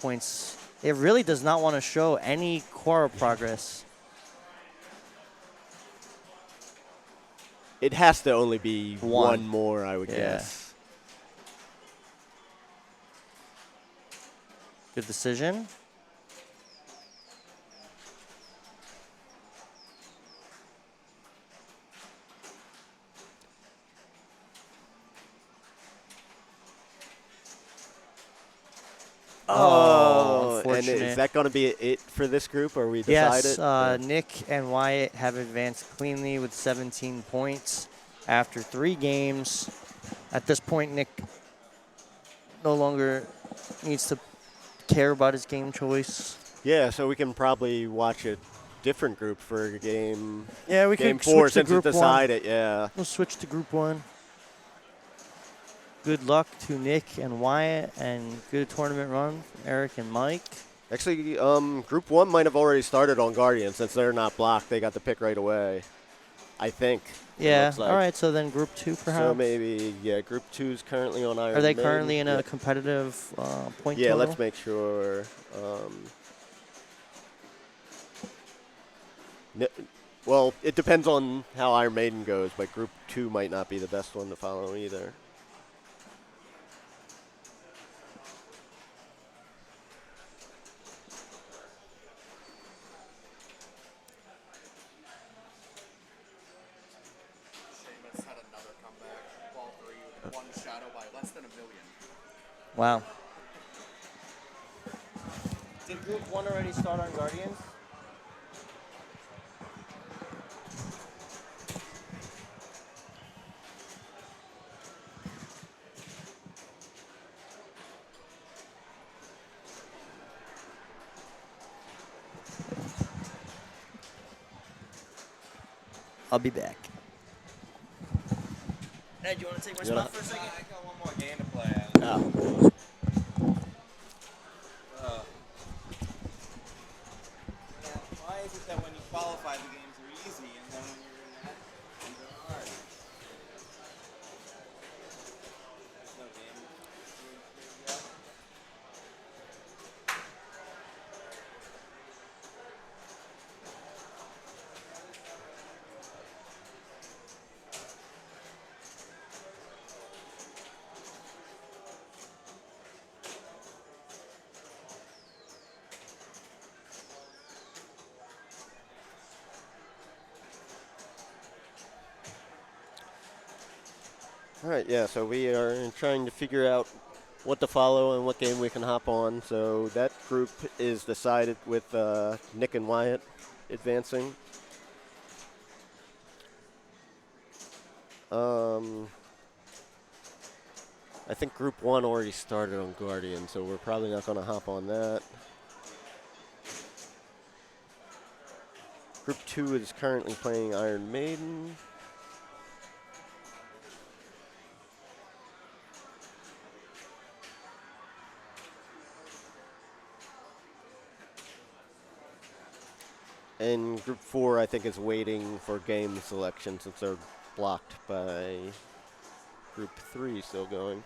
points. It really does not want to show any core progress. It has to only be One. one more, I would Yeah. guess. Good decision. Oh, And unfortunate. is that going to be it for this group, or we decided? Yes, Nick and Wyatt have advanced cleanly with 17 points after 3 games. At this point, Nick no longer needs to care about his game choice. Yeah, so we can probably watch a different group for game. Yeah, we game could 4 switch to since group it's 1. decided. Yeah. We'll switch to group 1. Good luck to Nick and Wyatt, and good tournament run from Eric and Mike. Actually, Group 1 might have already started on Guardian since they're not blocked. They got the pick right away, I think. Yeah, looks like. all right, so then group 2 perhaps? So maybe, yeah, Group 2 is currently on Iron Are they Maiden. currently in a Yeah. competitive point Yeah, total? let's make sure. Well, it depends on how Iron Maiden goes, but Group 2 might not be the best one to follow either. Seamus had another comeback. Ball 3 with 1 shadow by less than $1 million. Wow. Did group 1 already start on Guardians? I'll be back. Ed, you want to take my spot for a second? I got one more game to play. Oh. Why is it that when you qualify, the games are easy, and then when you're in that, they're hard? There's no game. All right, yeah, so we are trying to figure out what to follow and what game we can hop on. So that group is decided with Nick and Wyatt advancing. I think Group 1 already started on Guardian, so we're probably not going to hop on that. Group 2 is currently playing Iron Maiden. And Group 4, I think, is waiting for game selection since they're blocked by Group 3 still going.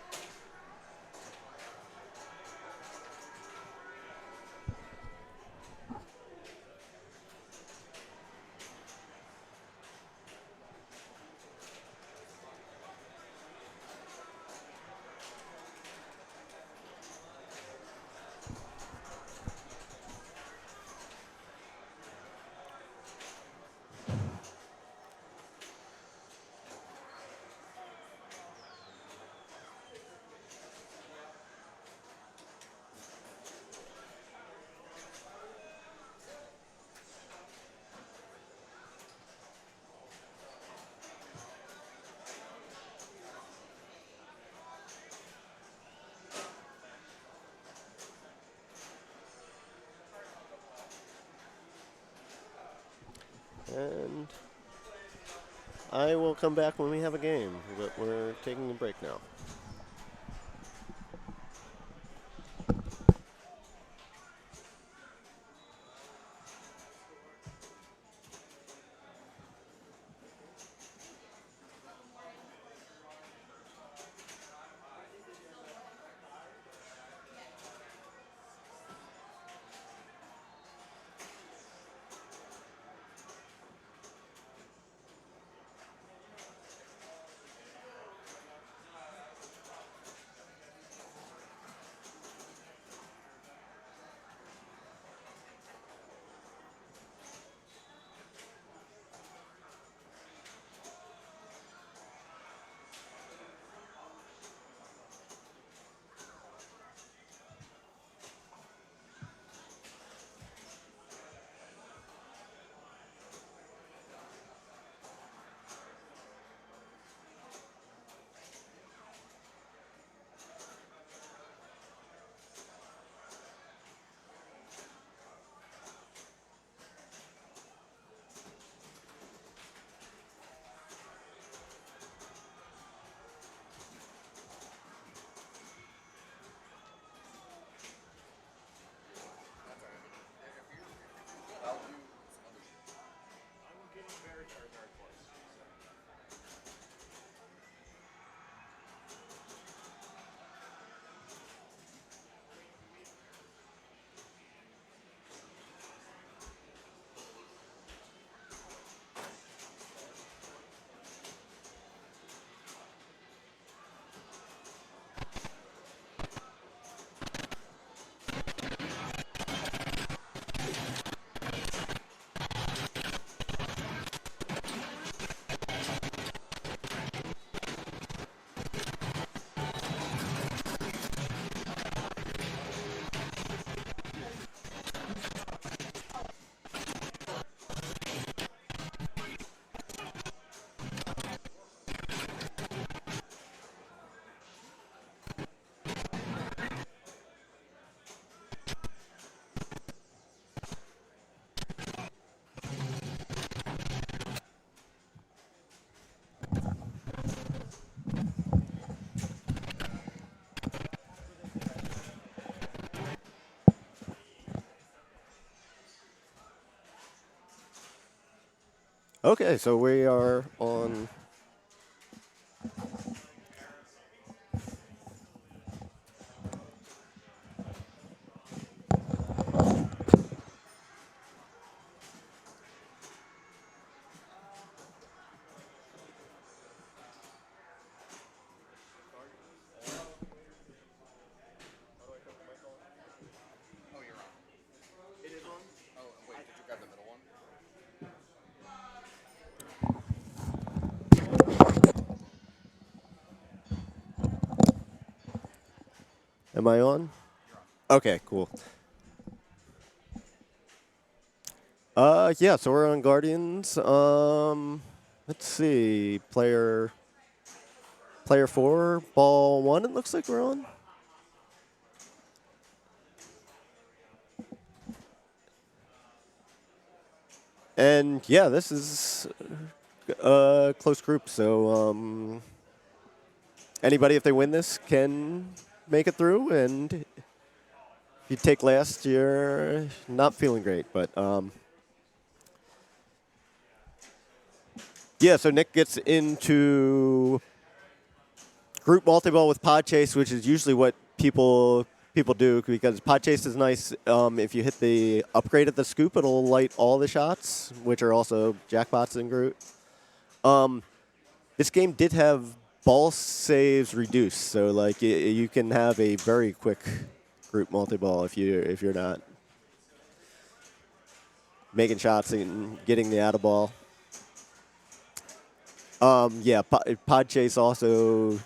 And I will come back when we have a game, but we're taking a break now. Okay, so we are on. Oh, you're on. It is on? Oh, wait, did you grab the middle one? Am I on? Okay, cool. Yeah, so we're on Guardians. Let's see. Player 4, ball 1, it looks like we're on. And yeah, this is a close group, so anybody, if they win this, can make it through. And if you take last, you're not feeling great. But yeah, so Nick gets into group multi-ball with pod chase, which is usually what people do, because pod chase is nice. If you hit the upgrade at the scoop, it'll light all the shots, which are also jackpots in group. This game did have ball saves reduced, so like you can have a very quick group multi-ball if you're not making shots and getting the out of ball. Yeah, pod chase also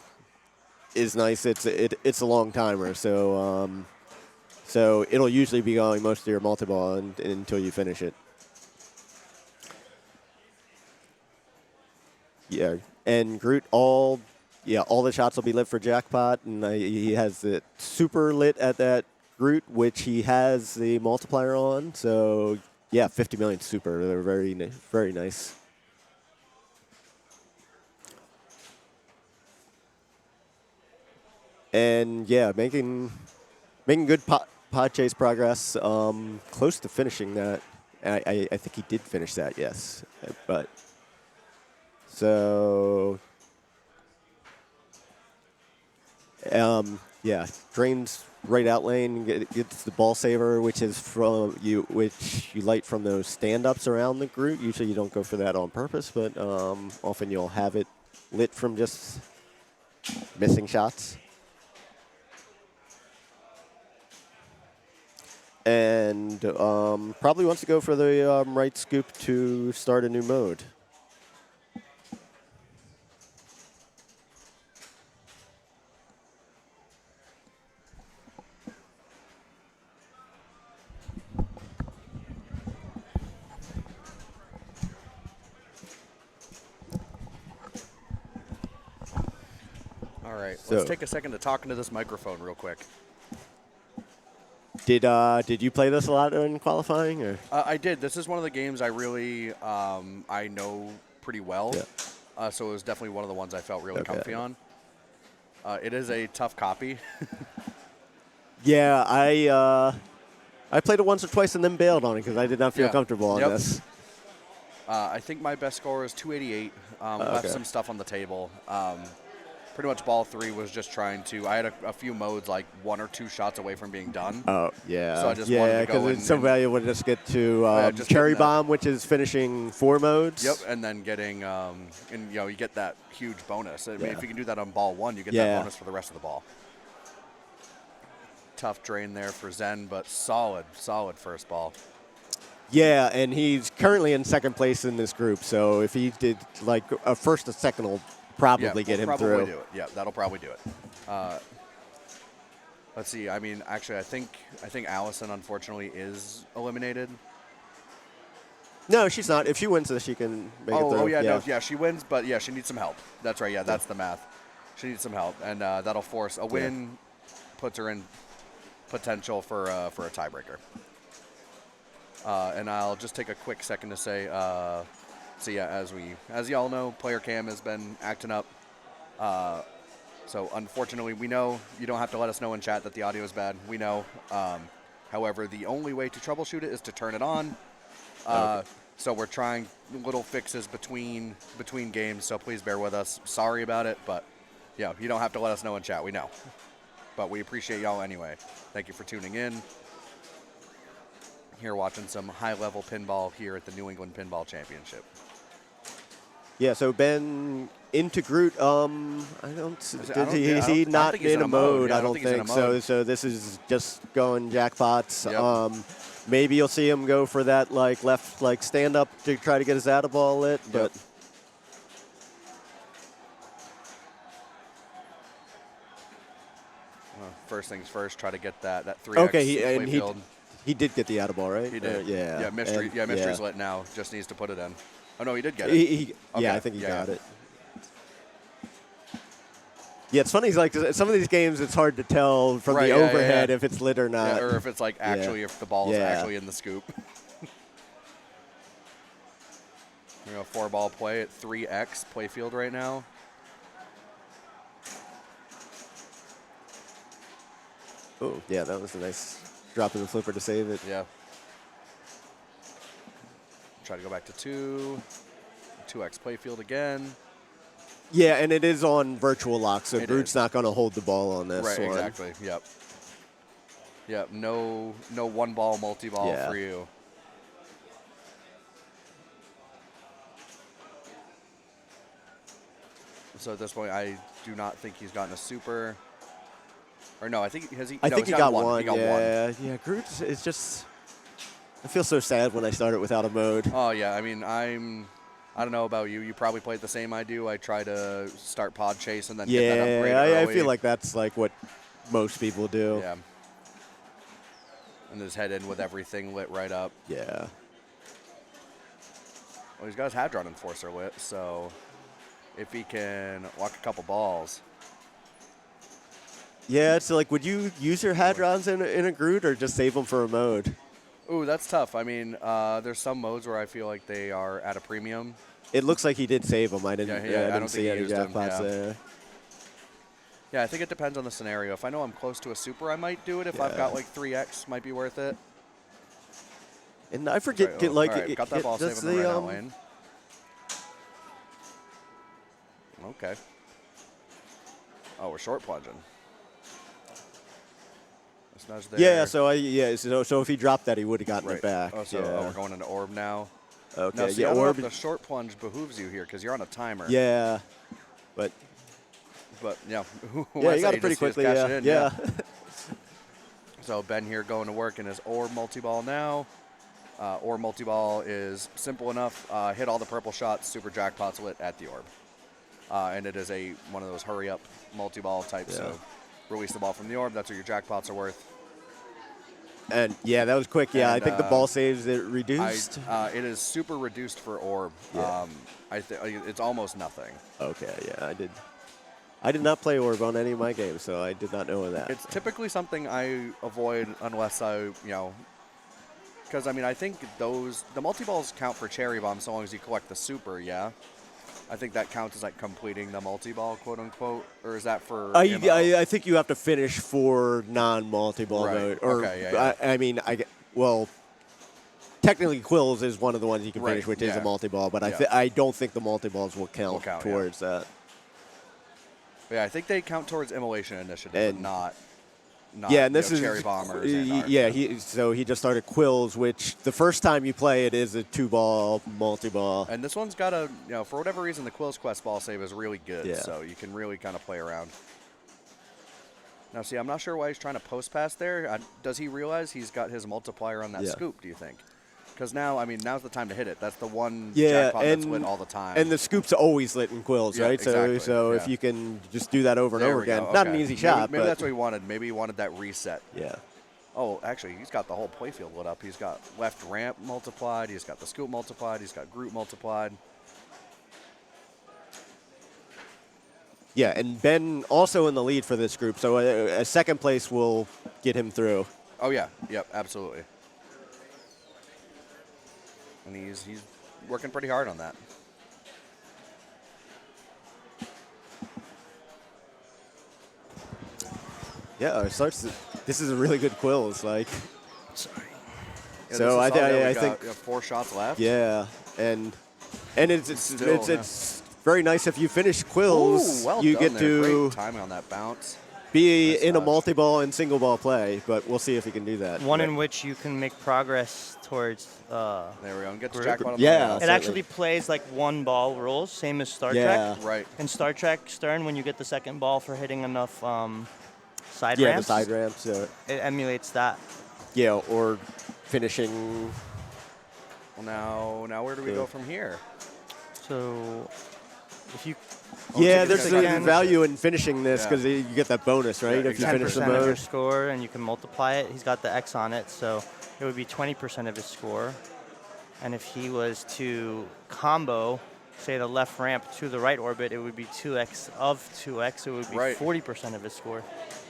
is nice. It's a long timer, so it'll usually be going most of your multi-ball until you finish it. Yeah, and Groot, all the shots will be lit for jackpot, and he has it super lit at that Groot, which he has the multiplier on. So yeah, 50 million super. They're very nice. And yeah, making good pod chase progress. Close to finishing that. I think he did finish that. Yes, but so. Yeah, drains right out lane, gets the ball saver, which you light from those stand-ups around the Groot. Usually you don't go for that on purpose, but often you'll have it lit from just missing shots. And probably wants to go for the right scoop to start a new mode. All right, So- let's take a second to talk into this microphone real quick. Did you play this a lot in qualifying? Or? I did. This is one of the games I really I know pretty well. Yeah. So it was definitely one of the ones I felt really Okay. comfy on. It is a tough copy. Yeah, I played it once or twice and then bailed on it because I did not feel Yeah. comfortable on Yep. this. I think my best score is 288. Left Okay. some stuff on the table. Pretty much ball 3 was just trying to. I had a few modes like 1 or 2 shots away from being done. Oh, yeah. So I just wanted to go because it's so valuable to just get to just Cherry getting that- Bomb, which is finishing 4 modes. Yep, and then getting, you get that huge bonus. I mean, Yeah. if you can do that on ball 1, you get Yeah. that bonus for the rest of the ball. Tough drain there for Zen, but solid first ball. Yeah, and he's currently in second place in this group. So if he did like a first or second, will probably get him probably through. do it. Yeah, that'll probably do it. Let's see. I mean, actually, I think Allison unfortunately is eliminated. No, she's not. If she wins this, she can make it through. No, she wins, but yeah, she needs some help. That's right. Yeah, that's the math. She needs some help, and that'll force a win, puts her in potential for a tiebreaker. And I'll just take a quick second to say, so yeah, as y'all know, player cam has been acting up. So unfortunately, we know you don't have to let us know in chat that the audio is bad. We know. However, the only way to troubleshoot it is to turn it on. So we're trying little fixes between games, so please bear with us. Sorry about it, but yeah, you don't have to let us know in chat. We know. But we appreciate y'all anyway. Thank you for tuning in. Here watching some high-level pinball here at the New England Pinball Championship. Yeah, so Ben into Groot. Is he not think he's in a mode? Yeah, I don't he's in think a so. mode. So this is just going jackpots. Yep. Maybe you'll see him go for that left stand up to try to get his Atta ball lit, but. Well, first things first, try to get that 3x Okay, playfield. he did get the Atta ball, right? He did. Yeah. Yeah, Mystery. And, Mystery's lit now. Just needs to put it in. Oh no, he did get it. Okay. Yeah, I think he got it. Yeah, it's funny. He's like some of these games. It's hard to tell from the overhead if it's lit or not, or if it's like actually if the ball is actually in the scoop. 4-ball play at 3x playfield right now. Oh, yeah, that was a nice drop in the flipper to save it. Yeah. Try to go back to 2x playfield again. Yeah, and it is on virtual lock, so Groot's is. not going to hold the ball on this Right, one. exactly. Yep. Yep. No one ball multi-ball for you. So at this point, I do not think he's gotten a super. Or no, I think has he? I think he got one. He got one. Yeah, Groot is just. I feel so sad when I start it without a mode. Oh yeah, I mean I don't know about you. You probably played the same I do. I try to start pod chase and then get that upgrade early. I feel like that's like what most people do. Yeah. And just head in with everything lit right up. Yeah. Well, he's got his Hadron Enforcer lit, so if he can lock a couple balls. Yeah, it's like, would you use your Hadrons in a Groot or just save them for a mode? Ooh, that's tough. I mean, there's some modes where I feel like they are at a premium. It looks like he did save them. I didn't, I didn't see any jackpots there. Yeah, I think it depends on the scenario. If I know I'm close to a super, I might do it. If I've got like 3x, might be worth it. And I forget, Sorry, like, right, got that ball saving the right out lane. Okay. Oh, we're short plunging. Nudge there. Yeah, so if he dropped that, he would have gotten right. it back. Oh, so we're going into orb now. Okay, now, see, yeah, I don't know orb. if the short plunge behooves you here because you're on a timer. Yeah, but yeah, yeah, you got it pretty quickly. Yeah. So Ben here going to work in his orb multi-ball now. Orb multi-ball is simple enough. Hit all the purple shots, super jackpots lit at the orb. And it is one of those hurry-up multi-ball types. So release the ball from the orb. That's what your jackpots are worth. And yeah, that was quick. Yeah, and, I think the ball saves it reduced. It is super reduced for orb. Yeah. It's almost nothing. Okay, yeah, I did not play orb on any of my games, so I did not know that. It's typically something I avoid unless I, because I mean I think the multi-balls count for cherry bomb so long as you collect the super. Yeah. I think that counts as like completing the multi-ball, quote unquote, or is that for? I think you have to finish for non-multi-ball mode. Or okay, yeah. I mean, technically Quills is one of the ones you can finish, which is a multi-ball, but I don't think the multi-balls will count towards that. Yeah, I think they count towards Immolation Initiative, but not and this is Cherry Bombers. He just started Quills, which the first time you play it is a 2-ball multi-ball. And this one's got a, for whatever reason, the Quills Quest ball save is really good, so you can really kind of play around. Now, see, I'm not sure why he's trying to post pass there. Does he realize he's got his multiplier on that scoop, do you think? Because now, I mean, now's the time to hit it. That's the one jackpot that's lit all the time. And the scoop's always lit in Quills, right? Exactly. So if you can just do that over and over again. Okay. Not an easy shot. Maybe that's what he wanted. Maybe he wanted that reset. Yeah. Oh, actually, he's got the whole playfield lit up. He's got left ramp multiplied. He's got the scoop multiplied. He's got Groot multiplied. Yeah, and Ben also in the lead for this group, so a second place will get him through. Oh, yeah. Yep, absolutely. And he's working pretty hard on that. Yeah, it starts. This is a really good Quills. Like, sorry. Yeah, So this is I, all that we I got. think We have 4 shots left. yeah, and Still, it's very nice if you finish quills. Ooh, well you done get there. to Great timing on that bounce. be Nice in a dodge. multi-ball and single-ball play, but we'll see if he can do that. One Right. in which you can make progress towards. There we go. And get the Group. jackpot on the way Yeah. out. It Certainly. actually plays like one ball rules, same as Star Yeah. Trek. Right. In Star Trek Stern, when you get the second ball for hitting enough side Yeah, ramps, the side ramps. it emulates that. Yeah, or finishing. Well, now where do we Yeah. go from here? So if you Yeah, take there's a the second, value in finishing this Yeah. because you get that bonus, right? Yeah, if you exactly. finish the 10% of your mode. score, and you can multiply it. He's got the X on it, so it would be 20% of his score. And if he was to combo, say the left ramp to the right orbit, it would be 2x of 2x. It would be Right. 40% of his score.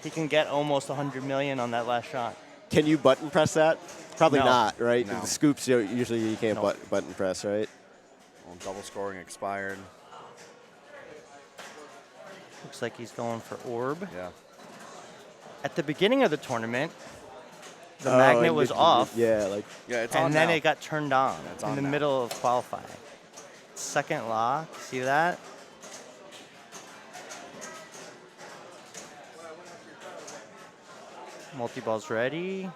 He can get almost 100 million on that last shot. Can you button press that? Probably No. not, right? No. The scoops usually you can't No. button press, right? Well, double scoring expired. Looks like he's going for orb. Yeah. At the beginning of the tournament, the Oh, magnet and was it- off, Yeah, like Yeah, it's on and then now. it got turned on It's in on the now. middle of qualifying. Second lock, see that? Multi-ball's ready.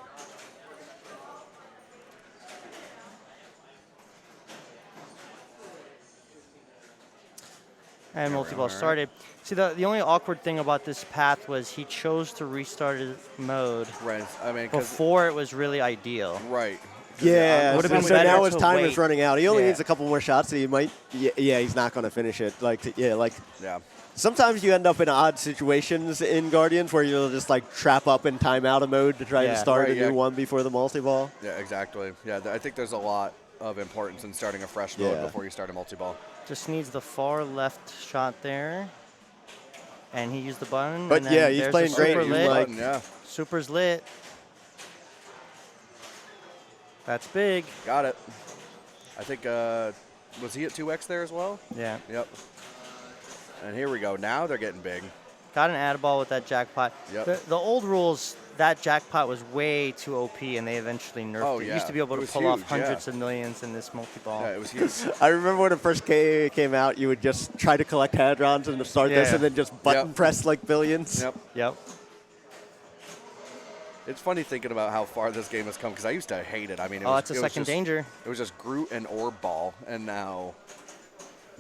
And There we multi-ball are. started. See, the only awkward thing about this path was he chose to restart his mode Right. I mean, 'cause- before it was really ideal. right. yeah. Would've So, been so better now his to time wait. is running out. He only Yeah. needs a couple more shots, and he might. Yeah, he's not going to finish it. Like Yeah. sometimes you end up in odd situations in Guardians where you'll just like trap up in timeout mode to try to Yeah. start Right, a new yeah. one before the multi-ball. Yeah, exactly. Yeah, I think there's a lot of importance in starting a fresh mode Yeah. before you start a multi-ball. Just needs the far left shot there. And he used the button. But and then yeah, he's there's playing the great. Super He's lit. like- Yeah, Super's lit. That's big. got it. I think, was he at 2x there as well? Yeah. Yep. And here we go. Now they're getting big. Got an add ball with that jackpot. Yep. The old rules, that jackpot was way too OP, and they eventually nerfed Oh, it. You yeah. used to be able It to was pull off huge, hundreds yeah. of millions in this multi-ball. Yeah, it was huge. I remember when it first came out, you would just try to collect hadrons and start this, Yeah. and then just button Yep. press like billions. Yep. Yep. It's funny thinking about how far this game has come because I used to hate it. I mean, Oh, that's a second danger. It was just Groot and Orb Ball, and now.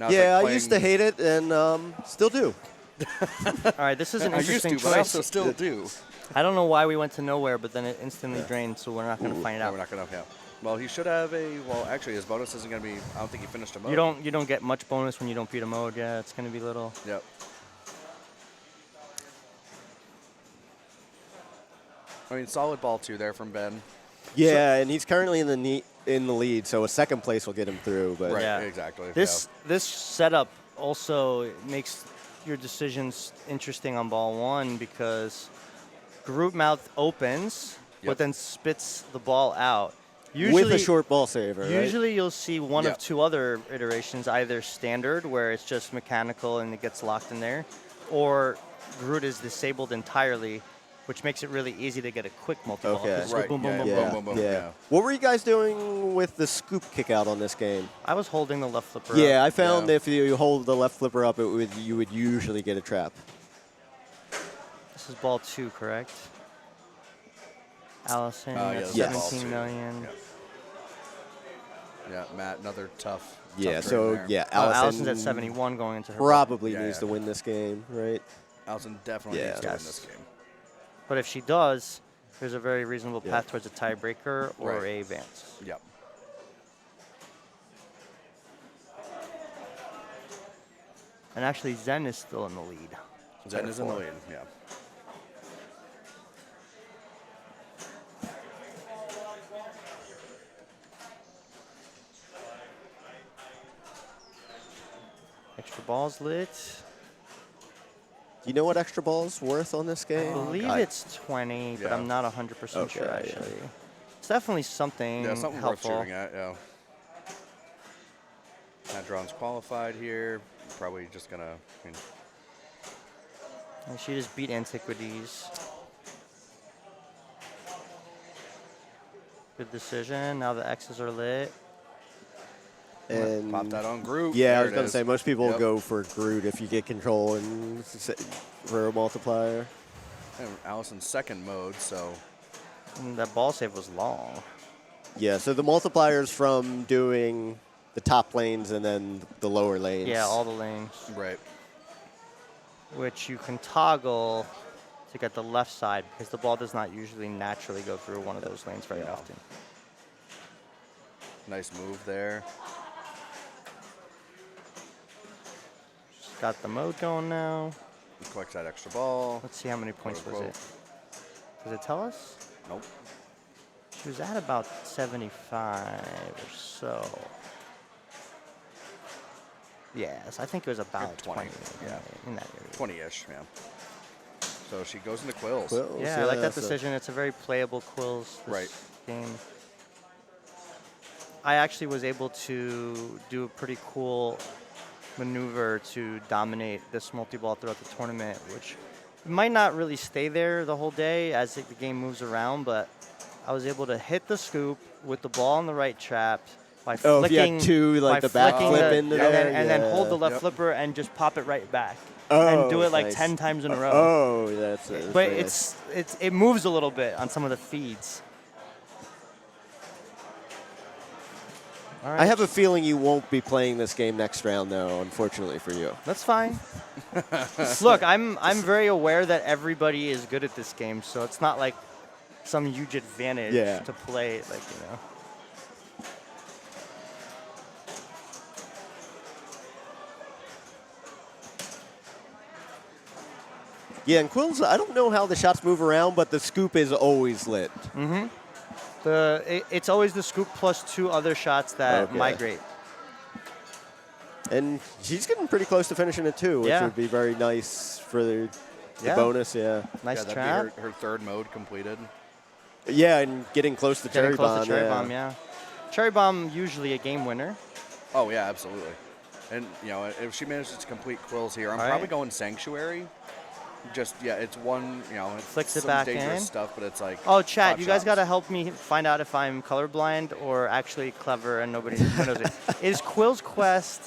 It's Yeah, like I used to playing- hate it, and still do. All right, this is an I used interesting to, but I choice. also still do. I don't know why we went to nowhere, but then it instantly drained, so we're not going to find No, out. we're not gonna. Yeah. Well, he should have a. Well, actually, his bonus isn't gonna be. I don't think he finished a mode. You don't get much bonus when you don't beat a mode. Yeah, it's going to be little. Yep. I mean, solid ball two there from Ben. Yeah, and he's currently in the lead, so a second place will get him through. But Right. Yeah. Exactly. This setup also makes your decisions interesting on ball one because Groot mouth opens, Yep. but then spits the ball out. with a short ball saver, right? Usually you'll see one Yep. of two other iterations, either standard, where it's just mechanical and it gets locked in there, or Groot is disabled entirely, which makes it really easy to get a quick multi-ball. Okay. Just Right, Boom, boom, yeah, boom, yeah. boom. Yeah, boom, boom, yeah. yeah. What were you guys doing with the scoop kick out on this game? I was holding the left flipper Yeah, up. I found Yeah. if you hold the left flipper up, you would usually get a trap. This is ball two, correct? Allison, Yeah, that's this is ball 17 two. million. Yeah. Yeah, Matt, another tough. Yeah, tough so drain there. yeah, Oh, Allison's at Allison 71 going into her. probably Yeah, needs yeah. to win this game, right? Allison definitely Yeah. needs to win Yes. this game. But if she does, there's a very reasonable Yeah. path towards a tiebreaker or Right. a advance. Yep. And actually, Zen is still in the lead. Zen is in the lead. Yeah. Extra balls lit. Do you know what extra ball's worth on this I game? believe it's 20, but Yeah. I'm not 100% sure Okay, yeah. actually. It's definitely something, Yeah, something helpful. worth shooting at. Yeah. Hadron's qualified here. Probably just gonna. I mean, And she just beat Antiquities. Good decision. Now the X's are lit. And Pop that on Groot. Yeah, I There was it going to is. say most people Yep. go for Groot if you get control and for a multiplier. And Allison's second mode, so And that ball save was long. Yeah, so the multipliers from doing the top lanes and then the lower lanes. Yeah, all the lanes, right. which you can toggle to get the left side because the ball does not usually naturally go through one of those lanes very Yeah. often. Nice move there. Just got the mode going now. He collects that extra ball. Let's see how many points was Quote, it. Does it tell us? Nope. She was at about 75 or so. Yes, I think it was about 20, 20. yeah. In that area. 20-ish, yeah. So she goes into Quills. Quills, Yeah, I like that so- decision. It's a very playable Quills this Right. game. I actually was able to do a pretty cool maneuver to dominate this multi-ball throughout the tournament, which might not really stay there the whole day as the game moves around, but I was able to hit the scoop with the ball in the right trap by Oh, if flicking, you had two, like by the back flicking flip the- into and there, then, and then hold the yeah. left Yep. flipper and just pop it right back. Oh, and do it like nice. 10 times in a row. Oh, that's it. But it moves a little bit on some of the feeds. All right. I have a feeling you won't be playing this game next round, though, unfortunately for you. That's fine. Look, I'm very aware that everybody is good at this game, so it's not like some huge advantage Yeah. to play it, like, you know. Yeah, and Quills, I don't know how the shots move around, but the scoop is always lit. It's always the scoop plus 2 other shots that Okay. migrate. And she's getting pretty close to finishing it, too, which Yeah. would be very nice for the Yeah. bonus, yeah. Nice yeah, that'd trap. be her third mode completed. Yeah, and getting close to Getting Cherry close Bomb, to Cherry yeah. Bomb, yeah. Cherry Bomb usually a game winner. Oh, yeah, absolutely. And, you know, if she manages to complete Quills here, I'm All right. probably going Sanctuary. Just, yeah, it's one, you know, it's Flicks it some back dangerous in. stuff, but it's like Oh, chat, 5 you guys shots. got to help me find out if I'm colorblind or actually clever and nobody knows it. Is Quill's Quest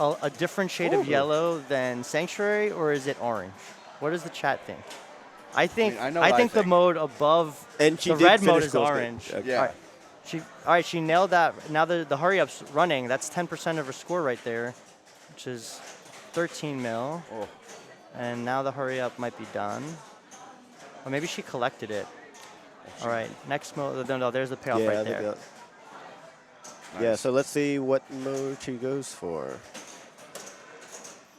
a different shade of yellow than Sanctuary, or is it orange? What does the chat think? I think I know what I think the think. mode above And she the did red mode finish is Quill's orange. Quest. Okay. Yeah. All right, she nailed that. Now the hurry up's running. That's 10% of her score right there, which is 13 mil. Oh, And now the hurry up might be done. Or maybe she collected it. All right, next mode. No, there's the payoff Yeah, I right think there. that- Yeah, Nice. so let's see what mode she goes for.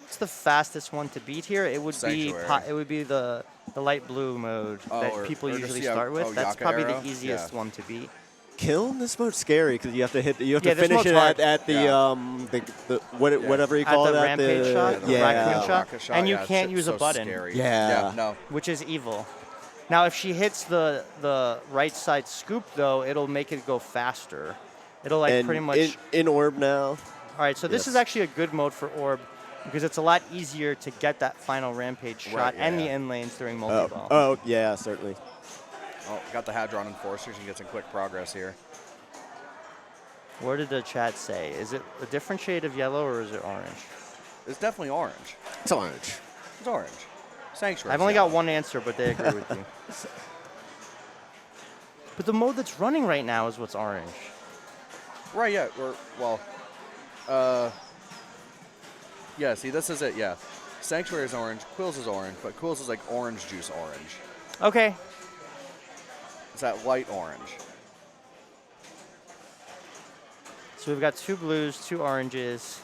What's the fastest one to beat here? It would Sanctuary. be the light blue mode Oh, that or people just, usually yeah, start with. oh, That's Yaka probably arrow? the easiest Yeah. one to beat. Kiln, this mode's scary because you have to hit. You have Yeah, to this finish mode's it hard. at the Yeah. whatever you At call the it. rampage shot, the the yeah. raccoon shot, rocket and you yeah, can't it's use a so button, Scary. Yeah. No. which is evil. Now, if she hits the right side scoop, though, it'll make it go faster. It'll like And pretty much. in orb now. All right, so this Yes. is actually a good mode for Orb because it's a lot easier to get that final rampage shot Right, and the yeah. end lanes during Oh, multi-ball. oh yeah, certainly. Oh, got the Hadron Enforcer. She can get some quick progress here. What did the chat say? Is it a different shade of yellow or is it orange? It's definitely orange. It's orange. It's orange. Sanctuary. I've only got one answer, but they agree with you. But the mode that's running right now is what's orange. Right, yeah. Yeah, see, this is it, yeah. Sanctuary is orange, Quills is orange, but Quills is like orange juice orange. Okay. It's that light orange. So we've got 2 blues, 2 oranges.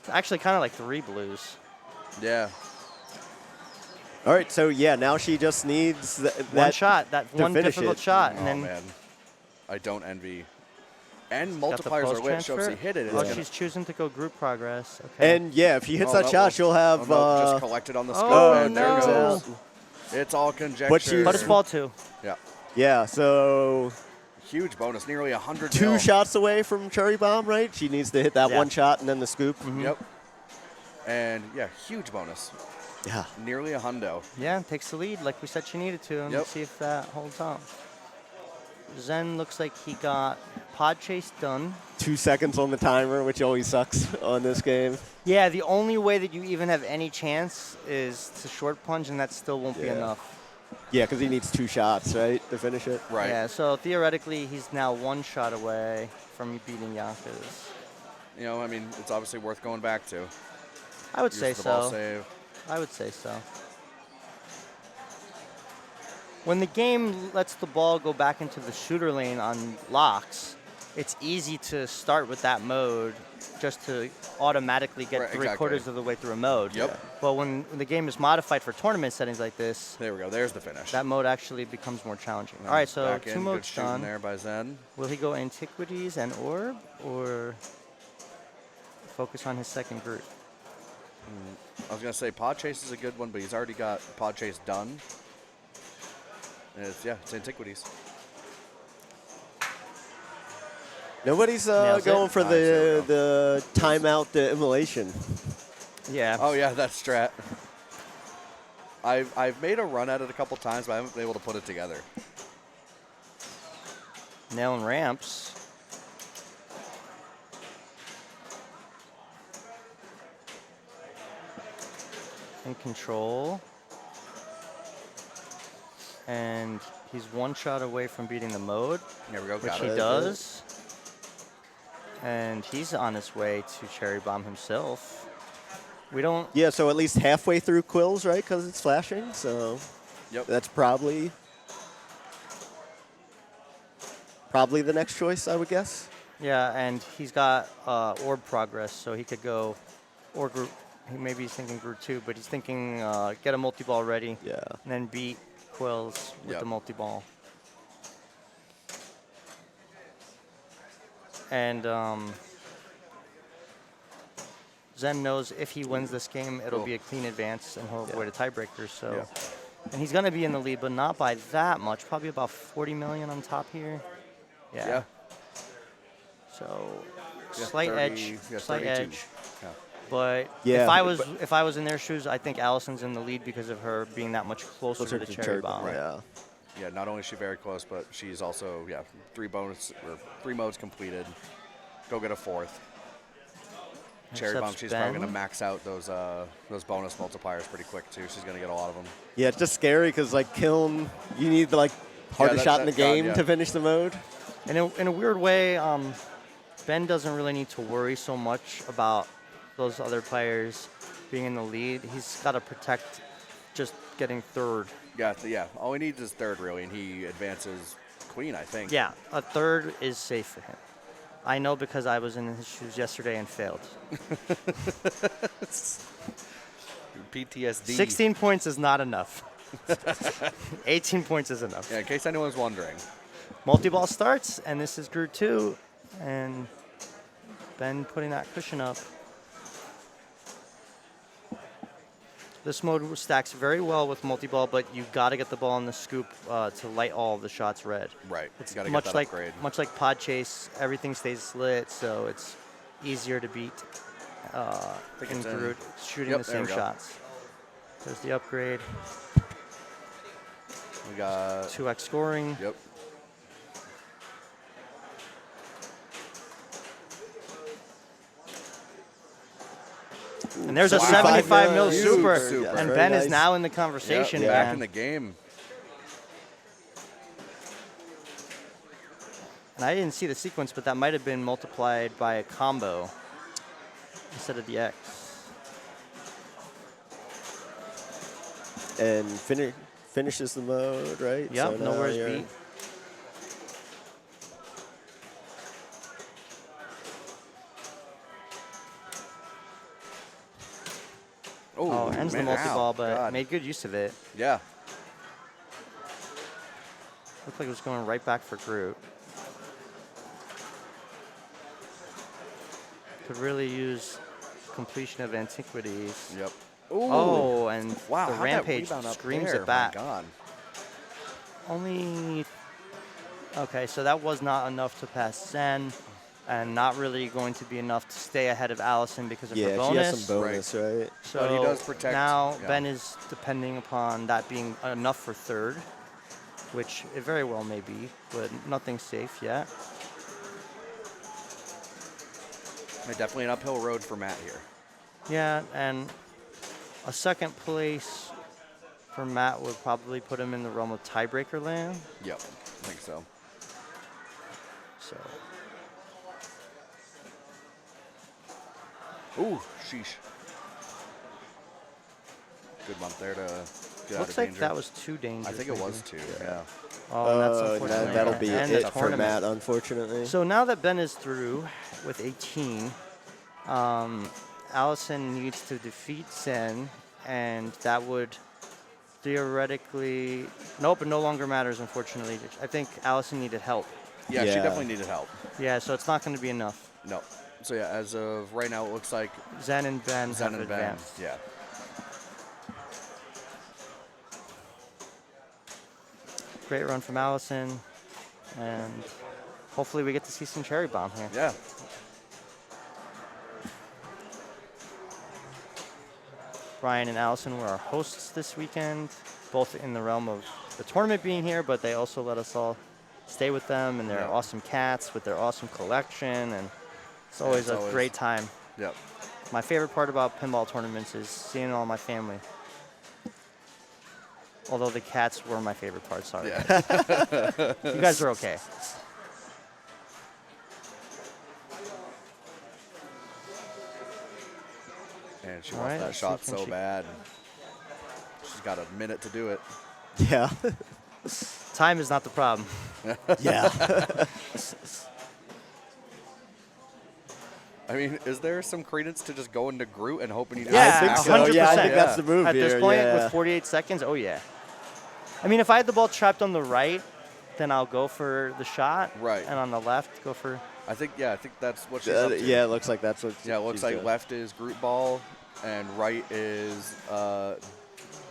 Actually, kind of like 3 blues. Yeah. All right, so yeah, now she just needs that One shot, that to one finish difficult it. shot, Oh, and then man. I don't envy. And got the multipliers post are lit, so if transfer. she hit it, it's Oh, gonna... she's choosing to go group progress. Okay. And yeah, if she hits Oh, that no, shot, well- she'll have. Oh, no, just collected on the scope, Oh, and there no. goes. It's all conjecture. But she's- but it's ball 2. Yeah. Yeah, so Huge bonus, nearly 100 2 mil. shots away from Cherry Bomb, right? She needs to hit that Yeah. one shot and then the scoop. Yep. And, yeah, huge bonus. Yeah. Nearly a hundo. Yeah, takes the lead like we said she needed to, and Yep. let's see if that holds on. Zen looks like he got pod chase done. 2 seconds on the timer, which always sucks on this game. Yeah, the only way that you even have any chance is to short plunge, and that still won't be Yeah. enough. Yeah, because he needs 2 shots, right, to finish it. Right. Yeah, so theoretically, he's now 1 shot away from beating Yonkers. You know, I mean, it's obviously worth going back to. I would Use say the ball so. save. I would say so. When the game lets the ball go back into the shooter lane on locks, it's easy to start with that mode just to automatically get Right, 3/4 exactly. of the way through a mode. Yep. But when the game is modified for tournament settings like this, There we go. There's the finish. that mode actually becomes more challenging. All right, so Back 2 in, good modes shooting done. there by Zen. Will he go Antiquities and Orb, or focus on his second group? I was gonna say Pod Chase is a good one, but he's already got Pod Chase done. And it's Antiquities. Nobody's Nails it. going for Nice, there we the timeout, the immolation. Yeah. Oh yeah, that strat. I've made a run at it a couple times, but I haven't been able to put it together. Nailing ramps. In control. And he's 1 shot away from beating the mode, There we go. which Got he it. does. And he's on his way to Cherry Bomb himself. We don't. Yeah, so at least halfway through Quills, right, because it's flashing. So Yep. that's probably the next choice, I would guess. Yeah, and he's got orb progress, so he could go or group. Maybe he's thinking group 2, but he's thinking get a multi-ball ready. Yeah. And then beat Quills with Yep. the multi-ball. And Zen knows if he wins this game, it'll Cool. be a clean advance, and he'll avoid a tiebreaker. So, Yeah. and he's going to be in the lead, but not by that much. Probably about 40 million on top here. Yeah. So, Yeah, slight 30 edge, yeah, slight 32. edge. Yeah. But Yeah, if I was in their shoes, I think Allison's in the lead because of her being that much closer to the cherry bomb. Yeah. Yeah, not only is she very close, but she's also 3 modes completed. Go get a 4th. Cherry Except Bomb, she's probably Ben. gonna max out those bonus multipliers pretty quick too. She's gonna get a lot of them. Yeah, it's just scary because like Kiln, you need the hardest shot in the that's gone, game yeah. to finish the mode. And in a weird way, Ben doesn't really need to worry so much about those other players being in the lead. He's got to protect just getting 3rd. Yeah. All he needs is 3rd really, and he advances queen, I think. Yeah, a 3rd is safe for him. I know because I was in his shoes yesterday and failed. PTSD. 16 points is not enough. 18 points is enough. Yeah, in case anyone's wondering. Multi-ball starts, and this is group 2, and Ben putting that cushion up. This mode stacks very well with multi-ball, but you got to get the ball in the scoop to light all of the shots red. Right. It's Gotta get much that like upgrade. much like pod chase, everything stays lit, so it's easier to beat Think in it's in. group shooting Yep, the there same we go. shots. There's the upgrade, We got 2x scoring. Yep. And there's a 75 75 mil mil super, super. and Very Ben is nice. now in the Yep, conversation back again. in the game. And I didn't see the sequence, but that might have been multiplied by a combo instead of the X. And finishes the mode, right? Yep, So now nowhere's you're- beat. Oh, ends the man, multi-ball, ow, but God. made good use of it. Yeah. Looked like it was going right back for Groot. Could really use completion of Antiquities. Yep. Oh, and Wow, the how'd that Rampage rebound up screams there? it back. My God. Only. Okay, so that was not enough to pass Zen, and not really going to be enough to stay ahead of Allison because of her Yeah, bonus. she has some bonus, right? So But he does protect- now yeah. Ben is depending upon that being enough for 3rd. which it very well may be, but nothing's safe yet. Definitely an uphill road for Matt here. Yeah, and a second place for Matt would probably put him in the realm of tiebreaker land. Yep, I think so. So Ooh, sheesh. Good bump there to get out looks of like danger. that was too dangerous. I think it maybe. was 2, yeah. Oh, and that's unfortunate. that'll be And it the for tournament. Matt, unfortunately. So now that Ben is through with 18, Allison needs to defeat Zen, and that would theoretically... Nope, it no longer matters, unfortunately. I think Allison needed help. Yeah, she Yeah. definitely needed help. Yeah, so it's not going to be enough. No. So yeah, as of right now, it looks like Zen and Ben Zen have and Ben. advanced. Yeah. Great run from Allison, and hopefully we get to see some cherry bomb here. Yeah. Brian and Allison were our hosts this weekend, both in the realm of the tournament being here, but they also let us all stay with them and their Yeah. awesome cats with their awesome collection, and it's always a great time. Yep. My favorite part about pinball tournaments is seeing all my family. Although the cats were my favorite part, sorry. Yeah. You guys are okay. And she All wants right, that let's see, shot can so she- bad. She's got a minute to do it. Yeah. Time is not the problem. Yeah. I mean, is there some credence to just going to Groot and hoping you do Yeah, I think so. 100%. Yeah, I think that's the move At here. this point, yeah. with 48 seconds, oh yeah. I mean, if I had the ball trapped on the right, then I'll go for the shot. Right. And on the left, go for... I think that's what she's up to. Yeah, it looks like that's what. Yeah, it looks she's like doing. left is Groot ball and right is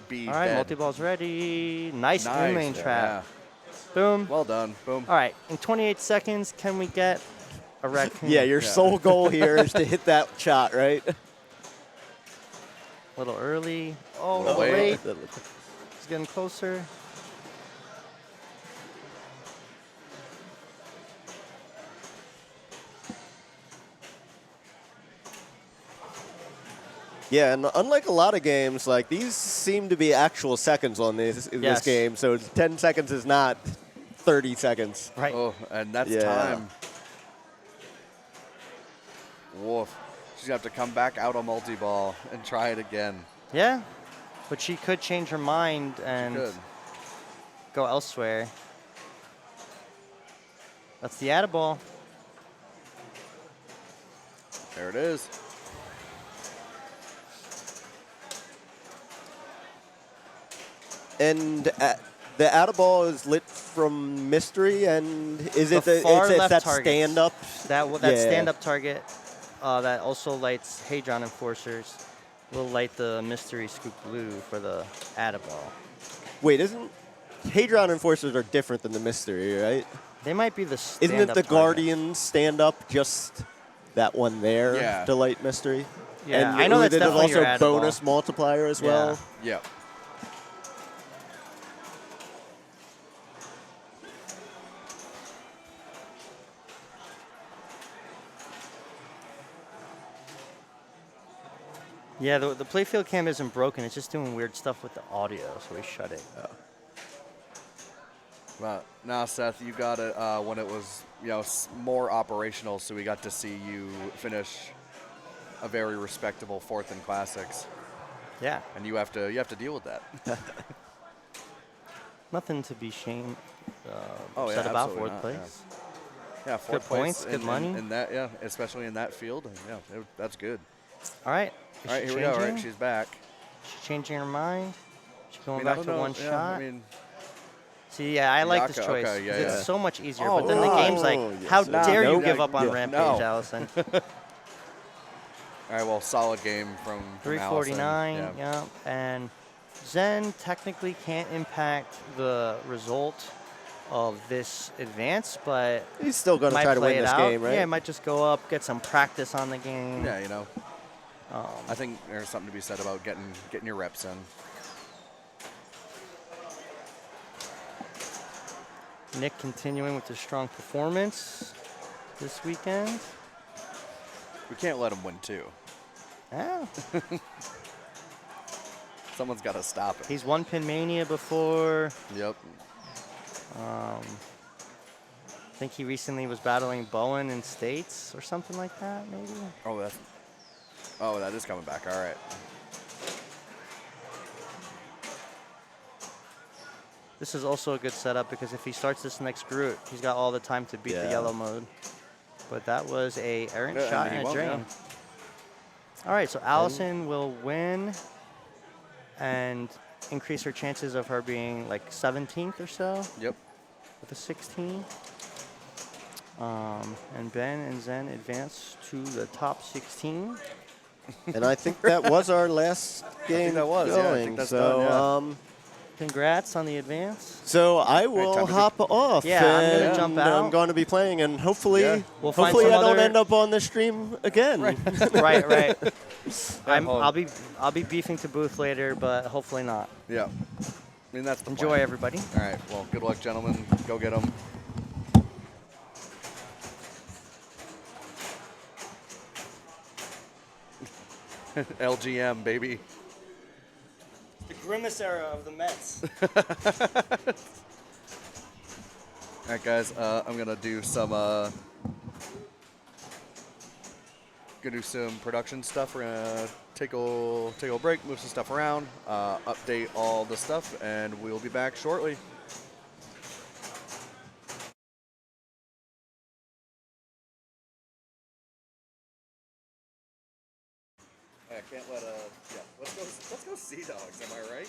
B All right, dead. multi-ball's ready. Nice Nice. in-lane Yeah. trap. Boom. Well done. Boom. All right, in 28 seconds, can we get a raccoon? Yeah, your sole goal here is to hit that shot, right? A little early. Oh, a Little little late. late. It's getting closer. Yeah, and unlike a lot of games, like these seem to be actual seconds on this Yes. game. So 10 seconds is not 30 seconds. Right. Oh, and that's Yeah. time. Woof. She's going to have to come back out on multi-ball and try it again. Yeah, but she could change her mind and Good. go elsewhere. That's the add-a-ball. There it is. And the out of ball is lit from mystery, and is it The far it's left that target. stand up? That Yeah. stand-up target that also lights Hadron Enforcers will light the mystery scoop blue for the add-a-ball. Wait, isn't Hadron Enforcers are different than the mystery, right? They might be the Isn't it stand-up the target. Guardian stand up? Just that one there Yeah. to light mystery. Yeah, and I know that's there's definitely also your add-a-ball. bonus multiplier as Yeah. well. Yep. Yeah, the playfield cam isn't broken. It's just doing weird stuff with the audio, so we shut it. But now, Seth, you got it when it was more operational, so we got to see you finish a very respectable fourth in classics, Yeah, and you have to deal with that. nothing to be shamed Oh, yeah, upset about absolutely fourth not, place. Yeah, fourth place points, good money. in that, yeah, especially in that field. And yeah, that's good. All right. Is All right, she here we go. All right, changing? she's back. She's changing her mind. She's going I mean, I back don't to know, one yeah, shot. I mean, See, yeah, I like this Yaka, choice. okay, yeah, 'cause yeah. It's so much easier. Oh, but then the right. game's like, Oh, yes. how No, dare you nope. give up on Yeah, Rampage, no. Allison? all right, well, solid game from 349, Allison. yeah. And Zen technically can't impact the result of this advance, but He's still going to might try to play win it this out. game, right? Yeah, might just go up, get some practice on the game. Yeah, I think there's something to be said about getting your reps in. Nick continuing with his strong performance this weekend. We can't let him win two. Yeah. Someone's got to stop it. He's won Pinmania before. Yep. I think he recently was battling Bowen in States or something like that, maybe. Oh, that is coming back. All right. This is also a good setup because if he starts this next group, he's got all the time to beat the Yeah. yellow mode. But that was a errant Yeah, shot and he and a won, drain. yeah. All right, so Allison will win and increase her chances of her being like 17th or so Yep. with a 16. And Ben and Zen advance to the top 16. And I think that was our last game that was, going. yeah, I think that's so, done, yeah. Congrats on the advance. So I will time to hop off. Yeah, I'm gonna and jump out. I'm going to be playing, and hopefully, Yeah. We'll find hopefully some I don't other- end up on the stream again. Right. well- I'll be beefing to booth later, but hopefully not. Yeah. I mean, that's the Enjoy, plan. everybody. All right. Well, good luck, gentlemen. Go get them. LGM, baby. The grimace era of the Mets. All right, guys. I'm gonna do some production stuff. We're gonna take a break, move some stuff around, update all the stuff, and we'll be back shortly. I can't let yeah. Let's go Sea Dogs. Am I right?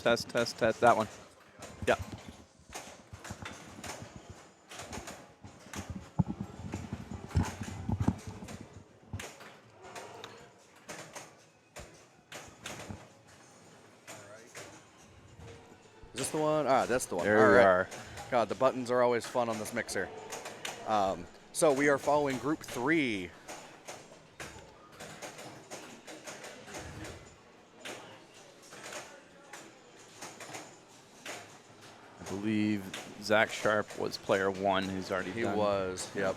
Test. That one. Yep. Is this the one? Ah, that's the one. There All we right. are. God, the buttons are always fun on this mixer. So we are following Group 3. I believe Zach Sharp was player 1 who's already He done. was, yep.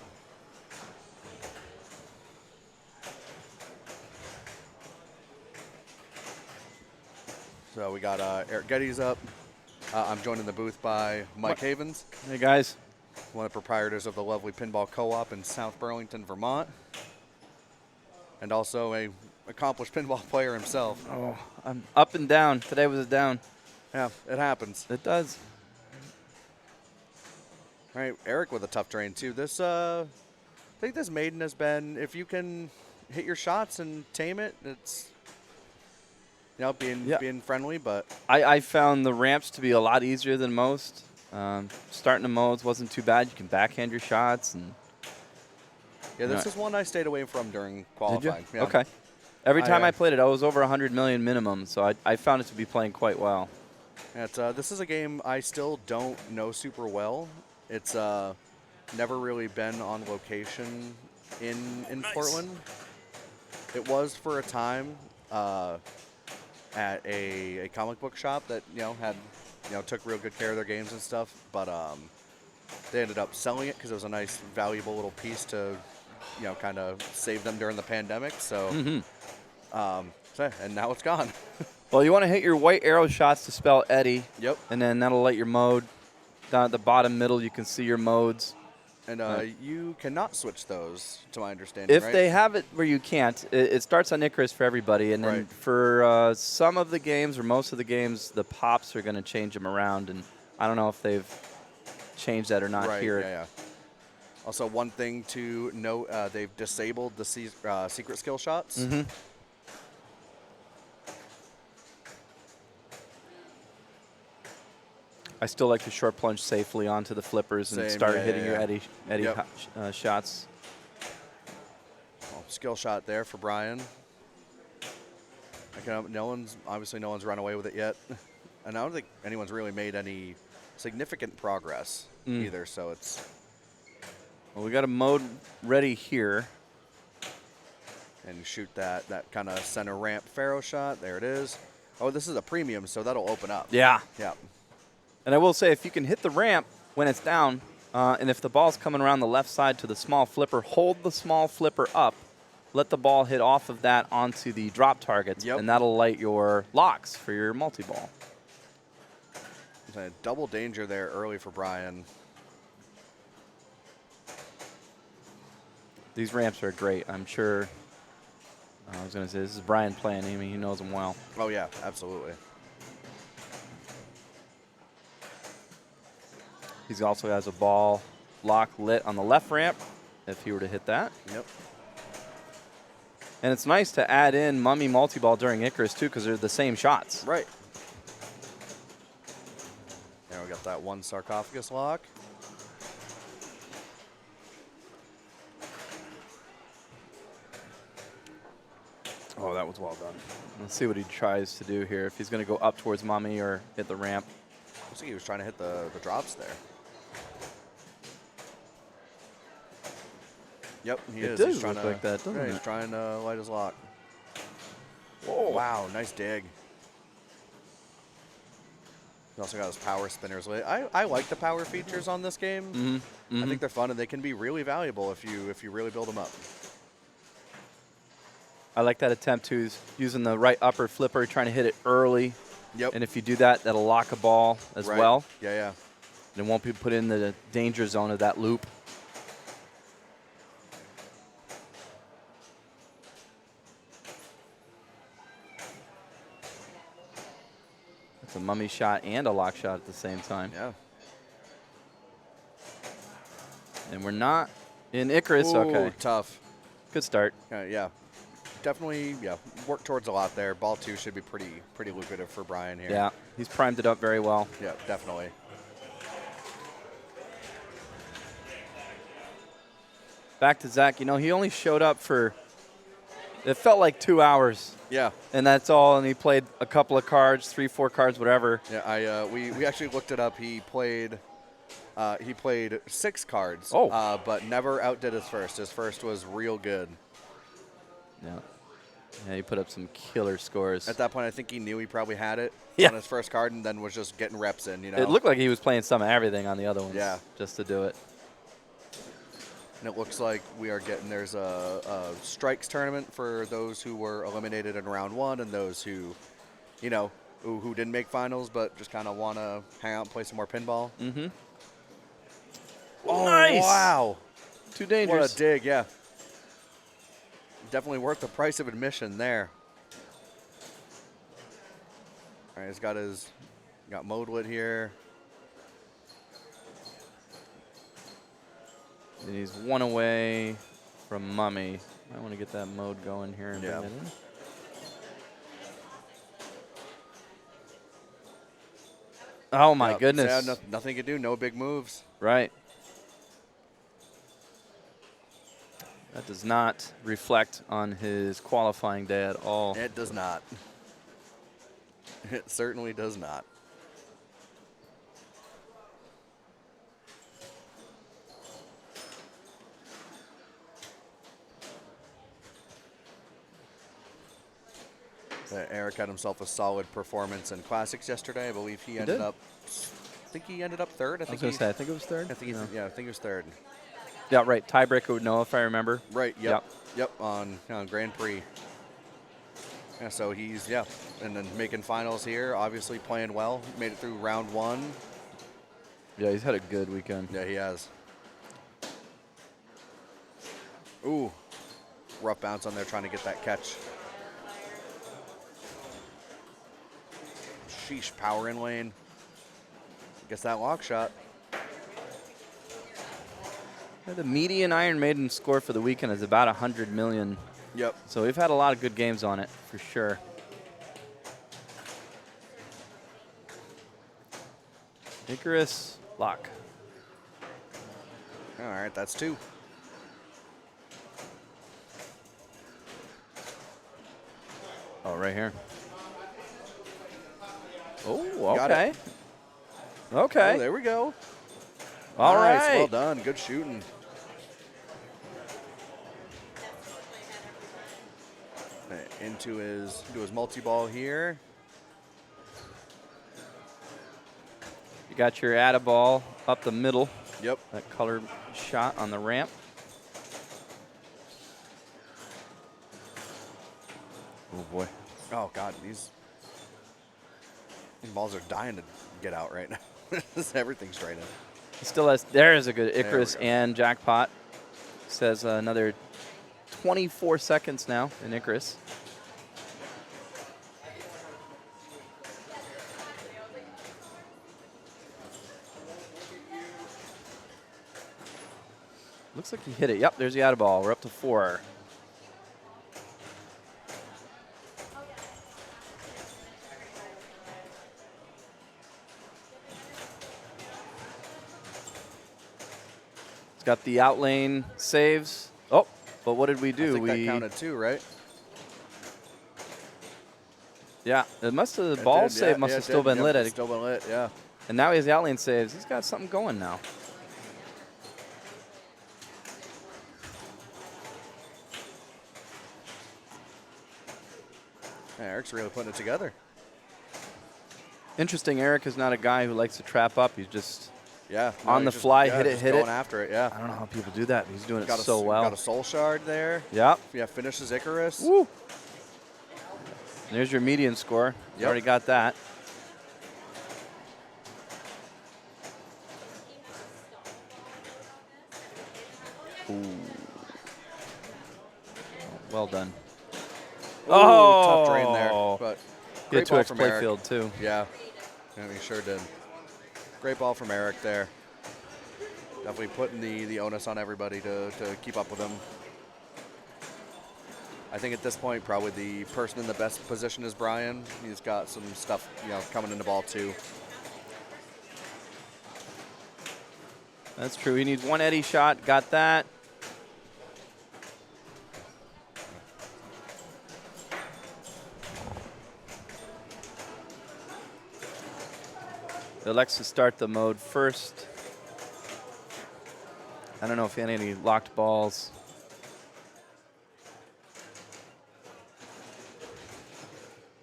So we got Eric Getty's up. I'm joined in the booth by Mike Havens, Hey, guys. one of the proprietors of the lovely Pinball Co-op in South Burlington, Vermont. And also a accomplished pinball player himself. Oh, I'm up and down. Today was a down. Yeah, it happens. It does. All right, Eric with a tough train too. This, I think this maiden has been, if you can hit your shots and tame it, it's, being friendly, but I found the ramps to be a lot easier than most. Starting the modes wasn't too bad. You can backhand your shots. And yeah, this is one I stayed away from during did you? qualifying. Yeah. Okay. Every time I I played it, I was over 100 million minimum, so I found it to be playing quite well. This is a game I still don't know super well. It's never really been on location in Portland. It was for a time at a comic book shop that had took real good care of their games and stuff, but they ended up selling it because it was a nice valuable little piece to kind of save them during the pandemic. So, and now it's gone. Well, you want to hit your white arrow shots to spell Eddie. Yep. And then that'll let your mode. Down at the bottom middle, you can see your modes. And you cannot switch those, to my understanding, If right? they have it where you can't, it starts on Icarus for everybody. And then Right. for some of the games or most of the games, the pops are going to change them around. And I don't know if they've changed that or not Right, here. yeah. Also, one thing to note, they've disabled the secret skill shots. Mm-hmm. I still like to short plunge safely onto the flippers and Same, start yeah, hitting yeah, your yeah. Eddie Yep. shots. Oh, skill shot there for Brian. No one's run away with it yet, and I don't think anyone's really made any significant progress either. So it's Well, we got a mode ready here. and shoot that kind of center ramp Pharaoh shot. There it is. Oh, this is a premium, so that'll open up. Yeah. Yeah. And I will say, if you can hit the ramp when it's down, and if the ball's coming around the left side to the small flipper, hold the small flipper up, let the ball hit off of that onto the drop targets, Yep. and that'll light your locks for your multi-ball. A double danger there early for Brian. These ramps are great. I'm sure. I was going to say, this is Brian playing. I mean, he knows them well. Oh yeah, absolutely. He also has a ball lock lit on the left ramp if he were to hit that. Yep. And it's nice to add in Mummy multi-ball during Icarus, too, because they're the same shots. Right. There we got that one sarcophagus lock. Oh, that was well done. Let's see what he tries to do here. If he's going to go up towards Mummy or hit the ramp. Looks like he was trying to hit the drops there. Yep, he It is. does He's trying look to, like that, doesn't yeah, he's it? trying to light his lock. Whoa. Wow, nice dig. He also got his power spinners lit. I like the power features on this game. Mm-hmm. I think they're fun and they can be really valuable if you really build them up. I like that attempt to using the right upper flipper, trying to hit it early. Yep. And if you do that, that'll lock a ball as Right. well. Yeah, yeah. And it won't be put in the danger zone of that loop. It's a Mummy shot and a lock shot at the same time. Yeah. And we're not in Icarus. Ooh, Okay. tough. Good start. Yeah. definitely, work towards a lot there. Ball 2 should be pretty lucrative for Brian here. Yeah, he's primed it up very well. Yeah, definitely. Back to Zach. You know, he only showed up for, it felt like 2 hours. Yeah. And that's all, and he played a couple of cards, 3, 4 cards, whatever. Yeah, we actually looked it up. He played 6 cards, but never outdid his first. His first was real good. Yeah. Yeah, he put up some killer scores. At that point, I think he knew he probably had it Yeah. on his first card and then was just getting reps in, you know. It looked like he was playing some of everything on the other ones. Yeah. Just to do it. And it looks like we are getting, there's a strikes tournament for those who were eliminated in round 1 and those who, you know, who didn't make finals but just kind of want to hang out and play some more pinball. Mm-hmm. Oh, nice. wow. Too dangerous. What a dig, yeah. Definitely worth the price of admission there. All right, he's got Modewit here. And he's 1 away from Mummy. I want to get that mode going here in a minute. Oh, my goodness. Yeah, nothing he could do. No big moves. Right. That does not reflect on his qualifying day at all. It does not. It certainly does not. Eric had himself a solid performance in Classics yesterday. I believe he ended up. I think he ended up third. I was going to say, I think it was third. I think I think it was third. Yeah, right. Tiebreaker would know if I remember. Right. Yep. On Grand Prix. Yeah. So he's and then making finals here. Obviously playing well. Made it through round 1. Yeah, he's had a good weekend. Yeah, he has. Ooh, rough bounce on there trying to get that catch. Sheesh, power in lane. Gets that lock shot. The median Iron Maiden score for the weekend is about 100 million. Yep. So we've had a lot of good games on it, for sure. Icarus, lock. All right, that's 2. Oh, right here. Oh, Got okay. it. Okay. Oh, there we go. All nice. right. Well done. Good shooting. Into his multi-ball here. You got your atta ball up the middle. Yep. That colored shot on the ramp. Oh, boy. Oh, God. These balls are dying to get out right now. Everything's draining. He still has, there's a good Icarus There we go. and jackpot. Says another 24 seconds now in Icarus. Looks like he hit it. Yep, there's the atta ball. We're up to 4. It's got the out lane saves. Oh, but what did we do? I think that counted 2, right? Yeah, it must have, the It ball did, save must it have still did. been lit. It's still been lit, yeah. And now he has the outlane saves. He's got something going now. Yeah, Eric's really putting it together. Interesting, Eric is not a guy who likes to trap up. He's just on the he's fly, just, hit it, just hit going it. after it, yeah. I don't know how people do that, but he's doing it Got so well. Got a soul shard there. Yep. Yeah, finishes Icarus. Woo. There's your median score. You Yep. already got that. Ooh. Well done. Ooh, tough drain there. But great Good ball 2x from play Eric. field, too. Yeah, he sure did. Great ball from Eric there. Definitely putting the onus on everybody to keep up with him. I think at this point, probably the person in the best position is Brian. He's got some stuff, coming in the ball too. That's true. He needs one eddy shot. Got that. Elects to start the mode first. I don't know if he had any locked balls.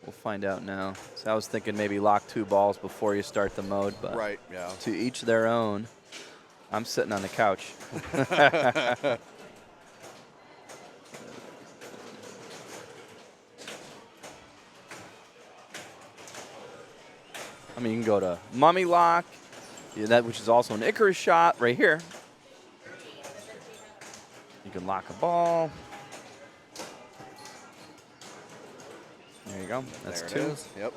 We'll find out now. So I was thinking maybe lock 2 balls before you start the mode, but Right, yeah. to each their own. I'm sitting on the couch. I mean, you can go to Mummy Lock, which is also an Icarus shot right here. You can lock a ball. There you go. That's there 2. It is. Yep.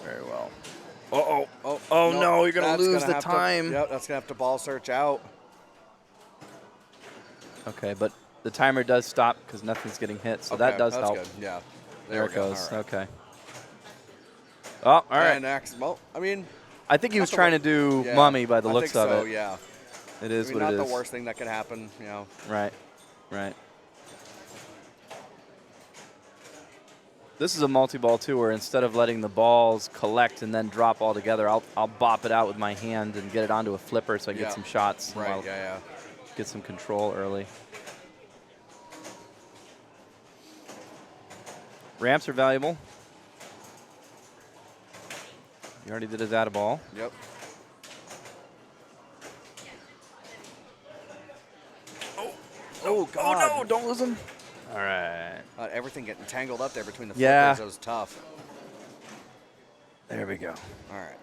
Very well. Oh no, you're going to lose the time. Yep, that's going to have to ball search out. Okay, but the timer does stop because nothing's getting hit, so that does that's help. Good. Yeah. There we it go. goes. All right. Okay. Oh, all right. And next, well, I mean, I think he was trying to do yeah, Mummy by the I looks think of so, it. Yeah. It is what not it is. Not the worst thing that could happen, Right, right. This is a multi-ball too, where instead of letting the balls collect and then drop all together, I'll bop it out with my hand and get it onto a flipper so I can get some shots. Right, yeah. Get some control early. Ramps are valuable. He already did his add a ball. Yep. Oh, God. Oh, no, don't lose him. All right. Everything getting tangled up there between the Yeah. flippers. It was tough. There we go. All right.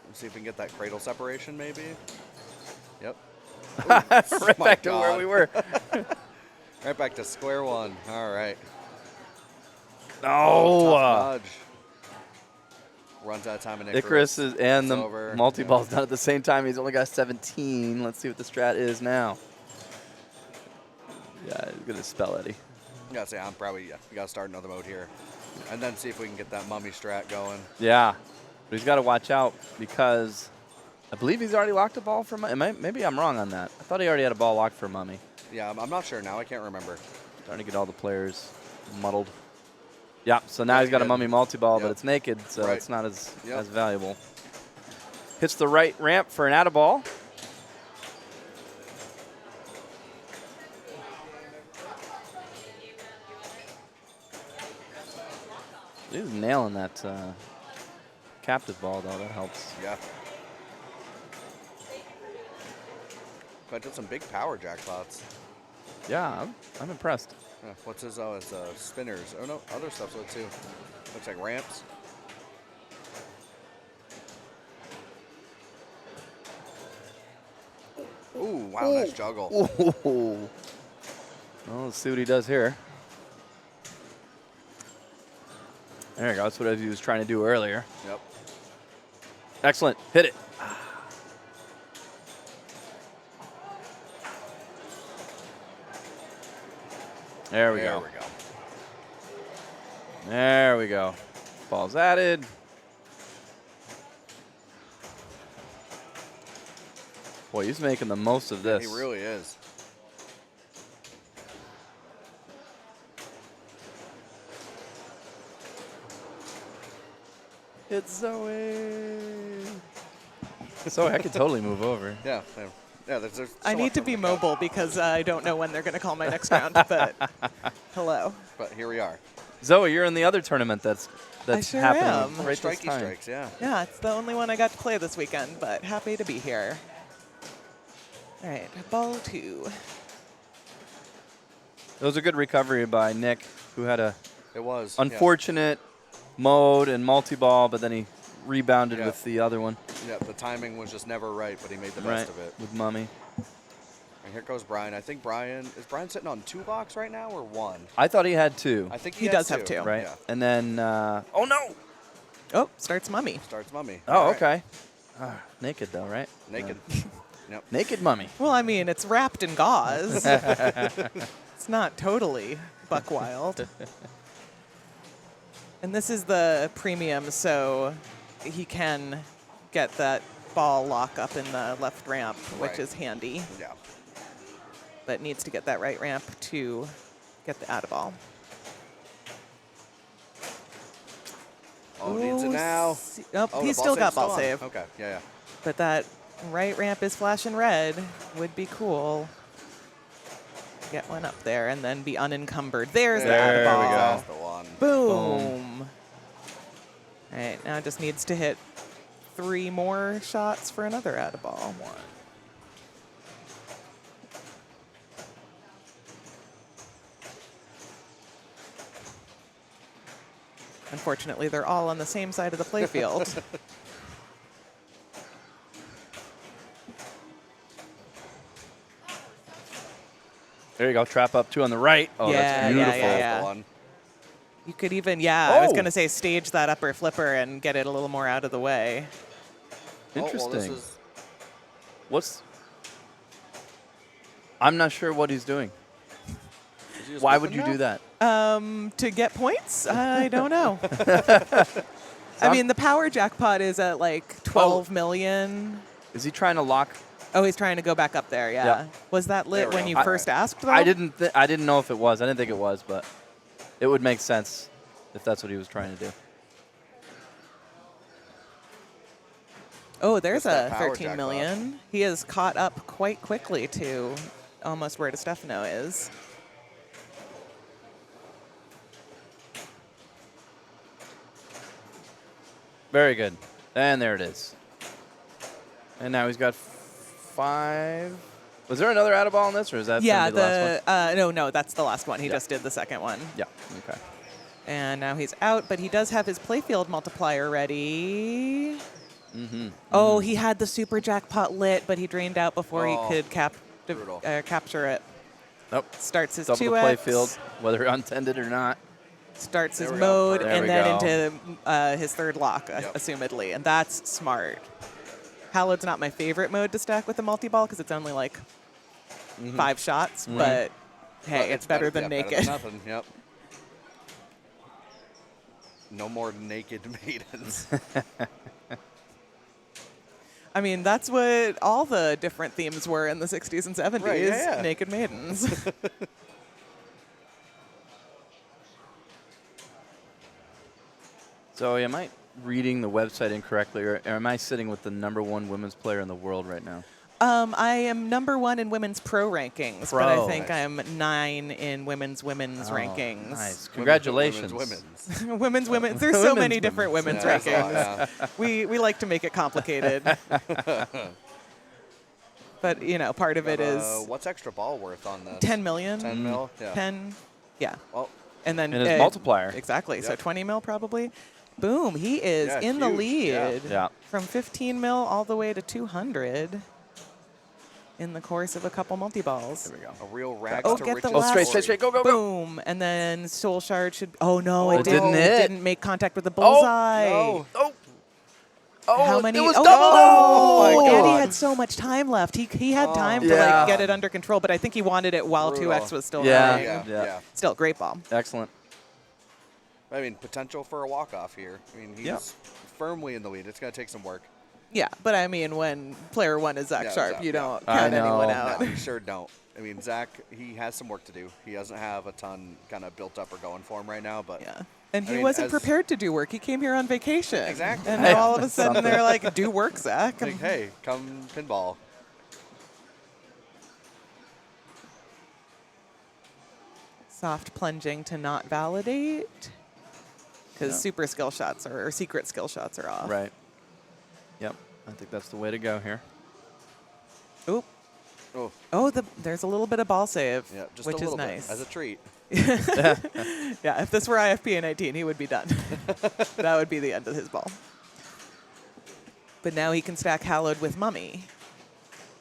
Let's see if we can get that cradle separation, maybe. Yep. Right my back to where God. we were. Right back to square one. All right. No. Tough nudge. Runs out of time in Icarus is, and It's the over. multi-ball's done at the same time. He's only got 17. Let's see what the strat is now. Yeah, he's going to spell Eddie. You gotta say, I'm probably, we gotta start another mode here. And then see if we can get that mummy strat going. Yeah, but he's got to watch out because I believe he's already locked a ball for Mummy. Maybe I'm wrong on that. I thought he already had a ball locked for Mummy. Yeah, I'm not sure now. I can't remember. Starting to get all the players muddled. Yeah, so now Yeah, he's got a good. Mummy multi-ball, but Yep. it's naked, so Right. it's not as Yep. valuable. Hits the right ramp for an add ball. He's nailing that captive ball, though. That helps. Yeah. But did some big power jackpots. Yeah, I'm impressed. Yeah, what's his? Oh, it's spinners. Oh no, other stuff so too. Looks like ramps. Ooh, wow, nice juggle. Ooh. Well, let's see what he does here. There you go. That's what he was trying to do earlier. Yep. Excellent. Hit it. There we go. There we go. Ball's added. Boy, he's making the most of this. He really is. It's Zoe. Zoe, I could totally move over. Yeah. There's so I need much to room be go. mobile because I don't know when they're going to call my next round, but hello. But here we are. Zoe, you're in the other tournament that's sure happening am. right this Strikey time. strikes, yeah. Yeah, it's the only one I got to play this weekend, but happy to be here. All right, ball 2. It was a good recovery by Nick, who had a It was. unfortunate mode and multi-ball, but then he rebounded Yeah. with the other one. Yeah, the timing was just never right, but he made the best of it. With Mummy. And here goes Brian. I think is Brian sitting on 2 blocks right now or 1? I thought he had 2. I think He has does have 2. Right? Yeah. And then, oh no! Oh, starts Mummy. Starts mummy. Oh, All right. okay. Naked though, right? Naked. Yep. Naked mummy. Well, I mean, it's wrapped in gauze. It's not totally buck wild. And this is the premium, so he can get that ball lock up in the left ramp, which Right. is handy, Yeah. but needs to get that right ramp to get the out of ball. Oh, needs it now. Nope, Oh, he's the still got save's ball on. save. Okay. Yeah. But that right ramp is flashing red. Would be cool. Get one up there and then be unencumbered. There's the out of There ball. we go. That's the one. Boom. All right, now it just needs to hit 3 more shots for another out of ball. Unfortunately, they're all on the same side of the playfield. There you go. Trap up 2 on the right. Oh, Yeah, that's yeah, beautiful. yeah, That's yeah. the one. You could even, I was Oh. going to say stage that upper flipper and get it a little more out of the way. Interesting. Oh, well, this is What's? I'm not sure what he's doing. is he just Why whipping would you now? do that? To get points? I don't know. I mean, the power jackpot is at like 12 million. Is he trying to lock? Oh, he's trying to go back up there, yeah. Yeah. Was that lit There we when go. you I- first asked, though? I didn't know if it was. I didn't think it was, but it would make sense if that's what he was trying to do. Oh, there's What's that a power 13 jackpot? million. He has caught up quite quickly to almost where DeStefano is. Very good. And there it is. And now he's got 5. Was there another out of ball in this, or is that Yeah, gonna be the last one? no, that's the last one. He Yeah. just did the second one. Yeah. Okay. And now he's out, but he does have his playfield multiplier ready. Mm-hmm. Oh, he had the super jackpot lit, but he drained out before Oh, he could brutal. capture it. Nope. Starts his Double the 2x. playfield, whether intended or not. Starts his There we go. mode, There and we then go. into his third lock, Yep. assumedly. And that's smart. Hallowed's not my favorite mode to stack with the multi-ball because it's only like 5 shots, but hey, But it's better than yeah, naked. Better than nothing. Yep. No more naked maidens. I mean, that's what all the different themes were in the 60s and 70s, Right, yeah. naked maidens. So am I reading the website incorrectly, or am I sitting with the #1 women's player in the world right now? I am #1 in women's pro rankings, but I Pro. think I'm 9 in women's Oh, rankings. Nice. Congratulations. Women's. women's. There's so many Women's, different women's Yeah, rankings. yeah. We like to make it complicated. But, you know, part of it is What's extra ball worth on this? 10 million. 10 mil? Yeah. 10, yeah. Well, And then And his multiplier. Exactly. So Yep. 20 mil probably. Boom. He is Yeah, in the huge. lead Yeah. from 15 mil all the way to 200 in the course of a couple multi-balls. There we go. a real rags Oh, to get the riches last. story. Go, go, go. Boom. And then Soul Shard should. Oh, no. Oh, it didn't didn't. hit. It didn't make contact with the bullseye. No. Oh. Oh, How many? It was oh, double. oh, Oh, my and he God. had so much time left. He had time to Yeah. like get it under control, but I think he wanted it while Brutal. 2x was still Yeah. running. Yeah, Yeah. yeah. Still, great ball. Excellent. I mean, potential for a walk-off here. I mean, he's Yeah. firmly in the lead. It's going to take some work. Yeah, but I mean, when player 1 is Zach Yeah, Sharp, Zach, you yeah. don't I count anyone know. out. No, you sure don't. I mean, Zach, he has some work to do. He doesn't have a ton kind of built up or going for him right now, but Yeah. And I he mean, wasn't as- prepared to do work. He came here on vacation. Exactly. And now all of a sudden they're like, do work, Zach. like, hey, come pinball. Soft plunging to not validate. Because Yeah. super skill shots or secret skill shots are off. Right. Yep. I think that's the way to go here. Oop. Oh, Oh, there's a little bit of ball save, yeah, just which a little is nice. bit as a treat. Yeah, if this were IFPA 19, he would be done. That would be the end of his ball. But now he can stack Hallowed with Mummy.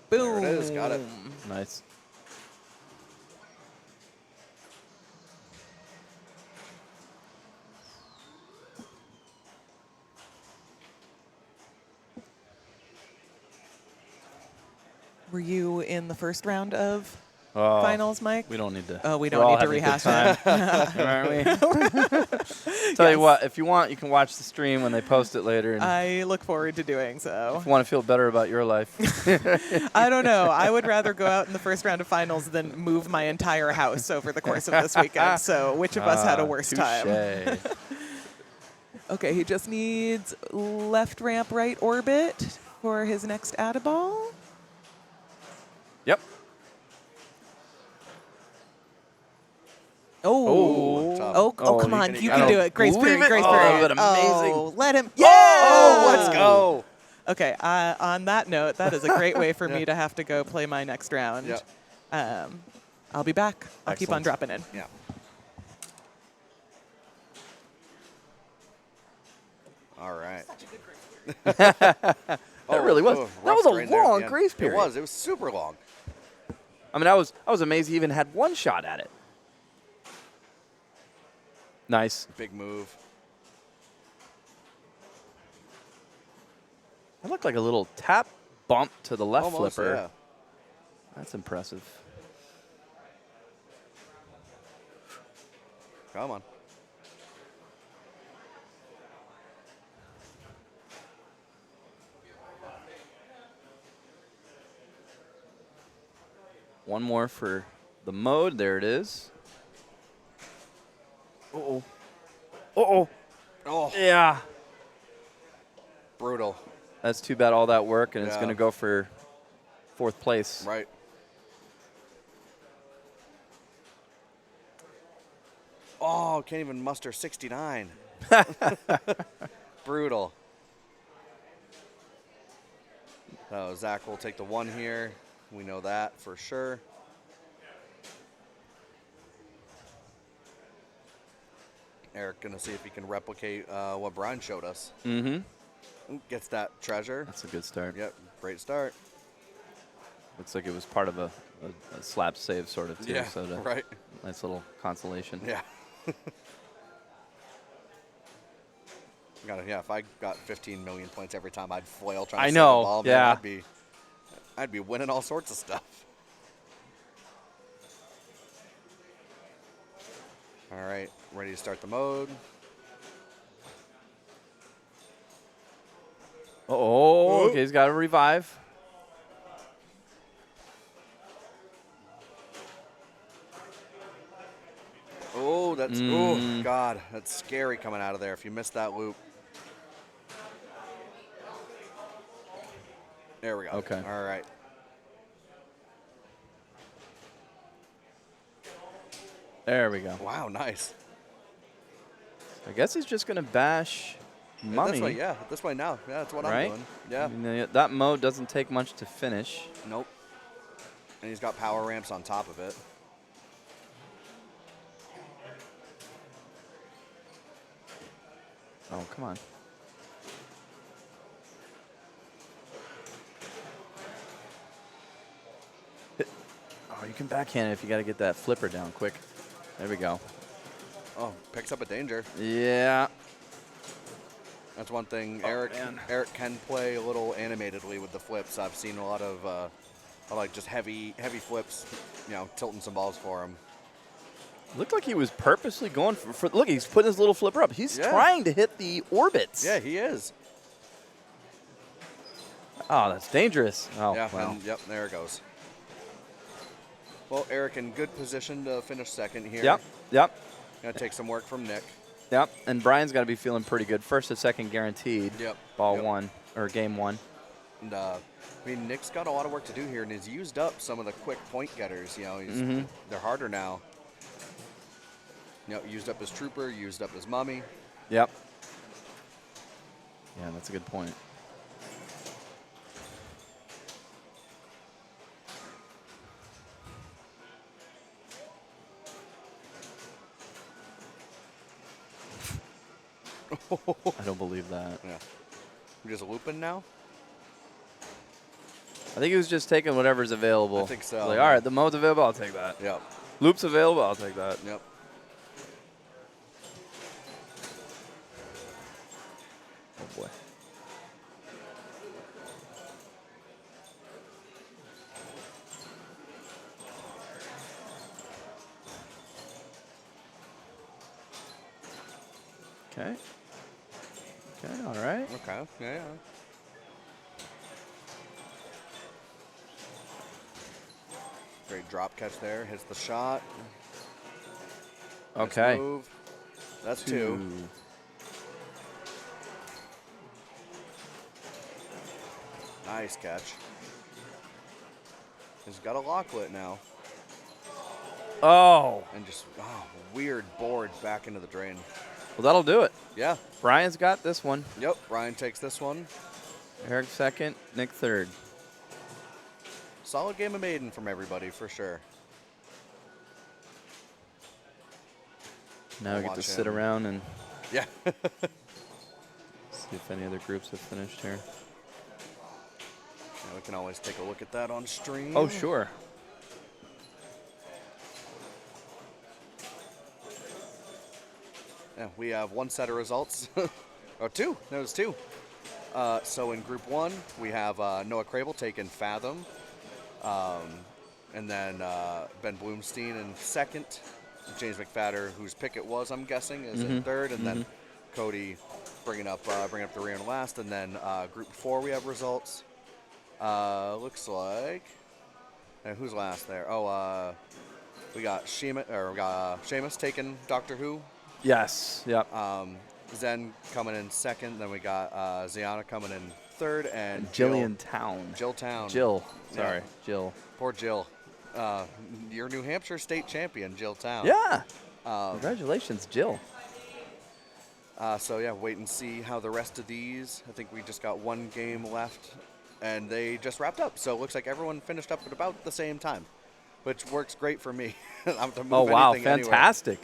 Boom. There it is, got it. Nice. Were you in the first round of Oh, finals, Mike? We don't need to. Oh, we we're don't all need to having a good rehash it. time, aren't we? Tell you what, if you want, you can watch the stream when they post it later. And I look forward to doing so. if you want to feel better about your life. I don't know. I would rather go out in the first round of finals than move my entire house over the course of this weekend. So which of us had a worse time? Touche. Okay, he just needs left ramp, right orbit for his next add ball. Yep. Oh, tough. come on. You I can don't do it. Grace believe period, it. grace Oh, period. but amazing. Oh, let him. Yeah! Oh, let's go. Okay, on that note, that is a great way for me to have to go play my next round. Yep. I'll be back. I'll keep on Excellent. dropping in. Yeah. All right. That really was. That was a rough drain there at long the end. grace period. It was. It was super long. I mean, I was amazed he even had one shot at it. Nice. Big move. That looked like a little tap bump to the left Almost, flipper. yeah. That's impressive. Come on. One more for the mode. There it is. Uh-oh. Uh-oh. Oh, Yeah. brutal. That's too bad all that work, and it's Yeah. going to go for fourth place. Right. Oh, can't even muster 69. Brutal. So Zach will take the one here. We know that for sure. Eric gonna see if he can replicate what Brian showed us. Mm-hmm. Gets that treasure. That's a good start. Yep, great start. Looks like it was part of a slap save sort of, too. Yeah, So right. nice little consolation. Yeah. Yeah, if I got 15 million points every time I'd flail trying to I save know, the ball, yeah. man, I'd be winning all sorts of stuff. All right, ready to start the mode. Oh, okay, he's got to revive. Oh, that's oh God, that's scary coming out of there. If you missed that loop. There we go. Okay. All right. There we go. Wow, nice. I guess he's just going to bash Mummy. This way, yeah. This way now. Yeah, that's what Right? I'm doing. Yeah. I mean, that mode doesn't take much to finish. Nope. And he's got power ramps on top of it. Oh, come on. Oh, you can backhand it if you got to get that flipper down quick. There we go. Oh, picks up a danger. Yeah. That's one thing. Oh, Eric man. can play a little animatedly with the flips. I've seen a lot of like just heavy flips, tilting some balls for him. Looked like he was purposely going for look, he's putting his little flipper up. He's trying to hit the orbits. Yeah, he is. Oh, that's dangerous. Oh, Yeah, wow. and yep, there it goes. Well, Eric in good position to finish second here. Yep. Gonna take some work from Nick. Yep. And Brian's got to be feeling pretty good. First or second guaranteed. Yep. Ball Yep. one, or game one. And Nick's got a lot of work to do here, and he's used up some of the quick point getters. They're harder now. Used up his trooper, used up his mummy. Yep. Yeah, that's a good point. I don't believe that. Yeah. We're just looping now? I think he was just taking whatever's available. I think so. Like, all right, the mode's available, I'll take that. Yep. Loop's available, I'll take that. Yep. Oh, boy. Okay. Okay, all right. Okay, yeah. Great drop catch there. Hits the shot. Nice Okay. move. That's 2. Nice catch. He's got a locklet now. Oh. And just, weird board back into the drain. Well, that'll do it. Yeah. Brian's got this one. Yep. Ryan takes this one. Eric second, Nick third. Solid game of Maiden from everybody, for sure. Now we get to sit around and Yeah. see if any other groups have finished here. Yeah, we can always take a look at that on stream. Oh, sure. Yeah, we have 1 set of results. Oh, 2. No, it was 2. So in Group 1, we have Noah Crable taking Fathom. And then Ben Bloomstein in second. James McFadder, whose pick it was, I'm guessing, is in third. And then Cody bringing up the rear in last. And then Group 4, we have results. Looks like... And who's last there? Oh, we got Seamus taking Doctor Who. Yes. Yep. Zen coming in second. Then we got Ziana coming in third. And Jillian Town. Jill Town. Jill. Yeah. Sorry. Jill. Poor Jill. Your New Hampshire state champion, Jill Town. Yeah. Congratulations, Jill. So, yeah, wait and see how the rest of these. I think we just got 1 game left, and they just wrapped up. So it looks like everyone finished up at about the same time, which works great for me. I'm to move Oh, wow. anything anywhere. Fantastic.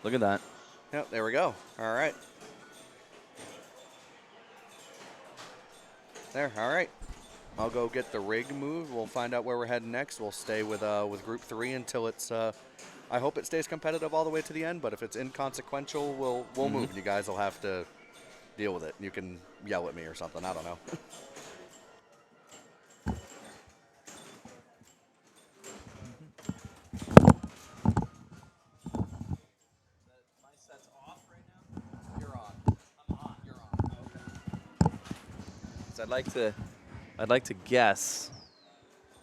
Look at that. Yep, there we go. All right. There, all right. I'll go get the rig moved. We'll find out where we're heading next. We'll stay with Group 3 until it's. I hope it stays competitive all the way to the end. But if it's inconsequential, we'll move. And you guys will have to deal with it. You can yell at me or something. I don't know. I'd like to guess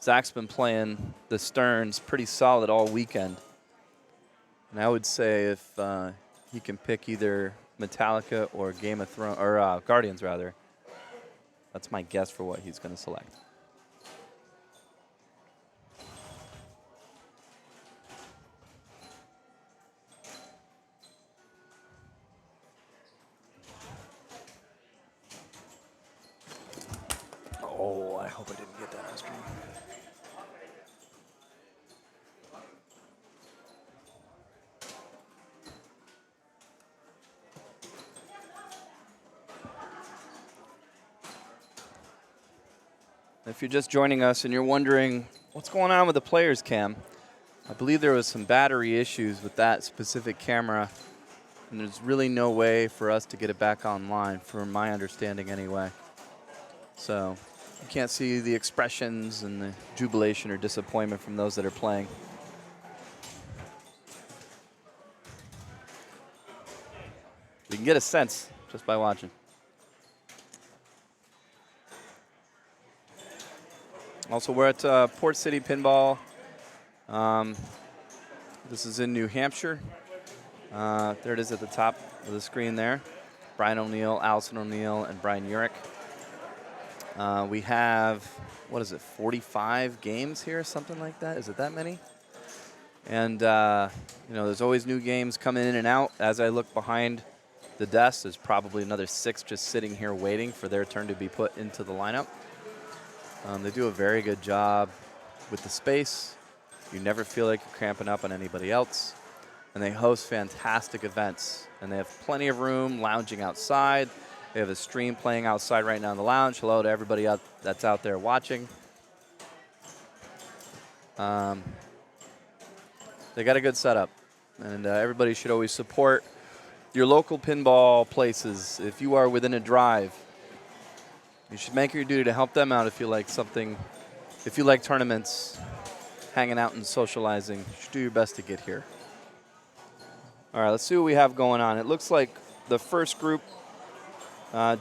Zach's been playing the Stearns pretty solid all weekend. And I would say if he can pick either Metallica or Game of Thrones, or Guardians rather, that's my guess for what he's going to select. Oh, I hope I didn't get that on stream. If you're just joining us and you're wondering what's going on with the players cam, I believe there was some battery issues with that specific camera, and there's really no way for us to get it back online, from my understanding anyway. So you can't see the expressions and the jubilation or disappointment from those that are playing. You can get a sense just by watching. Also, we're at Port City Pinball. This is in New Hampshire. There it is at the top of the screen there. Brian O'Neill, Allison O'Neill, and Brian Urich. We have, 45 games here, something like that? Is it that many? And, there's always new games coming in and out. As I look behind the desk, there's probably another 6 just sitting here waiting for their turn to be put into the lineup. They do a very good job with the space. You never feel like you're cramping up on anybody else. And they host fantastic events. And they have plenty of room lounging outside. They have a stream playing outside right now in the lounge. Hello to everybody that's out there watching. They got a good setup. And everybody should always support your local pinball places. If you are within a drive, you should make your duty to help them out if you like something. If you like tournaments, hanging out and socializing, you should do your best to get here. All right, let's see what we have going on. It looks like the first group,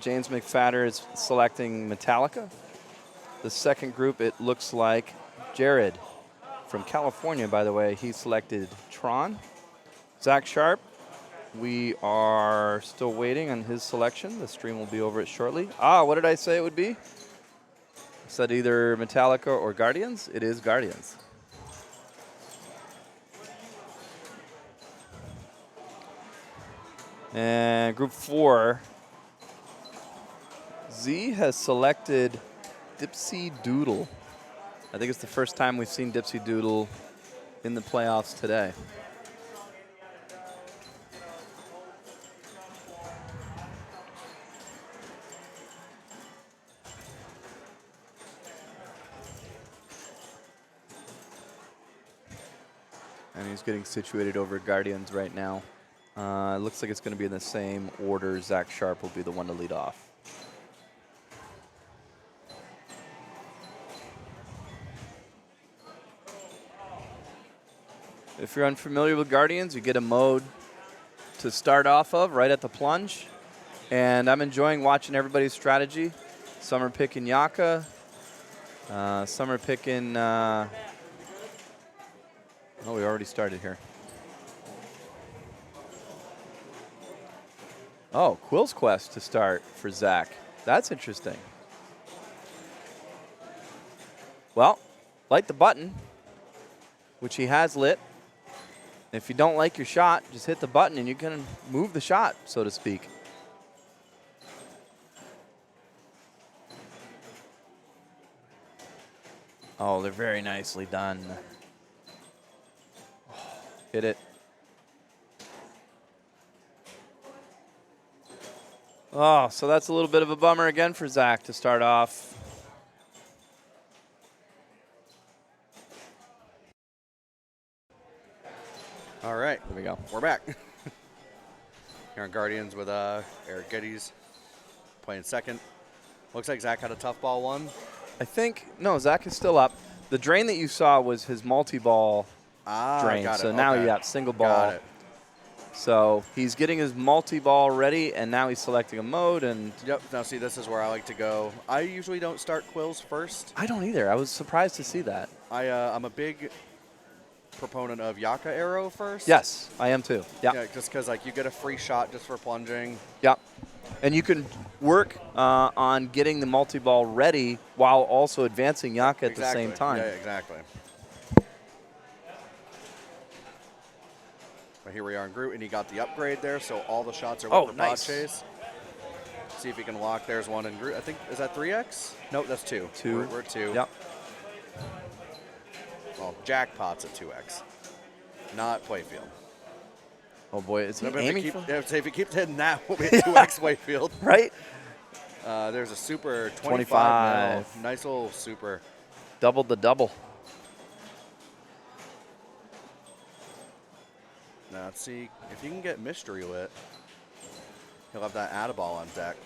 James McFadder is selecting Metallica. The second group, it looks like Jared from California, by the way. He selected Tron. Zach Sharp, we are still waiting on his selection. The stream will be over it shortly. What did I say it would be? I said either Metallica or Guardians. It is Guardians. And group 4, Z has selected Dipsy Doodle. I think it's the first time we've seen Dipsy Doodle in the playoffs today. And he's getting situated over Guardians right now. It looks like it's going to be in the same order. Zach Sharp will be the one to lead off. If you're unfamiliar with Guardians, you get a mode to start off of right at the plunge. And I'm enjoying watching everybody's strategy. Some are picking Yaka. Some are picking... oh, we already started here. Oh, Quill's Quest to start for Zach. That's interesting. Well, light the button, which he has lit. If you don't like your shot, just hit the button and you can move the shot, so to speak. Oh, they're very nicely done. Hit it. Oh, so that's a little bit of a bummer again for Zach to start off. All right, There we go. we're back. Here on Guardians with Eric Geddes playing second. Looks like Zach had a tough ball one. I think, no, Zach is still up. The drain that you saw was his multi-ball drain. Got it. So now Okay. you got single ball. Got it. So he's getting his multi-ball ready, and now he's selecting a mode. And Yep. Now see, this is where I like to go. I usually don't start quills first. I don't either. I was surprised to see that. I'm a big proponent of Yaka arrow first. Yes, I am too. Yeah. Yeah, just because like you get a free shot just for plunging. Yep. And you can work on getting the multi-ball ready while also advancing Yaka at the same time. Yeah, exactly. But here we are in Groot, and he got the upgrade there, so all the shots are with the nice. pod chase. See if he can lock. There's one in Groot. I think, is that 3x? Nope, that's 2. 2. We're 2. Yep. Well, jackpot's at 2x, not playfield. Oh boy, is he No, but aiming for? if he keeps hitting that, we'll be at 2x playfield. Right? There's a super 25 25. mil. Nice little super. Doubled the double. Now, let's see if he can get mystery lit. He'll have that Add-a-Ball on deck.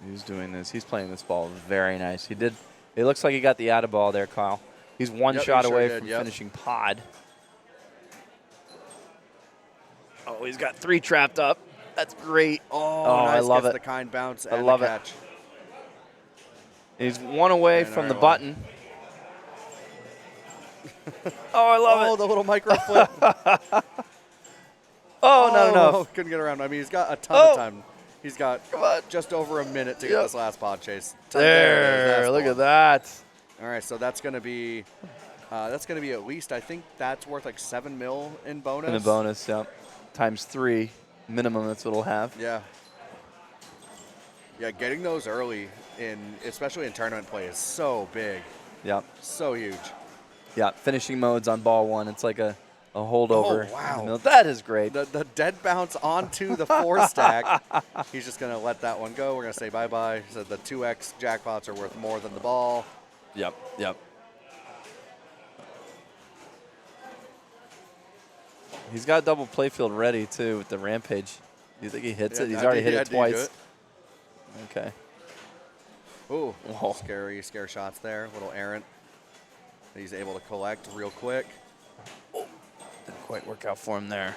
He's doing this. He's playing this ball very nice. He did. It looks like he got the Add-a-Ball there, Kyle. He's one Yep, shot he sure away did, from yep. finishing pod. Oh, he's got 3 trapped up. That's great. Oh, nice. I love gets it. the kind bounce I and love the it. catch. He's 1 away And from the another one. button. Oh, I love Oh, it. the little micro flip. Oh, not enough. Couldn't get around. I mean, he's got a ton Oh. of time. He's got just over a minute to get Yep. this last pod chase. There, look at that. All right, so that's going to be at least, I think that's worth like 7 mil in bonus. And a bonus, yep. Times 3 minimum, that's what it'll have. Yeah. Yeah, getting those early, especially in tournament play, is so big. Yep. So huge. Yeah, finishing modes on ball 1. It's like a holdover. Oh, wow. No, that is great. The dead bounce onto the 4 stack. He's just going to let that one go. We're going to say bye-bye. So the 2x jackpots are worth more than the ball. Yep, yep. He's got double playfield ready, too, with the Rampage. Do you think he hits it? He's already hit it twice. Okay. Ooh, Whoa. scary shots there. Little errant. He's able to collect real quick. quite work out for him there.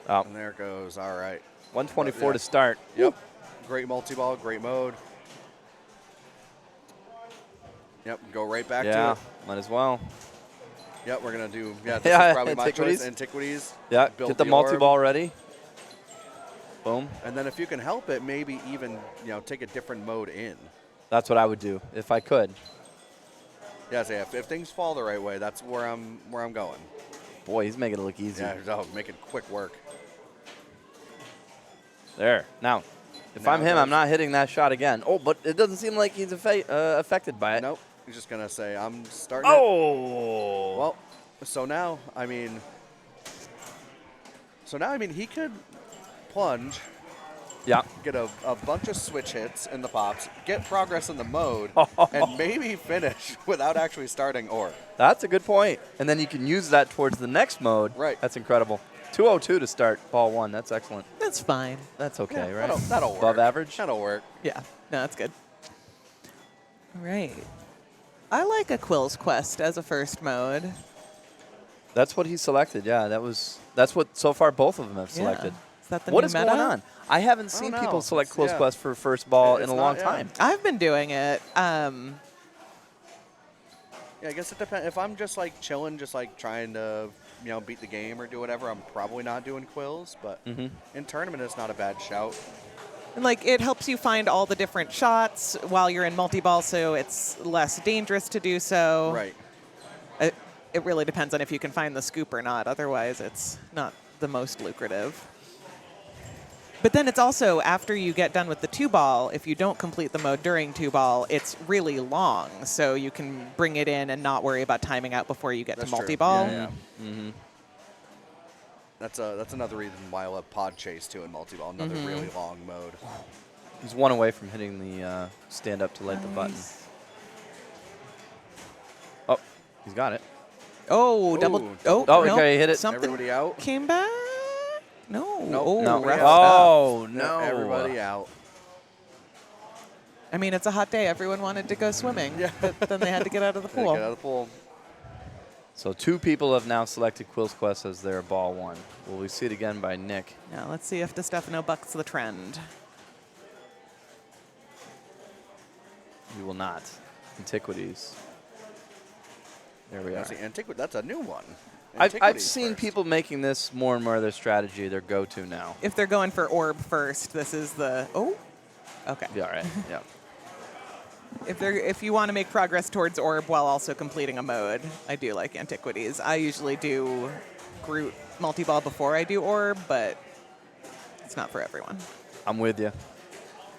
Oh, And there it goes. All right. 124 Yeah. to start. Yep. Great multi-ball, great mode. Yep, go right back to Yeah, it. might as well. Yep, we're going to do, this Yeah, is probably my Antiquities. choice, Antiquities. Yeah, Build get the orb. multi-ball ready. Boom. And then if you can help it, maybe even, take a different mode in. That's what I would do if I could. Yeah, so if things fall the right way, that's where I'm going. Boy, he's making it look easy. Yeah, make it quick work. There. Now, if Now I'm it him, goes. I'm not hitting that shot again. Oh, but it doesn't seem like he's affected by it. Nope. He's just going to say, I'm starting it. Oh! Well, so now, he could plunge, Yeah. get a bunch of switch hits in the pops, get progress in the mode, and maybe finish without actually starting orb. That's a good point. And then you can use that towards the next mode. Right. That's incredible. 202 to start ball 1. That's excellent. That's fine. That's okay, Yeah, right? that'll work. Above average? That'll work. Yeah. No, that's good. All right. I like a Quill's Quest as a first mode. That's what he selected. Yeah, that's what so far both of them have selected. Yeah. Is that the What new is meta? going on? I haven't seen know. people select Quill's Yeah. Quest for first ball in It's a not- long yeah. time. I've been doing it. Yeah, I guess it depends. If I'm just chilling, just trying to, beat the game or do whatever, I'm probably not doing quills. But in tournament, it's not a bad shout. And it helps you find all the different shots while you're in multi-ball, so it's less dangerous to do so. Right. It really depends on if you can find the scoop or not. Otherwise, it's not the most lucrative. But then it's also, after you get done with the 2-ball, if you don't complete the mode during 2-ball, it's really long. So you can bring it in and not worry about timing out before you get That's to true. multi-ball. Yeah. That's another reason why I love Pod Chase too in multi-ball. Another really long mode. He's one away from hitting the stand up to light the button. Oh, he's got it. Oh, double. Ooh, Oh, Oh, no, okay, hit it. Something Everybody out. came back. No. Nope. Oh, No. rough Oh, stuff. no. Everybody out. I mean, it's a hot day. Everyone wanted to go swimming. Yeah. But then they had to get out of the Get pool. out of the pool. So 2 people have now selected Quill's Quest as their ball 1. Will we see it again by Nick? Now let's see if DeStefano bucks the trend. He will not. Antiquities. There we are. See, that's a new one. I've Antiquities seen first. people making this more and more their strategy, their go-to now. If they're going for orb first, this is the okay. Yeah, all right. Yeah. If you want to make progress towards orb while also completing a mode, I do like antiquities. I usually do Groot multi-ball before I do orb, but it's not for everyone. I'm with you.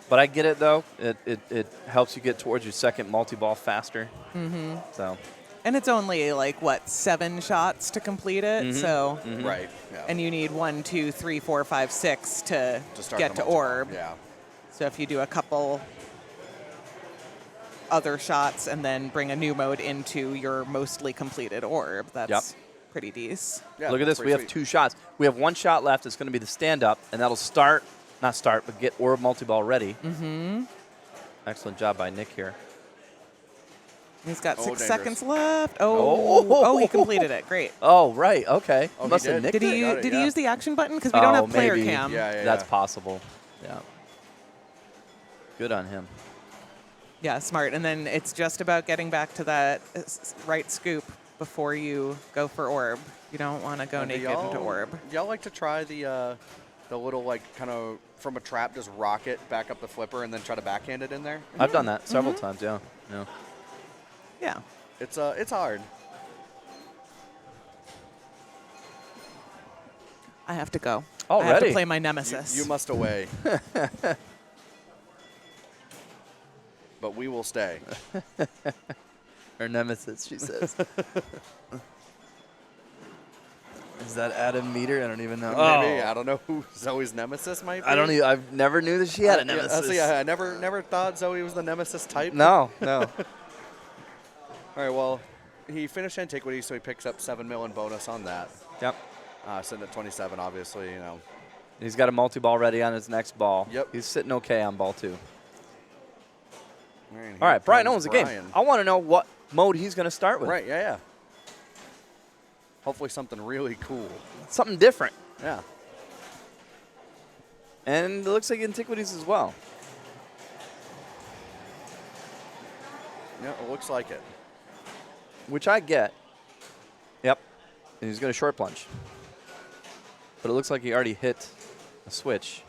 But I get it, though. It helps you get towards your second multi-ball faster. Mm-hmm. So. And it's only 7 shots to complete it. So Right. Yeah. and you need 1, 2, 3, 4, 5, 6 to start get the to multi-ball. orb. Yeah. So if you do a couple other shots and then bring a new mode into your mostly completed orb, that's pretty decent. Yeah, Look at that's this. We pretty have sweet. 2 shots. We have 1 shot left. It's going to be the stand-up, and that'll but get orb multi-ball ready. Mm-hmm. Excellent job by Nick here. He's got 6 dangerous. seconds left. Oh. Oh, he completed it. Great. Oh, right. Okay. Oh, he Must have did? nicked Did it. he got it, did yeah. he use the action button? Because we don't have player maybe. cam. Yeah. That's possible. Yeah. Good on him. Yeah, smart. And then it's just about getting back to that right scoop before you go for orb. You don't want to go And do naked into orb. Y'all like to try the little kind of from a trap, just rocket back up the flipper and then try to backhand it in there? I've done that several times, yeah. Yeah. It's hard. I have to go. I have to Already? play my nemesis. You must away. But we will stay. Her nemesis, she says. Is that Adam Meter? I don't even know. Maybe I don't know who Zoe's nemesis might be. I don't even. I've never knew that she had a nemesis. I never thought Zoe was the nemesis type. No. All right. Well, he finished Antiquity, so he picks up 7 mil in bonus on that. Yep. Sitting at 27, obviously, you know. He's got a multi-ball ready on his next ball. Yep. He's sitting okay on ball 2. Man, All right, here Brian comes owns the game. Brian. I want to know what mode he's going to start with. Right, yeah. Hopefully something really cool. Something different. Yeah. And it looks like Antiquities as well. Yeah, it looks like it. Which I get. Yep. And he's going to short plunge. But it looks like he already hit a switch.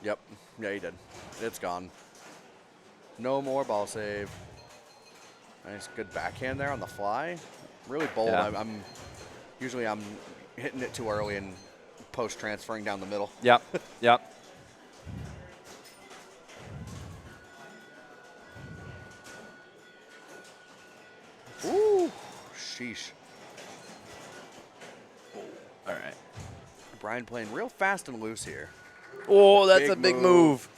Yep. Yeah, he did. It's gone. No more ball save. Nice, good backhand there on the fly. Really bold. Yeah. I'm usually hitting it too early and post transferring down the middle. Yep. Yep. Ooh, sheesh. All right. Brian playing real fast and loose here. Oh, that's Big a big move. move.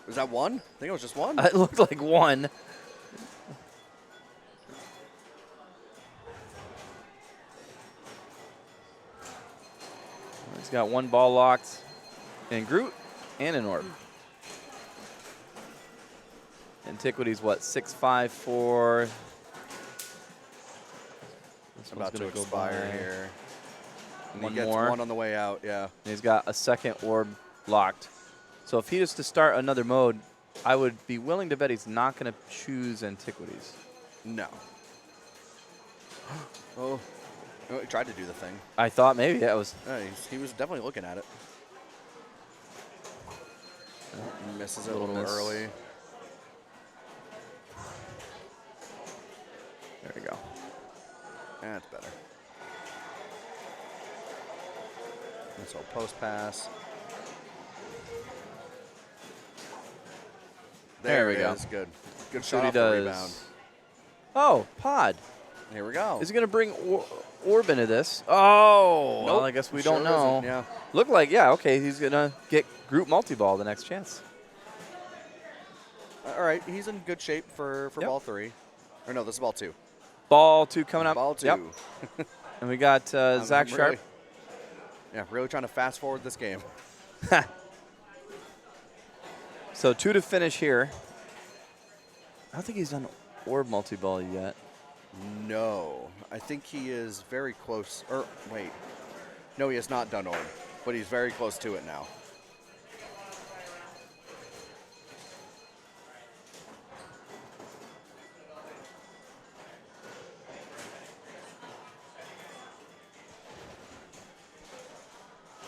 Was that one? I think it was just one. It looked like one. He's got one ball locked in Groot and in Orb. Antiquity's what, 6'5" for. This one's About to gonna go expire by. here. And One he gets more. one on the way out, yeah. And he's got a second orb locked. So if he was to start another mode, I would be willing to bet he's not going to choose Antiquities. No. Oh, he tried to do the thing. I thought maybe that was. He was definitely looking at it. Misses it a Little little miss. early. There we go. That's better. And so post pass. There we it go. is. Good. Good So shot he off the does. rebound. Oh, Pod. Here we go. Is he going to bring Orb into this? Oh, well, Nope, I guess we sure don't know. isn't, yeah. Look like, yeah, okay, he's going to get group multi-ball the next chance. All right, he's in good shape for Yep. ball 3. Or no, this is ball 2. Ball 2 coming up. Ball 2. Yep. And we got Zach I'm Sharp. really- yeah, really trying to fast forward this game. So 2 to finish here. I don't think he's done Orb multi-ball yet. No, I think he is very close. Or wait, no, he has not done Orb, but he's very close to it now.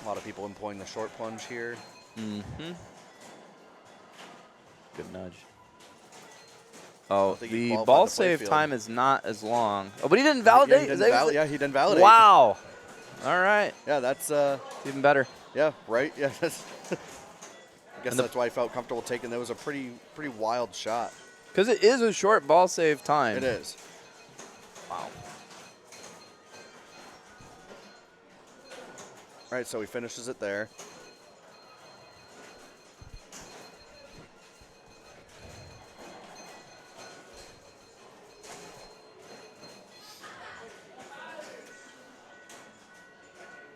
A lot of people employing the short plunge here. Mm-hmm. Good nudge. Oh, think he the qualified ball the play save field. time is not as long. Oh, but he didn't validate? Yeah, he Is didn't, that- he didn't validate. Wow. All right. Yeah, that's Even better. yeah, right. Yeah, I guess And the- that's why I felt comfortable taking. That was a pretty wild shot. Because it is a short ball save time. It is. Wow. All right, so he finishes it there.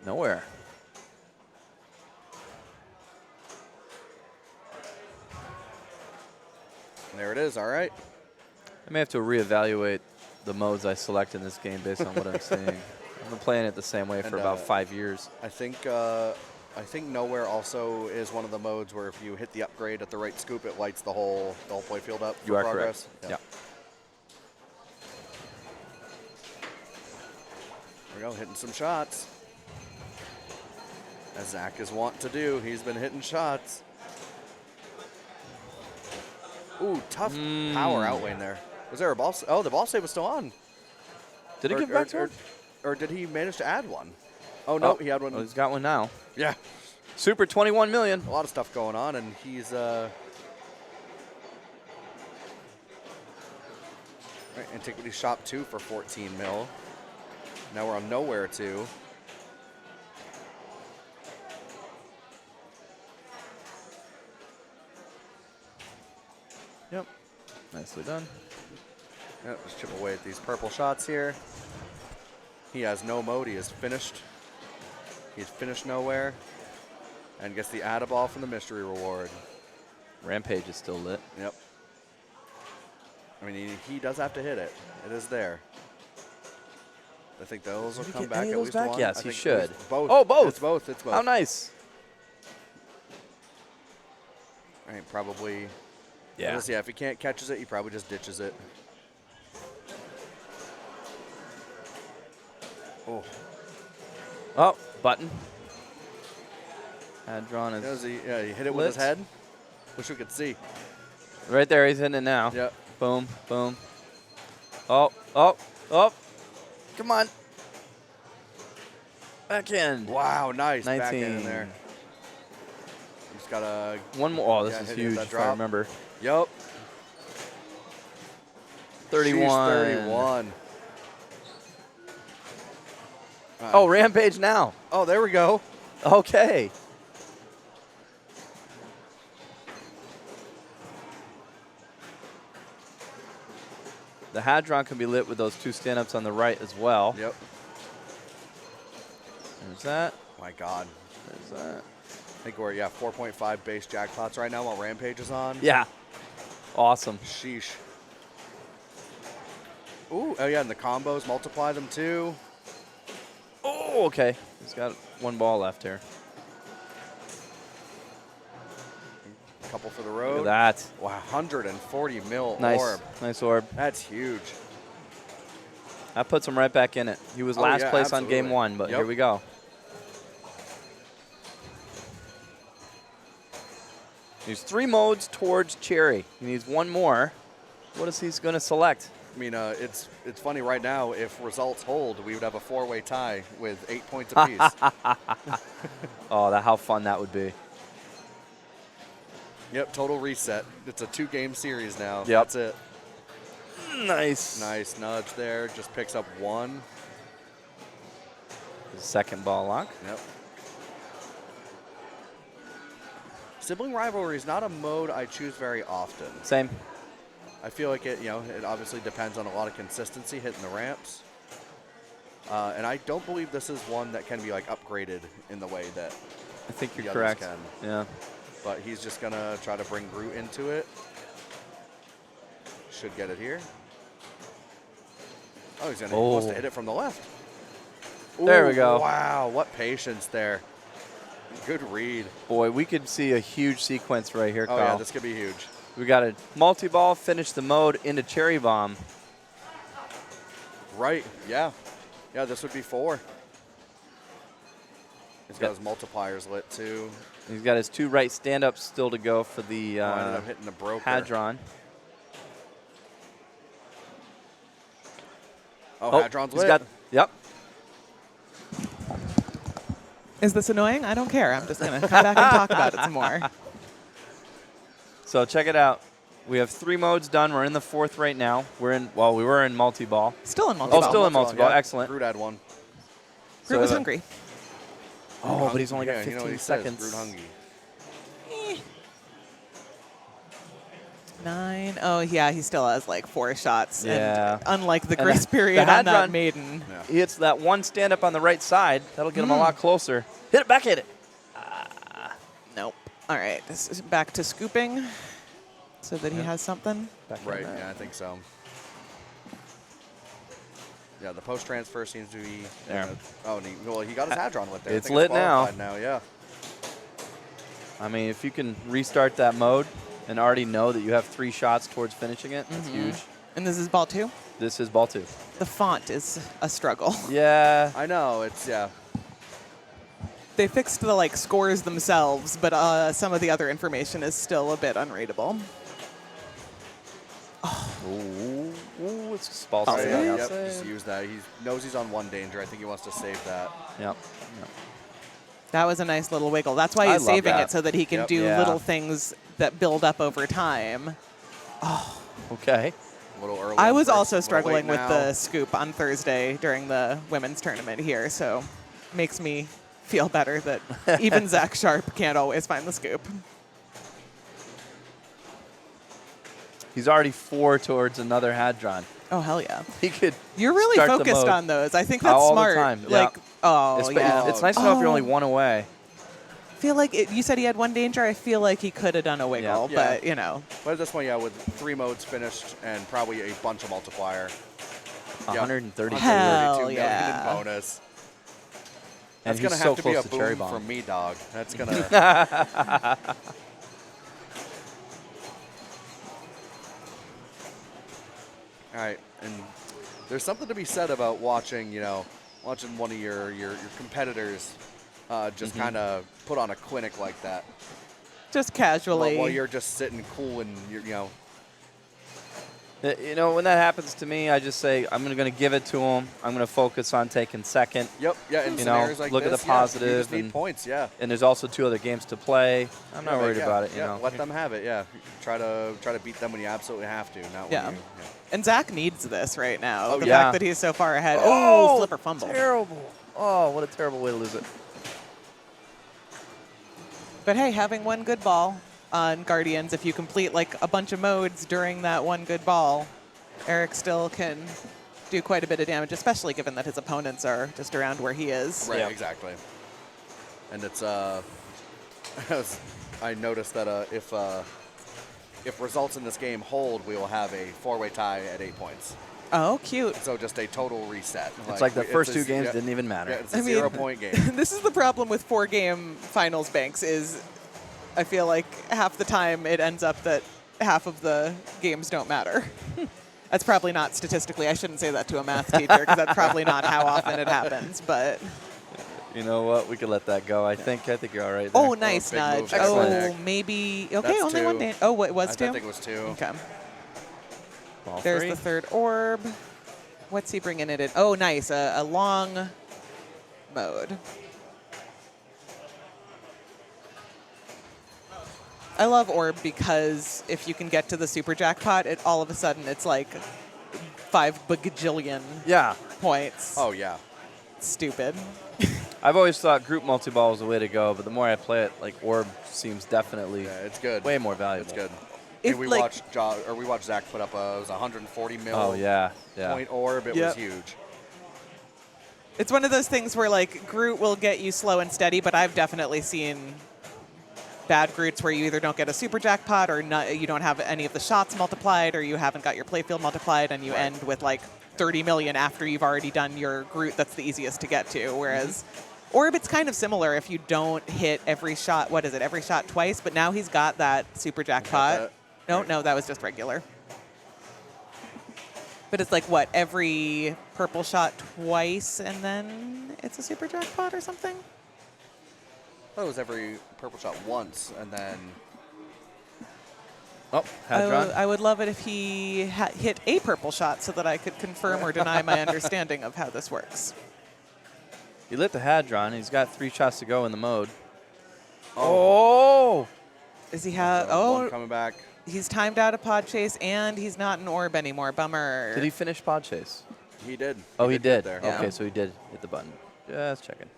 Nowhere. There it is. All right. I may have to reevaluate the modes I select in this game based on what I'm seeing. I've been playing it the same way for And, about 5 years. I think Nowhere also is one of the modes where if you hit the upgrade at the right scoop, it lights the whole playfield up. You for are progress. correct. Yeah. There we go, hitting some shots. As Zach is wont to do, he's been hitting shots. Ooh, tough power outlane there. Was there a ball? Oh, the ball save was still on. Did he give back to him? Or did he manage to add one? Oh, no, he had one. Oh, he's got one now. Yeah, Super 21 million. a lot of stuff going on, and he's right, Antiquity Shop 2 for 14 mil. Now we're on Nowhere 2. Yep. Nicely done. Yep, just chip away at these purple shots here. He has no mode. He is finished. He's finished nowhere and gets the add a ball from the mystery reward. Rampage is still lit. Yep. I mean, he does have to hit it. It is there. I think those will come back at least one. Yes, I he think should. Both. Oh, both. It's both. It's both. How nice. I mean, probably. Yeah. Yeah, if he can't catches it, he probably just ditches it. Oh. Oh, button. Hadron is He hit it with his lit. head. Wish we could see. right there. He's hitting it now. Yep. Boom, boom. Oh, oh, oh. Come on. Back in. Wow, nice. 19. Back in there. He's got a. One more. Oh, this Yeah, is hit huge that if I drop. remember. Yup. 31. Sheesh, 31. Oh, Rampage now. Oh, there we go. Okay. The Hadron can be lit with those 2 stand-ups on the right as well. Yep. There's that. My God. There's that. I think we're, 4.5 base jackpots right now while Rampage is on. Yeah. Awesome. Sheesh. Ooh, oh yeah, and the combos, multiply them too. Oh, okay. He's got 1 ball left here. A couple for the Look road. at that. Wow, 140 mil Nice. orb. Nice orb. That's huge. That puts him right back in it. He was Oh, last yeah, place on game absolutely. 1, but Yep. here we go. He's 3 modes towards Cherry. He needs 1 more. What is he going to select? I mean, it's funny right now. If results hold, we would have a 4-way tie with 8 points apiece. Oh, how fun that would be. Yep, total reset. It's a 2-game series now. Yep. That's it. Nice. Nice nudge there. Just picks up 1. Second ball lock. Yep. Sibling rivalry is not a mode I choose very often. Same. I feel like it obviously depends on a lot of consistency hitting the ramps. And I don't believe this is one that can be like upgraded in the way that I think the you're others correct. can. Yeah. But he's just gonna try to bring Groot into it. Should get it here. Oh, he wants to hit it from the left. There we Ooh, go. Wow, what patience there. Good read. Boy, we could see a huge sequence right here, Oh Kyle. yeah, this could be huge. We got a multi-ball, finish the mode into Cherry Bomb. Right, yeah. Yeah, this would be 4. He's got his multipliers lit too. He's got his 2 right stand-ups still to go for the Ended up hitting the broker. Hadron. Oh, Hadron's he's lit. got, yep. Is this annoying? I don't care. I'm just going to come back and talk about it some more. So check it out. We have 3 modes done. We're in the 4th right now. We were in multi-ball. Still in multi-ball. Oh, still in multi-ball. Yeah. Excellent. Groot had 1. Groot was hungry. Oh, but he's only got Yeah, 15 you know what he seconds. says, Groot hungry. 9. Oh, yeah, he still has like 4 shots. Yeah. And unlike the And grace the period on that Hadron- maiden. Yeah. He hits that 1 stand-up on the right side. That'll get him a lot closer. Hit it, back hit it. Nope. All right, this is back to scooping so that he has something. Back in Right, there. yeah, I think so. Yeah, the post-transfer seems to be... There. Well, he got his Hadron lit there. I It's think lit now. qualified now, yeah. I mean, if you can restart that mode and already know that you have 3 shots towards finishing it, that's huge. And this is ball 2. This is ball 2. The font is a struggle. Yeah. I know, it's, yeah. They fixed the like scores themselves, but some of the other information is still a bit unreadable. Ooh, it's ball Oh, save, yeah. I'll Yep, say. just use that. He knows he's on 1 danger. I think he wants to save that. Yep. That was a nice little wiggle. That's why I he's love saving that. it so that he can Yep. do Yeah. little things that build up over time. Okay. A little early. I on was first, also a little struggling late with now. the scoop on Thursday during the women's tournament here, so makes me feel better that even Zach Sharp can't always find the scoop. He's already 4 towards another Hadron. Oh, hell yeah. He could You're really start the focused mode on those. I think that's all smart. the time. Yeah. Like, Oh, yeah. It's nice to know if you're only Oh. one away. I feel like you said he had one danger. I feel like he could have done a wiggle, Yeah. but, you know. But at this point, yeah, with 3 modes finished and probably a bunch of multiplier. 130. Hell 132 million yeah. in bonus. And That's going to he's so have to be a close to Cherry boom Bomb. from me, dog. That's going to... All right, and there's something to be said about watching, watching one of your competitors just kind of put on a clinic like that. Just casually. While you're just sitting cool and You know, when that happens to me, I just say, I'm going to give it to him. I'm going to focus on taking second. Yep, yeah, in You scenarios know, like look at this, the you positive just need and- points, yeah. And there's also 2 other games to play. I'm not worried about it, you know. Let them have it, yeah. Try to beat them when you absolutely have to, not when Yeah. you... And Zach needs this right now. Oh, the yeah. fact that he's so far ahead. Oh, flipper fumble. Terrible. Oh, what a terrible way to lose it. But hey, having one good ball on Guardians, if you complete like a bunch of modes during that one good ball, Eric still can do quite a bit of damage, especially given that his opponents are just around where he is. Right, Yeah. exactly. And it's I noticed that if results in this game hold, we will have a 4-way tie at 8 points. Oh, cute. So just a total reset. It's like the first a- 2 games yeah, didn't even matter. Yeah, it's a I mean- 0-point game. This is the problem with 4-game finals banks is I feel like half the time it ends up that half of the games don't matter. That's probably not statistically. I shouldn't say that to a math teacher because that's probably not how often it happens. But You know what? We could let that go. I think you're all right there. oh, nice big nudge. move. Oh, Excellent. maybe okay. That's Only 2. one day. Oh, it was I 2. think it was 2. Okay. Ball There's 3. the third orb. What's he bringing it in? Oh, nice. A long mode. I love orb because if you can get to the super jackpot, it all of a sudden it's like 5 bajillion Yeah. points. Oh, yeah. Stupid. I've always thought group multi-ball was the way to go, but the more I play it, like orb seems definitely Yeah, it's good. way more valuable. It's good. If, And we like- watched Zach put up it was 140 mil Oh, yeah. Yeah. point orb. It Yep. was huge. It's one of those things where like Groot will get you slow and steady, but I've definitely seen bad Groots where you either don't get a super jackpot or not, you don't have any of the shots multiplied or you haven't got your playfield multiplied and you Right. end with like 30 million after you've already done your Groot that's the easiest to get to. Whereas Orb, it's kind of similar if you don't hit every shot, what is it, every shot twice, but now he's got that super jackpot. that? No, that was just regular. But it's like, what, every purple shot twice and then it's a super jackpot or something? I thought it was every purple shot once, and then Oh, Hadron. I would love it if he hit a purple shot so that I could confirm or deny my understanding of how this works. He lit the Hadron. He's got 3 shots to go in the mode. Oh! Does he have? one Oh, coming back. he's timed out a pod chase and he's not an orb anymore. Bummer. Did he finish pod chase? He did. Oh, he did. There. Yeah. Okay, so he did hit the button. Just checking.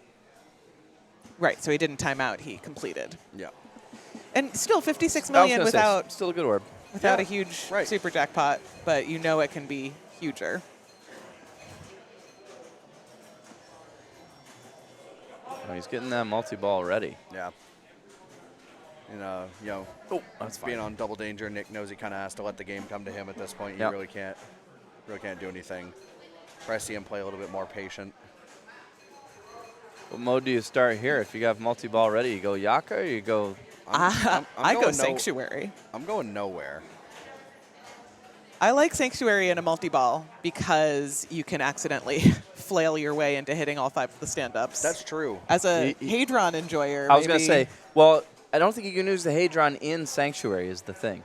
Right, so he didn't time out. He completed. Yeah. And still 56 I was million gonna say, without still a good orb. without a Yeah, huge right. super jackpot, but you know it can be huger. Oh, he's getting that multi-ball ready. Yeah. And Oh, that's being on double danger, Nick knows he kind of has to let the game come to him at this point. Yep. You really can't do anything. Try to see him play a little bit more patient. What mode do you start here? If you got multi-ball ready, you go Yaka or you go... I'm I go going Sanctuary. I'm going nowhere. I like Sanctuary in a multi-ball because you can accidentally flail your way into hitting all 5 of the stand-ups. That's true. As a He- Hadron enjoyer, I was going to maybe- say, well, I don't think you can use the Hadron in Sanctuary is the thing.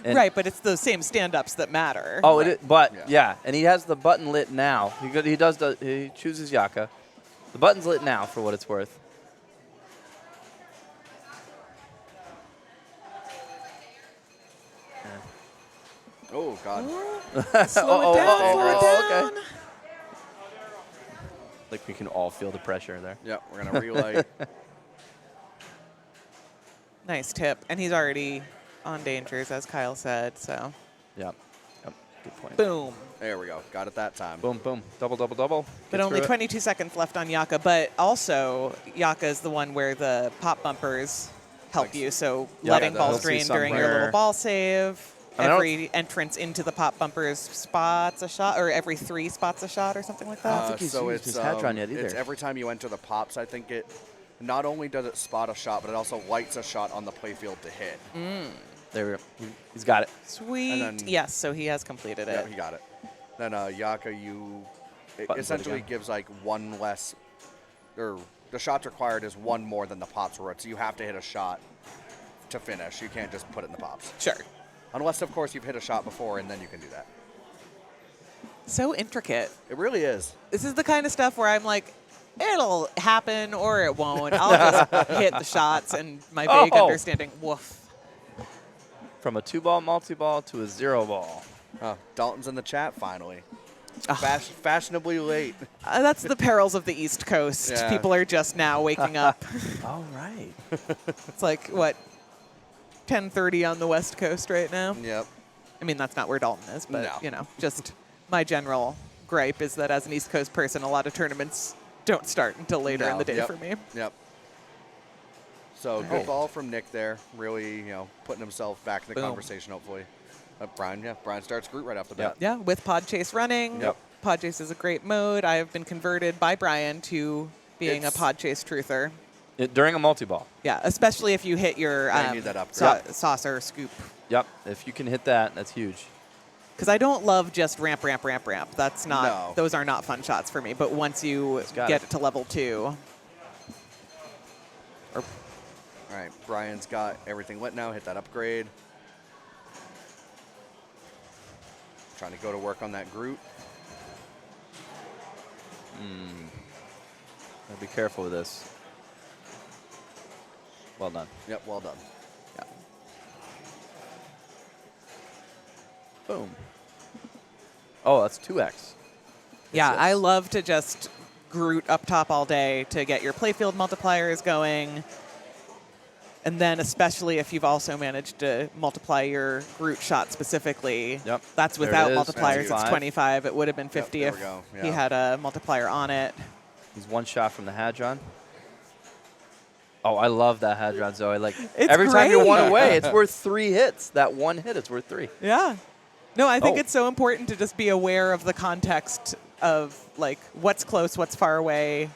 And right, but it's the same stand-ups that matter. Oh, it is, but Yeah. yeah, and he has the button lit now. He chooses Yaka. The button's lit now for what it's worth. Oh God. Slow it down, slow it down. okay. Like we can all feel the pressure there. Yeah, we're gonna relight. Nice tip. And he's already on dangers, as Kyle said, so Yep. Yep. Good point. boom. There we go. Got it that time. Boom, boom. Double, double, double. But Get only through it. 22 seconds left on Yaka. But also, Yaka is the one where the pop bumpers help you. So Yeah, letting the- balls You'll see drain some during your here. little ball save. And I don't- Every entrance into the pop bumpers spots a shot, or every 3 spots a shot, or something like that. think he's so used it's his Hadron yet it's either. every time you enter the pops. I think it not only does it spot a shot, but it also lights a shot on the playfield to hit. There we go. He's got it. Sweet. And then- Yes, so he has completed Yeah, it. he got it. Then Yaka, it Button essentially again. gives like one less, or the shots required is one more than the pops were. So you have to hit a shot to finish. You can't just put it in the pops. Sure. Unless, of course, you've hit a shot before, and then you can do that. So intricate. It really is. This is the kind of stuff where I'm like, it'll happen or it won't. I'll just hit the shots, and my vague Oh. understanding, woof. From a 2-ball multi-ball to a 0-ball. Oh, Dalton's in the chat finally. Ah. Fashionably late. That's the perils of the East Coast. Yeah. People are just now waking up. All right. It's like, what, 10:30 on the West Coast right now? Yep. I mean, that's not where Dalton is, but, No. you know, just my general gripe is that as an East Coast person, a lot of tournaments don't start until later in No, the day yep. for me. Yep. So good ball from Nick there. Really, putting himself back in the Boom. conversation. Hopefully, Brian starts Groot right off the bat. Yeah, with Pod Chase running. Yep. Pod Chase is a great mode. I have been converted by Brian to being a It's- Pod Chase truther. During a multi-ball. Yeah, especially if you hit your Yeah, you need that upgrade. saucer scoop. Yep. If you can hit that, that's huge. Because I don't love just ramp, ramp, ramp, ramp. That's not. No. Those are not fun shots for me. But once you got get it. it to level 2, All right, Brian's got everything lit now. Hit that upgrade. Trying to go to work on that Groot. Gotta be careful with this. Well done. Yep, well done. yeah. Boom. Oh, that's 2x. Yeah, Yes, I yes. love to just Groot up top all day to get your playfield multipliers going. And then especially if you've also managed to multiply your Groot shot specifically. Yep. That's There it without is. multipliers. It's 25. 25. It would have been 50 there if we go. he Yeah. had a multiplier on it. He's one shot from the Hadron. Oh, I love that Hadron, Zoe. Like It's every time you're one great. away, it's worth 3 hits. That one hit, it's worth 3. Yeah. No, I think Oh. it's so important to just be aware of the context of like what's close, what's far away.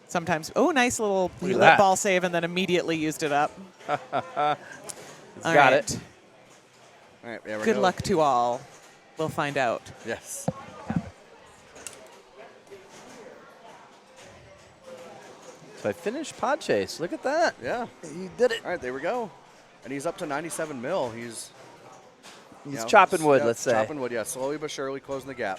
Sometimes, nice little Look at lit that. ball save and then immediately used it up. He's All got right. it. All right, there we Good go. luck to all. We'll find out. Yes. So I finished Pod Chase. Look at that. Yeah. He did it. All right, there we go. And he's up to 97 mil. He's He's chopping wood, let's say. Chopping wood, yeah. Slowly but surely closing the gap.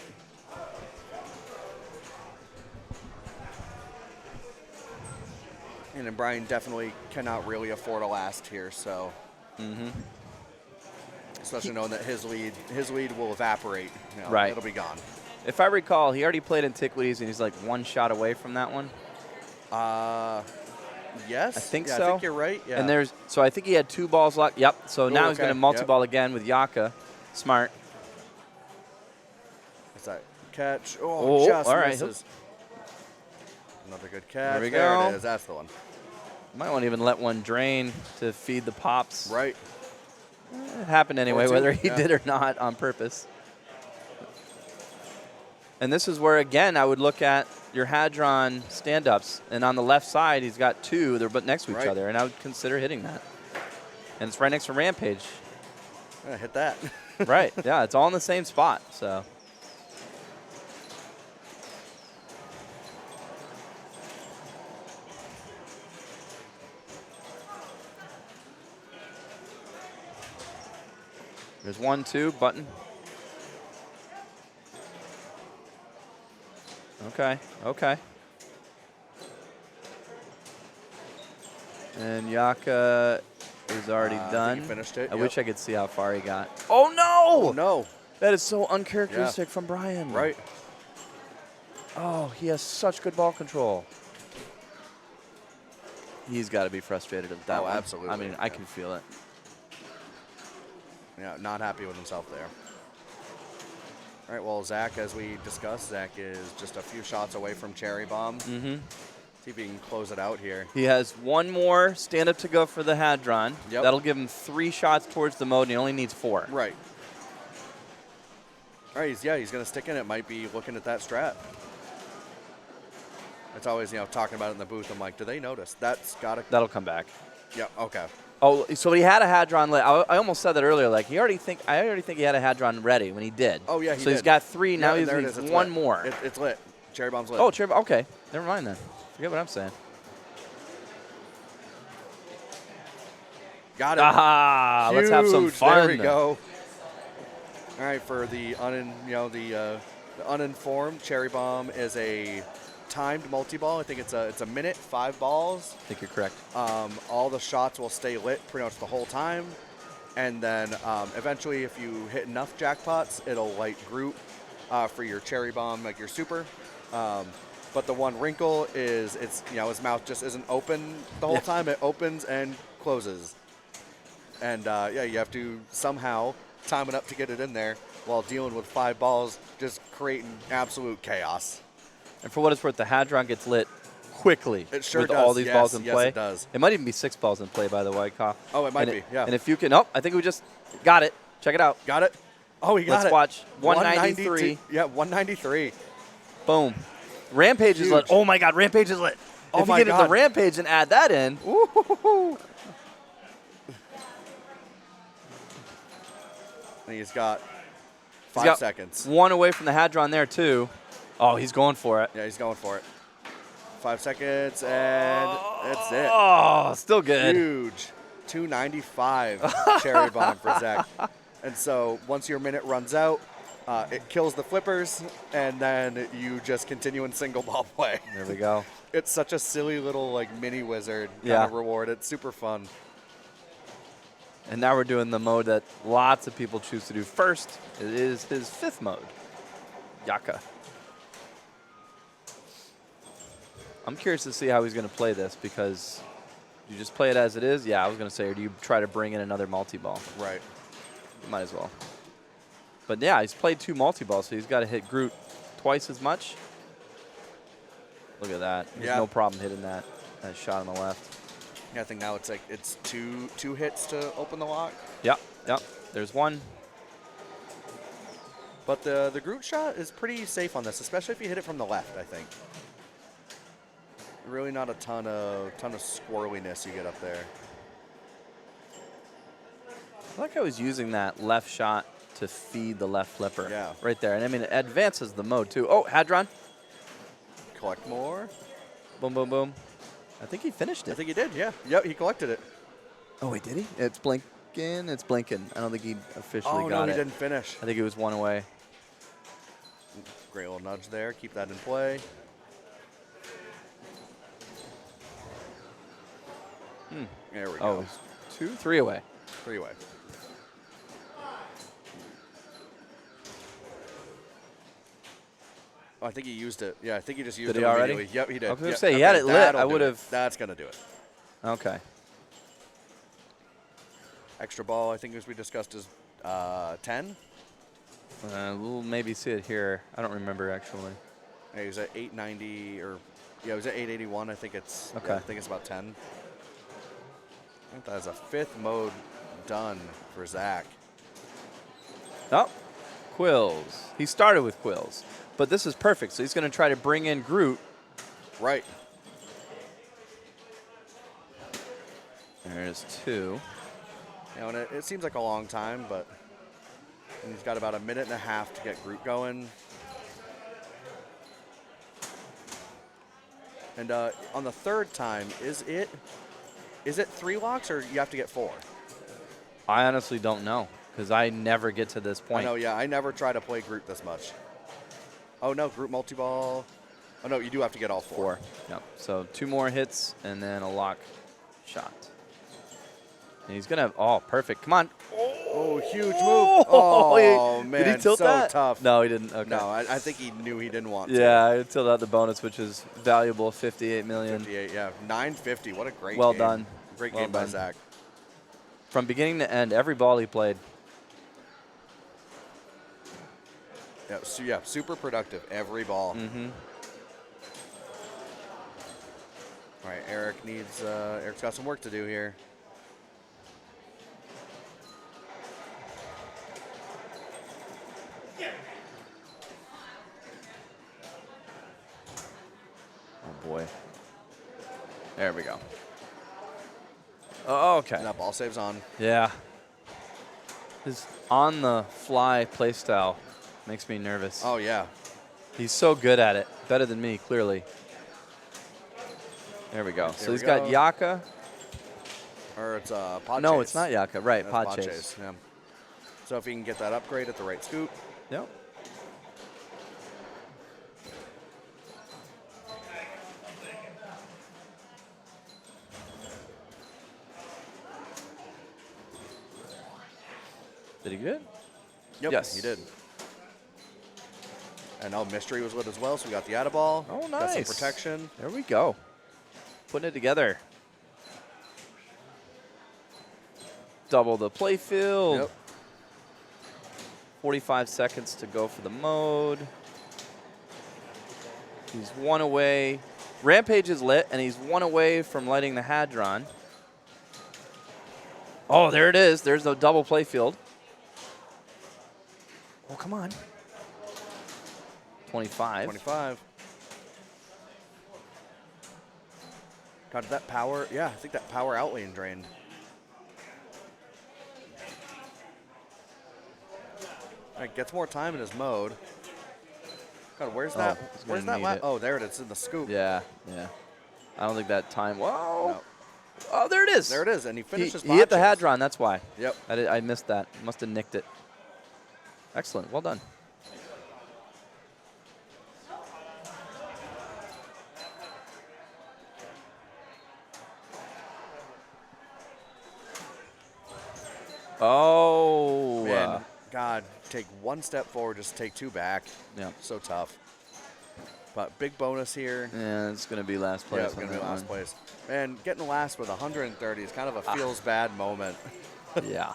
And then Brian definitely cannot really afford a last here, so. Especially knowing that his lead will evaporate. Right. It'll be gone. If I recall, he already played in Ticklies, and he's like one shot away from that one. Yes. I think yeah, so. I think you're right. Yeah. And so I think he had 2 balls left. Yep. So now he's okay. going to multi-ball again with Yaka. Smart. What's that catch? Oh, Just all right. misses. Another good catch. we There go. it is. That's the one. Might want to even let one drain to feed the pops. Right. It happened anyway, 4-2, whether he yeah. did or not on purpose. And this is where, again, I would look at your Hadron stand-ups. And on the left side, he's got 2. They're but next to each Right. other, and I would consider hitting that. And it's right next to Rampage. Yeah, hit that. Right. Yeah, it's all in the same spot. So. There's 1, 2, button. Okay, okay. And Yaka is already I think done. he finished it, I yep. wish I could see how far he got. Oh no! Oh, no. That is so uncharacteristic from Brian. Right. Oh, he has such good ball control. He's got to be frustrated with that Oh, one. absolutely. I mean, I Yeah. can feel it. Yeah, not happy with himself there. All right, well, Zach, as we discussed, Zach is just a few shots away from Cherry Bomb. Mm-hmm. See if he can close it out here. He has one more stand-up to go for the Hadron. Yep. That'll give him 3 shots towards the mode, and he only needs 4. Right. All right, he's going to stick in it. Might be looking at that strat. It's always, talking about it in the booth. I'm like, do they notice? That's got to. That'll come back. Yeah, okay. Oh, so he had a Hadron lit. I almost said that earlier. Like I already think he had a Hadron ready when he did. Oh, yeah, he So he's did. got 3. Now Yeah, he there it needs is. It's one lit. more. It's lit. Cherry Bomb's lit. Oh, okay. Never mind then. Forget what I'm saying. Got it. Ah, let's have some Huge. fun. There we go. All right, for the the uninformed, Cherry Bomb is a timed multi-ball. I think it's a minute, 5 balls. I think you're correct. All the shots will stay lit pretty much the whole time, and then eventually, if you hit enough jackpots, it'll light Groot for your Cherry Bomb, like your super. But the one wrinkle is his mouth just isn't open the whole time. It opens and closes. And, you have to somehow time it up to get it in there while dealing with 5 balls, just creating absolute chaos. And for what it's worth, the Hadron gets lit quickly It sure with does. all these Yes, balls in yes, play. it does. It might even be 6 balls in play, by the way, Kyle. Oh, it might be, yeah. And if you can, I think we just got it. Check it out. Got it? Oh, we got Let's it. watch 193. Yeah, 193. Boom. Rampage is lit. Huge. Oh, my God. Rampage is lit. Oh if you my get into God. Rampage and add that in. Woo-hoo-hoo. And he's got 5 He's got seconds. 1 away from the Hadron there, too. Oh, he's going for it. Yeah, he's going for it. 5 seconds, and that's it. Oh, still good. Huge. 295 Cherry Bomb for Zach. And so once your minute runs out, it kills the flippers, and then you just continue in single ball play. There we go. It's such a silly little mini wizard kind Yeah. of reward. It's super fun. And now we're doing the mode that lots of people choose to do first. It is his 5th mode, Yaka. I'm curious to see how he's going to play this because you just play it as it is? Yeah, I was going to say, or do you try to bring in another multi-ball? Right. You might as well. But yeah, he's played 2 multi-balls, so he's got to hit Groot twice as much. Look at that. There's Yeah. no problem hitting that shot on the left. Yeah, I think now it's two hits to open the lock. Yep. There's 1. But the Groot shot is pretty safe on this, especially if you hit it from the left, I think. Really not a ton of squirreliness you get up there. I like how he's using that left shot to feed the left flipper. Yeah. Right there. And I mean, it advances the mode, too. Oh, Hadron. Collect more. Boom, boom, boom. I think he finished I it. think he did, yeah. Yep, he collected it. Oh, wait, did he? It's blinking. It's blinking. I don't think he officially Oh, got no, it. he didn't finish. I think it was 1 away. Great little nudge there. Keep that in play. There we Oh, go. it's 2, 3 away. 3 away. Oh, I think he used it. Yeah, I think he just used Did it he already? immediately. Yep, he did. I was gonna Yep. say, he had it lit. That'll I do would've- it. That's going to do it. Okay. Extra ball, I think as we discussed, is 10. We'll maybe see it here. I don't remember, actually. Yeah, he was at 890, or yeah, he was at 881. I think it's Okay. yeah, I think it's about 10. I think that is a 5th mode done for Zach. Oh, Quills. He started with Quills. But this is perfect. So he's going to try to bring in Groot. Right. There's 2. And it seems like a long time, but he's got about a minute and a half to get Groot going. And on the 3rd time, is it 3 locks or you have to get 4? I honestly don't know because I never get to this point. I know, yeah. I never try to play Groot this much. Oh, no, Groot multi-ball. Oh, no, you do have to get all 4. 4. Yep. So 2 more hits and then a lock shot. And he's going to have, oh, perfect. Come on. Oh, huge move. Oh, man. Did he tilt so that? tough. No, he didn't. Okay. No, I think he knew he didn't want to. Yeah, I tilted out the bonus, which is valuable, 58 million. 58, yeah. 950. What a great Well game. done. Great Well game by done. Zach. From beginning to end, every ball he played. Yeah, super productive every ball. Mm-hmm. All right, Eric's got some work to do here. Oh, boy. There we go. Oh, okay. And that ball save's on. Yeah. His on-the-fly playstyle makes me nervous. Oh, yeah. He's so good at it. Better than me, clearly. There we go. There So we he's got go. Yaka. Or it's Pod No, Chase. it's not Yaka. Right, That's Pod Chase. Yeah. So if he can get that upgrade at the right scoop. Yep. Did he get it? Yep, Yes. he did. And Mystery was lit as well, so we got the out of ball. Oh, Got some nice. protection. There we go. Putting it together. Double the play field. Yep. 45 seconds to go for the mode. He's one away. Rampage is lit, and he's one away from lighting the Hadron. Oh, there it is. There's the double play field. Oh, come on. 25. 25. God, did that power? Yeah, I think that power outlane drained. All right, gets more time in his mode. God, where's that? he's gonna Where's that? need it. Oh, there it is in the scoop. Yeah, yeah. I don't think that time. Whoa. No. Oh, there it is. There it is, and he He, finishes. he hit the Pod Chase. Hadron, that's why. Yep. I missed that. Must have nicked it. Excellent. Well done. Oh. Man, God, take one step forward, just take two back. Yeah. So tough. But big bonus here. Yeah, it's going to be last place. Yeah, it's going to be last place. And getting last with 130 is kind of a feels bad moment. Yeah.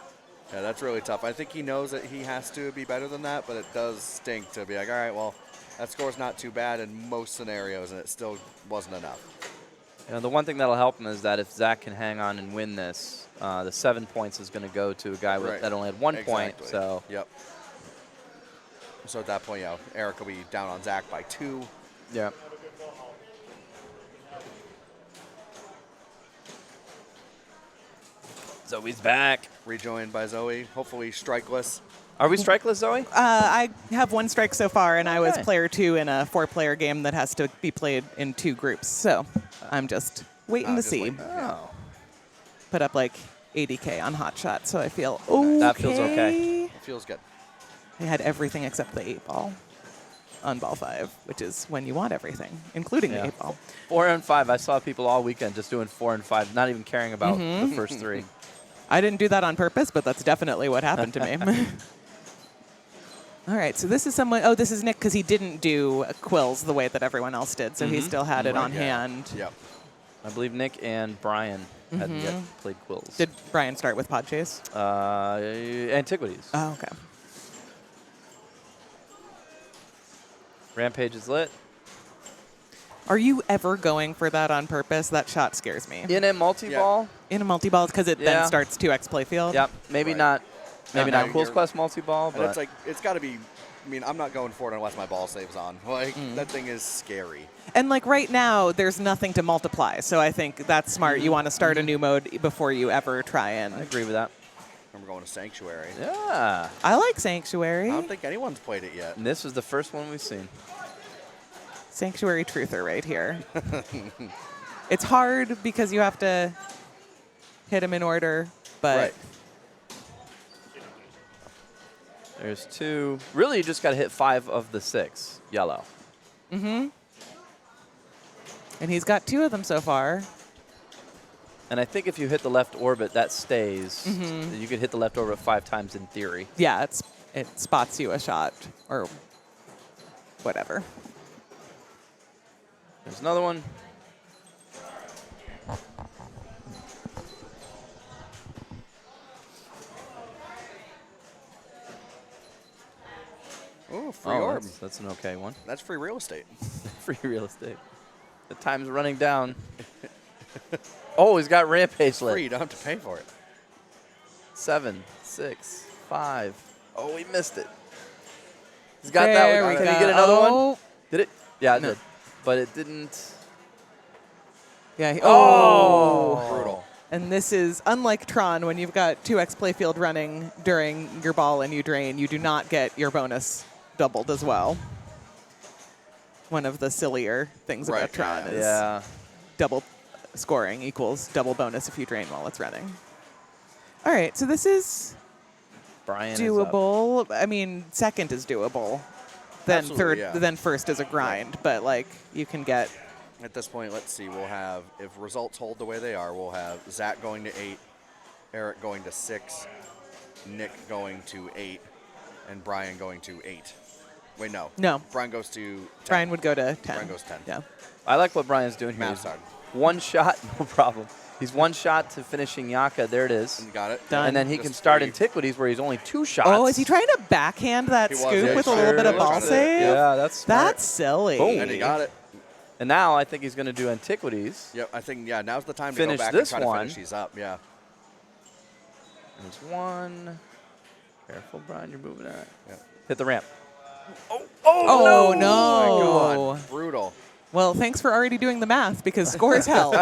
Yeah, that's really tough. I think he knows that he has to be better than that, but it does stink to be like, all right, well, that score's not too bad in most scenarios, and it still wasn't enough. You know, the one thing that'll help him is that if Zach can hang on and win this, the 7 points is going to go to a guy Right. that only had 1 point. Exactly. So Yep. So at that point, Eric will be down on Zach by 2. yeah. Zoe's back. Rejoined by Zoe, hopefully strikeless. Are we strikeless, Zoe? I have 1 strike so far, and I was Okay. player 2 in a 4-player game that has to be played in 2 groups. So I'm just waiting to Just see. waiting. Oh. Put up like 80K on Hot Shot, so I feel okay. That feels okay. It feels good. I had everything except the 8-ball on ball 5, which is when you want everything, including Yeah. the 8-ball. 4 and 5. I saw people all weekend just doing 4 and 5, not even caring about the first 3. I didn't do that on purpose, but that's definitely what happened to me. All right, so this is someone. Oh, this is Nick because he didn't do quills the way that everyone else did, so he still had it on hand. Yep. I believe Nick and Brian hadn't yet played quills. Did Brian start with Pod Chase? Antiquities. Oh, okay. Rampage is lit. Are you ever going for that on purpose? That shot scares me. In a multi-ball? In a multi-ball, because it Yeah. then starts 2x playfield. Yep. Maybe Right. not. Maybe No, not Cool's you're- Quest multi-ball, And but it's like, it's got to be, I mean, I'm not going for it unless my ball saves on. Like, that thing is scary. And like right now, there's nothing to multiply, so I think that's smart. You want to start a new mode before you ever try I and. agree with that. And we're going to Sanctuary. Yeah. I like Sanctuary. I don't think anyone's played it yet. And this is the first one we've seen. Sanctuary Truther right here. It's hard because you have to hit them in order, but Right. There's 2. Really, you just got to hit 5 of the 6 yellow. and he's got 2 of them so far. And I think if you hit the left orbit, that stays. You could hit the left orbit 5 times in theory. Yeah, it spots you a shot or whatever. There's another one. Ooh, free Oh, orb. that's an okay one. That's free real estate. Free real estate. The time's running down. Oh, he's got Rampage lit. Free, you don't have to pay for it. 7, 6, 5. Oh, he missed it. He's got that There one. we Can go. he get another one? Oh. Did it? Yeah, it No. did. But it didn't. Yeah. Oh. Brutal. And this is unlike Tron, when you've got 2x playfield running during your ball and you drain, you do not get your bonus doubled as well. One of the sillier things Right, about Tron is Yeah. double scoring equals double bonus if you drain while it's running. All right, so this is Brian is up. doable. I mean, second is doable. Then Absolutely, third, yeah. then first is a grind, but like you can get. At this point, let's see. We'll have, if results hold the way they are, we'll have Zach going to 8, Eric going to 6, Nick going to 8, and Brian going to 8. Wait, no. No. Brian goes to 10. Brian would go to 10. Brian goes 10. Yeah. I like what Brian's doing here. Math He's side. one shot, no problem. He's one shot to finishing Yaka. There it is. And got it. Done. And then he Just can start three. Antiquities where he's only 2 shots. Oh, is he trying to backhand that He was, scoop yeah, with a he little bit of was ball trying to- save? Yeah, that's smart. That's silly. Boom. And he got it. And now I think he's going to do Antiquities. Yep, I think, yeah, now's the time to Finish go back this and try one. to finish these up. Yeah. There's one. Careful, Brian, you're moving it. Yep. Hit the ramp. Oh, no. Oh, my God. Brutal. Well, thanks for already doing the math because scores held.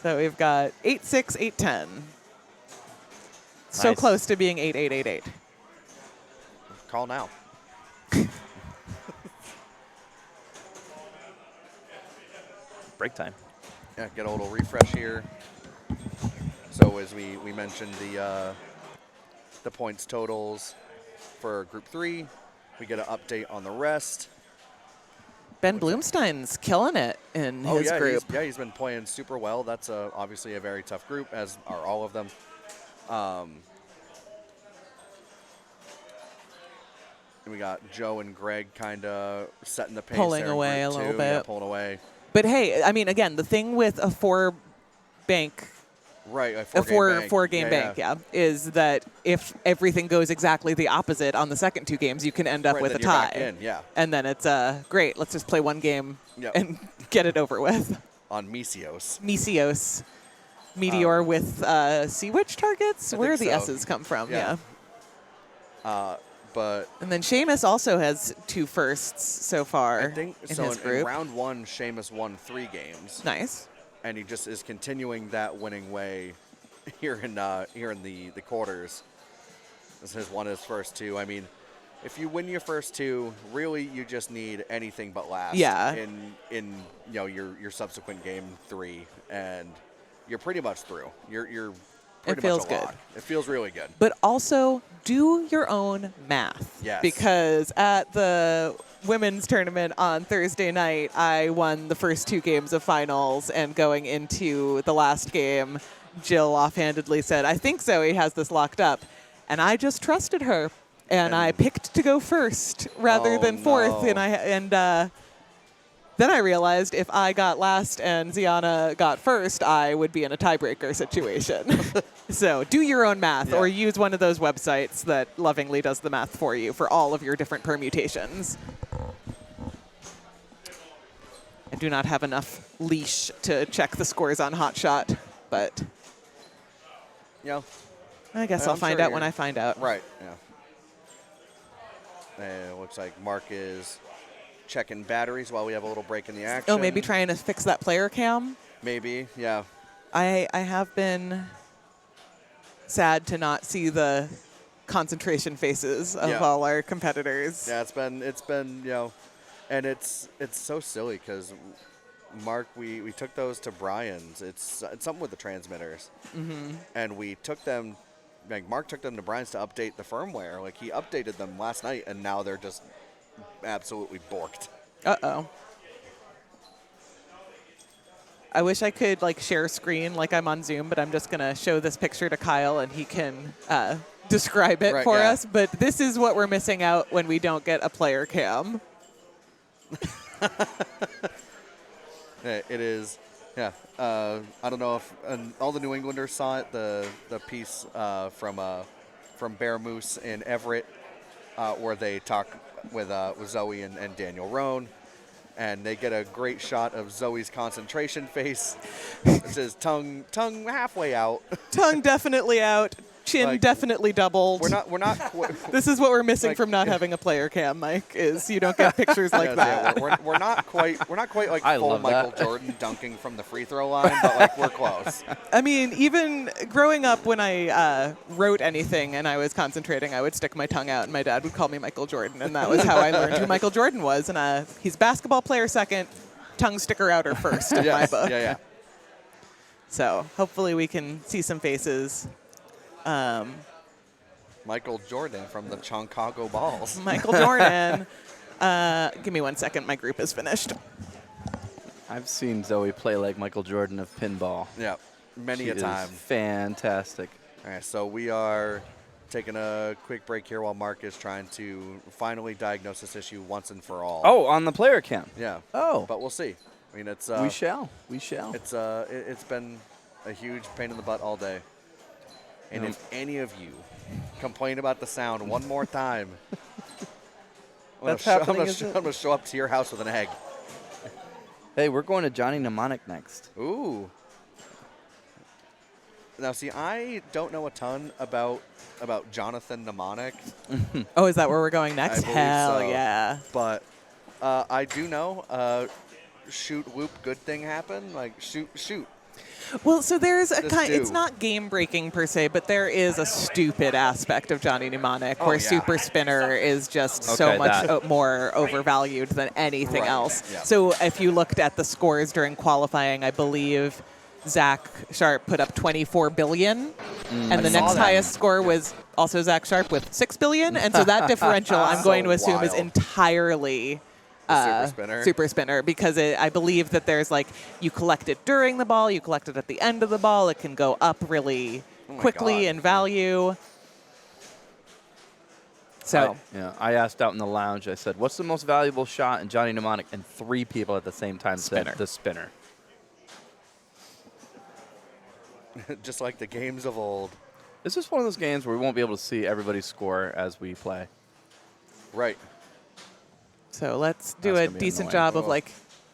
So we've got 8-6, 8-10. So Nice. close to being 8-8-8-8. Call now. Break time. Yeah, get a little refresh here. So as we mentioned the points totals for Group 3, we get an update on the rest. Ben Bloomstein's killing it in his yeah, group. he's been playing super well. That's obviously a very tough group, as are all of them. And we got Joe and Greg kind of setting the pace Pulling there in away Group a little 2. Yeah, bit. pulling away. But hey, I mean, again, the thing with a four-bank Right, a bank. four-game bank, is that if everything goes exactly the opposite on the second 2 games, you can end up Right, with then a you're back tie. in, yeah. And then it's great. Let's just play one game Yep. and get it over with. On Misios. Misios, Meteor with Sea Witch targets. I Where do think the so. S's come from? Yeah. Yeah. But And then Seamus also has 2 firsts so far I think in so. his In group. round 1, Seamus won 3 games, Nice. and he just is continuing that winning way here in the quarters. This has won his first 2. I mean, if you win your first 2, really you just need anything but last. Yeah. In your subsequent game 3, and you're pretty much through. You're pretty feels much a good. lock. It feels really good. But also do your own math. Yes. Because at the women's tournament on Thursday night, I won the first 2 games of finals, and going into the last game, Jill offhandedly said, "I think Zoe has this locked up." And I just trusted her, and I picked to go first rather Oh, than fourth, no. and then I realized if I got last and Ziana got first, I would be in a tiebreaker situation. So do your own math, or use one of those websites that lovingly does the math for you for all of your different permutations. I do not have enough leash to check the scores on Hotshot, but Yeah. I guess I'm I'll find sure out when you're- I find out. Right, yeah. And it looks like Mark is checking batteries while we have a little break in the action. Oh, maybe trying to fix that player cam. Maybe, yeah. I have been sad to not see the concentration faces of Yeah. all our competitors. Yeah, it's been and it's so silly because Mark, we took those to Brian's. It's something with the transmitters, and we took them. Like Mark took them to Brian's to update the firmware. Like he updated them last night, and now they're just absolutely borked. Uh-oh. I wish I could share screen like I'm on Zoom, but I'm just going to show this picture to Kyle and he can describe it Right, for yeah. us. But this is what we're missing out when we don't get a player cam. Yeah, it is. Yeah. I don't know if all the New Englanders saw it. The piece from Bear Moose in Everett where they talk with Zoe and Daniel Roan, and they get a great shot of Zoe's concentration face. It says tongue halfway out. Tongue definitely out. Chin Like, definitely doubled. We're not. This is what we're missing Like- from not having a player cam, Mike. Is you don't get pictures like that. Yeah, we're not quite like I full love Michael that. Jordan dunking from the free throw line, but like we're close. I mean, even growing up, when I wrote anything and I was concentrating, I would stick my tongue out, and my dad would call me Michael Jordan, and that was how I learned who Michael Jordan was. And he's basketball player second, tongue sticker outer first in my book. Yeah. So hopefully we can see some faces. Michael Jordan from the Chicago Balls. Michael Jordan. Give me 1 second. My group is finished. I've seen Zoe play like Michael Jordan of pinball. Yeah, many She a is time. fantastic. All right, so we are taking a quick break here while Mark is trying to finally diagnose this issue once and for all. Oh, on the player cam. Yeah. Oh. But we'll see. I mean, it's We shall. it's been a huge pain in the butt all day. And if any of you complain about the sound one more time, I'm gonna show up to your house with an egg. Hey, we're going to Johnny Mnemonic next. Ooh. Now, see, I don't know a ton about Jonathan Mnemonic, Oh, is that where we're going next? I believe Hell so. yeah. but I do know shoot whoop good thing happen, like shoot. Well, so there's a Just kind. It's do. not game breaking per se, but there is a stupid aspect of Johnny Mnemonic Oh, where yeah. Super Spinner is just so Okay, much that. more overvalued than anything Right, else. yeah. So if you looked at the scores during qualifying, I believe Zach Sharp put up 24 billion, and the I saw next that. highest score was also Zach Sharp with 6 billion, and so that differential I'm going to assume is wild. entirely. Super Spinner. Super Spinner, because I believe that there's like you collect it during the ball, you collect it at the end of the ball. It can go up really Oh my quickly God. in value. So I asked out in the lounge, I said, what's the most valuable shot in Johnny Mnemonic? And 3 people at the same time Spinner. said the spinner. Just like the games of old. This is one of those games where we won't be able to see everybody's score as we play. Right. so let's do That's a gonna be decent annoying. job of Oh. like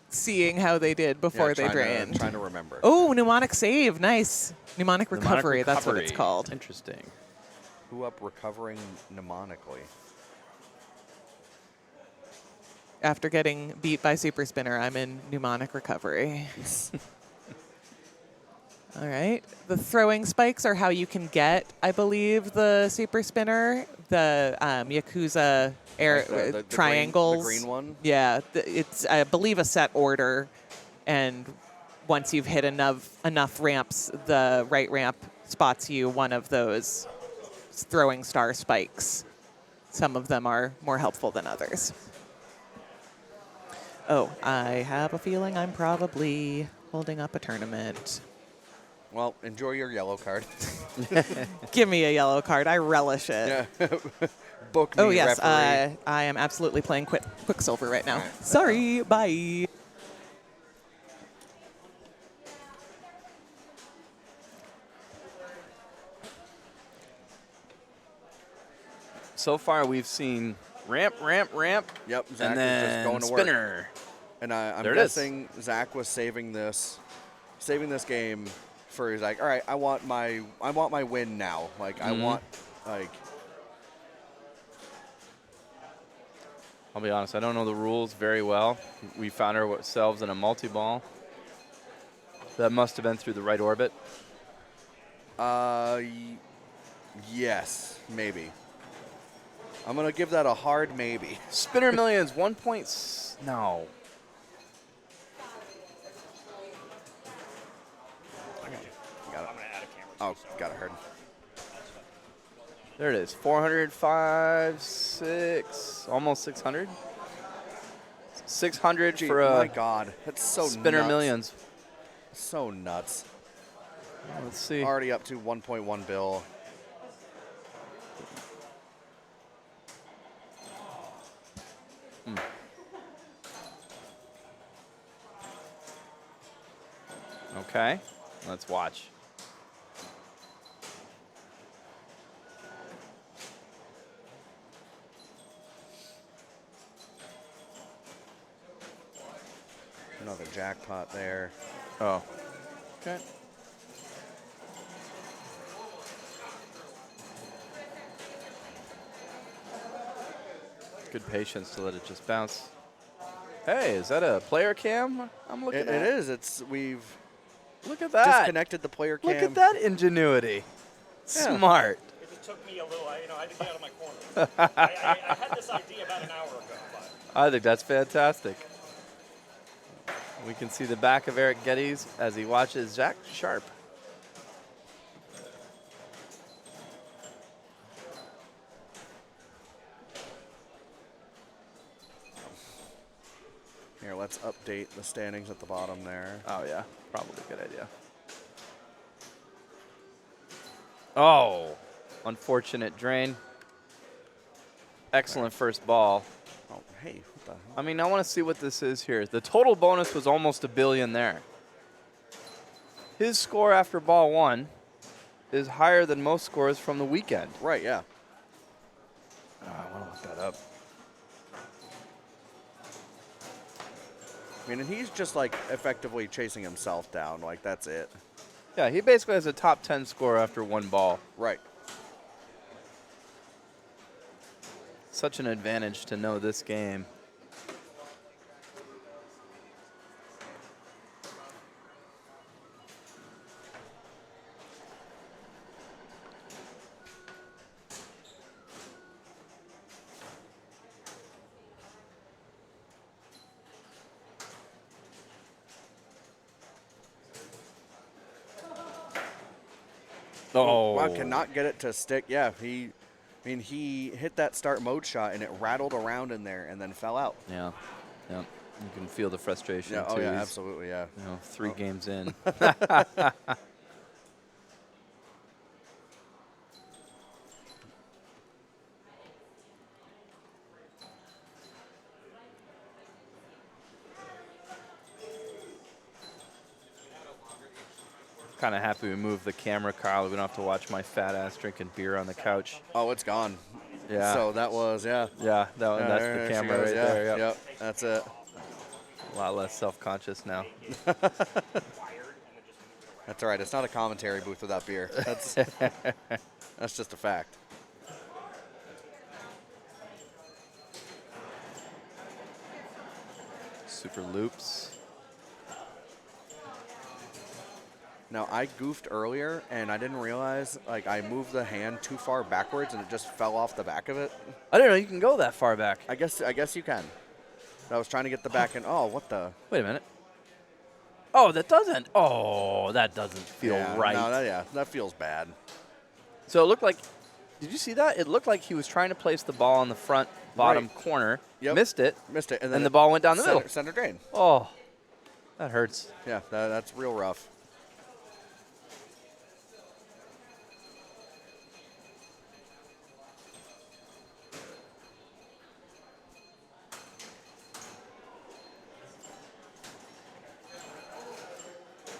seeing how they did before Yeah, they drained. Trying to remember. Oh, mnemonic save, nice. Mnemonic Mnemonic recovery, that's what it's recovery. called. Interesting. Who up recovering mnemonically? After getting beat by Super Spinner, I'm in mnemonic recovery. All right. The throwing spikes are how you can get, I believe, the Super Spinner, the Yakuza air Like the triangles. Green, the green one? Yeah, it's I believe a set order, and once you've hit enough ramps, the right ramp spots you one of those throwing star spikes. Some of them are more helpful than others. Oh, I have a feeling I'm probably holding up a tournament. Well, enjoy your yellow card. Give me a yellow card. I relish it. Yeah. Book me, Oh, yes. referee. I am absolutely playing Quicksilver right now. All right. Sorry. Bye. So far, we've seen ramp, ramp, ramp, Yep, Zach and was then just going to work. spinner. And I'm There it is. guessing Zach was saving this game for. He's like, all right, I want my win now. Like I want like. I'll be honest, I don't know the rules very well. We found ourselves in a multi-ball. That must have been through the right orbit. Yes, maybe. I'm gonna give that a hard maybe. Spinner Millions, 1 point. No. Got it. Oh, got it. Heard. There it is. 405, 6, almost 600. 600 Gee, for my a God, that's so Spinner nuts. Millions. So nuts. Let's see. Already up to 1.1 bill. Okay, let's watch. Another jackpot there. Oh. Okay. Good patience to let it just bounce. Hey, is that a player cam I'm looking It at? is. We've Look at that. disconnected the player cam. Look at that ingenuity. Yeah. Smart. It just took me a little, I had to get out of my corner. I had this idea about an hour ago, but I think that's fantastic. We can see the back of Eric Geddes as he watches Jack Sharp. Here, let's update the standings at the bottom there. Oh, yeah. Probably a good idea. Oh, unfortunate drain. Excellent first ball. Oh, hey, what the hell? I mean, I want to see what this is here. The total bonus was almost $1 billion there. His score after ball 1 is higher than most scores from the weekend. Right, yeah. I want to look that up. I mean, and he's just like effectively chasing himself down. Like, that's it. Yeah, he basically has a top 10 score after 1 ball. Right. Such an advantage to know this game. Oh, Wow, cannot get it to stick. Yeah, he hit that start mode shot and it rattled around in there and then fell out. Yeah, yeah. You can feel the frustration Yeah, too. oh yeah, He's, absolutely, yeah. You know, 3 games in. Kind of happy we moved the camera, Kyle. We don't have to watch my fat ass drinking beer on the couch. Oh, it's gone. Yeah. So that was, yeah. Yeah, that's there the she camera goes, right yeah, there. Yep. Yep, that's it. A lot less self-conscious now. That's all right. It's not a commentary booth without beer. That's that's just a fact. Super loops. Now, I goofed earlier, and I didn't realize, like, I moved the hand too far backwards, and it just fell off the back of it. I didn't know you can go that far back. I guess you can. I was trying to get the back end. Oh, what the? Wait a minute. Oh, that doesn't. Oh, that doesn't feel Yeah, right. No, that feels bad. So it looked like. Did you see that? It looked like he was trying to place the ball on the front bottom corner. Yep. Missed it. Missed it, And the ball went down the middle. Center drain. Oh, that hurts. Yeah, that's real rough.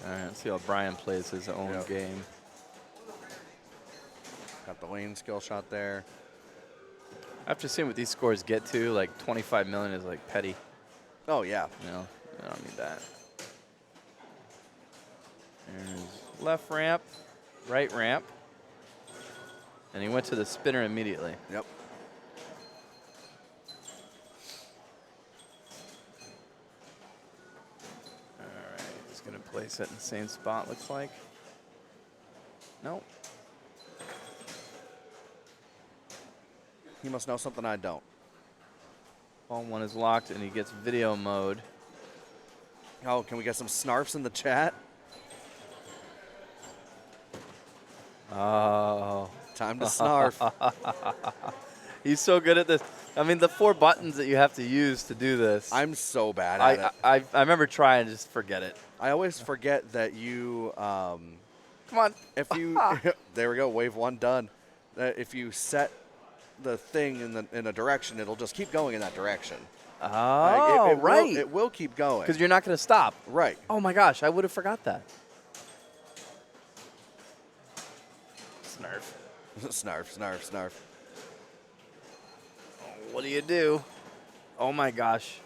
All right, let's see how Brian plays his own Yep. game. Got the lane skill shot there. After seeing what these scores get to, like 25 million is like petty. Oh, yeah. You know, I don't need that. There's left ramp, right ramp. And he went to the spinner immediately. Yep. All right, he's going to place it in the same spot, looks like. Nope. He must know something I don't. Ball 1 is locked, and he gets video mode. Oh, can we get some snarfs in the chat? Oh. Time to snarf. He's so good at this. I mean, the 4 buttons that you have to use to do this. I'm so bad at it. I remember trying and just forget it. I always forget that you, Come on. if you, there we go, wave 1 done. If you set the thing in a direction, it'll just keep going in that direction. Oh, Like, right. It will keep going. Because you're not going to stop. Right. Oh, my gosh. I would have forgot that. Snarf. Snarf, snarf, snarf. What do you do? Oh, my gosh.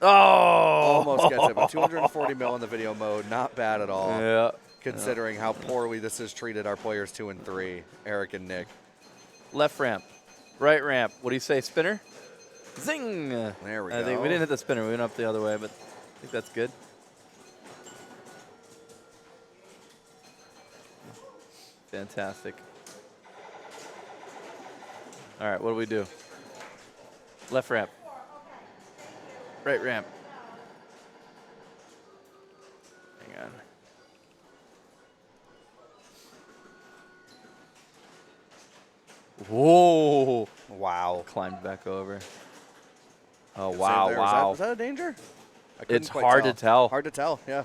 Oh! Almost gets it, but 240 mil in the video mode, not bad at all. Yeah. Considering how poorly this has treated our players 2 and 3, Eric and Nick. Left ramp, right ramp. What do you say, spinner? Zing! There we I think go. we didn't hit the spinner. We went up the other way, but I think that's good. Fantastic. All right, what do we do? Left ramp. Right ramp. Hang on. Whoa! Wow. Climbed back over. Oh, Save wow, there. wow. Was that a danger? I couldn't It's quite hard to tell. Hard to tell, yeah.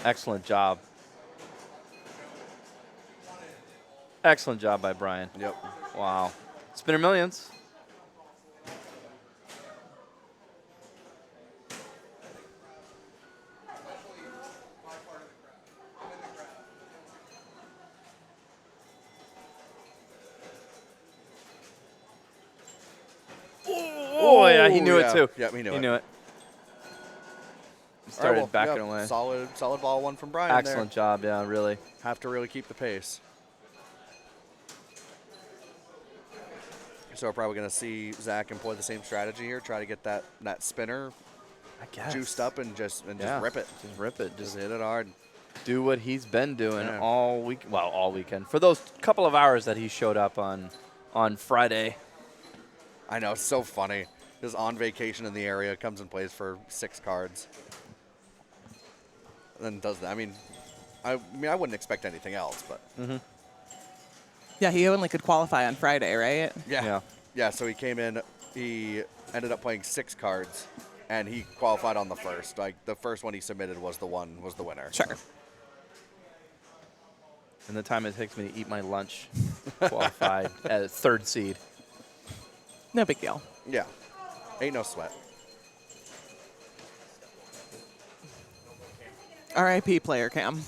Excellent job. Excellent job by Brian. Yep. Wow. Spinner Millions. Oh, yeah, he knew it too. Yep, he knew it. He knew it. All right, Started well, backing yeah, away. Solid ball one from Brian Excellent job, yeah, really. there. Have to really keep the pace. So we're probably going to see Zach employ the same strategy here, try to get that spinner I guess. juiced up and just Yeah, rip it. Just rip it. Just hit it hard. Do what he's been doing Yeah. all week. Well, all weekend. For those couple of hours that he showed up on Friday. I know, it's so funny. Just on vacation in the area, comes and plays for 6 cards. And then does that. I mean, I wouldn't expect anything else, but Yeah, he only could qualify on Friday, right? Yeah. Yeah, so he came in, he ended up playing 6 cards, and he qualified on the first. Like, the first one he submitted was the winner. Sure. And the time it takes me to eat my lunch, qualified as 3rd seed. No big deal. Yeah. Ain't no sweat. RIP player cam.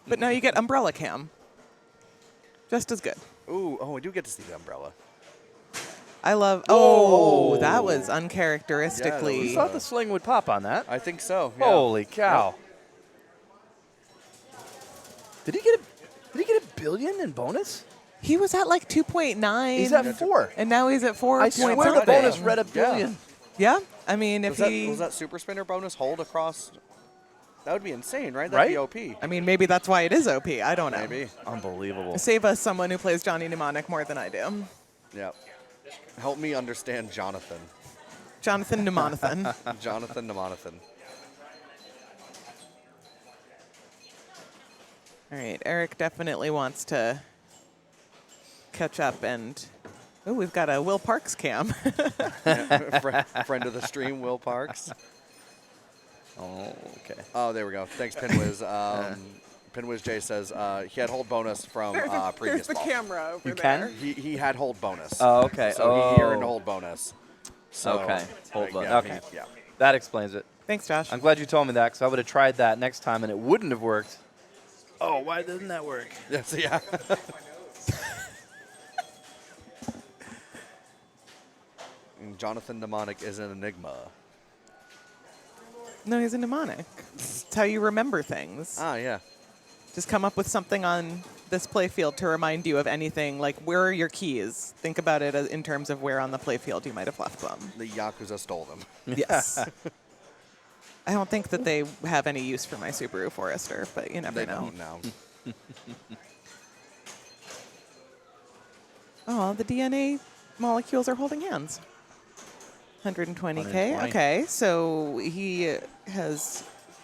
But now you get umbrella cam. Just as good. Ooh, oh, we do get to see the umbrella. I love. Oh, that was uncharacteristically. You thought the sling would pop on that. I think so. Yeah. Holy cow. Did he get a billion in bonus? He was at like 2.9. He's at 4. And now he's at 4 I point swear the something. bonus read a billion. Yeah. I mean, if Was that super spinner bonus hold across? That would be insane, right? That'd Right? be OP. I mean, maybe that's why it is OP. I don't know. Maybe. Unbelievable. Save us someone who plays Johnny Mnemonic more than I do. Yeah. Help me understand Jonathan. Jonathan Mnemonathan. Jonathan Mnemonathan. All right, Eric definitely wants to catch up and. Oh, we've got a Will Parks cam. Friend of the stream, Will Parks. Oh, okay. Oh, there we go. Thanks, Pinwiz. Pinwiz J says he had hold bonus from previous There's the ball. camera over You there. can? He had hold bonus. Oh, okay. So he earned hold bonus. So, Okay. Hold bonus. yeah, Okay. Yeah. That explains it. Thanks, Josh. I'm glad you told me that because I would have tried that next time and it wouldn't have worked. Oh, why doesn't that work? Yes, yeah. Jonathan Mnemonic is an enigma. No, he's a mnemonic. It's how you remember things. Ah, yeah. Just come up with something on this playfield to remind you of anything. Like, where are your keys? Think about it as in terms of where on the playfield you might have left them. The Yakuza stole them. Yes. I don't think that they have any use for my Subaru Forester, but you never They know. don't now. Oh, the DNA molecules are holding hands. 120K. 120. Okay, so he has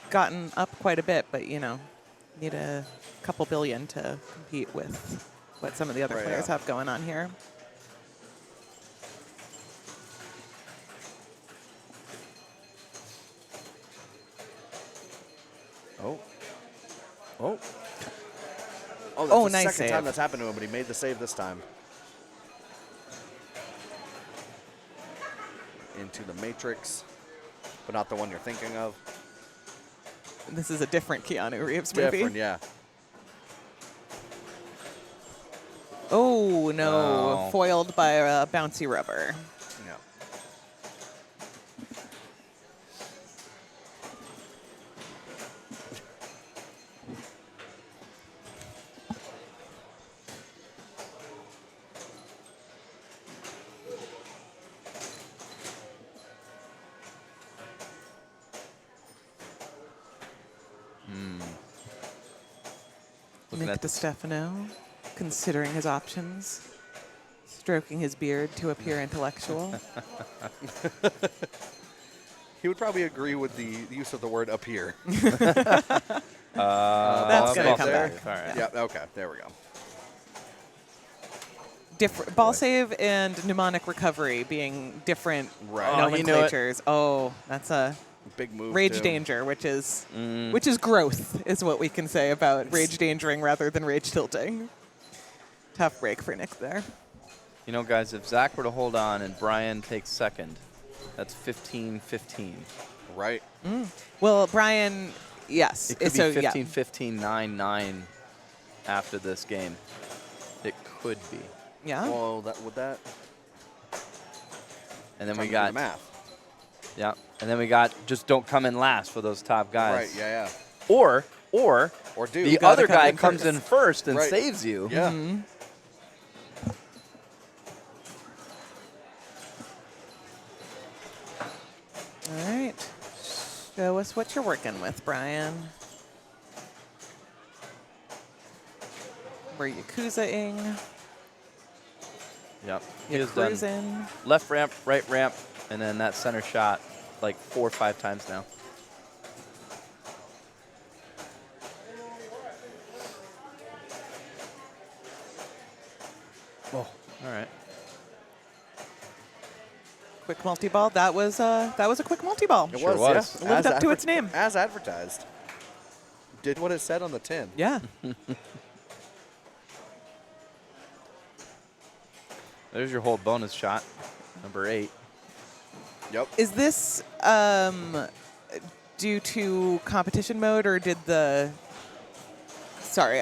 gotten up quite a bit, but need a couple billion to compete with what some of the other Right, players yeah. have going on here. Oh. Oh. Oh, that's Oh, the nice second time save. that's happened to him, but he made the save this time. Into the Matrix, but not the one you're thinking of. This is a different Keanu Reeves movie. Different, yeah. Oh, no. Oh. Foiled by a bouncy rubber. Yeah. Looking Nick at this. DiStefano, considering his options, stroking his beard to appear intellectual. He would probably agree with the use of the word appear. That's ball going to come there. back. All right. Yeah, okay, there we go. Different ball save and mnemonic recovery being different Right. Oh, he knew it. nomenclatures. Oh, that's a Big move. rage too. danger, which is growth, is what we can say about rage dangering rather than rage tilting. Tough break for Nick there. You know, guys, if Zach were to hold on and Brian takes second, that's 15-15. Right. Well, Brian, yes. It could so, be yeah. 15-15, 9-9 after this game. It could be. Yeah. Well, that would that. And then time we to do got, the math. yeah. And then we got just don't come in last for those top guys. Right. Yeah. Or Or do. the gotta other come guy in comes first. in first and Right. saves you. Yeah. All right. Show us what you're working with, Brian. We're Yakuza-ing. Yep. He You're has done cruising. left ramp, right ramp, and then that center shot like 4 or 5 times now. Oh, all right. Quick multi-ball. That was a quick multi-ball. It Sure was. Yeah. Lived As up to its name. As advertised. Did what it said on the tin. Yeah. There's your whole bonus shot, number 8. Yep. Is this due to competition mode, or did the? Sorry,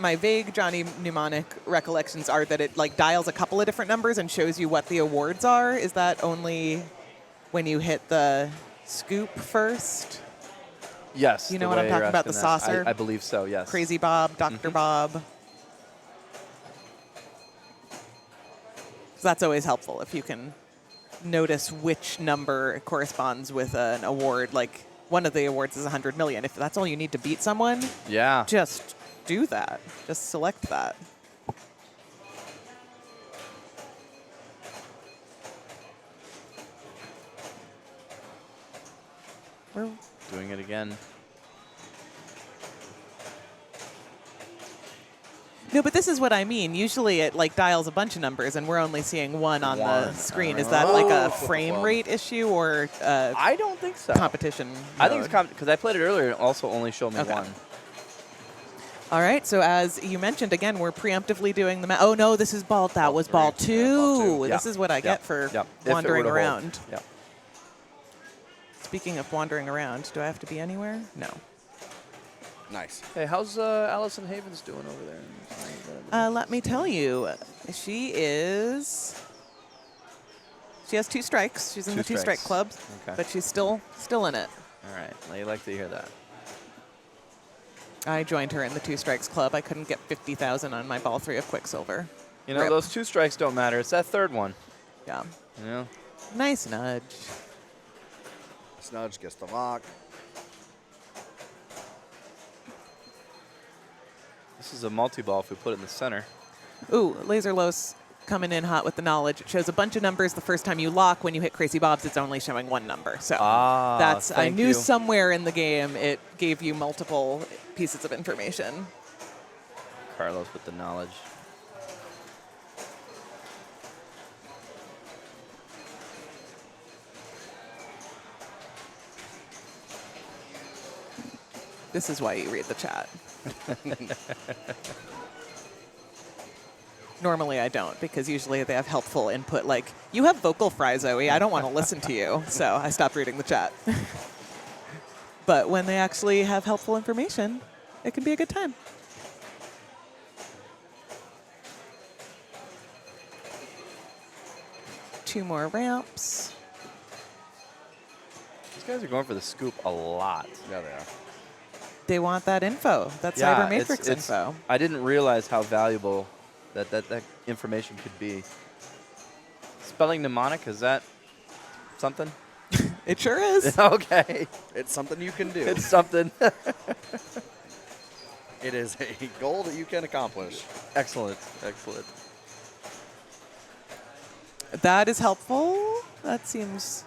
my vague Johnny Mnemonic recollections are that it like dials a couple of different numbers and shows you what the awards are. Is that only when you hit the scoop first? Yes. You know the what I'm way talking you're about, the asking that. saucer? I believe so, yes. Crazy Bob, Dr. Bob. So that's always helpful if you can notice which number corresponds with an award. Like one of the awards is 100 million. If that's all you need to beat someone, Yeah. just do that. Just select that. We're Doing it again. No, but this is what I mean. Usually it like dials a bunch of numbers, and we're only seeing one on the One. screen. Is that like a Oh. frame rate issue or I don't think so. competition? I think it's mode? because I played it earlier and it also only showed me Okay. one. All right. So as you mentioned, again, we're preemptively doing the. Oh no, this is ball. That was ball three. two. Yeah, ball two. This Yeah. is what I Yep. get for Yep. If it wandering were to hold. around. Yep. Speaking of wandering around, do I have to be anywhere? No. Nice. Hey, how's Allison Havens doing over there? Let me tell you, she has 2 strikes. She's in Two the 2-strike strikes. club, Okay. but she's still in it. All right. Well, you like to hear that. I joined her in the 2 strikes club. I couldn't get 50,000 on my ball 3 of Quicksilver. You know, Rip. those 2 strikes don't matter. It's that third one. Yeah. You know? Nice nudge. Snudge gets the lock. This is a multi-ball if we put it in the center. Ooh, Laser Los coming in hot with the knowledge. It shows a bunch of numbers the first time you lock. When you hit Crazy Bob's, it's only showing 1 number. So that's I thank knew you. somewhere in the game it gave you multiple pieces of information. Carlos with the knowledge. This is why you read the chat. Normally I don't, because usually they have helpful input like, you have vocal fry, Zoe. I don't want to listen to you. So I stopped reading the chat. But when they actually have helpful information, it can be a good time. 2 more ramps. These guys are going for the scoop a lot. Yeah, they are. They want that info, that cyber matrix info. I didn't realize how valuable that information could be. Spelling mnemonic, is that something? It sure is. Okay. It's something you can do. It's something. It is a goal that you can accomplish. Excellent. Excellent. That is helpful. That seems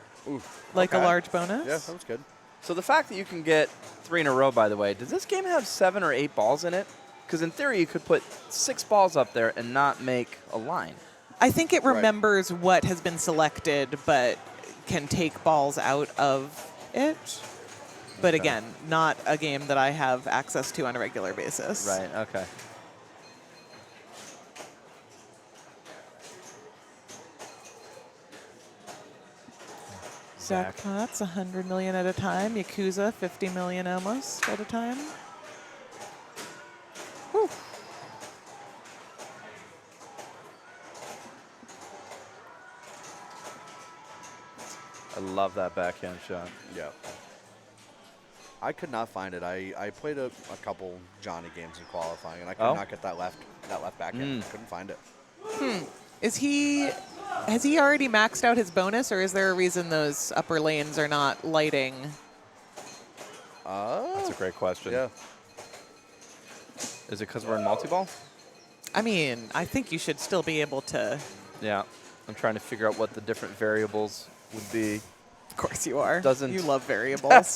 like a okay. large bonus. Yeah, that was good. So the fact that you can get 3 in a row, by the way, does this game have 7 or 8 balls in it? Because in theory, you could put 6 balls up there and not make a line. I think it Right. remembers what has been selected, but can take balls out of it. But again, not a game that I have access to on a regular basis. Right, okay. Zach. Jackpots, 100 million at a time. Yakuza, 50 million almost at a time. Whew. I love that backhand shot. Yeah. I could not find it. I played a couple Johnny games in qualifying, and I could Oh? not get that left backhand. Couldn't find it. Has he already maxed out his bonus, or is there a reason those upper lanes are not lighting? That's a great question. Yeah. Is it because we're in multi-ball? I mean, I think you should still be able to. Yeah. I'm trying to figure out what the different variables would be. Of course you are. Doesn't- You love variables.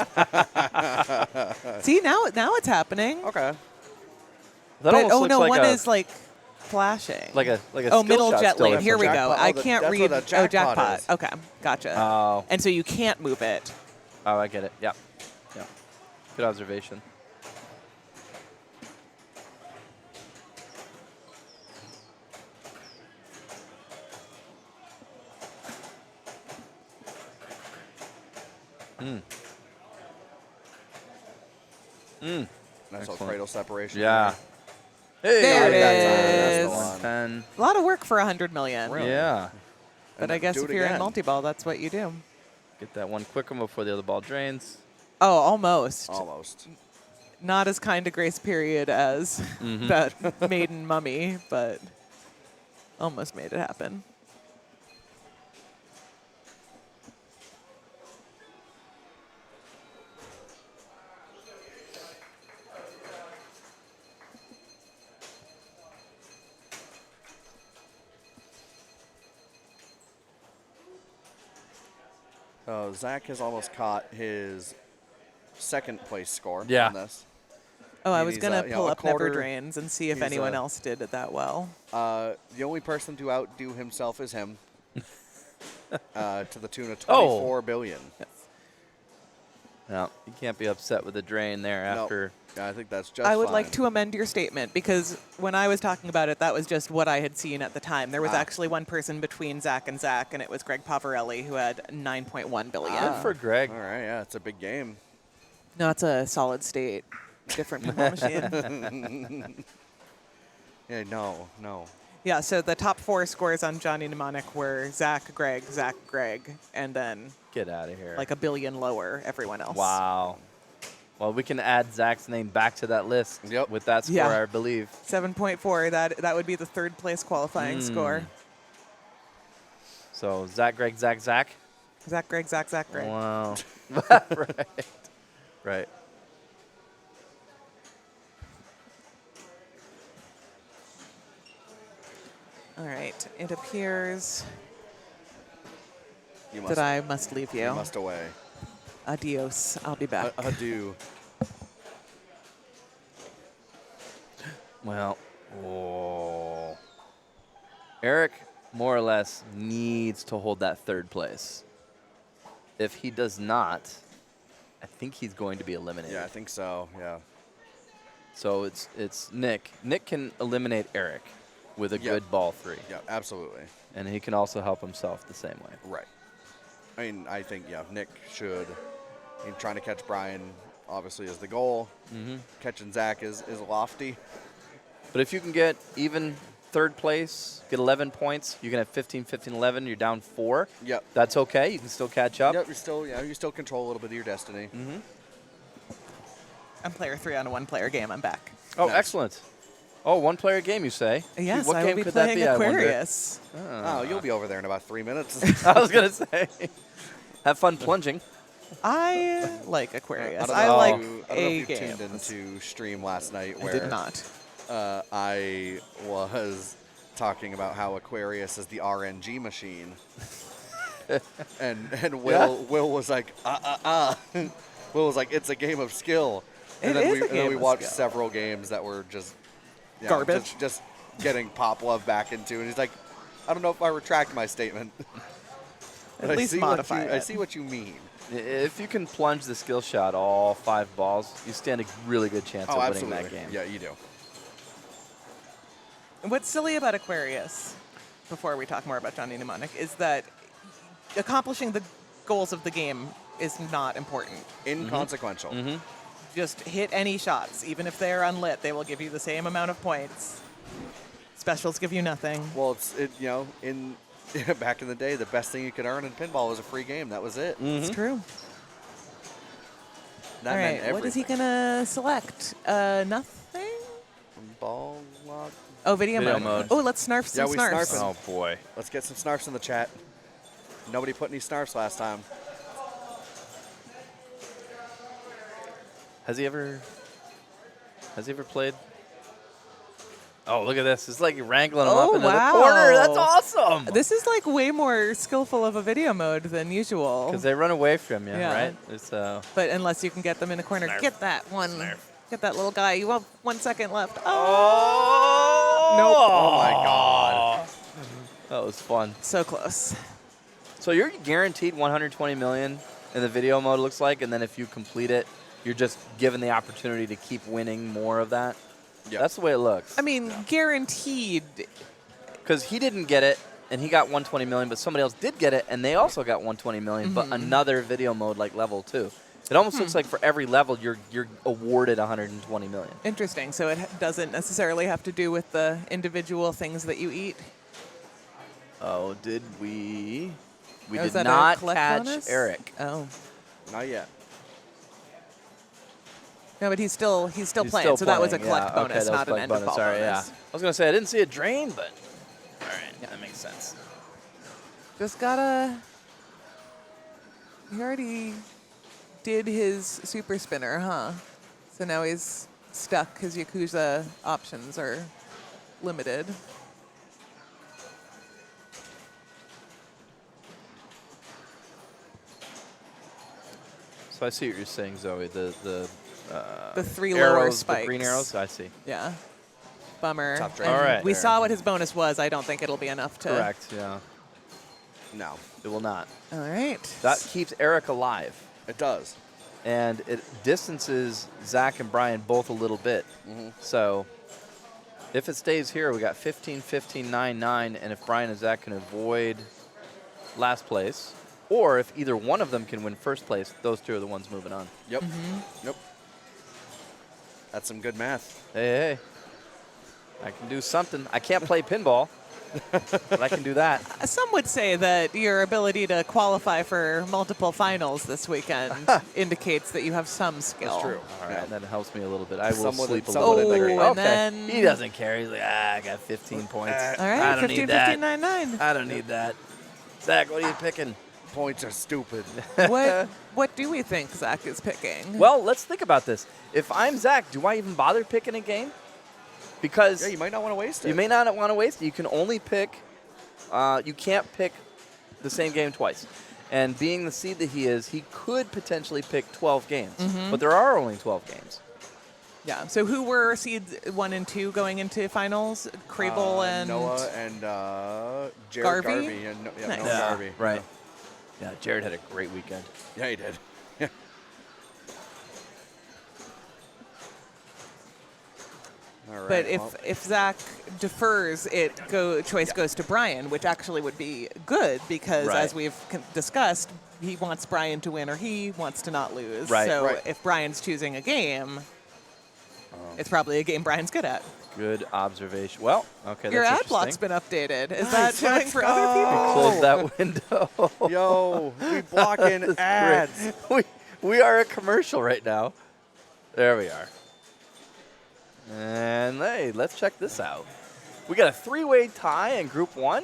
See, now it's happening. Okay. That But almost oh looks no, like one a, is like flashing. like a oh, skill middle shot jet still. lane. Here we go. Jackpot. I Oh, can't that's read. what a jackpot jackpot. is. Okay, gotcha. Oh. And so you can't move it. Oh, I get it. Yeah. Yeah. Good observation. Nice little Excellent. cradle separation. Yeah. Hey, There it That's the is. one. 10. A lot of work for 100 million. Really? Yeah. But And I guess do if it you're in again. multi-ball, that's what you do. Get that one quick one before the other ball drains. Oh, almost. Almost. Not as kind a grace period as that maiden mummy, but almost made it happen. Zach has almost caught his second place score Yeah. on this. Oh, I And was he's, going to you know, pull a up Never quarter- Drains and see if he's, anyone else did it that well. The only person to outdo himself is him. To the tune of Oh. 24 billion. No, you can't be upset with the drain there Nope. after. Yeah, I think that's just I would fine. like to amend your statement because when I was talking about it, that was just what I had seen at the time. There was actually one person between Zach, and it was Greg Pavarelli, who had 9.1 billion. Good for Greg. All right, yeah, it's a big game. No, it's a solid state, different pinball machine. Yeah, no. Yeah, so the top 4 scores on Johnny Mnemonic were Zach, Greg, and then Get out of here. like a billion lower everyone else. Wow. Well, we can add Zach's name back to that list Yep. with that score, Yeah. I believe. 7.4, that would be the 3rd place qualifying score. So Zach, Greg, Zach. Zach, Greg, Greg. Wow. Right. All right, it appears You must, that I must leave you. you must away. Adios, I'll be back. Adieu. Well, whoa. Eric more or less needs to hold that 3rd place. If he does not, I think he's going to be eliminated. Yeah, I think so. Yeah. So it's Nick. Nick can eliminate Eric with a Yeah. good ball 3. Yeah, absolutely. And he can also help himself the same way. Right. I mean, I think, yeah, Nick should. I mean, trying to catch Brian, obviously, is the goal. Catching Zach is lofty. But if you can get even third place, get 11 points. You can have 15, 15, 11. You're down 4. Yep. That's okay. You can still catch up. Yep, you still control a little bit of your destiny. Mm-hmm. I'm player 3 on a one-player game. I'm back. Oh, Nice. excellent. Oh, one-player game, you say? Yes, What I game will be could that playing be, I wonder? Aquarius. Oh, you'll be over there in about 3 minutes. I was going to say. Have fun plunging. I like Aquarius. don't I know like if you- I don't know A if you tuned games. into stream last night I where did not. I was talking about how Aquarius is the RNG machine. and Will was like, Will was like, it's a game of skill. And It then is we, a and then game we of watched skill. several games that were just you know, Garbage. just getting Pop Love back into. And he's like, I don't know if I retract my statement. But At least modify it. I see what you mean. If you can plunge the skill shot all 5 balls, you stand a really good chance of winning absolutely. that game. Yeah, you do. What's silly about Aquarius, before we talk more about Johnny Mnemonic, is that accomplishing the goals of the game is not important. Inconsequential. Mm-hmm. Just hit any shots. Even if they're unlit, they will give you the same amount of points. Specials give you nothing. Well, in back in the day, the best thing you could earn in pinball was a free game. That was it. It's true. That All meant right, everything. what is he going to select? Nothing? Ball lock. Oh, video Video mode. mode. Oh, let's snarf some Yeah, we snarfs. snarfing. Oh, boy. Let's get some snarfs in the chat. Nobody put any snarfs last time. Has he ever played? Oh, look at this. It's like you're wrangling him up Oh, into wow. the corner. That's awesome. This is like way more skillful of a video mode than usual. Because they run away from you, Yeah. right? It's But unless you can get them in a corner, Snarf. get that one. Snarf. Get that little guy. You have 1 second left. Oh, Oh! Nope. Oh my God. That was fun. so close. So you're guaranteed 120 million in the video mode, looks like, and then if you complete it, you're just given the opportunity to keep winning more of that. Yep. That's the way it looks. I mean, guaranteed. Because he didn't get it, and he got 120 million, but somebody else did get it, and they also got 120 million, but another video mode like level 2. It almost looks like for every level, you're awarded 120 million. Interesting. So it doesn't necessarily have to do with the individual things that you eat. Oh, did we? We Oh, is did that a not collect catch bonus? Eric. Oh. Not yet. No, but he's still He's playing, still so that was a playing, collect yeah. bonus, Okay, that was not an collect end of bonus. ball Sorry, bonus. yeah. I was going to say, I didn't see a drain, but all right, yeah, that makes sense. Just gotta. He already did his super spinner, huh? So now he's stuck. His Yakuza options are limited. So I see what you're saying, Zoe. The 3 lower arrows, spikes. the green arrows. I see. Yeah. Bummer. Tough drain. And All right. we There. saw what his bonus was. I don't think it'll be enough to. Correct. Yeah. No, It will not. All right. That keeps Eric alive, it does. and it distances Zach and Brian both a little bit. So if it stays here, we got 15, 15, 9, 9, and if Brian and Zach can avoid last place, or if either one of them can win first place, those two are the ones moving on. Yep. Yep. That's some good math. Hey, I can do something. I can't play pinball, but I can do that. Some would say that your ability to qualify for multiple finals this weekend indicates that you have some skill. That's true. All right, Yeah. that helps me a little bit. I will Somewhat- sleep a somewhat little bit. agree. and Okay. then- He doesn't care. He's like, I got 15 points. All I right, don't 15, need that. 15, 9, 9. I don't need that. Zach, what are you picking? Points are stupid. What do we think Zach is picking? Well, let's think about this. If I'm Zach, do I even bother picking a game? Because Yeah, you might not want to waste it. you may not want to waste it. You can only pick, you can't pick the same game twice. And being the seed that he is, he could potentially pick 12 games. But there are only 12 games. Yeah. So who were seeds 1 and 2 going into finals? Crable and Noah and Jared Garvey? Garvey and Nice. Noah Yeah, Garvey. Right. Yeah, Jared had a great weekend. Yeah, he did. Yeah. All right. But well, if Zach defers, choice goes to Brian, which actually would be good because Right. as we've discussed, he wants Brian to win or he wants to not lose. Right. So Right. if Brian's choosing a game, it's probably a game Brian's good at. Good observation. Well, okay, Your that's ad block's interesting. been updated. Is that showing for other people? Close that window. Yo, we blocking That's ads. great. We are a commercial right now. There we are. And hey, let's check this out. We got a 3-way tie in Group 1.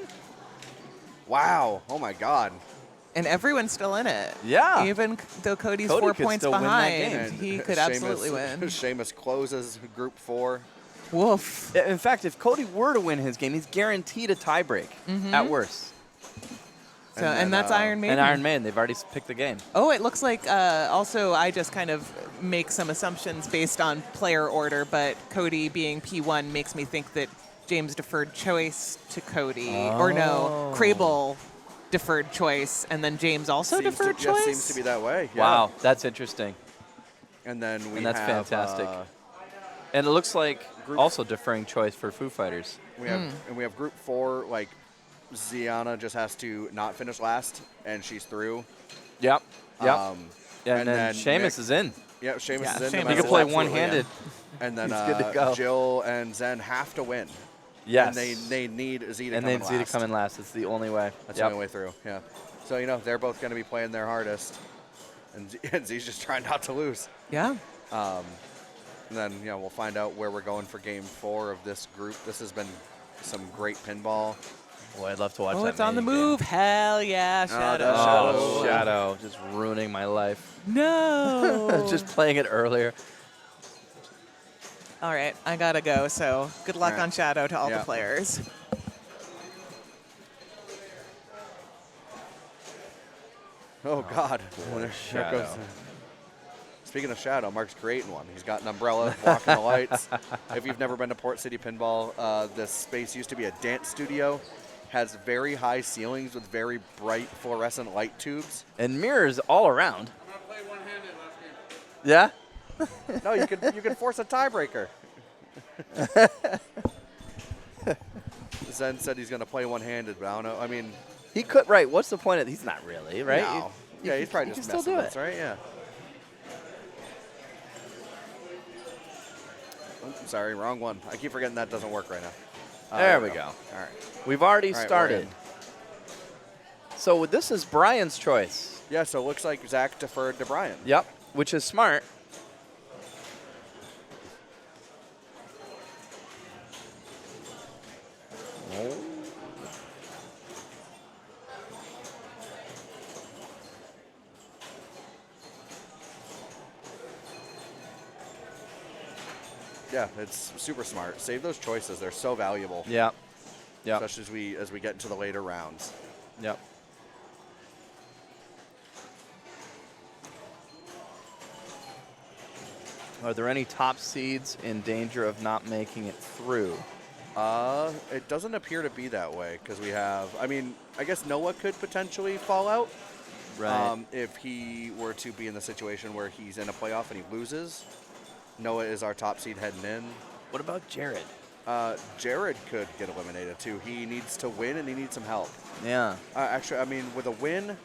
Wow. Oh my God. And everyone's still in it. Yeah. Even though Cody's Cody 4 could points still win that game. behind, And he could Seamus- absolutely win. Seamus closes Group 4. Woof. In fact, if Cody were to win his game, he's guaranteed a tiebreak at worst. So, And and then, that's Iron Maiden. And Iron Maiden, they've already picked the game. Oh, it looks like also I just kind of make some assumptions based on player order, but Cody being P1 makes me think that James deferred choice to Cody. Or no, Crable deferred choice, and then James also deferred choice? Seems to be that way. Yeah. Wow, that's interesting. And then we And that's have, fantastic. And it looks like also deferring choice for Foo Fighters. We have and we have Group 4. Like Ziana just has to not finish last, and she's through. Yep. Yep. Um, and then Seamus Nick- is in. Yeah, Seamus Yeah, is in. Seamus no He matter can play what. one-handed. And then He's good to go. Jill and Zen have to win. Yes. And they need Z to and come then in Z to last. come in last. It's the only way. That's the only way through. Yeah. So they're both going to be playing their hardest, and Z's just trying not to lose. Yeah. And then we'll find out where we're going for Game 4 of this group. This has been some great pinball. Boy, I'd love to watch that. Oh, it's on the mini move. game. Hell yeah, Shadow. that's Oh, Shadow, just ruining my life. No. Just playing it earlier. All right, I gotta go. So good luck All right. on Shadow to all Yeah. the players. Oh God. There Shadow. goes- Speaking of Shadow, Mark's creating one. He's got an umbrella blocking the lights. If you've never been to Port City Pinball, this space used to be a dance studio. Has very high ceilings with very bright fluorescent light tubes. And mirrors all around. Yeah? No, you could force a tiebreaker. Zen said he's going to play one-handed, but I don't know. I mean, He could, right. What's the point of, he's not really, right? no. You- Yeah, he's probably you just can still messing do with it. us, right? Yeah. Oh, sorry, wrong one. I keep forgetting that doesn't work right now. There we go. All right. We've already All right, we're started. in. So this is Brian's choice. Yeah, so it looks like Zach deferred to Brian. Yep, which is smart. Yeah, it's super smart. Save those choices; they're so valuable. Yep. Yep. Especially as we get into the later rounds. Yep. Are there any top seeds in danger of not making it through? It doesn't appear to be that way because we have. I mean, I guess Noah could potentially fall out. Right. If he were to be in the situation where he's in a playoff and he loses, Noah is our top seed heading in. What about Jared? Jared could get eliminated too. He needs to win and he needs some help. Yeah. Actually, I mean, with a win.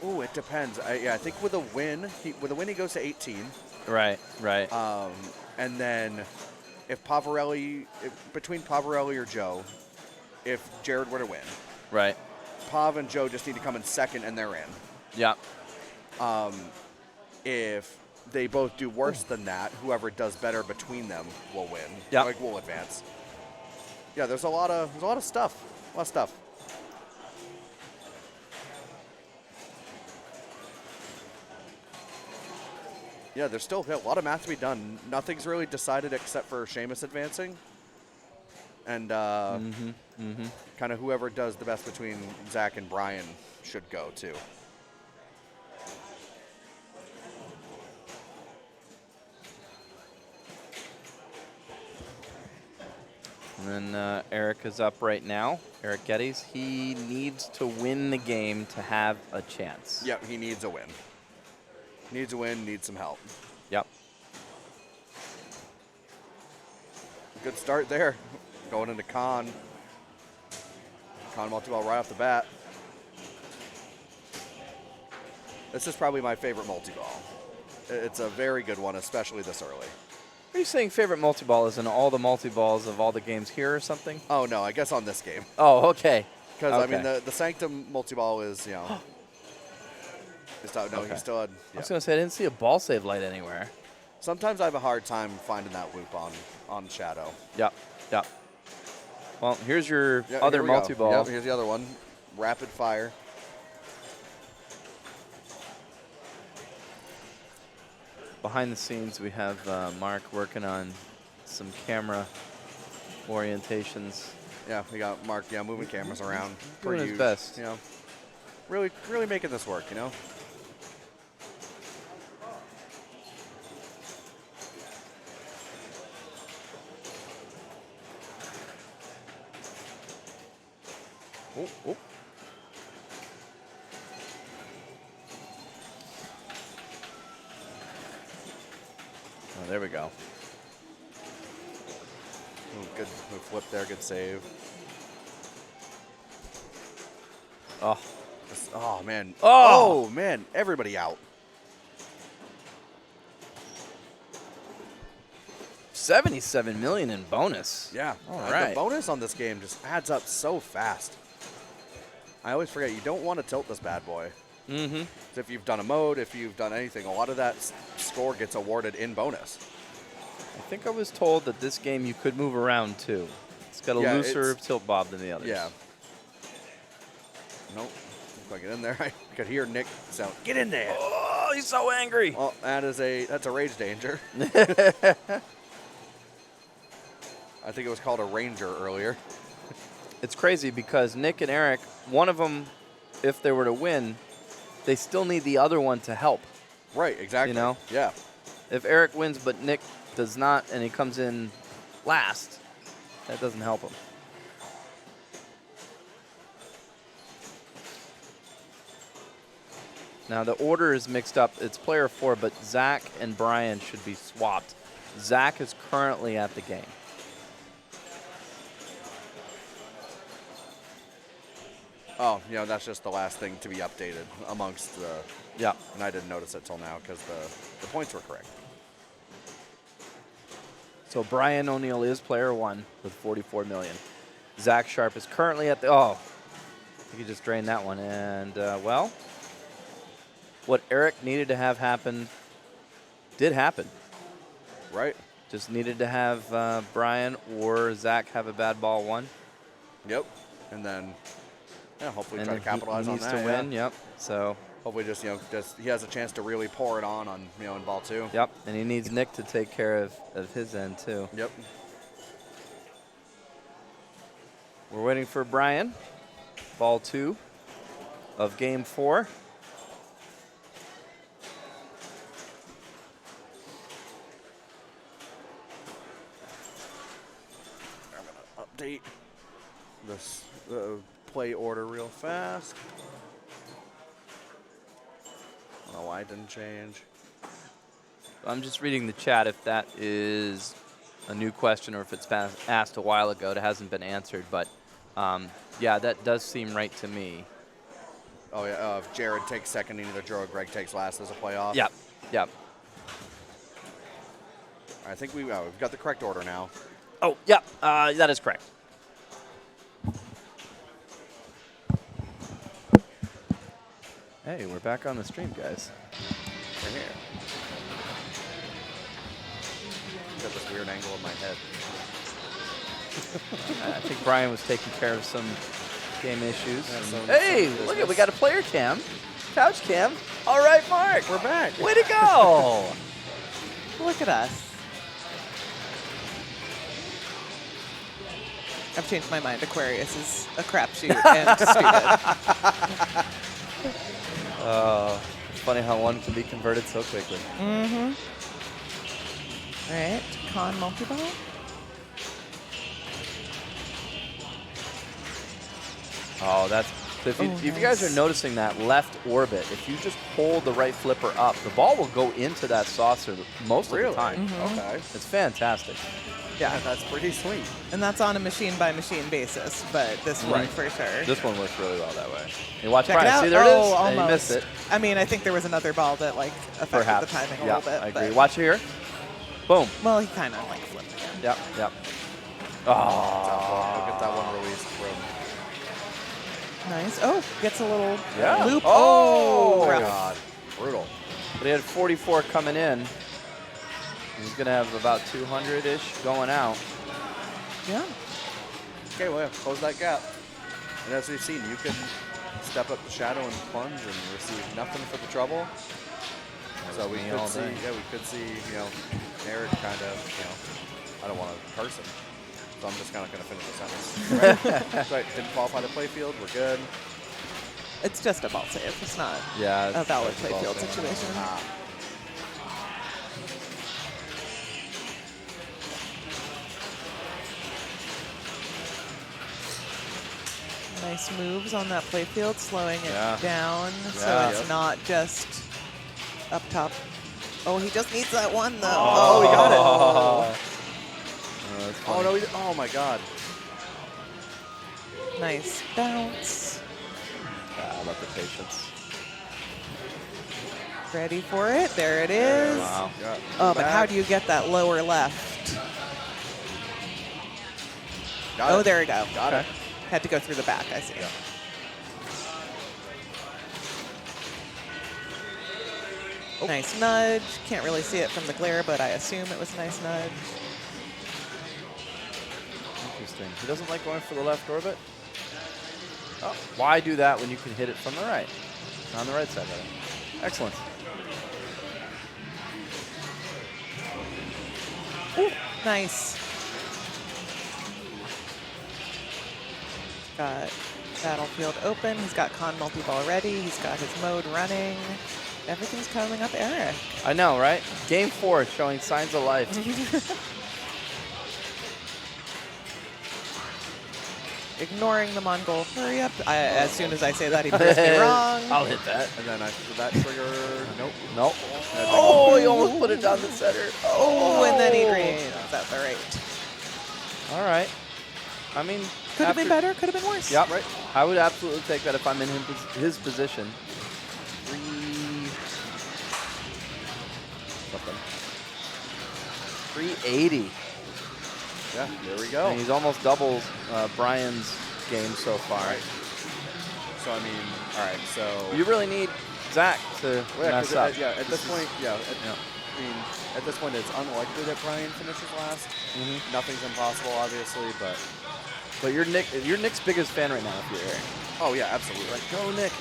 Ooh, it depends. I think with a win, he goes to 18. Right. Right. And then if Pavarelli, between Pavarelli or Joe, if Jared were to win, right. Pav and Joe just need to come in second and they're in. Yep. If they both do worse than that, whoever does better between them will win. Yep. Like, will advance. Yeah, there's a lot of stuff. A lot of stuff. Yeah, there's still a lot of math to be done. Nothing's really decided except for Seamus advancing. And kind of whoever does the best between Zach and Brian should go, too. And then Eric is up right now. Eric Geddes. He needs to win the game to have a chance. Yep, he needs a win. Needs a win, needs some help. Yep. Good start there. Going into Con. Con multi-ball right off the bat. This is probably my favorite multi-ball. It's a very good one, especially this early. Are you saying favorite multi-ball is in all the multi-balls of all the games here or something? Oh, no, I guess on this game. Oh, okay. Because, Okay. I mean, the Sanctum multi-ball is, you know. No, Okay. he still had. I Yeah. was going to say, I didn't see a ball save light anywhere. Sometimes I have a hard time finding that loop on Shadow. Yep. Yep. Well, here's your Yeah, other here we go. multi-ball. Yep, here's the other one. Rapid fire. Behind the scenes, we have Mark working on some camera orientations. Yeah, we got Mark, moving cameras around. per Doing his use, best. You know, really making this work, you know? Oh, oh. Oh, there we go. Ooh, good flip there, good save. Oh, Oh, man. Oh! Oh, man, everybody out. 77 million in bonus. Yeah. All The right. bonus on this game just adds up so fast. I always forget, you don't want to tilt this bad boy. Mm-hmm. If you've done a mode, if you've done anything, a lot of that score gets awarded in bonus. I think I was told that this game you could move around too. It's got a Yeah, looser it's- tilt bob than the others. Yeah. Nope. If I get in there, I could hear Nick sound, get in there. Oh, he's so angry. Well, that's a rage danger. I think it was called a ranger earlier. It's crazy because Nick and Eric, one of them, if they were to win, they still need the other one to help. Right, exactly. You know? Yeah. If Eric wins but Nick does not and he comes in last, that doesn't help him. Now the order is mixed up. It's player 4, but Zach and Brian should be swapped. Zach is currently at the game. Oh, that's just the last thing to be updated amongst the. Yeah. And I didn't notice it till now because the points were correct. So Brian O'Neill is player 1 with 44 million. Zach Sharp is currently at the. Oh, you just drained that one. And, well, what Eric needed to have happen did happen. Right. Just needed to have Brian or Zach have a bad ball 1. Yep. And then, hopefully And try to capitalize he on needs that. to win. Yep. So. Hopefully just he has a chance to really pour it on in ball 2. Yep. And he needs Nick to take care of his end too. Yep. We're waiting for Brian. Ball 2 of game 4. I'm gonna update this play order real fast. I don't know why it didn't change. I'm just reading the chat if that is a new question or if it's been asked a while ago. It hasn't been answered, but yeah, that does seem right to me. Oh, yeah. If Jared takes second and either Joe or Greg takes last as a playoff. Yep. Yep. I think we've got the correct order now. Oh, yep. That is correct. Hey, we're back on the stream, guys. We're here. Got this weird angle in my head. I think Brian was taking care of some game issues. some Hey, business. look at we got a player cam, couch cam. All right, Mark. We're back. Way to go. Look at us. I've changed my mind. Aquarius is a crapshoot and stupid. It's funny how one can be converted so quickly. Mm-hmm. All right, con multi-ball. Oh, that's. So if you guys are noticing that left orbit, if you just hold the right flipper up, the ball will go into that saucer most of the time. Okay. It's fantastic. Yeah, That's pretty sweet. and that's on a machine-by-machine basis, but this one for sure. This one works really well that way. You watch Check it Brian. out. See, there it is. Oh, And almost. you missed it. I mean, I think there was another ball that affected Perhaps. the timing a Yeah, little bit. I agree. but- Watch here. Boom. Well, he kind of like flipped again. Yep, yep. Look at that one released from. Nice. Oh, gets a little Yeah. loop. Oh, rough. God, brutal. But he had 44 coming in. He's going to have about 200-ish going out. Yeah. Okay, well, yeah, close that gap. And as we've seen, you can step up the shadow and plunge and receive nothing for the trouble. So we me all could see, day. yeah, we could see, Eric kind of, I don't want to curse him, so I'm just kind of going to finish the sentence. Right? That's right. Didn't qualify the playfield. We're good. It's just a ball save. It's not Yeah. a valid it's a ball playfield save. situation. Nice moves on that playfield, slowing it Yeah. down so Yeah. it's not just up top. Oh, he just needs that one, though. Oh, we got it. That's Oh, funny. no. Oh, my God. Nice bounce. I love the patience. Ready for it. There it is. Wow. Yeah. Oh, but how do you get that lower left? Got Oh, it. there we go. Got it. Had to go through the back, I see. Nice nudge. Can't really see it from the glare, but I assume it was a nice nudge. Interesting. He doesn't like going for the left orbit? Oh, why do that when you can hit it from the right? On the right side of it. Excellent. Ooh, nice. Got Battlefield open. He's got Con multi-ball ready. He's got his mode running. Everything's coming up Eric. I know, right? Game 4 showing signs of life. Ignoring the Mongol hurry up. As soon as I say that, he proves me wrong. I'll hit that. And then did that trigger? Nope. Nope. Oh, he almost put it down the center. Oh, and then he drains at the right. All right. I mean, Could have been after- better, could have been worse. Yep. Right. I would absolutely take that if I'm in his position. Something. 380. Yeah, there we go. And he's almost double Brian's game so far. Right. So, I mean, all right, so. You really need Zach to Well, mess 'cause up. at this point, I mean, at this point, it's unlikely that Brian finishes last. Nothing's impossible, obviously, but. But you're Nick's biggest fan right now if you're Eric. Oh, yeah, absolutely. Like, go Nick.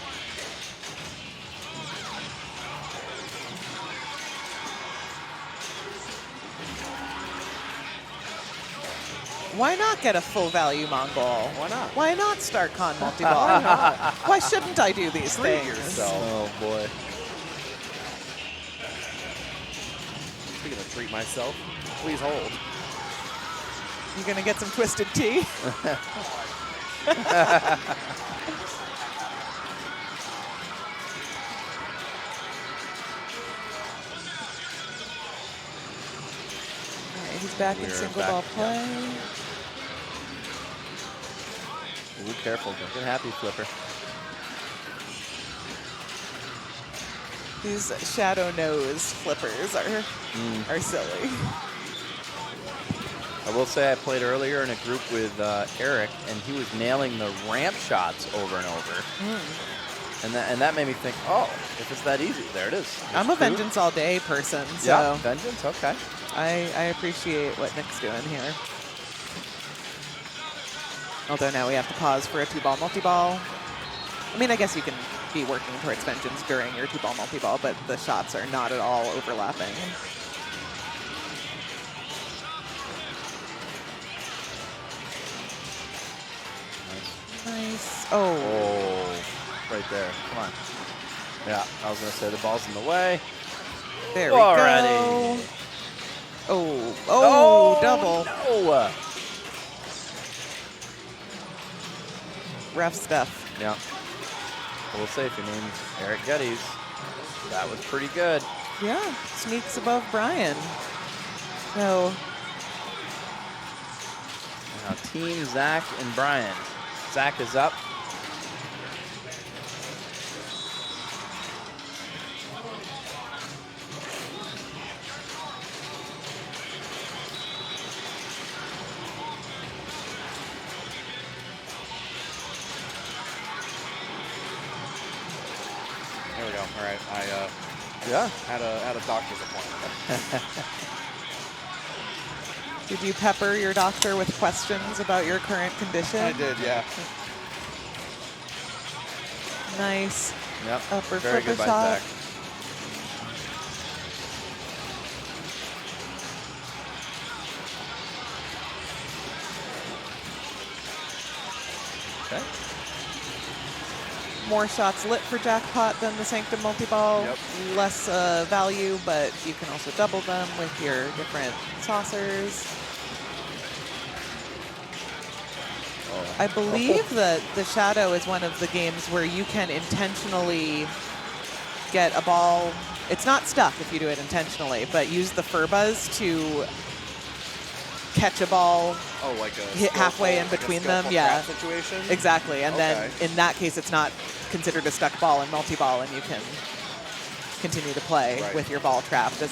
Why not get a full value Mongol? Why not? Why not start Con multi-ball? Why shouldn't I do these Treat things? yourself. Oh boy. Speaking of treat myself, please hold. You gonna get some twisted tea? Alright, he's back in We're single back, ball yeah. play. Ooh, careful. Don't get happy, Flipper. These shadow nose flippers are silly. I will say I played earlier in a group with Eric, and he was nailing the ramp shots over and over. And that made me think, oh, if it's that easy, there it is. I'm a There's two. vengeance all day person, so Yeah, vengeance. Okay. I appreciate what Nick's doing here. Although now we have to pause for a two-ball multi-ball. I mean, I guess you can be working towards vengeance during your two-ball multi-ball, but the shots are not at all overlapping. Nice. Oh. Oh, right there. Come on. Yeah, I was going to say the ball's in the way. There we Alrighty. go. Oh, double. No. Rough stuff. Yeah. I will say, if your name's Eric Geddes, that was pretty good. Yeah, sneaks above Brian. So, Now, Team Zach and Brian. Zach is up. All right, I Yeah. had a doctor's appointment. Did you pepper your doctor with questions about your current condition? I did, yeah. Nice. Yep. Upper Very flipper good by shot. Zach. Okay. More shots lit for jackpot than the Sanctum multi-ball. Yep. Less value, but you can also double them with your different saucers. I believe that the Shadow is one of the games where you can intentionally get a ball. It's not stuck if you do it intentionally, but use the fur buzz to catch a ball Oh, like a hit halfway in skillful- like a between them. skillful Yeah, trap situation. exactly. And then Okay. in that case, it's not considered a stuck ball in multi-ball, and you can continue to play Right. with your ball trapped as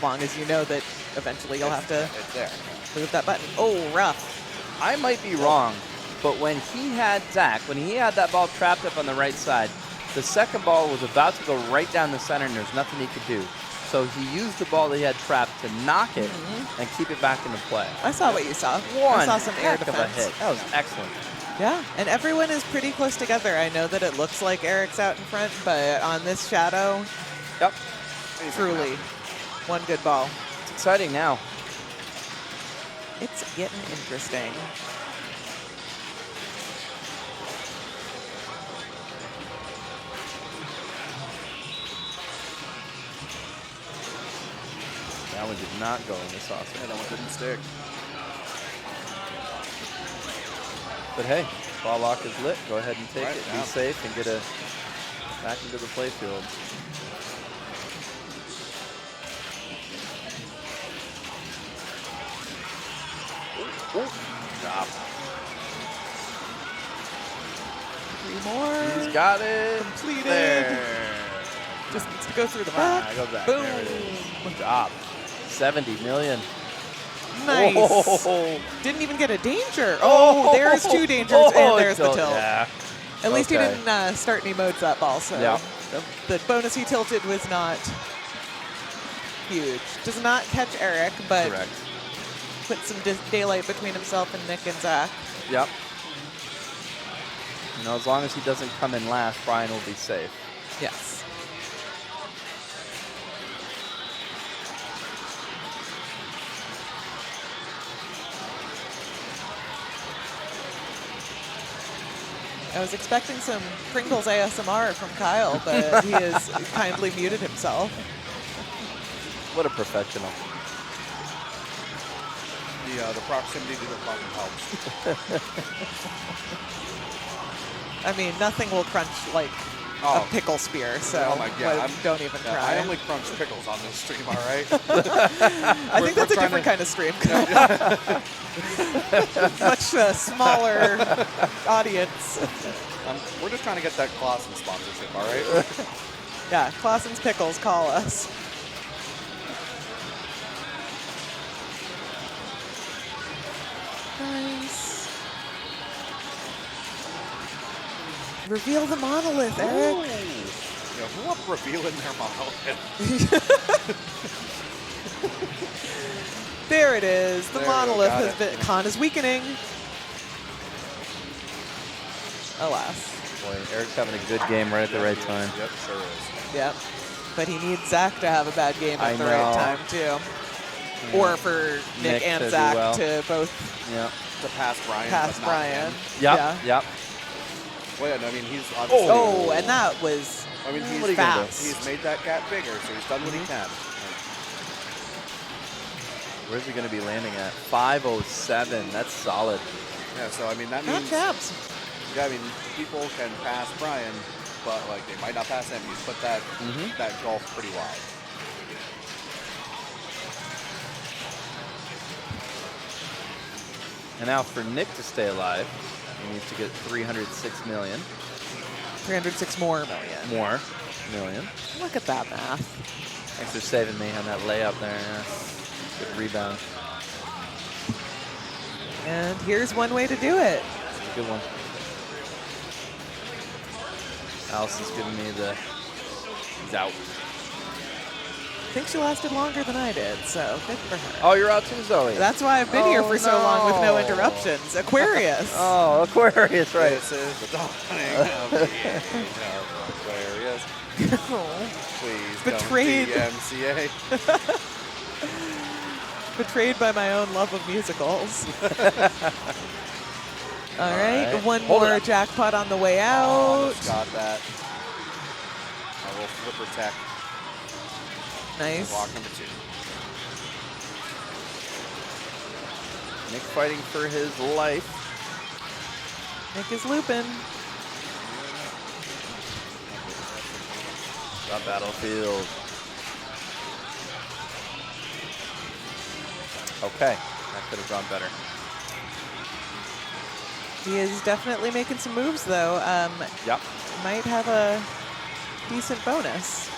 long as you know that eventually you'll have to It's there. move that button. Oh, rough. I might be wrong, but when he had Zach, when he had that ball trapped up on the right side, the second ball was about to go right down the center, and there's nothing he could do. So he used the ball that he had trapped to knock it and keep it back into play. I saw what you saw. One I saw some air heck of a defense. hit. That was excellent. Yeah, and everyone is pretty close together. I know that it looks like Eric's out in front, but on this Shadow, Yep. truly, one good ball. It's exciting now. It's getting interesting. That one did not go in the saucer. Yeah, that one didn't stick. But hey, ball lock is lit. Go ahead and take Right, it. yeah. Be safe and get a back into the playfield. Drop. Three more. He's got it. Completed. There. Just needs to go through the Ah, back. go back. Boom. There it is. Drop. 70 million. Nice. Oh. Didn't even get a danger. Oh, there's two dangers, and there's the tilt. Yeah. At least he Okay. didn't start any modes that ball, so Yeah. the bonus he tilted was not huge. Does not catch Eric, but Correct. put some daylight between himself and Nick and Zach. Yep. You know, as long as he doesn't come in last, Brian will be safe. Yes. I was expecting some Pringles ASMR from Kyle, but he has kindly muted himself. What a professional. The proximity to the button helps. I mean, nothing will crunch like Oh. a pickle spear, so Oh my God, don't even Yeah, try. I only crunch pickles on this stream, all right? I think that's a different kind of stream. Much smaller audience. We're just trying to get that Clausen sponsorship, all right? Yeah, Clausen's Pickles, call us. Nice. Reveal the monolith, Eric. Yeah, who up revealing their monolith? There it is. The There we go, monolith got has it. been. Khan is weakening. Alas. Boy, Eric's having a good game right at the right time. Yep, sure is. Yep. But he needs Zach to have a bad game at I the right know. time, too. Or for Nick Nick and to do Zach well. to both Yeah. To pass Brian. pass but not Brian. him. Yep. Yeah. Yep. Well, yeah, no, I mean, he's obviously. Oh, and that was I mean, What are he's you gonna do? fast. He's made that gap bigger, so he's done what he can. Where's he going to be landing at? 507. That's solid. Yeah, so I mean, that not means. chaps. Yeah, I mean, people can pass Brian, but like they might not pass him. He's put that that gulf pretty wide. And now for Nick to stay alive, he needs to get 306 million. 306 more million. More million. Look at that math. Thanks for saving me on that layup there. Yeah. Good rebound. And here's one way to do it. Good one. Allison's giving me the He's out. I think she lasted longer than I did, so good for her. Oh, you're out too, Zoe. That's why I've been here for so long with no interruptions. Aquarius. Oh, Aquarius, right. This is the dawning of the age of Aquarius. Please Betrayed. don't DMCA. Betrayed by my own love of musicals. All right, one Hold more it. jackpot on the way Oh, out. almost got that. A little flipper tech. Nice. Block number 2. Nick fighting for his life. Nick is looping. The battlefield. Okay, that could have gone better. He is definitely making some moves, though. Yep. Might have a decent bonus.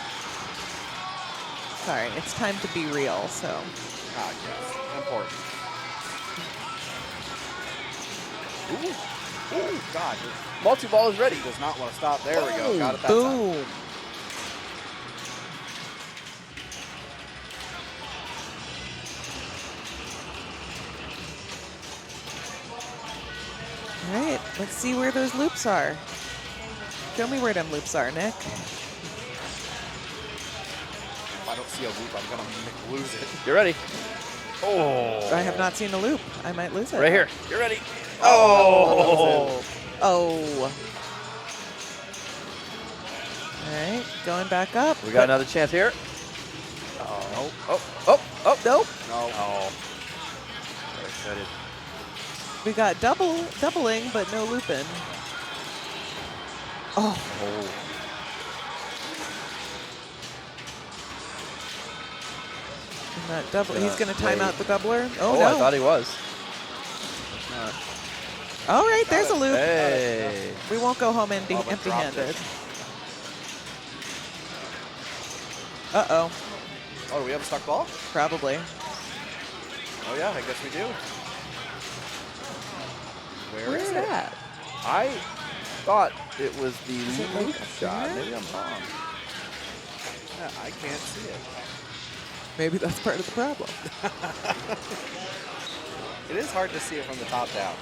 Sorry, it's time to be real, so. Ah, yes. Important. Ooh, God. Multi-ball is ready. He does not want to stop. There we go. Got it that time. Boom. All right, let's see where those loops are. Show me where them loops are, Nick. If I don't see a loop, I'm going to lose it. You're ready. Oh. I have not seen a loop. I might lose it. Right here. You're ready. Oh. Oh. All right, going back up. We got another chance here. Oh. Oh. Nope. No. Oh. Very excited. We got doubling, but no looping. Oh. And that double. He's going to time out the doubler. Oh, no. I thought he was. All right, there's a loop. Hey. We won't go home but dropped empty-handed. it. Uh-oh, Oh, do we have a stuck ball? probably. Oh, yeah, I guess we do. Where is Where's it? that? I thought it was the it like loop up shot. there? Maybe I'm wrong. Yeah, I can't see it. Maybe that's part of the problem. It is hard to see it from the top down.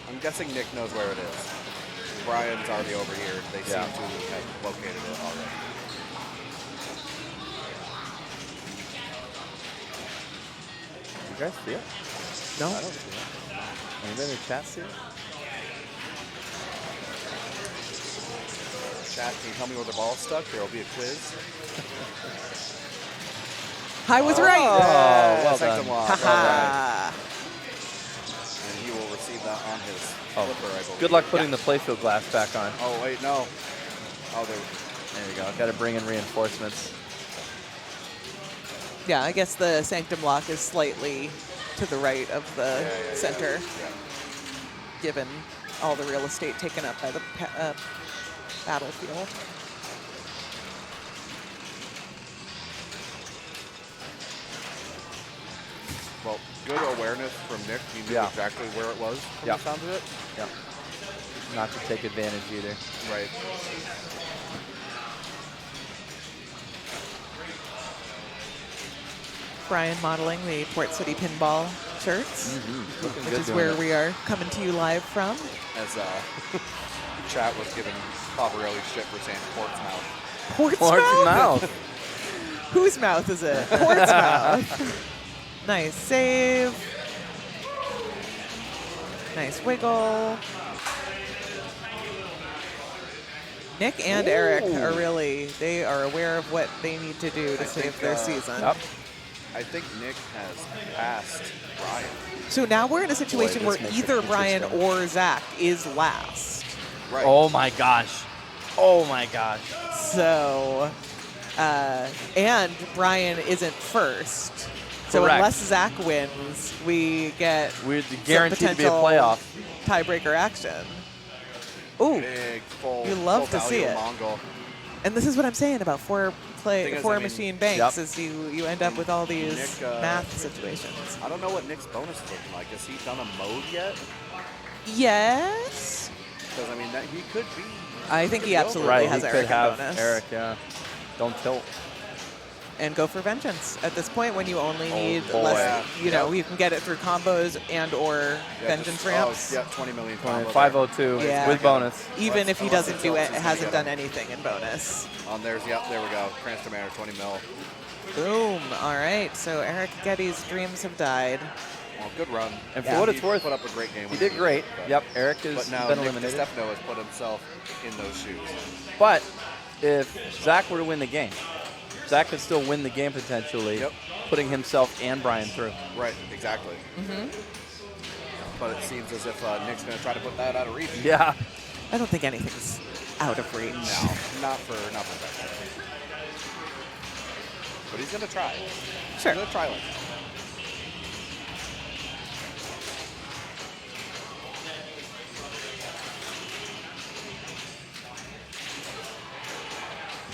I'm guessing Nick knows where it is. Brian's already over here. They seem to have located it already. You guys see it? No? I don't see it. Anybody in the chat see it? Chat, can you tell me where the ball's stuck? There will be a quiz. I was right. Oh, well Sanctum done. lock. Ha-ha. And he will receive that on his Oh, flipper, I believe. good luck putting the playfield glass back on. Oh, wait, no. Oh, there. There you go. Got to bring in reinforcements. Yeah, I guess the sanctum lock is slightly to the right of the center, Yeah. given all the real estate taken up by the battlefield. Well, good awareness from Nick. He knew exactly where it was from the sound of it. Yeah. Not to take advantage either. Right. Brian modeling the Port City Pinball shirts, Looking which good is doing where it. we are coming to you live from. As chat was giving Pavarelli shit for saying port's mouth. Port's Port's mouth? mouth. Whose mouth is it? Port's mouth. Nice save. Nice wiggle. Nick and Eric are they are aware of what they need to do to save their season. Yep. I think Nick has passed Brian. So now we're in a situation this where makes it either Brian interesting. or Zach is last. Right. Oh my gosh. Oh my gosh. So, and Brian isn't first. So Correct. unless Zach wins, we get We're some guaranteed to be a potential playoff. tiebreaker action. Ooh, Big, full, You love full to see value it. Mongol. and this is what I'm saying about four Thing is, I mean, machine banks Yep. is you end up with all these Nick, math situations. I don't know what Nick's bonus is looking like. Has he done a mode yet? Yes, Because, I mean, that he could be. I think he Could be over. absolutely Right, has he Eric could have in bonus. Eric, yeah. Don't tilt. And go for vengeance at this point when you only need boy. less. You know, Yep. you can get it through combos and or vengeance ramps. Oh, yeah, 20 million combo there. 502 Yeah. with bonus. Even if he Unless doesn't he do it, tilts, he's gonna hasn't get done him. anything in bonus. On there's, yep, there we go. Trans Commander, 20 mil. Boom. All right. So Eric Getty's dreams have died. Well, good run. And for what He it's worth, put up a great game. he when did needed great. it, but- Yep, Eric has But now been Nick eliminated. DiStefano has put himself in those shoes. But if Zach were to win the game, Zach could still win the game potentially, Yep. putting himself and Brian through. Right, exactly. But it seems as if Nick's going to try to put that out of reach. Yeah. I don't think anything's out of reach. No, not for that. But he's going to try. Sure. He's going to try like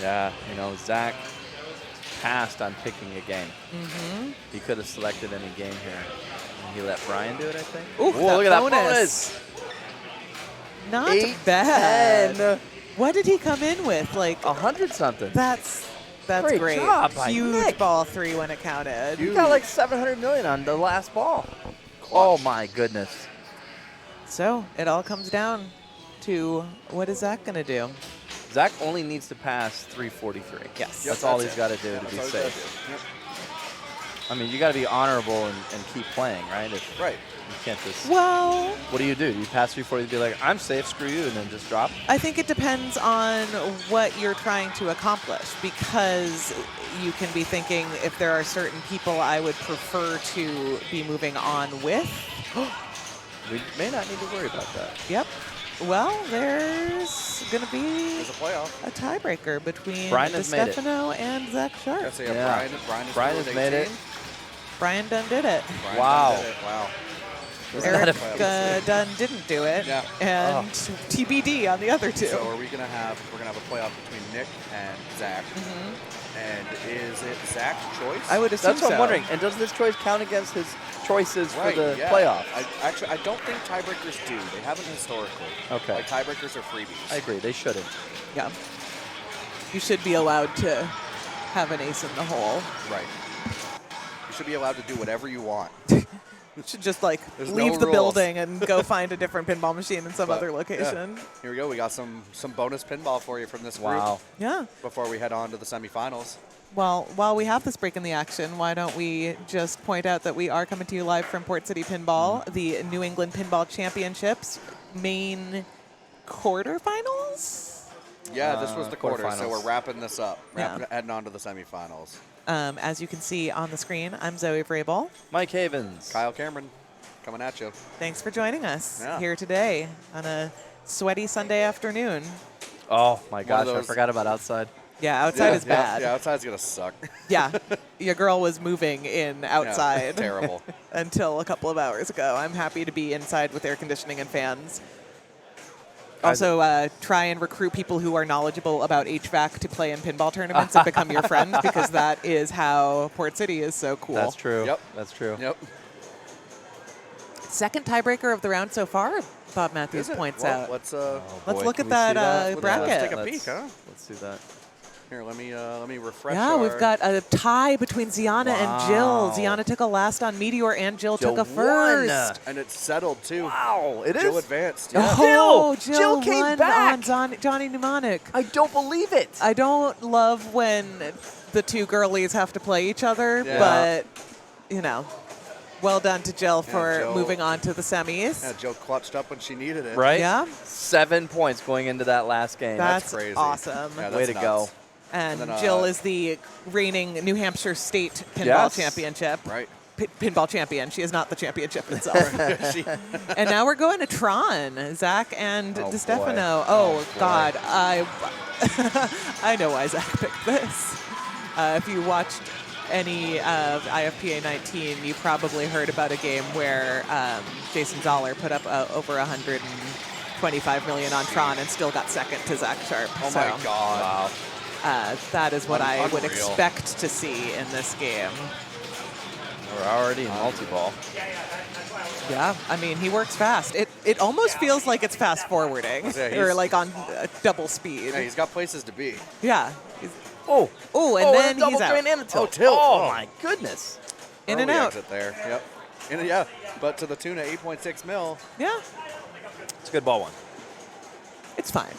Yeah, you know, Zach passed on picking a game. He could have selected any game here. And he let Brian do it, I think. Ooh, Whoa, look at that bonus. Not 8, bad. 10, What did he come in with? Like 100 something. that's Great great. job by Huge Nick. ball 3 when it counted. You got like 700 million on the last ball. Oh my goodness. So it all comes down to what is Zach gonna do? Zach only needs to pass 343. Yes. That's Yep, all that's he's it. got to do to That's be all he's gotta safe. do. Yep. I mean, you got to be honorable and keep playing, right? If Right. you can't just. Well, What do? You pass 340 and be like, I'm safe, screw you, and then just drop? I think it depends on what you're trying to accomplish, because you can be thinking if there are certain people I would prefer to be moving on with. We may not need to worry about that. Yep. Well, there's going to be There's a playoff. a tiebreaker between Brian has made it. DiStefano and Zach Sharp. Yes, yeah, Yeah. Brian has made it. Brian Dunn did it. Brian Wow. did it. Wow. Isn't Eric that a- Dunn didn't do it. Yeah. And TBD on the other two. So are we gonna have a playoff between Nick and Zach? And is it Zach's choice? I would assume That's what so. I'm wondering. And does this choice count against his choices Right, for the yeah. playoff? I don't think tiebreakers do. They haven't historically. Okay. Like tiebreakers are freebies. I agree. They shouldn't. Yeah. You should be allowed to have an ace in the hole. Right. You should be allowed to do whatever you want. You should just like There's leave no the rules. building and go find a different pinball machine in some But, other yeah. location. Here we go. We got some bonus pinball for you from this group Wow. Yeah. before we head on to the semifinals. Well, while we have this break in the action, why don't we just point out that we are coming to you live from Port City Pinball, the New England Pinball Championships main quarterfinals. Yeah, this was the quarter, so quarterfinals. we're wrapping this up. Yeah. Heading on to the semifinals. As you can see on the screen, I'm Zoe Vrabel. Mike Havens. Kyle Cameron coming at you. Thanks for joining us Yeah. here today on a sweaty Sunday afternoon. Oh my of gosh, I those- forgot about outside. Yeah, outside is bad. Yeah, outside's going to suck. Yeah, your girl was moving in outside Yeah, terrible. until a couple of hours ago. I'm happy to be inside with air conditioning and fans. Also, try and recruit people who are knowledgeable about HVAC to play in pinball tournaments and become your friends, because that is how Port City is so cool. That's true. Yep. That's true. Yep. Second tiebreaker of the round so far, Bob Matthews Is it? points Well, out. Let's Let's boy, look can at we see that, that? bracket. Let's take a Let's- peek, huh? Let's do that. Here, let me refresh. Yeah, we've our- got a tie between Ziana and Jill. Wow. Ziana took a last on Meteor, and Jill Jill took a won. first. and it's settled too. Wow, it is. Jill advanced. Yeah. Oh, Jill! Jill Jill came won back! on Johnny Mnemonic. I don't believe it. I don't love when the two girlies have to play each other, Yeah. but, you know, well done to Jill for Jill- moving on to the semis. Yeah, Jill clutched up when she needed it. Right? Yeah, 7 points going into that last game. that's crazy. awesome. Yeah, Way that's to nuts. go. And And then, Jill is the reigning New Hampshire State Pinball Yes. Championship. Right. Pinball champion. She is not the championship itself. She- And now we're going to Tron, Zach and Oh, DiStefano. boy. Oh, Oh, boy. God. I know why Zach picked this. If you watched any of IFPA 19, you probably heard about a game where Jason Zoller put up over 125 million on Tron and still got second to Zach Sharp. oh So, my God. that is what I would Unreal. expect to see in this game. We're already in multi-ball. Yeah, I mean, he works fast. It almost feels like it's fast forwarding, Yeah, or he's- like on double speed. Yeah, he's got places to be. Yeah, he's Oh, and then double he's out. drain and a tilt. Oh, tilt. Oh, Oh. my goodness. In and Early out. exit there. Yep. Yeah, but to the tune of 8.6 mil. Yeah, It's a good ball one. it's fine.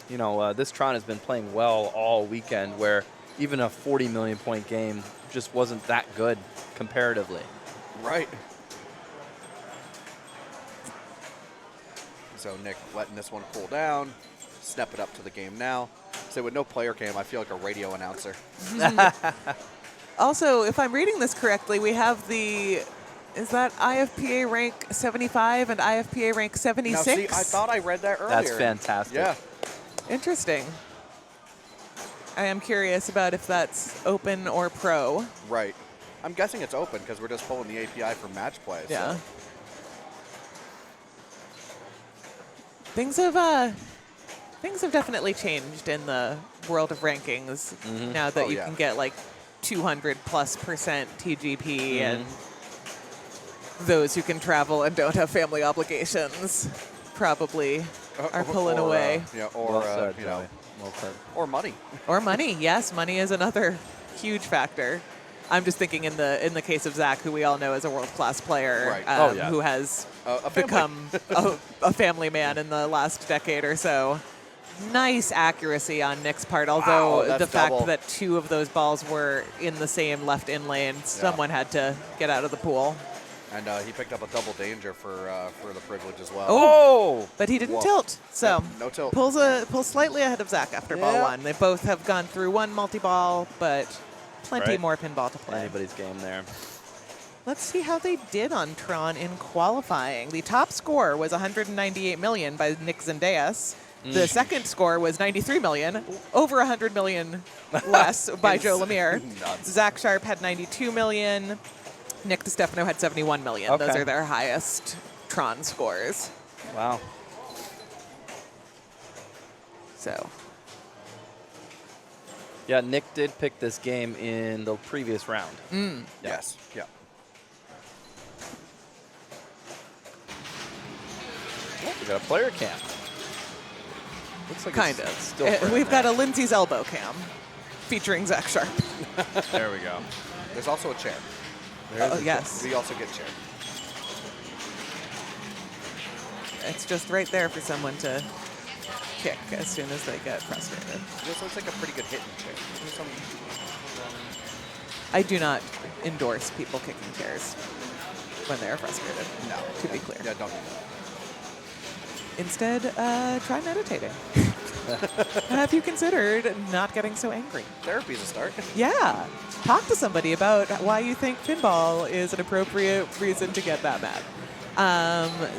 You know, this Tron has been playing well all weekend, where even a 40 million point game just wasn't that good comparatively. Right. So Nick letting this one cool down, step it up to the game now. So with no player cam, I feel like a radio announcer. Also, if I'm reading this correctly, we have is that IFPA rank 75 and IFPA rank 76? Now, see, I thought I read that earlier. That's fantastic. Yeah. Interesting. I am curious about if that's open or pro. Right. I'm guessing it's open because we're just pulling the API for match play. Yeah. So. Things have definitely changed in the world of rankings now that Oh, you yeah. can get like 200+% TGP and those who can travel and don't have family obligations probably are pulling away. Yeah, or, Well said, you know, Joey. Well said. or money. Or money. Yes, money is another huge factor. I'm just thinking in the case of Zach, who we all know is a world-class player, Right. Oh, yeah. who has A family. become a family man in the last decade or so. Nice accuracy on Nick's part, although Wow, that's the fact double. that 2 of those balls were in the same left in lane, someone had to get out of the pool. And he picked up a double danger for the privilege as well. Oh! But he didn't Whoa. tilt, so Yep, no tilt. pulls slightly ahead of Zach after ball Yeah. 1. They both have gone through 1 multi-ball, but plenty Right. more pinball to play. Anybody's game there. Let's see how they did on Tron in qualifying. The top score was 198 million by Nick Zendeas. The second score was 93 million, over 100 million less by Joe Lemire. Nuts. Zach Sharp had 92 million. Nick DiStefano had 71 million. Those Okay. are their highest Tron scores. Wow. So, Yeah, Nick did pick this game in the previous round. Yeah. Yes. Yeah. We got a player cam. Looks like kind it's of. still frame We've got there. a Lindsay's elbow cam featuring Zach Sharp. There we go. There's also a chair. Oh, yes. We also get chair. It's just right there for someone to kick as soon as they get frustrated. This looks like a pretty good hitting chair. There's some- I do not endorse people kicking chairs when they are frustrated. No. To be clear. Yeah, don't do that. Instead, try meditating. Have you considered not getting so angry? Therapy's a start. Yeah. Talk to somebody about why you think pinball is an appropriate reason to get that mad.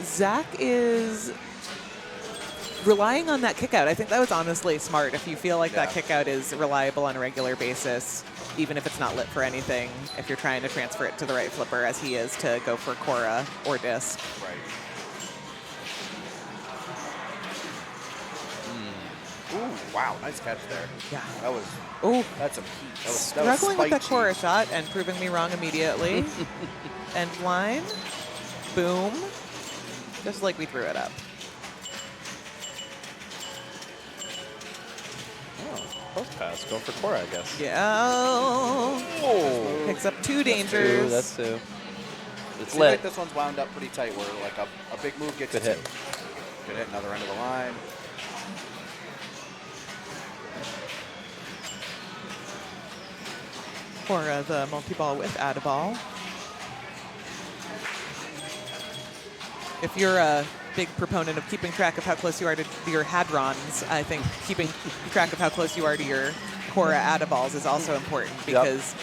Zach is relying on that kick out. I think that was honestly smart. If you feel like that Yeah. kick out is reliable on a regular basis, even if it's not lit for anything, if you're trying to transfer it to the right flipper as he is to go for Cora or disc. Right. Ooh, wow, nice catch there. Yeah. That was, Ooh, that's a heat. That was struggling with that spiky. Cora shot and proving me wrong immediately. End line. Boom. Just like we threw it up. Post pass. Going for Cora, I guess. Yeah. Oh. Picks up 2 Two, dangers. that's 2. It's Seems like lit. this one's wound up pretty tight where like a big move gets Good you hit. two. Good hit, another end of the line. For the multi-ball with add-a-ball. If you're a big proponent of keeping track of how close you are to your hadrons, I think keeping track of how close you are to your Cora add-a-balls is also important because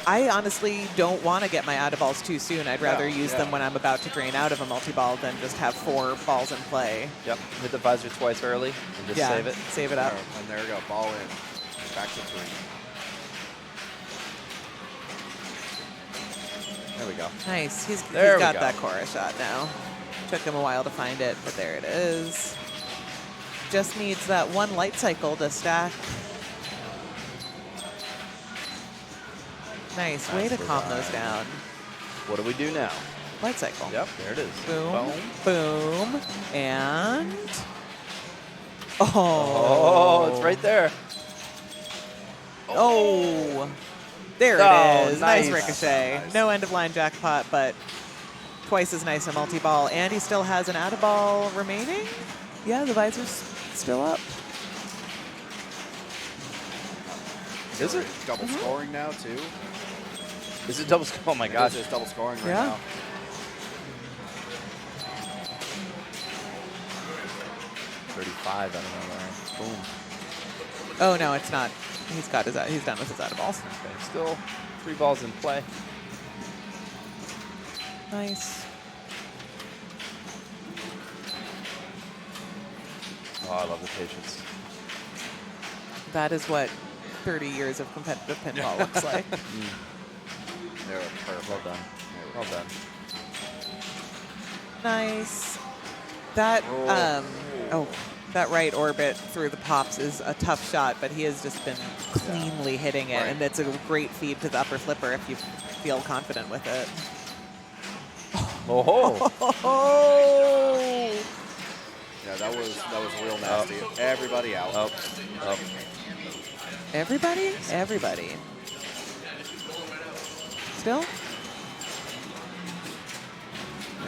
I honestly don't want to get my add-a-balls too soon. I'd rather use them when I'm about to drain out of a multi-ball than just have 4 balls in play. Yep. Hit the visor twice early and just save it. Save it up. And there we go, ball in. Back to 3. There we go. Nice. He's There we got go. that Cora shot now. Took him a while to find it, but there it is. Just needs that 1 light cycle to stack. Nice. Way to calm those down. What do we do now? Light cycle. Yep, there it is. Boom. Boom. And Oh, it's right there. Oh, there Oh, it is. nice. Nice ricochet. No end of line jackpot, but twice as nice a multi-ball. And he still has an out-of-ball remaining. Yeah, the visor's still up. Is it? Double scoring now, too. Is it double? Oh my gosh. It's double scoring right Yeah. now. $35 out of nowhere. Boom. Oh no, it's not. He's got his. He's done with his out-of-balls. Okay, still 3 balls in play. Nice. Oh, I love the patience. That is what 30 years of competitive pinball looks like. They're perfect. Well done. Well done. Nice. That that right orbit through the pops is a tough shot, but he has just been cleanly hitting it, Right. and it's a great feed to the upper flipper if you feel confident with it. Oh, Oh! Yeah, that was real nasty. Everybody out. up. Everybody? Everybody. Still?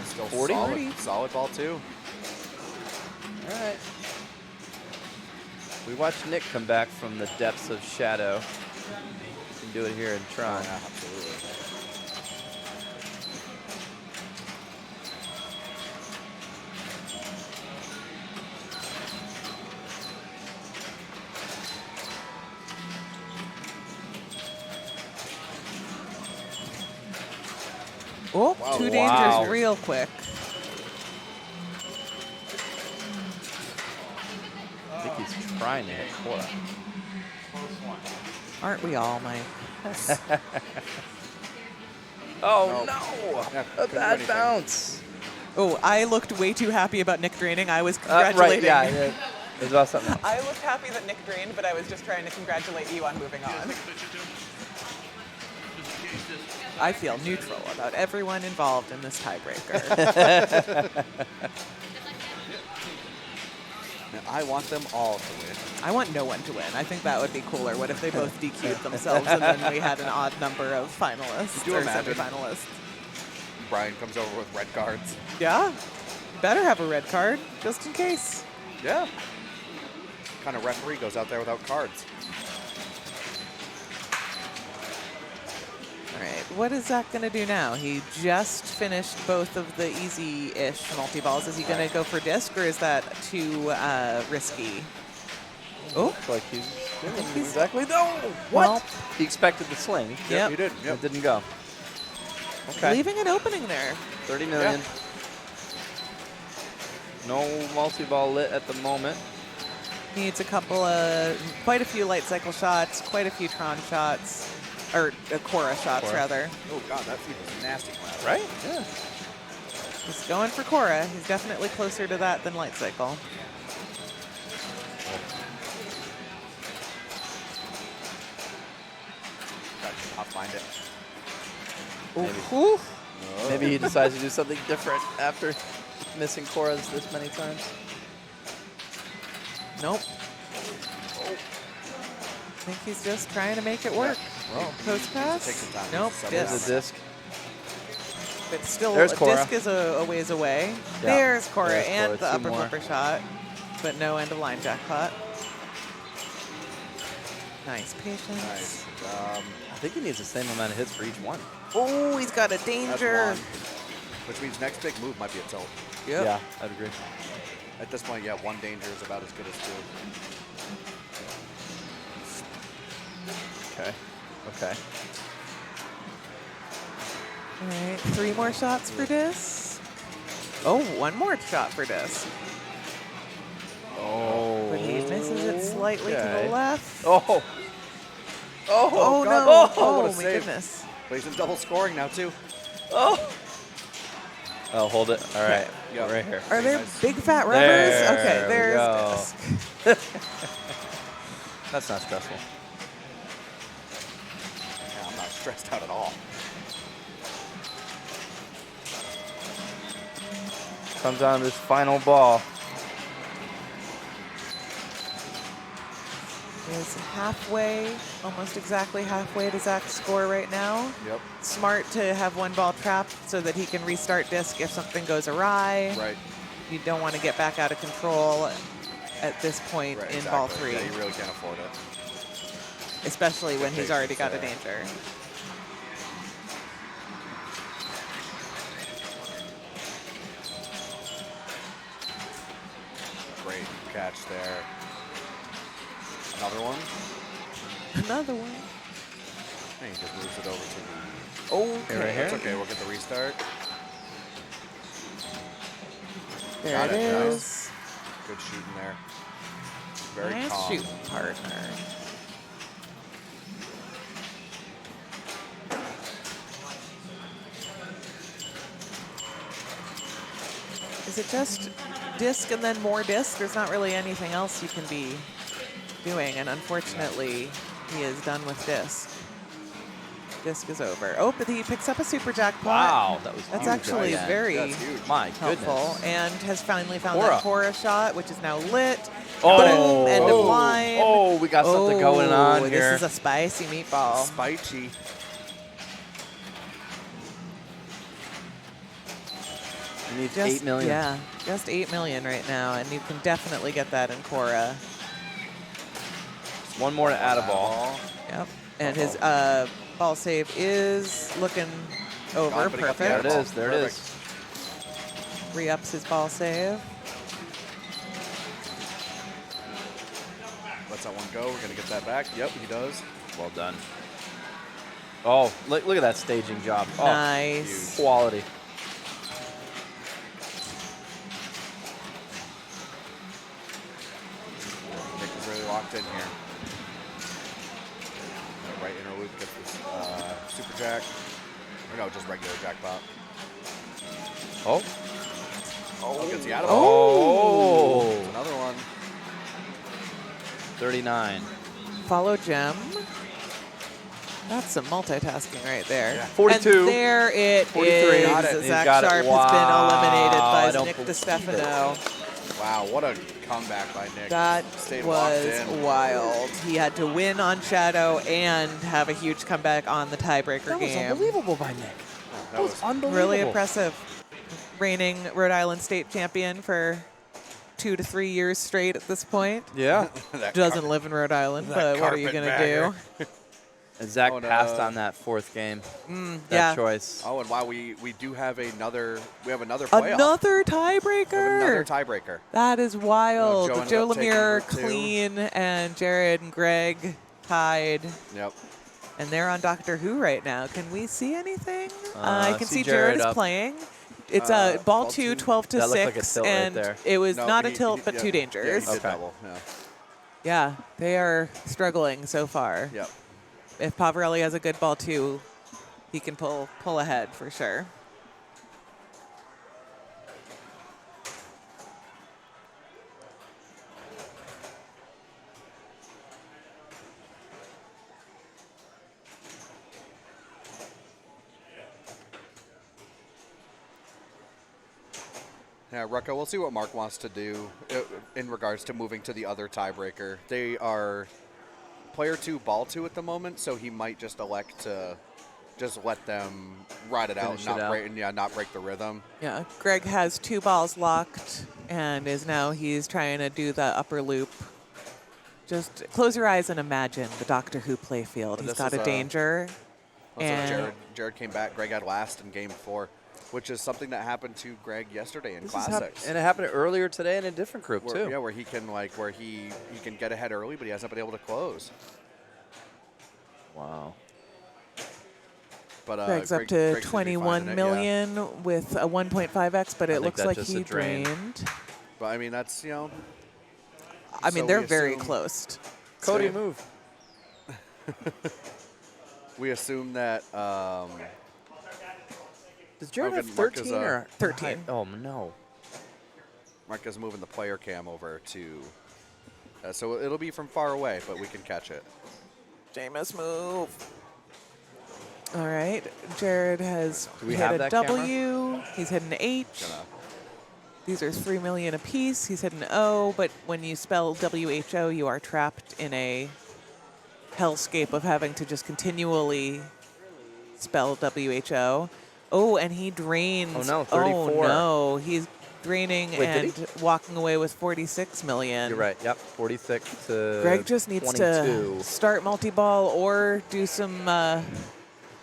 Still 40? solid ball, too. All right. We watched Nick come back from the depths of shadow. We can do it here in Tron. Yeah, absolutely. Oh, Wow. two Wow. dangers real quick. I think he's trying to hit Cora. Aren't we all, Mike? Oh, No. no! Yeah, A couldn't do bad anything. bounce. Oh, I looked way too happy about Nick draining. I was Right, congratulating. yeah. It was about something else. I looked happy that Nick drained, but I was just trying to congratulate you on moving on. I feel neutral about everyone involved in this tiebreaker. And I want them all to win. I want no one to win. I think that would be cooler. What if they both DQ'd themselves and then we had an odd number of finalists Could you or imagine? semifinalists? Brian comes over with red cards. Yeah. Better have a red card, just in case. Yeah. Kind of referee goes out there without cards. All right, what is Zach going to do now? He just finished both of the easy-ish multi-balls. Is he going to go for disc, or is that too risky? Oh, Looks like he's doing he's- exactly. No! What? Well, He expected the sling. Yep. He did. Yep. It didn't go. Okay. leaving an opening there. 30 million. No multi-ball lit at the moment. Needs quite a few light cycle shots, quite a few Tron shots, or Cora shots, Cora. rather. Oh, God, that feed was nasty. Last Right? Yeah. He's going for Cora. He's definitely closer to that than light cycle. I'll find it. Ooh. Maybe he decides to do something different after missing Coras this many times. Nope. I think he's just trying to make it work. Well, Post pass? take some time. Nope. Settle There's Disc. a disc. But still, There's Cora. disc is a ways away. Yeah. There's Cora There's and Cora, the 2 upper more. flipper shot, but no end of line jackpot. Nice patience. Nice. I think he needs the same amount of hits for each one. Oh, he's got a That's danger. one. Which means next big move might be a tilt. Yep. Yeah, I'd agree. At this point, yeah, one danger is about as good as two. Okay. Okay. All right, 3 more shots for disc. Oh, 1 more shot for disc. Oh. But he misses it slightly to Okay. the left. Oh. Oh, God. no. Oh, Oh, what a my save. goodness. But he's in double scoring now, too. Oh. Oh, hold it. All right. Yeah. Right here. Are there Nice. big fat rubbers? There Okay, we there's go. disc. That's not stressful. Yeah, I'm not stressed out at all. Comes on this final ball. is halfway, almost exactly halfway to Zach's score right now. Yep. Smart to have one ball trapped so that he can restart disc if something goes awry. Right. You don't want to get back out of control at this point Right, in exactly. ball 3, Yeah, you really can't afford it. especially when he's patience already got a there. danger. Great catch there. Another one. Another one. And he just moves it over to the. Okay. That's okay. We'll get the restart. There Got it it, nice. is. Good shooting there. Very Nice calm. shooting, partner. Is it just disc and then more disc? There's not really anything else you can be doing, and unfortunately, he is done with disc. Disc is over. Oh, but he picks up a super jackpot. Wow, that was That's huge actually again. very That's huge. My helpful, goodness. and has finally found Cora. that Cora shot, which is now lit. Oh, Boom, end of line. Oh, we got something going on Oh, here. This is a spicy meatball. Spicy. You need Just, 8 million. Yeah, just 8 million right now, and you can definitely get that in Cora. One more to add a ball. Yep. And his ball save is looking over. Gone, but he got the There Perfect. it ball. is. There it is. Re-ups his ball save. Lets that one go. We're going to get that back. Yep, he does. Well done. Oh, look at that staging job. Oh, Nice. quality. Nick is really locked in here. Right inner loop gets this super jack. Or no, just regular jackpot. Oh. Oh, gets the out of Oh. It's another one. 39. Follow gem. That's some multitasking right there. Yeah. 42. And there it 43. is. Got it. He's Zach got it. Sharp Wow. has been eliminated I by don't Nick believe DiStefano. Wow, what a comeback by Nick. That Stayed locked was in. wild. He had to win on Shadow and have a huge comeback on the tiebreaker That was game. unbelievable by Nick. That was unbelievable. Really impressive. Reigning Rhode Island State champion for 2 to 3 years straight at this point. Yeah. that Doesn't live in Rhode Island, but what are you going to do? And Zach Oh, no. passed on that fourth game. Yeah. That choice. Oh, and wow, we do have another playoff. Another We have another tiebreaker. tiebreaker. That is wild. Joe ended Joe up taking Lemire group two. clean and Jared and Greg tied. Yep. And they're on Doctor Who right now. Can we see anything? I can see see Jared Jared is up. playing. It's Ball ball two. 2, 12 to That 6. looked like a tilt right and there. it was No, not a he- tilt, he- but yeah. 2 Yeah, dangers. he did Okay. double. Yeah. Yeah, they are struggling so far. Yep. If Pavarelli has a good ball 2, he can pull ahead for sure. Yeah, Rucka, we'll see what Mark wants to do in regards to moving to the other tiebreaker. They are player 2, ball 2 at the moment, so he might just elect to just let them ride it out, Finish it out. not break the rhythm. Yeah, Greg has 2 balls locked and he's trying to do the upper loop. Just close your eyes and imagine the Doctor Who playfield. He's This got is a danger. Also, And Jared came back. Greg had last in game 4, which is something that happened to Greg yesterday in classics. And it happened earlier today in a different group, Where, too. yeah, where he can where he can get ahead early, but he hasn't been able to close. Wow. But Greg's up Greg- to Greg seems to be 21 finding it, million with a 1.5x, but I it think looks that's like just he a drain. drained. But I mean, that's I mean, So they're we very assume- close. Cody, So- move. we assume that. Does Jared good. have Mark is, 13 or 13. Oh, no. Mark is moving the player cam over to. So it'll be from far away, but we can catch it. Jameis move. All right, Jared has Do we hit have a that W. He's hit an H. Gonna These are 3 million apiece. He's hit an O, but when you spell WHO, you are trapped in a hellscape of having to just continually spell WHO. Oh, and he drains. Oh, no, 34. Oh, no. He's draining Wait, did and walking away with 46 million. You're right. Yep. 46 to Greg just needs 22. to start multi-ball or do some.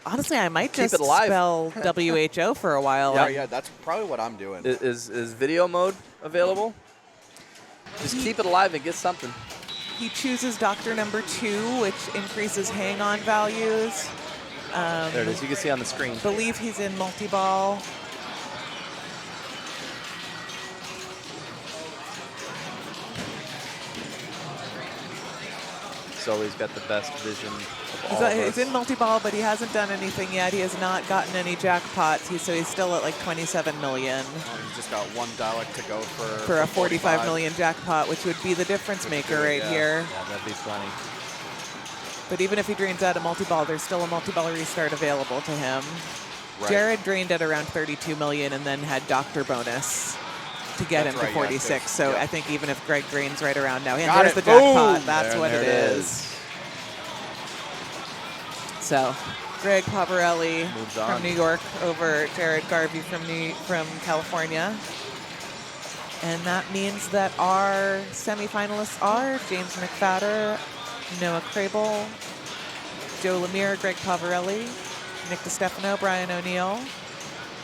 Honestly, I might Keep just it alive. spell WHO for a while. Yeah, and yeah, that's probably what I'm doing. Is video mode available? Just keep it alive and get something. He chooses Doctor number 2, which increases hang-on values. There it is. You can see on the screen. Believe he's in multi-ball. He's always got the best vision of all of He's us. in multi-ball, but he hasn't done anything yet. He has not gotten any jackpots. So he's still at like 27 million He's just got one dialect to go for a 45 million jackpot, which would be the difference maker right here. Yeah, that'd be funny. But even if he drains out a multi-ball, there's still a multi-ball restart available to him. Right. Jared drained at around 32 million and then had doctor bonus to get That's him to right, yeah, 46. so- So yeah. I think even if Greg drains right around now, and Got there's it. the jackpot. Boom. That's There- what there it it is. So Greg Pavarelli Moves from on. New York over Jared Garvey from California. And that means that our semifinalists are James McFadder, Noah Crable, Joe Lemire, Greg Pavarelli, Nick DiStefano, Brian O'Neill,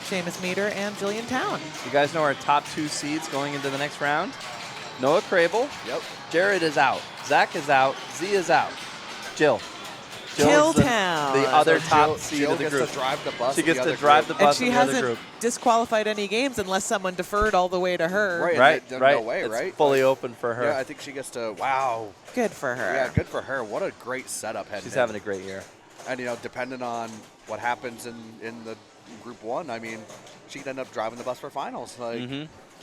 Seamus Meter, and Jillian Town. You guys know our top 2 seeds going into the next round? Noah Crable. Yep. Jared is out. Zach is out. Z is out. Jill. Jill is Town. the other So top Jill- seed Jill of the gets group. to drive the bus. She with gets the to other drive group. the bus And she in the other hasn't group. disqualified any games unless someone deferred all the way to her. Right. Right, No right. way, it's right? fully open for her. Yeah, I think she gets to. Wow. Good for her. Yeah, good for her. What a great setup heading She's in. having a great year. And depending on what happens in the Group 1, I mean, she could end up driving the bus for finals, like,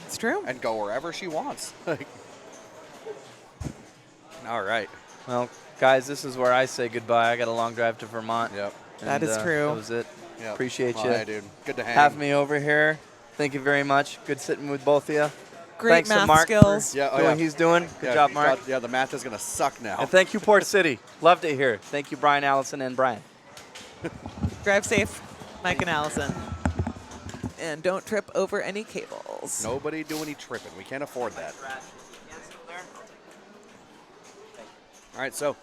It's true. and go wherever she wants. Like, all right. Well, guys, this is where I say goodbye. I got a long drive to Vermont. Yep. That is true. That was it. Yep. Appreciate Well, you. hey, dude. Good to hang. Have me over here. Thank you very much. Good sitting with both of you. Great Thanks to math Mark skills. for Yeah, oh, doing yeah. what he's doing. Good Yeah, job, Mark. the math is gonna suck now. And thank you, Port City. Loved it here. Thank you, Brian Allison and Brian. Drive safe, Mike and Allison. And don't trip over any cables. Nobody do any tripping. We can't afford that. All right, so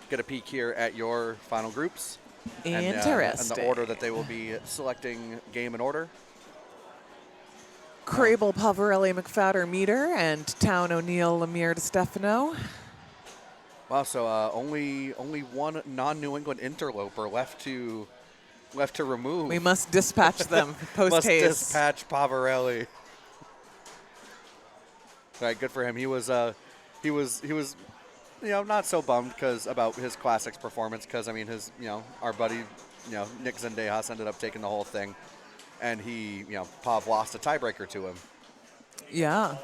get a peek here at your final groups. Interesting. And the order that they will be selecting game and order. Crable, Pavarelli, McFadder, Meter, and Town, O'Neill, Lemire, DiStefano. Wow, so only one non-New England interloper left to remove. We must dispatch them Must post haste. dispatch Pavarelli. All right, good for him. He was not so bummed about his classics performance because I mean our buddy Nick Zendejas ended up taking the whole thing, and he Pav lost a tiebreaker to him. Yeah.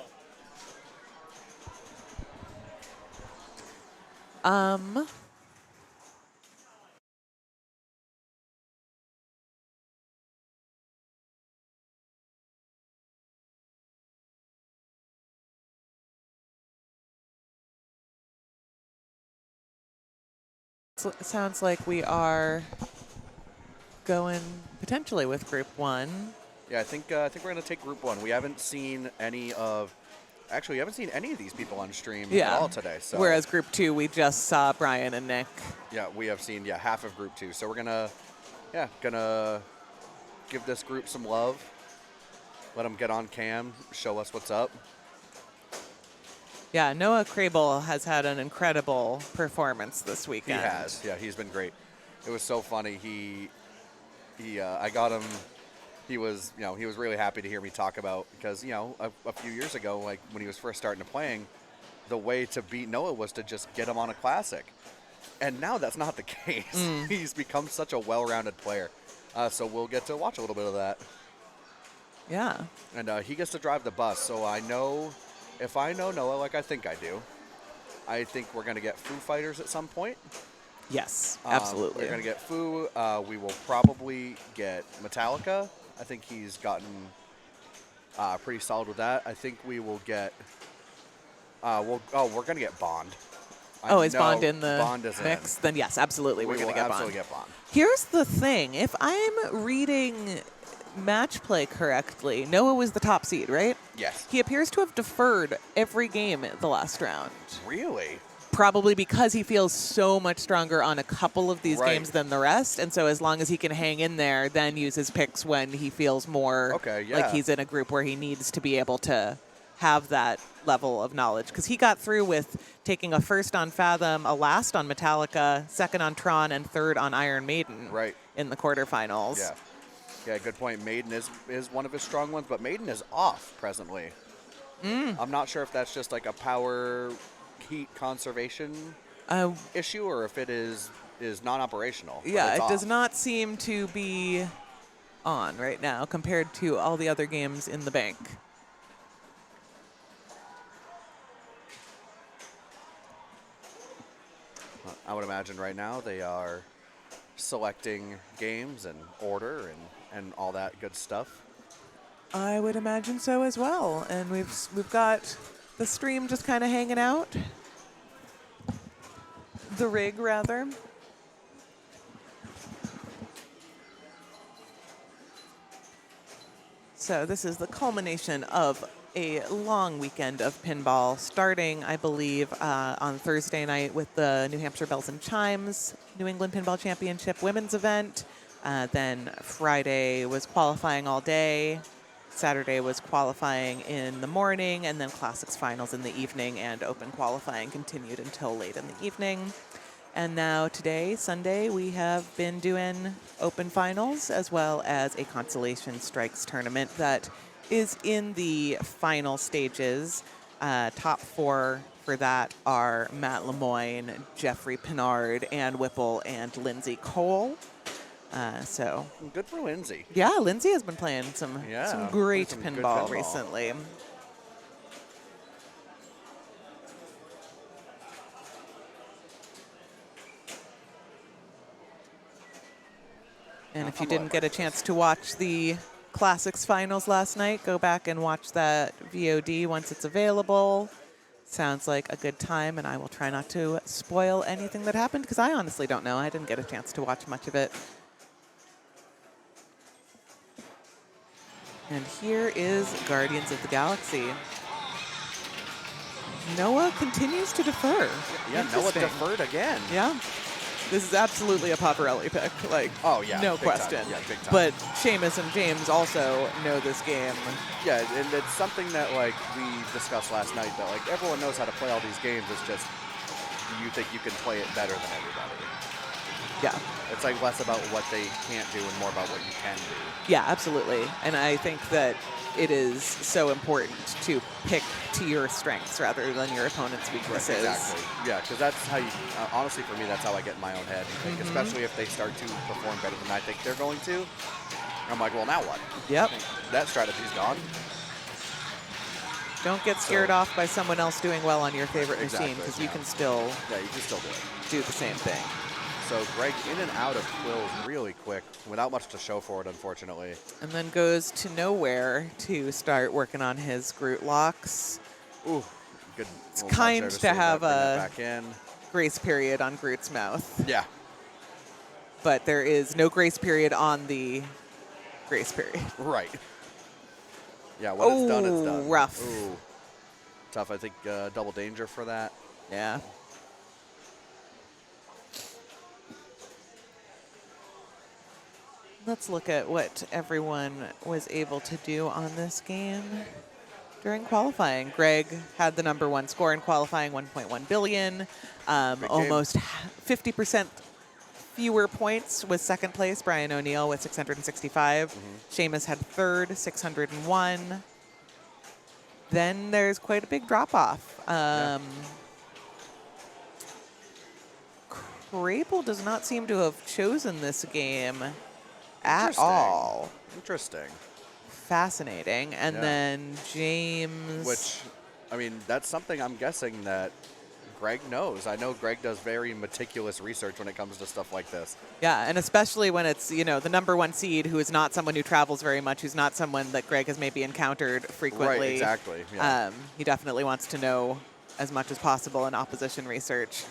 Sounds like we are going potentially with Group 1. Yeah, I think we're gonna take Group 1. We haven't seen any of these people on stream at all today. So Whereas Group 2, we just saw Brian and Nick. yeah, we have seen half of Group 2. So we're gonna give this group some love. Let them get on cam, show us what's up. Yeah, Noah Crable has had an incredible performance this He weekend. has, yeah, he's been great. It was so funny. I got him. He was really happy to hear me talk about because a few years ago, like when he was first starting to playing, the way to beat Noah was to just get him on a classic, and now that's not the case. He's become such a well-rounded player. So we'll get to watch a little bit of that. Yeah. And he gets to drive the bus, so if I know Noah like I think I do, I think we're going to get Foo Fighters at some point. Yes, absolutely. We're going to get Foo. We will probably get Metallica. I think he's gotten Pretty solid with that. I think we will get. We're gonna get Bond. Oh, is Bond in the Bond is mix? Then yes, absolutely, we're We going will to get absolutely Bond. get Bond. Here's the thing. If I'm reading match play correctly, Noah was the top seed, right? Yes. He appears to have deferred every game the last round. Really? Probably because he feels so much stronger on a couple of these Right. games than the rest. And so as long as he can hang in there, then use his picks when he feels more Okay, like yeah. he's in a group where he needs to be able to have that level of knowledge. Because he got through with taking a first on Fathom, a last on Metallica, second on Tron, and third on Iron Maiden Right. in the quarterfinals. Yeah. Yeah, good point. Maiden is one of his strong ones, but Maiden is off presently. I'm not sure if that's just like a power heat conservation issue or if it is non-operational. but Yeah, it's it does off. not seem to be on right now compared to all the other games in the bank. I would imagine right now they are selecting games and order and all that good stuff. I would imagine so as well. And we've got the stream just kind of hanging out. The rig, rather. So this is the culmination of a long weekend of pinball, starting, I believe, on Thursday night with the New Hampshire Bells and Chimes New England Pinball Championship women's event. Then Friday was qualifying all day. Saturday was qualifying in the morning, and then Classics finals in the evening, and open qualifying continued until late in the evening. And now today, Sunday, we have been doing open finals as well as a Constellation Strikes tournament that is in the final stages. Top four for that are Matt Lemoyne, Jeffrey Pinard, Ann Whipple, and Lindsay Cole. So Good for Lindsay. yeah, Lindsay has been playing some great some good pinball pinball. recently. And if you didn't get a chance to watch the Classics finals last night, go back and watch that VOD once it's available. Sounds like a good time, and I will try not to spoil anything that happened because I honestly don't know. I didn't get a chance to watch much of it. And here is Guardians of the Galaxy. Noah continues to defer. Yeah, Noah Interesting. deferred again. Yeah. This is absolutely a Paparelli pick. Like, Oh, yeah, no big time. question. Yeah, big time. But Seamus and James also know this game. Yeah, and it's something that like we discussed last night that like everyone knows how to play all these games. It's just you think you can play it better than everybody. Yeah. It's like less about what they can't do and more about what you can do. Yeah, absolutely. And I think that it is so important to pick to your strengths rather than your opponent's weaknesses. Exactly. Yeah, because that's how you. Honestly, for me, that's how I get in my own head. Like, especially if they start to perform better than I think they're going to. I'm like, well, now what? Yep. That strategy's gone. Don't get scared off by someone else doing well on your favorite machine Exactly, because you yeah. can still Yeah, you can still do it. do the same thing. So Greg in and out of quills really quick, without much to show for it, unfortunately. And then goes to nowhere to start working on his Groot locks. Ooh, good. It's little touch kind there to see that have bring that a- back in. Grace period on Groot's mouth. Yeah. But there is no grace period on the grace period. Right. Yeah, when it's done, it's done. Rough. Ooh. Tough. I think double danger for that. Yeah. Let's look at what everyone was able to do on this game during qualifying. Greg had the #1 score in qualifying, 1.1 billion. Almost 50% fewer points with second place, Brian O'Neill with 665. Seamus had third, 601. Then there's quite a big drop-off. Crable does not seem to have chosen this game at Interesting. all. Interesting. Fascinating. And Yeah. then James. Which, I mean, that's something I'm guessing that Greg knows. I know Greg does very meticulous research when it comes to stuff like this. Yeah, and especially when it's, the #1 seed who is not someone who travels very much, who's not someone that Greg has maybe encountered frequently. Right, exactly. Yeah. He definitely wants to know as much as possible in opposition research.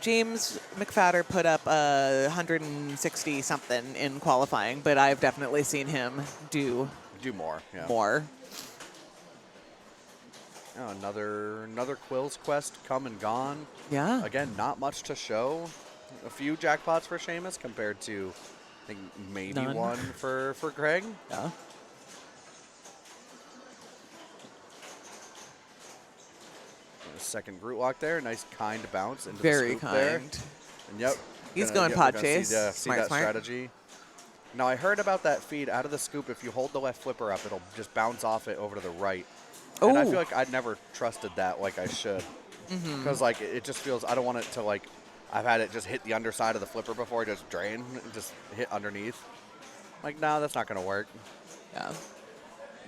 James McFadder put up 160 something in qualifying, but I've definitely seen him do more. Yeah. more. Oh, another Quills quest come and gone. Yeah. Again, not much to show. A few jackpots for Seamus compared to, I think, maybe None. one for Greg. Yeah. Second Groot walk there. Nice kind bounce into Very the scoop there. kind. And yep. He's going pod we're gonna chase. See, see Smart, that smart. strategy. Now, I heard about that feed out of the scoop. If you hold the left flipper up, it'll just bounce off it over to the right. And I feel like I'd never trusted that like I should. Because, like, it just feels, I don't want it to, like, I've had it just hit the underside of the flipper before, just drain, and just hit underneath. Like, no, that's not going to work. Yeah.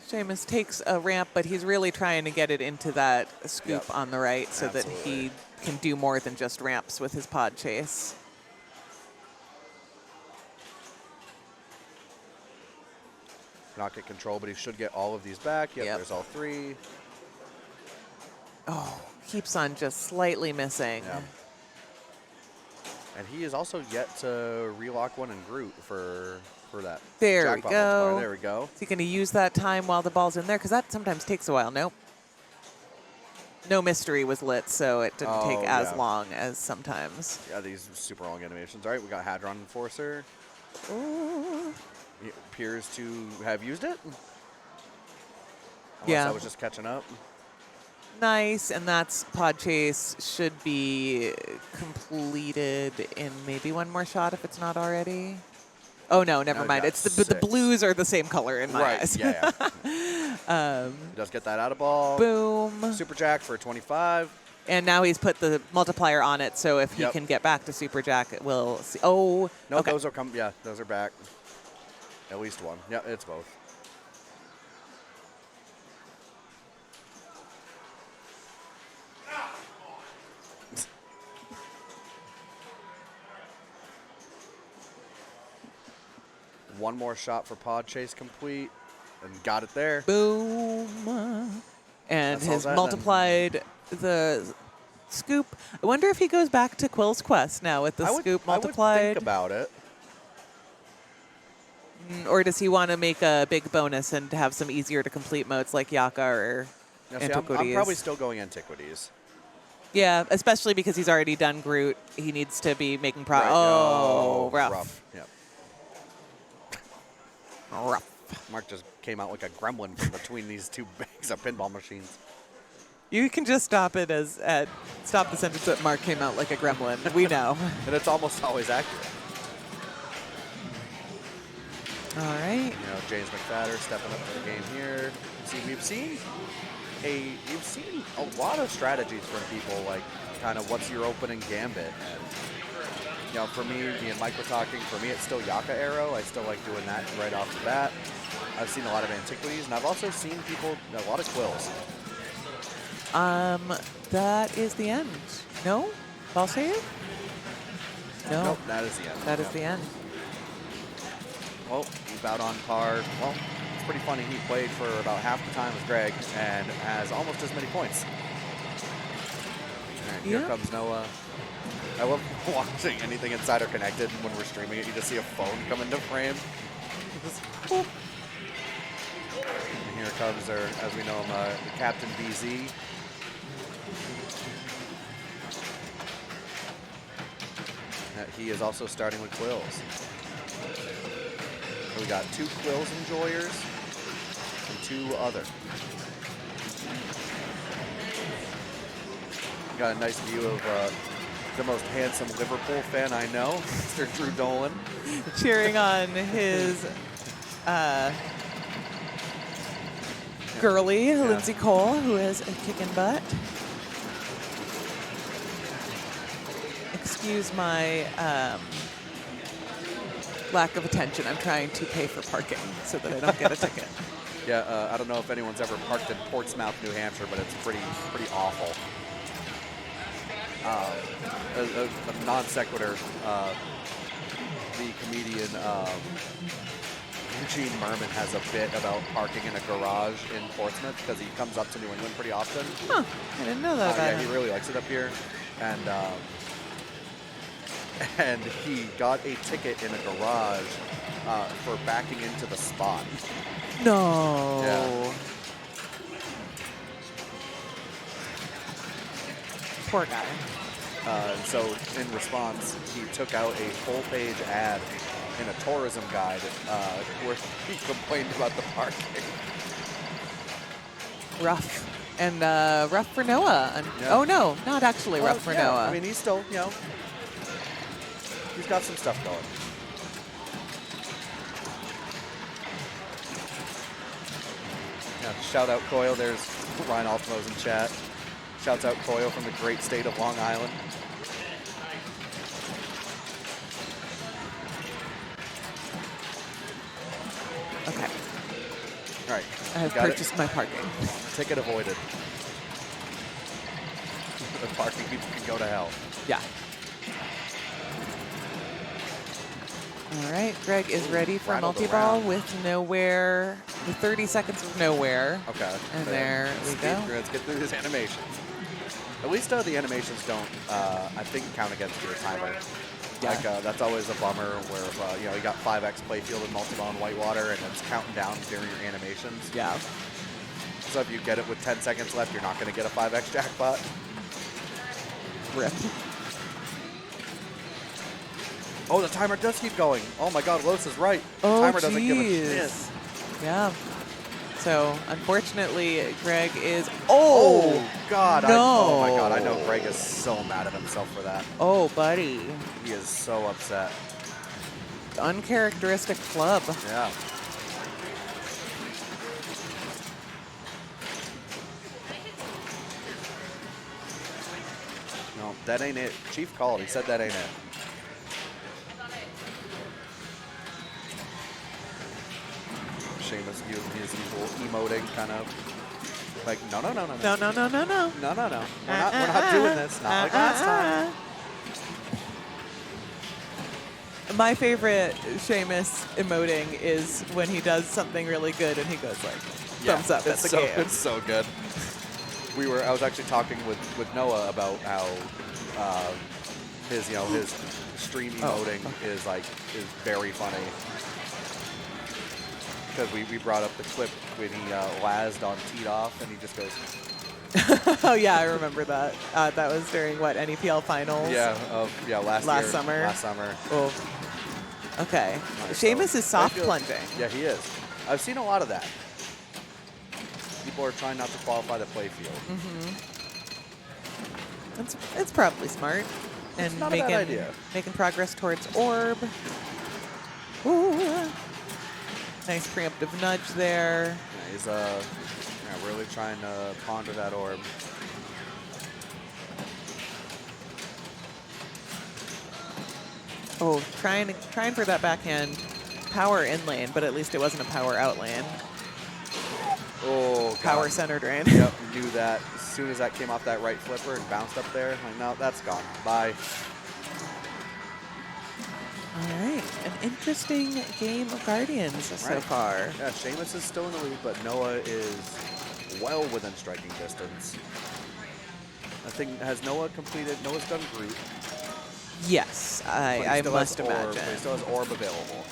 Seamus takes a ramp, but he's really trying to get it into that scoop Yep. on the right so that Absolutely. he can do more than just ramps with his pod chase. Not get control, but he should get all of these back. Yep, Yep. there's all three. Oh, keeps on just slightly missing. Yeah. And he is also yet to relock one in Groot for that. There we jackpot go. multiplier. There we go. Is he going to use that time while the ball's in there? Because that sometimes takes a while. Nope. No mystery was lit, so it didn't take as yeah. long as sometimes. Yeah, these super long animations. All right, we got Hadron Enforcer. Ooh. He appears to have used it. Unless Yeah. I was just catching up. Nice, and that's pod chase should be completed in maybe one more shot if it's not already. Oh no, never No, mind. got It's the 6. blues are the same color in my Right, eyes. yeah. He does get that out of ball. Boom. Super Jack for 25. And now he's put the multiplier on it, so if he Yep. can get back to Super Jack, we'll see. Oh, No, okay. those are yeah, those are back. At least one. Yeah, it's both. One more shot for pod chase complete, and got it there. Boom. And That's all has that then. multiplied the scoop. I wonder if he goes back to Quill's Quest now with the scoop I would multiplied. think about it. Or does he want to make a big bonus and have some easier to complete modes like Yaka or Now, see, I'm Antiquities? probably still going Antiquities. Yeah, especially because he's already done Groot. He needs to be making Right. Oh, rough. Yep. Rough. Mark just came out like a gremlin from between these two bags of pinball machines. You can just stop it stop the sentence that Mark came out like a gremlin. We know. And it's almost always accurate. All right. You know, James McFadder stepping up to the game here. See, we've seen a lot of strategies from people, like kind of what's your opening gambit. And, you know, for me and Mike were talking, for me it's still Yaka Arrow. I still like doing that right off the bat. I've seen a lot of Antiquities, and I've also seen people, a lot of Quills. That is the end. No? Ball save? No. Nope, that is the end. That is Yep. the end. Well, he bowed on par. Well, it's pretty funny. He played for about half the time as Greg and has almost as many points. And here Yeah. comes Noah. I love watching anything Insider Connected when we're streaming it. You just see a phone come into frame. Just, whoop. And here comes our, as we know him, Captain BZ. He is also starting with Quills. So we got 2 Quills enjoyers and 2 other. Got a nice view of the most handsome Liverpool fan I know, Mr. Drew Dolan. Cheering on his girly, Lindsay Cole, who is kicking butt. Excuse my lack of attention. I'm trying to pay for parking so that I don't get a ticket. Yeah, I don't know if anyone's ever parked in Portsmouth, New Hampshire, but it's pretty awful. a non sequitur. The comedian Eugene Merman has a bit about parking in a garage in Portsmouth because he comes up to New England pretty often. Huh. I didn't know that about Yeah, him. he really likes it up here, and he got a ticket in a garage for backing into the spot. No. Yeah. Poor guy. And so in response, he took out a full-page ad in a tourism guide where he complained about the parking. Rough. And rough for Noah. And, Yeah. Oh, no, not actually rough for yeah, Noah. I mean, he's still, he's got some stuff going. Yeah, shout out Coyle. There's Ryan Altmo's in chat. Shouts out Coyle from the great state of Long Island. Okay. All right. I have got it. purchased my parking. Ticket avoided. The parking people can go to hell. Yeah. All right, Greg is ready for Rattled multi-ball around. with nowhere, with 30 seconds of nowhere. Okay. And there we go. Let's get through these animations. At least the animations don't, I think, count against your timer. Yeah. Like, that's always a bummer where, you got 5x playfield and multi-ball and whitewater, and it's counting down during your animations. Yeah. So if you get it with 10 seconds left, you're not going to get a 5x jackpot. Rip. Oh, the timer does keep going. Oh my God, Los is right. The Oh, timer doesn't give a geez. shit. Yeah. So, unfortunately, Greg is... Oh, God. No. Oh, my God. I know Greg is so mad at himself for that. Oh, buddy. He is so upset. Uncharacteristic club. Yeah. No, that ain't it. Chief called. He said that ain't it. Seamus using his usual emoting kind of like, no. No, no, no, no, no. No. We're not doing this. Not like last time. My favorite Seamus emoting is when he does something really good and he goes like, thumbs up at it's the so, game. It's so good. I was actually talking with Noah about how his stream emoting is very funny. Because we brought up the clip when he lazzed on teed off and he just goes. Oh yeah, I remember that. That was during what, NEPL finals? Last summer. Last summer. Oh. Okay. Nice. Seamus So, is soft I feel- plunging. Yeah, he is. I've seen a lot of that. People are trying not to qualify the play field. It's probably smart. And not a bad idea. making progress towards orb. Ooh. Nice preemptive nudge there. Yeah, he's really trying to ponder that orb. Oh, trying for that backhand power in lane, but at least it wasn't a power out lane. Oh, Power God. center drain. Yep, knew that as soon as that came off that right flipper and bounced up there. Like, no, that's gone. Bye. All right, an interesting game of Guardians so Right. far. Yeah, Seamus is still in the lead, but Noah is well within striking distance. I think, has Noah's done Groot. Yes, but he I still must has Orb, imagine. but he still has Orb available.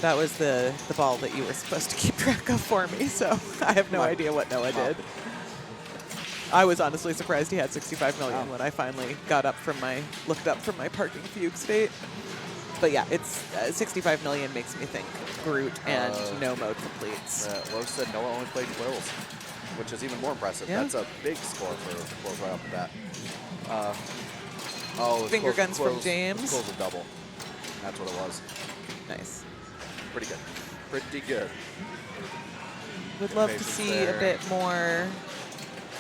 That was the ball that you were supposed to keep track of for me, so I have no idea what Noah did. I was honestly surprised he had 65 million when I finally looked up from my parking fugue state. But yeah, it's 65 million makes me think Groot and no mode completes. Lowe said Noah only played Wills, which is even more impressive. Yeah. That's a big score for close right off the bat. Finger guns from James. Close a double. That's what it was. Nice. Pretty good. Pretty good. Would love to Patience see there. a bit more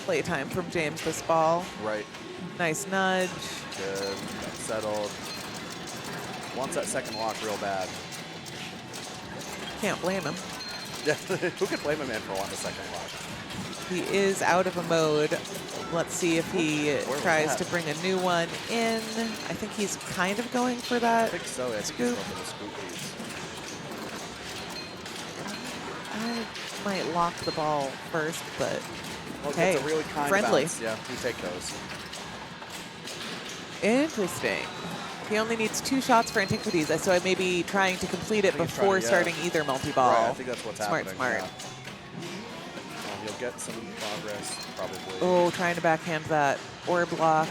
playtime from James this ball. Right. Nice nudge. Good. Settled. Wants that second lock real bad. Can't blame him. Yeah. Who could blame a man for wanting a second lock? He is out of a mode Let's see if he was tries that? to bring a new one in. I think he's kind of going for I that think so. I think scoop. he's going for the scoop piece. I might lock the ball first, but Well, hey, it's a really kind friendly. bounce. Yeah, you take those. Interesting. He only needs 2 shots for Antiquities, so I may be trying to complete it think he's before trying to, starting either multi-ball. Right, I think that's what's Smart, happening. smart. Yeah. He'll get some progress, probably. Oh, trying to backhand that orb lock.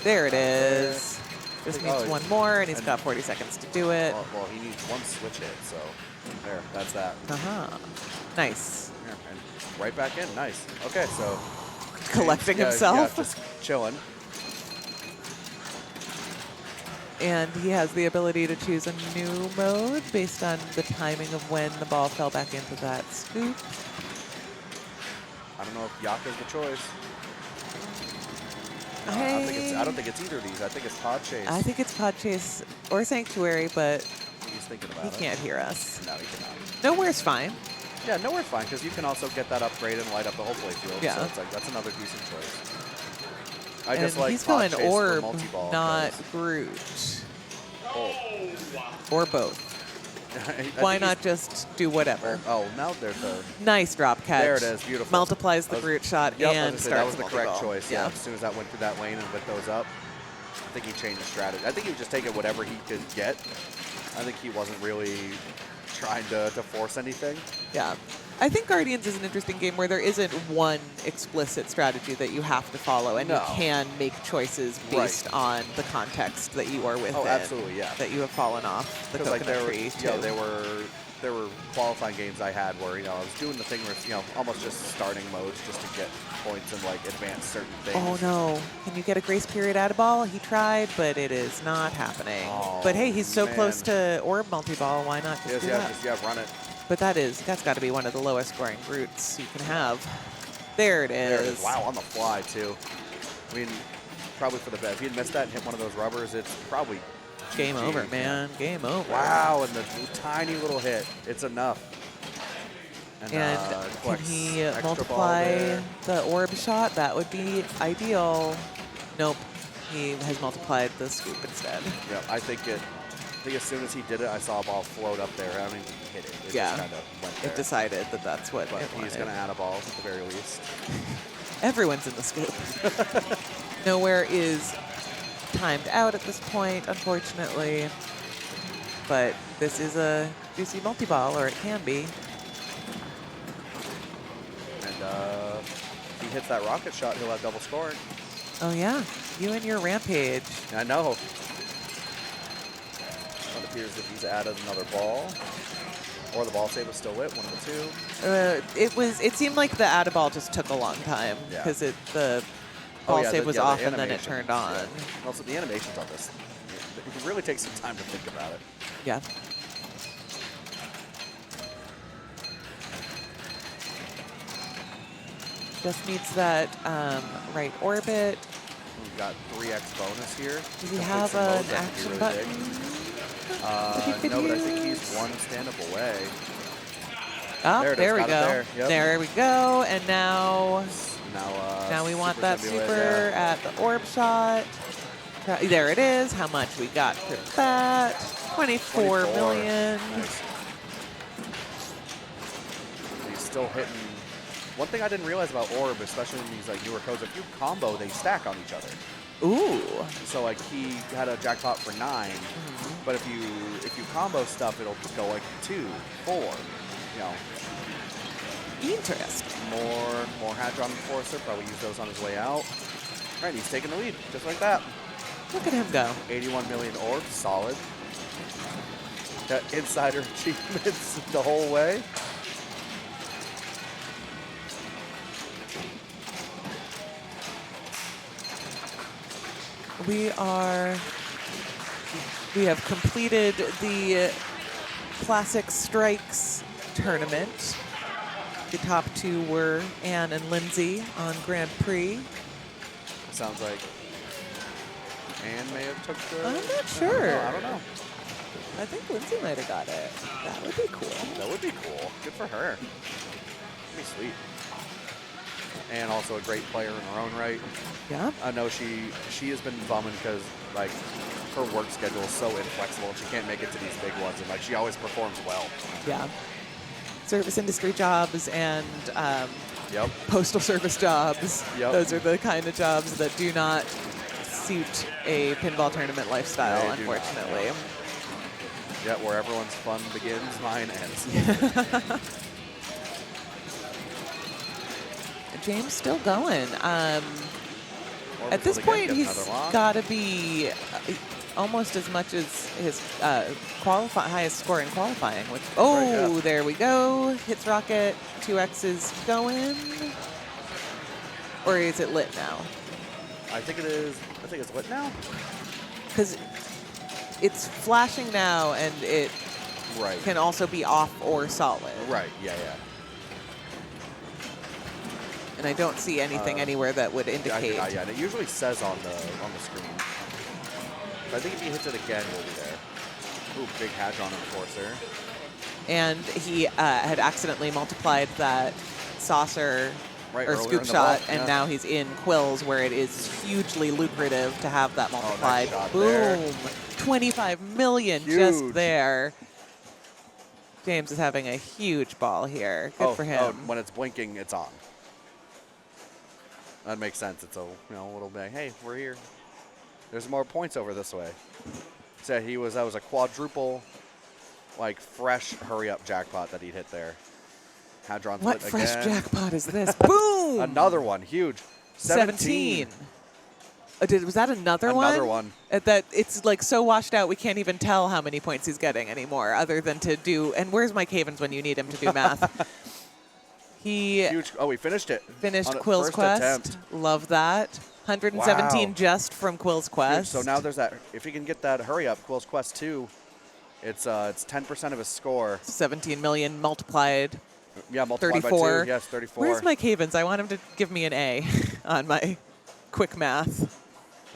There it is. Just needs one more, and he's got 40 seconds to do it. Well, he needs one switch hit, so there, that's that. Nice. Here, and right back in, nice. Okay, so Collecting yeah, himself. Yeah, just chilling. And he has the ability to choose a new mode based on the timing of when the ball fell back into that scoop. I don't know if Yaka's the choice. I don't think it's either of these. I think it's Pod Chase. I think it's Pod Chase or Sanctuary, but He's thinking about he it. can't hear us. No, he cannot. Nowhere's fine. Yeah, nowhere's fine, because you can also get that upgrade and light up the whole playfield. Yeah. So it's like, that's another decent choice. I And just like he's Pod going Chase for orb, multi-ball, not 'cause- Groot. Oh. Or both. Why not just do whatever? Oh, now there's a... Nice drop catch. There it is, beautiful. Multiplies the Groot shot Yep, and that starts was the multi-ball. correct choice. Yeah. As soon as that went through that lane and lit those up, I think he changed his strategy. I think he was just taking whatever he could get. I think he wasn't really trying to force anything. Yeah. I think Guardians is an interesting game where there isn't one explicit strategy that you have to follow, and you can make choices based on the context that you are within. Oh, absolutely, yeah. That you have fallen off the coconut tree to. Yeah, there were qualifying games I had where I was doing the thing where it's, almost just starting modes just to get points and like advance certain things. Oh no! Can you get a grace period out of ball? He tried, but it is not happening. Oh, but hey, he's so man. close to orb multi-ball. Why not just do that? Just run it. But that's got to be one of the lowest scoring Groots you can have. There it is. There it is. Wow, on the fly too. I mean, probably for the best. If he had missed that and hit one of those rubbers, it's probably game over, man. Game over. Wow, and the tiny little hit, it's enough. And can collects he extra ball multiply there. the orb shot? That would be ideal. Nope. He has multiplied the scoop instead. Yeah, I think as soon as he did it, I saw a ball float up there. I don't even hit it. It just kind of went there. It decided that that's what But it he's wanted. going to add a ball at the very least. Everyone's in the scoop. Nowhere is timed out at this point, unfortunately. But this is a juicy multi-ball, or it can be. And if he hits that rocket shot, he'll have double scoring. Oh, yeah. You and your Rampage. I know. It appears that he's added another ball. Or the ball save was still lit, one of the two. It seemed like the add a ball just took a long time because the ball save was off and then it turned on. Yeah. Also, the animations on this, it really takes some time to think about it. Yeah. Just needs that right orbit. We've got 3x bonus here. Does he have an action button? No, but I think he's one stand-up away. Oh, there we go. Yep. There we go. And now we want that Super super at the orb shot. There it is. How much we got for that? 24 million. Nice. He's still hitting. One thing I didn't realize about orb, especially in these like newer codes, if you combo, they stack on each other. Ooh. So like he had a jackpot for 9, but if you combo stuff, it'll just go like 2, 4. Interesting. More Hadron Enforcer. Probably use those on his way out. Right, he's taking the lead just like that. Look at him go. 81 million orbs, solid. Got insider achievements the whole way. We have completed the Classic Strikes tournament. The top 2 were Anne and Lindsay on Grand Prix. Sounds like Anne may have took the... I'm not sure. I don't know. I think Lindsay might have got it. That would be cool. That would be cool. Good for her. That'd be sweet. and also a great player in her own right. Yeah. I know she has been bumming because like her work schedule is so inflexible and she can't make it to these big ones, and like she always performs well. Yeah. Service industry jobs and Yep. postal service jobs. Yep. Those are the kind of jobs that do not suit a pinball tournament lifestyle, They do not, unfortunately. Yeah, where everyone's fun begins, mine ends. James still going. At Orbits this will point, again get he's another lock. got to be almost as much as his highest score in qualifying. Which, yeah. There we go. Hits rocket. 2X is going. Or is it lit now? I think it is. I think it's lit now. Because it's flashing now, and it Right. can also be off or solid. Right. Yeah. Yeah. And I don't see anything anywhere that would indicate. Yeah, and it usually says on the screen. But I think if he hits it again, we'll be there. Ooh, big Hadron enforcer. And he had accidentally multiplied that saucer Right, or earlier scoop in the shot, vault, and yeah. now he's in Quills, where it is hugely lucrative to have that multiplied. shot there. Boom! 25 million Huge. just there. James is having a huge ball here. Good for him. Oh, when it's blinking, it's on. That makes sense. It's a little bit. Hey, we're here. There's more points over this way. So that was a quadruple, like fresh hurry up jackpot that he'd hit there. Hadron's What lit fresh again. jackpot is this? Boom! Another one, huge. 17. Was that another one? Another one. That it's like so washed out we can't even tell how many points he's getting anymore, other than to do. And where's Mike Havens when you need him to do math? He Huge. Oh, we finished it. finished On a Quill's first Quest. attempt. Love that. 117 Wow. just from Quill's Huge. Quest. So now there's that. If he can get that hurry up, Quill's Quest 2, it's 10% of his score. 17 million multiplied. Yeah, multiplied 34. by 2. Yes, 34. Where's Mike Havens? I want him to give me an A on my quick math.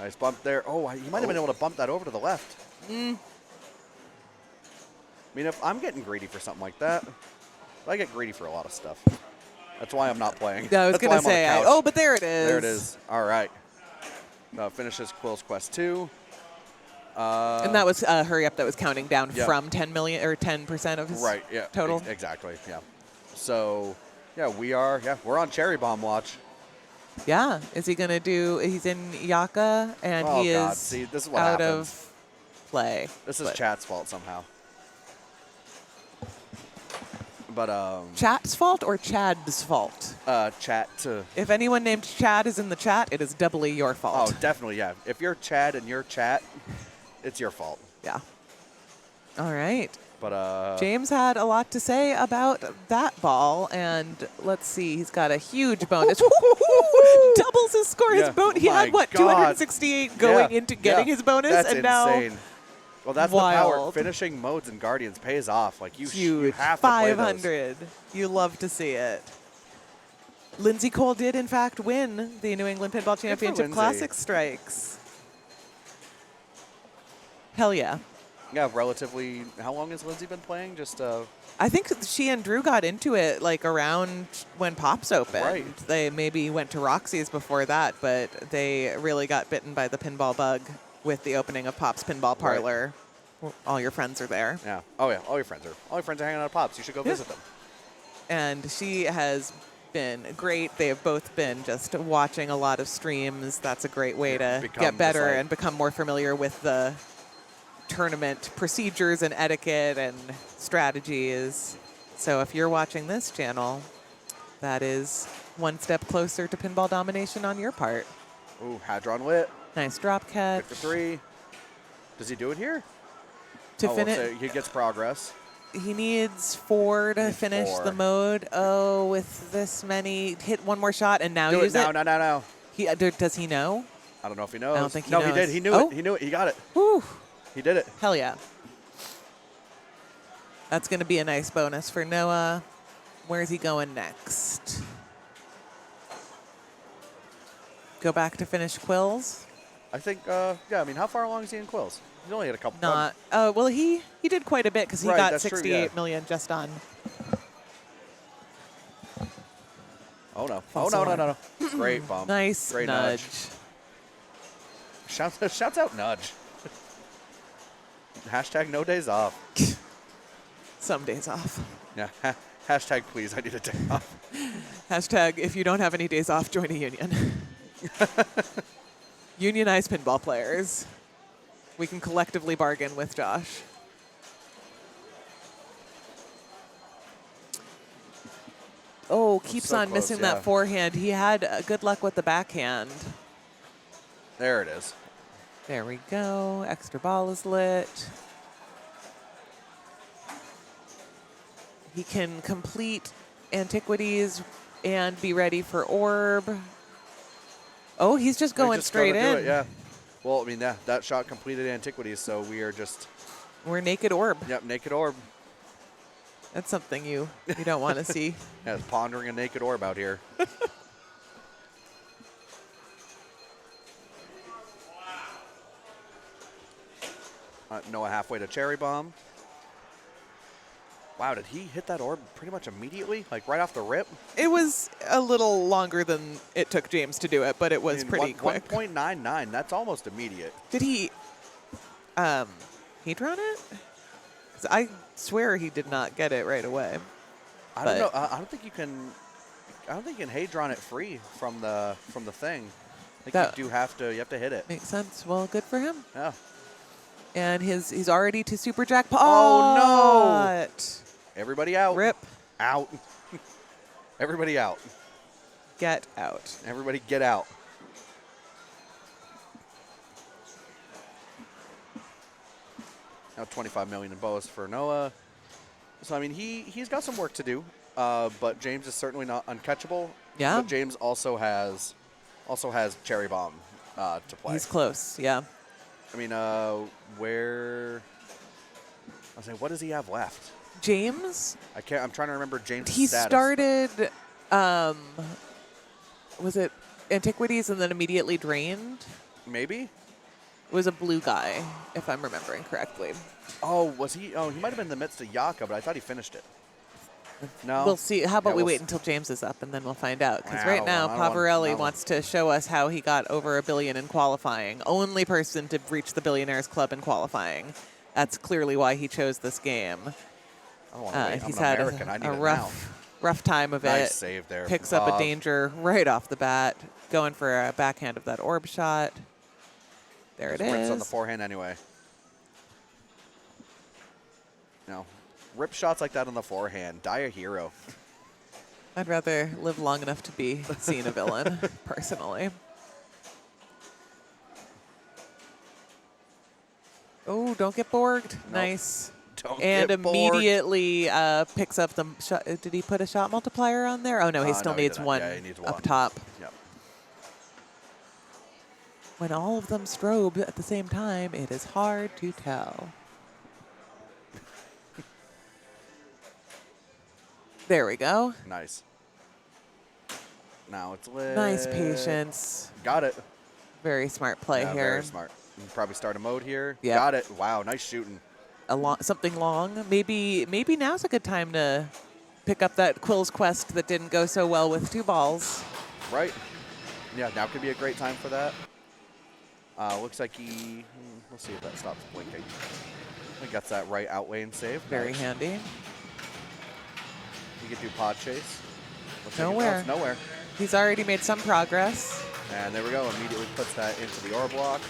Nice bump there. Oh, he might have been able to bump that over to the left. I mean, if I'm getting greedy for something like that, I get greedy for a lot of stuff. That's why I'm not playing. I was That's why going I'm to on the say, couch. but there it is. There it is. All right. Finishes Quill's Quest 2. And that was a hurry up that was counting down Yeah. from 10 million or 10% of his Right, yeah. total. Exactly, yeah. So, yeah, we're on Cherry Bomb watch. Yeah. Is he going to do? He's in Yaka, and Oh, he God. is See, this is what out happens. of play. This is But chat's fault somehow. But, Chat's fault or Chad's fault? chat to... If anyone named Chad is in the chat, it is doubly your Oh, fault. definitely, yeah. If you're Chad and you're chat, it's your fault. Yeah. All right. But, James had a lot to say about that ball, and let's see, he's got a huge bonus. Doubles his score. Yeah. His bonus. He My had what, God. 268 going yeah, into getting yeah. his bonus, That's and insane. now Well, that's the power. Wild. Finishing modes and Guardians pays off. Like you huge. have to play those. 500. You love to see it. Lindsay Cole did, in fact, win the New England Pinball Championship Lindsay. Classic Strikes. Hell yeah. Yeah, relatively. How long has Lindsay been playing? Just I think she and Drew got into it like around when Pops opened. Right. They maybe went to Roxy's before that, but they really got bitten by the pinball bug with the opening of Pops Pinball Parlor. All your friends are there. yeah. Oh yeah. All your friends are hanging out at Pops. You should go visit them. And she has been great. They have both been just watching a lot of streams. That's a great way to Become get better just like- and become more familiar with the tournament procedures and etiquette and strategies. So if you're watching this channel, that is one step closer to pinball domination on your part. Ooh, Hadron lit. Nice drop catch. Good for 3. Does he do it here? To oh, finish, so he gets progress. he needs 4 to Needs finish 4. the mode. Oh, with this many, hit one more shot and now Do use it now. it. No. He, does he know? I don't know if he knows. I don't think he no, knows. he did. He knew Oh. it. He knew it. He got it. Whew. He did it. Hell yeah. That's going to be a nice bonus for Noah. Where's he going next? Go back to finish Quills? I think. Yeah. I mean, how far along is he in Quills? He's only had a couple. Not. Well, he did quite a bit because he Right, got that's true, 68 yeah. million just on. Oh, Oh, no. False Oh, no, alarm. no, no, no. Great bump. Nice Great nudge. Shouts out nudge. Hashtag no days off. Some days off. Yeah. Hashtag please, I need a day off. Hashtag if you don't have any days off, join a union. Unionized pinball players. We can collectively bargain with Josh. Oh, keeps so on close, missing yeah. that forehand. He had good luck with the backhand. There it is. There we go. Extra ball is lit. He can complete Antiquities and be ready for orb. Oh, he's just going Just straight gonna do in. it, yeah. Well, I mean, that shot completed Antiquities, so we are just, We're naked orb. yep, naked orb. That's something you don't want to see. Yeah, it's pondering a naked orb out here. Noah halfway to cherry bomb. Wow, did he hit that orb pretty much immediately? Like right off the rip? It was a little longer than it took James to do it, but it was I mean, pretty quick. 1.99, that's almost immediate. Did he heat run it? 'Cause I swear he did not get it right away. I don't know. I don't think you can. I don't think you can Hadron it free from the thing. I think you have to hit it. Makes sense. Well, good for him. Yeah. And he's already to super jackpot. Oh, no. Everybody out. Rip. Out. Everybody out. Get out. Everybody get out. Now 25 million in bonus for Noah. So I mean he's got some work to do, but James is certainly not uncatchable. Yeah. But James also has cherry bomb to play. He's close. Yeah. I mean, where? I was saying, what does he have left? James. I can't. I'm trying to remember James' He status. started. Was it Antiquities and then immediately drained? Maybe. It was a blue guy, if I'm remembering correctly. Oh, was he? Oh, he might have been in the midst of Yaka, but I thought he finished it. No. We'll see. How about Yeah, we we'll wait until James is up and then we'll find out? Because Wow, right now, I don't want- Pavarelli wants to show us how he got over $1 billion in qualifying. Only person to reach the Billionaires Club in qualifying. That's clearly why he chose this game. I don't want to wait. I'm He's an had American. I need a it rough time of Nice it. save there. Picks from up a Bob. danger right off the bat, going for a backhand of that orb shot. There it Just rips on the is. forehand anyway. No. Rip shots like that on the forehand. Die a hero. I'd rather live long enough to be seen a villain, personally. Oh, don't get borged. Nope. Nice. Don't And get bored. immediately picks up the shot. Did he put a shot multiplier on there? Oh, no, he still no, he needs didn't. one Yeah, he needs up one. top. Yep. When all of them strobe at the same time, it is hard to tell. There we go. Nice. Now it's lit. Nice patience. Got it. Very smart play Yeah, here. very smart. You can probably start a mode here. Yep. Got it. Wow, nice shooting. Something long. Maybe now's a good time to pick up that Quill's Quest that didn't go so well with 2 balls. Right. Yeah, now could be a great time for that. Looks like he. Let's see if that stops blinking. I think that's that right out lane save. Very Nice. handy. You could do pod chase. Looks Nowhere. Like it's nowhere. He's already made some progress. And there we go. Immediately puts that into the orb block.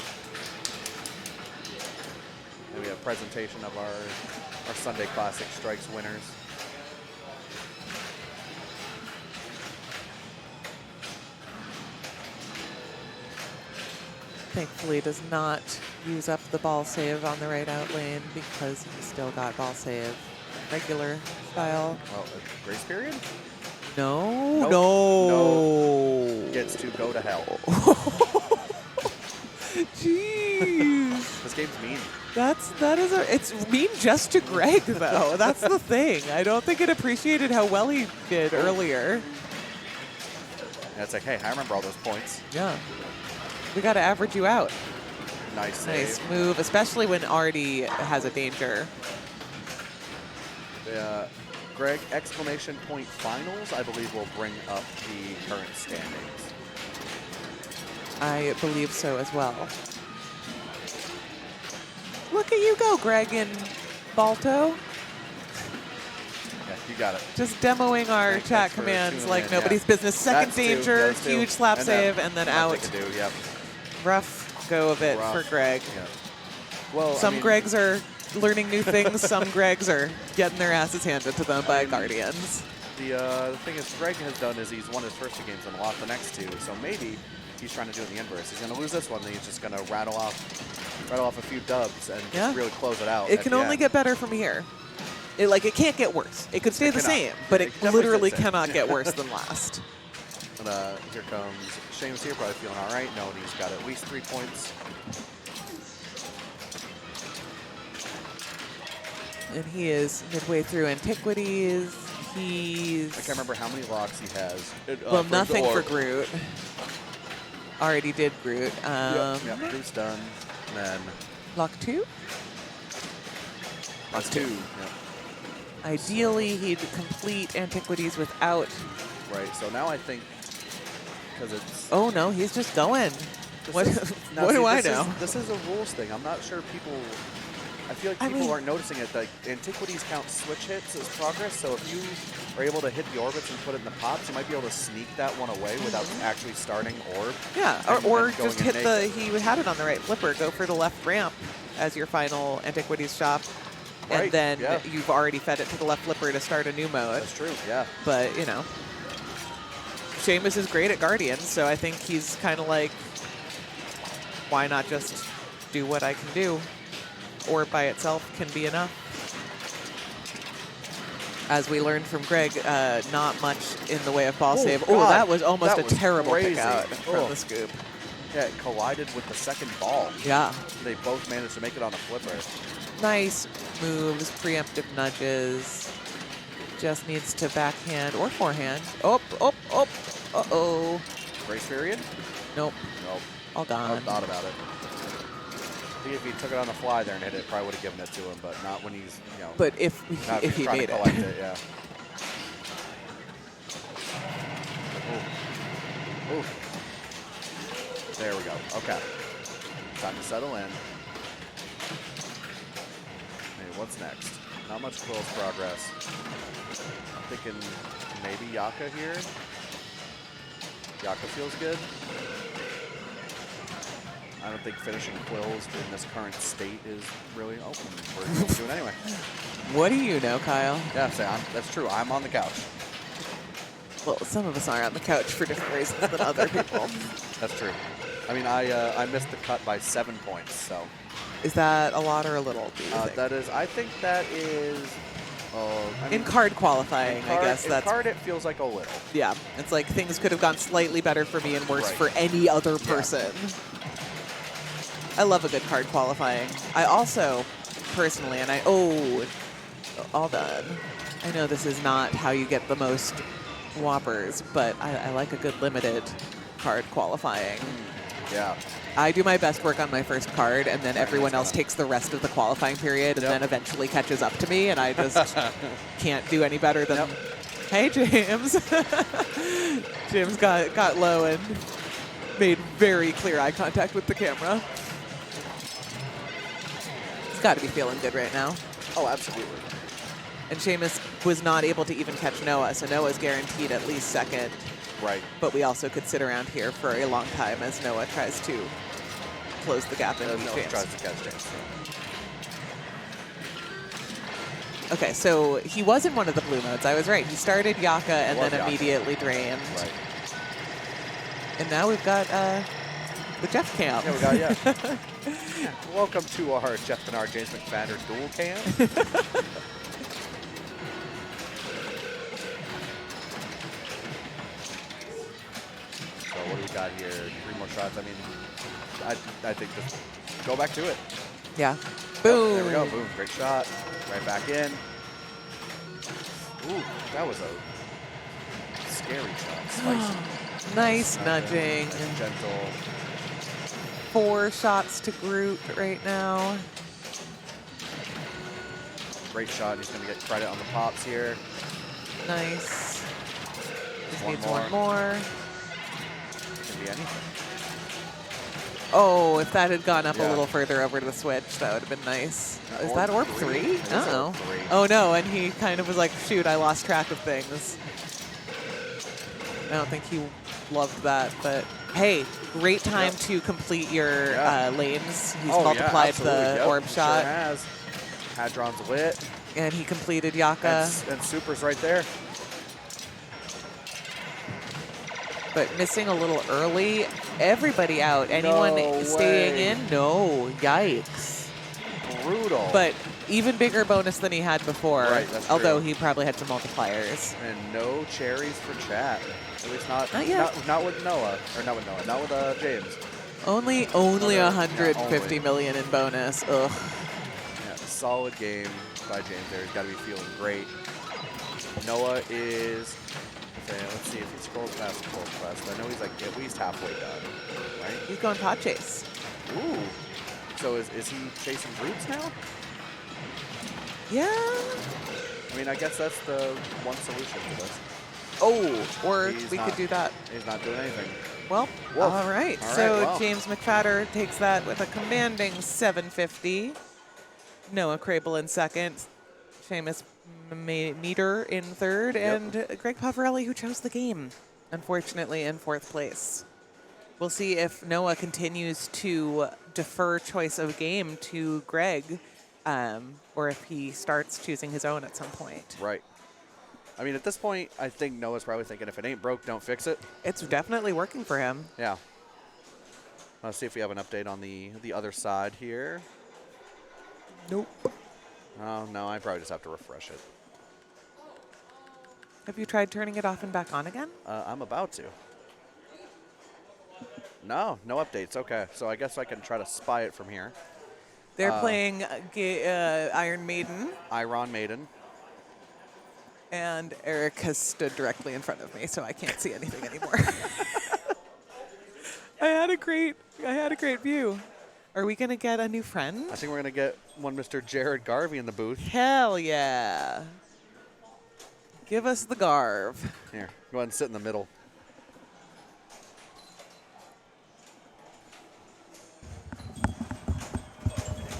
And we have presentation of our Sunday Classic Strikes winners. Thankfully does not use up the ball save on the right out lane because he still got ball save regular style. Well, a grace period? No, Nope. no. Gets to go to hell. Jeez. This game's mean. It's mean just to Greg though. That's the thing. I don't think it appreciated how well he did earlier. And it's like, hey, I remember all those points. Yeah. We got to average you out. Nice save. Nice move, especially when Artie has a danger. Greg, exclamation point finals, I believe, will bring up the current standings. I believe so as well. Look at you go, Greg and Balto. Yeah, you got it. Just demoing our Thanks chat for commands tuning like in, nobody's yeah. business. Second That's two, danger, that's two. huge slap And save, and then out. nothing to do, yep. Rough go of it Rough. for Greg. Yeah. Well, Some I mean, Gregs are learning new things. Some Gregs are getting their asses handed to them by Guardians. the thing is, Greg has done is he's won his first 2 games and lost the next 2. So maybe he's trying to do it in the inverse. He's going to lose this one, then he's just going to rattle off a few dubs and just really close it out. It can only get better from here. It can't get worse. It could stay the same, but it definitely literally stays the same. cannot get worse than last. And here comes Seamus here, probably feeling all right, knowing he's got at least 3 points. And he is midway through Antiquities. He's... I can't remember how many locks he has. Well, nothing for Groot. Already did Groot. Yep, Groot's done. And then Lock 2? Lock 2. Yep. Ideally, he'd complete Antiquities without... Right, so now I think, because it's... Oh, no, he's just going. What, Now, what see, do I this know? This is a rules thing. I'm not sure people... I feel like people aren't noticing it. Like, Antiquities count switch hits as progress, so if you are able to hit the orbits and put it in the pops, you might be able to sneak that one away without actually starting orb. Yeah, and or going just and hit make the... it. He had it on the right flipper. Go for the left ramp as your final Antiquities shop. And Right, then yeah. you've already fed it to the left flipper to start a new mode. That's true, yeah. But, you know, Seamus is great at Guardians, so I think he's kind of like, why not just do what I can do? Orb by itself can be enough. As we learned from Greg, not much in the way of ball save. Oh, God, that was almost that a was terrible crazy. kick out from the scoop. Yeah, it collided with the second ball. Yeah. They both managed to make it on a flipper. Nice moves, preemptive nudges. Just needs to backhand or forehand. Oh, oh, oh, uh-oh. Grace period? Nope, Nope. all I gone. thought about it. I think if he took it on the fly there and hit it, probably would have given it to him, but not when he's, you know, But if not he trying made to collect it. it, yeah. Ooh. Ooh. There we go. Okay. Time to settle in. Hey, what's next? Not much close progress. I'm thinking maybe Yaka here. Yaka feels good. I don't think finishing Quills in this current state is really open. We're going to do it anyway. What do you know, Kyle? Yeah, that's true. I'm on the couch. Well, some of us are on the couch for different reasons than other people. That's true. I mean, I missed the cut by 7 points, so. Is that a lot or a little, do you think? That is, I think that is, I mean, in card qualifying, in card, I guess in that's... card, it feels like a little. Yeah, it's like things could have gone slightly better for me and worse Right. for any other person. I love a good card qualifying. I also, personally, and all done. I know this is not how you get the most Whoppers, but I like a good limited card qualifying. Yeah. I do my best work on my first card, and then everyone else takes the rest of the qualifying period, and then eventually catches up to me, and I just can't do any better than, hey, James. James got low and made very clear eye contact with the camera. He's got to be feeling good right now. Oh, absolutely. And Seamus was not able to even catch Noah, so Noah's guaranteed at least second. Right. But we also could sit around here for a long time as Noah tries to close the gap and beat Noah James. tries to catch James. Okay, so he was in one of the blue modes. I was right. He started Yaka and then Yaka. immediately drained. Right. And now we've got the Jeff cam. Yeah, we got, yeah. Welcome to our Jeff Bernard, James McFadden dual cam. So what do we got here? 3 more shots. I mean, I think just go back to it. Yeah. Oh, Boom. there we go. Boom. Great shot. Right back in. Ooh, that was a scary shot. Spicy. Nice nudging. Nice, gentle. 4 shots to Groot right now. Great shot. He's going to get credit on the pops here. Nice. Just One needs more. one more. Can be anything. Oh, if that had gone up a Yeah. little further over to the switch, that would have been nice. Is Orb that orb 3? 3? It is Uh-oh. orb 3. Oh, no, and he kind of was like, shoot, I lost track of things. I don't think he loved that, but hey, great time to complete your lanes. He's multiplied the Yep, orb shot, Sure has. Hadron's lit. and he completed Yaka, And Super's right there. but missing a little early. Everybody out. Anyone No staying way. in? No. Yikes. Brutal. But even bigger bonus than he had before, Right, that's although true. he probably had some multipliers. And no cherries for chat. At least not yet. not with Noah. Or not with Noah. Not with James. Only Another- 150 yeah, million in bonus. Ugh. Yeah, solid game by James there. He's got to be feeling great. Noah is... Okay, let's see if he scrolls past the Cold Quest. I know he's like at least halfway done, right? He's going pot chase. Ooh. So is he chasing roots now? Yeah. I mean, I guess that's the one solution to this. Oh, or He's we not- could do that. He's not doing anything. Well, Woof. all right. All right, So well. James McFadder takes that with a commanding 750. Noah Crable in second. Seamus Meter in third. Yep. And Greg Pavarelli, who chose the game, unfortunately, in fourth place. We'll see if Noah continues to defer choice of game to Greg, or if he starts choosing his own at some point. Right. I mean, at this point, I think Noah's probably thinking, if it ain't broke, don't fix it. It's definitely working for him. Yeah. Let's see if we have an update on the other side here. Nope. Oh, no, I probably just have to refresh it. Have you tried turning it off and back on again? I'm about to. No updates. Okay, so I guess I can try to spy it from here. They're playing Iron Maiden, Iron Maiden. and Eric has stood directly in front of me, so I can't see anything anymore. I had a great view. Are we gonna get a new friend? I think we're going to get one Mr. Jared Garvey in the booth. Hell yeah! Give us the Garv. Here, go ahead and sit in the middle.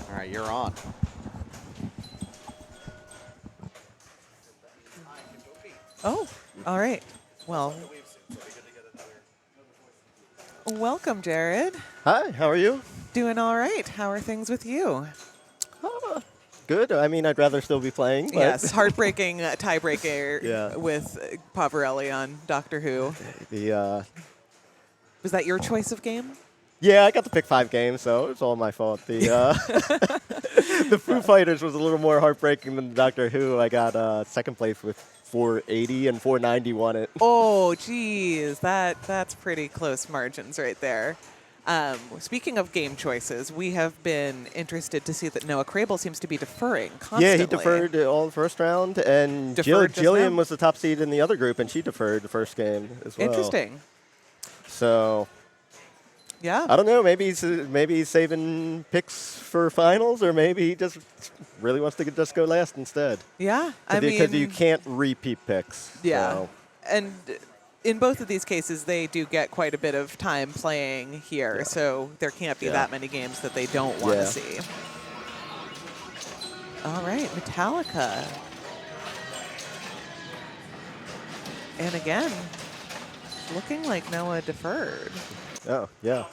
All right, you're on. Oh, all right. Well, welcome, Jared. Hi, how are you? Doing all right. How are things with you? Good. I mean, I'd rather still be playing. But Yes, heartbreaking tiebreaker Yeah. with Pavarelli on Doctor Who. the Was that your choice of game? yeah, I got to pick 5 games, so it's all my fault. The the Foo Fighters was a little more heartbreaking than Doctor Who. I got second place with 480 and 490 won it. Oh, geez, that's pretty close margins right there. Speaking of game choices, we have been interested to see that Noah Crable seems to be deferring constantly. Yeah, he deferred all the first round, and Deferred just Jillian now? was the top seed in the other group, and she deferred the first game as well. Interesting. So Yeah. I don't know. Maybe he's saving picks for finals, or maybe he just really wants to just go last instead. Yeah. I Because mean, you can't repeat picks. yeah. So. And in both of these cases, they do get quite a bit of time playing here, so there can't be Yeah. that many games that they don't want to Yeah. see. All right, Metallica. And again, looking like Noah deferred. Oh, yeah.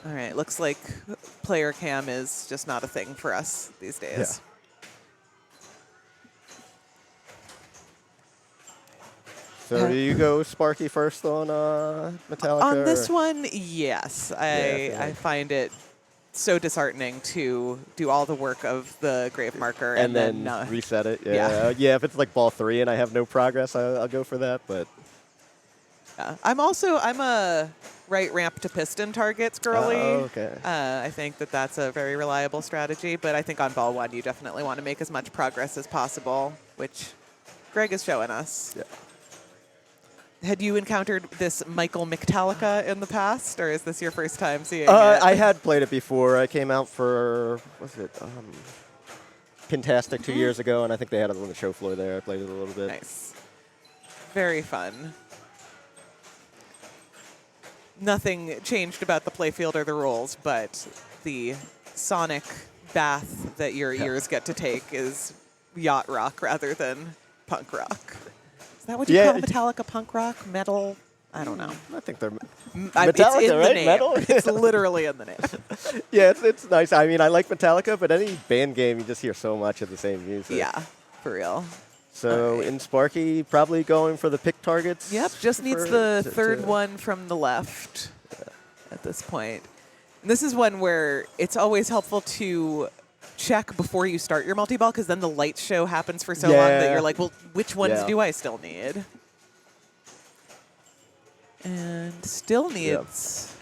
All right, looks like player cam is just not a thing for us these days. So do you go Sparky first on Metallica? On this or- one, yes. Yeah, I find it so disheartening to do all the work of the grave marker and then reset it. Yeah. Yeah, if it's like ball 3 and I have no progress, I'll go for that. But I'm a right ramp to piston targets girly. Oh, okay. I think that's a very reliable strategy, but I think on ball 1 you definitely want to make as much progress as possible, which Greg is showing us. Yeah. Had you encountered this Michael McTallica in the past, or is this your first time seeing it? I had played it before. I came out for, what was it, Pintastic 2 years ago, and I think they had it on the show floor there. I played it a little bit. Nice. Very fun. Nothing changed about the playfield or the rules, but the sonic bath that your ears get to take is yacht rock rather than punk rock. Is that what you call Metallica? Punk rock? Metal? I don't know. I think they're Metallica, Metallica, it's in right? the name. Metal? It's literally in the name. yeah, it's nice. I mean, I like Metallica, but any band game, you just hear so much of the same music. Yeah, for real. So Alright. in Sparky, probably going for the pick targets. Yep, just needs the third one from the left at this point. And this is one where it's always helpful to check before you start your multi-ball, because then the light show happens for so long that you're like, well, which ones do I still need? And still needs...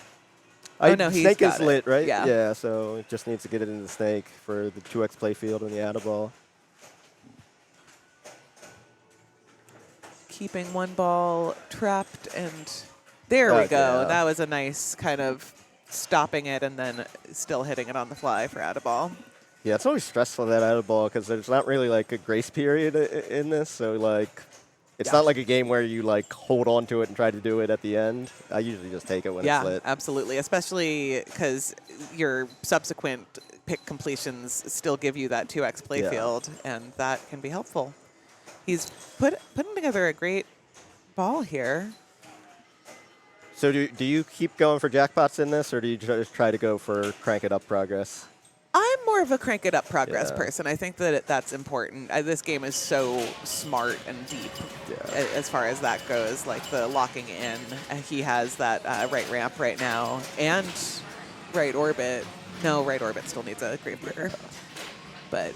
Oh, no, he's Snake got is it. lit, right? Yeah. Yeah, so it just needs to get it in the snake for the 2x playfield and the add ball. Keeping one ball trapped, and there we go. Yeah. That was a nice kind of stopping it and then still hitting it on the fly for add a ball. Yeah, it's always stressful, that add ball, because there's not really like a grace period in this. So like, it's not like a game where you like hold on to it and try to do it at the end. I usually just take it when it's lit. Yeah, absolutely. Especially because your subsequent pick completions still give you that 2x playfield, and that can be helpful. He's putting together a great ball here. So do you keep going for jackpots in this, or do you just try to go for crank it up progress? I'm more of a crank it up progress person. I think that that's important. This game is so smart and deep as far as that goes. Like the locking in, he has that right ramp right now, and right orbit. No, right orbit still needs a Gravedigger. But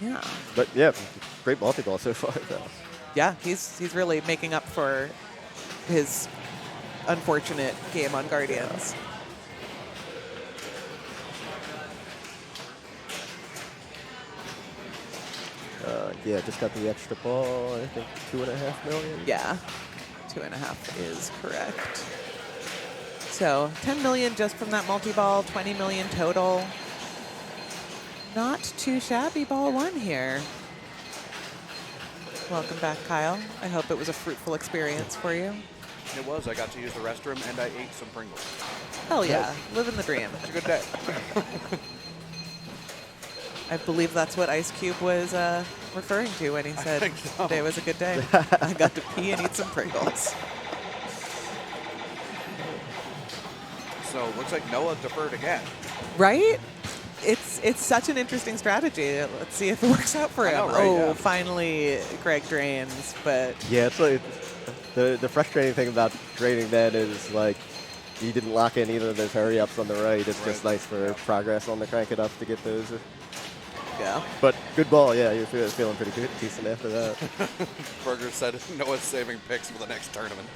yeah. But yeah, great multi-ball so far, though. Yeah, he's really making up for his unfortunate game on Guardians. Yeah, just got the extra ball. I think 2.5 million. Yeah, 2.5 is correct. So 10 million just from that multi-ball, 20 million total. Not too shabby ball one here. Welcome back, Kyle. I hope it was a fruitful experience for you. It was. I got to use the restroom and I ate some Pringles. Hell yeah, living the dream. It's a good day. I believe that's what Ice Cube was referring to when he said today was a good day. I got to pee and eat some Pringles. So looks like Noah deferred again. Right? It's such an interesting strategy. Let's see if it works out for him. know, right? Finally, Greg drains, but Yeah, it's like the frustrating thing about draining that is like you didn't lock in either of those hurry ups on the right. It's just nice for progress on the crank it up to get those. yeah. But good ball, yeah. You're feeling pretty good, decent after that. Berger said Noah's saving picks for the next tournament.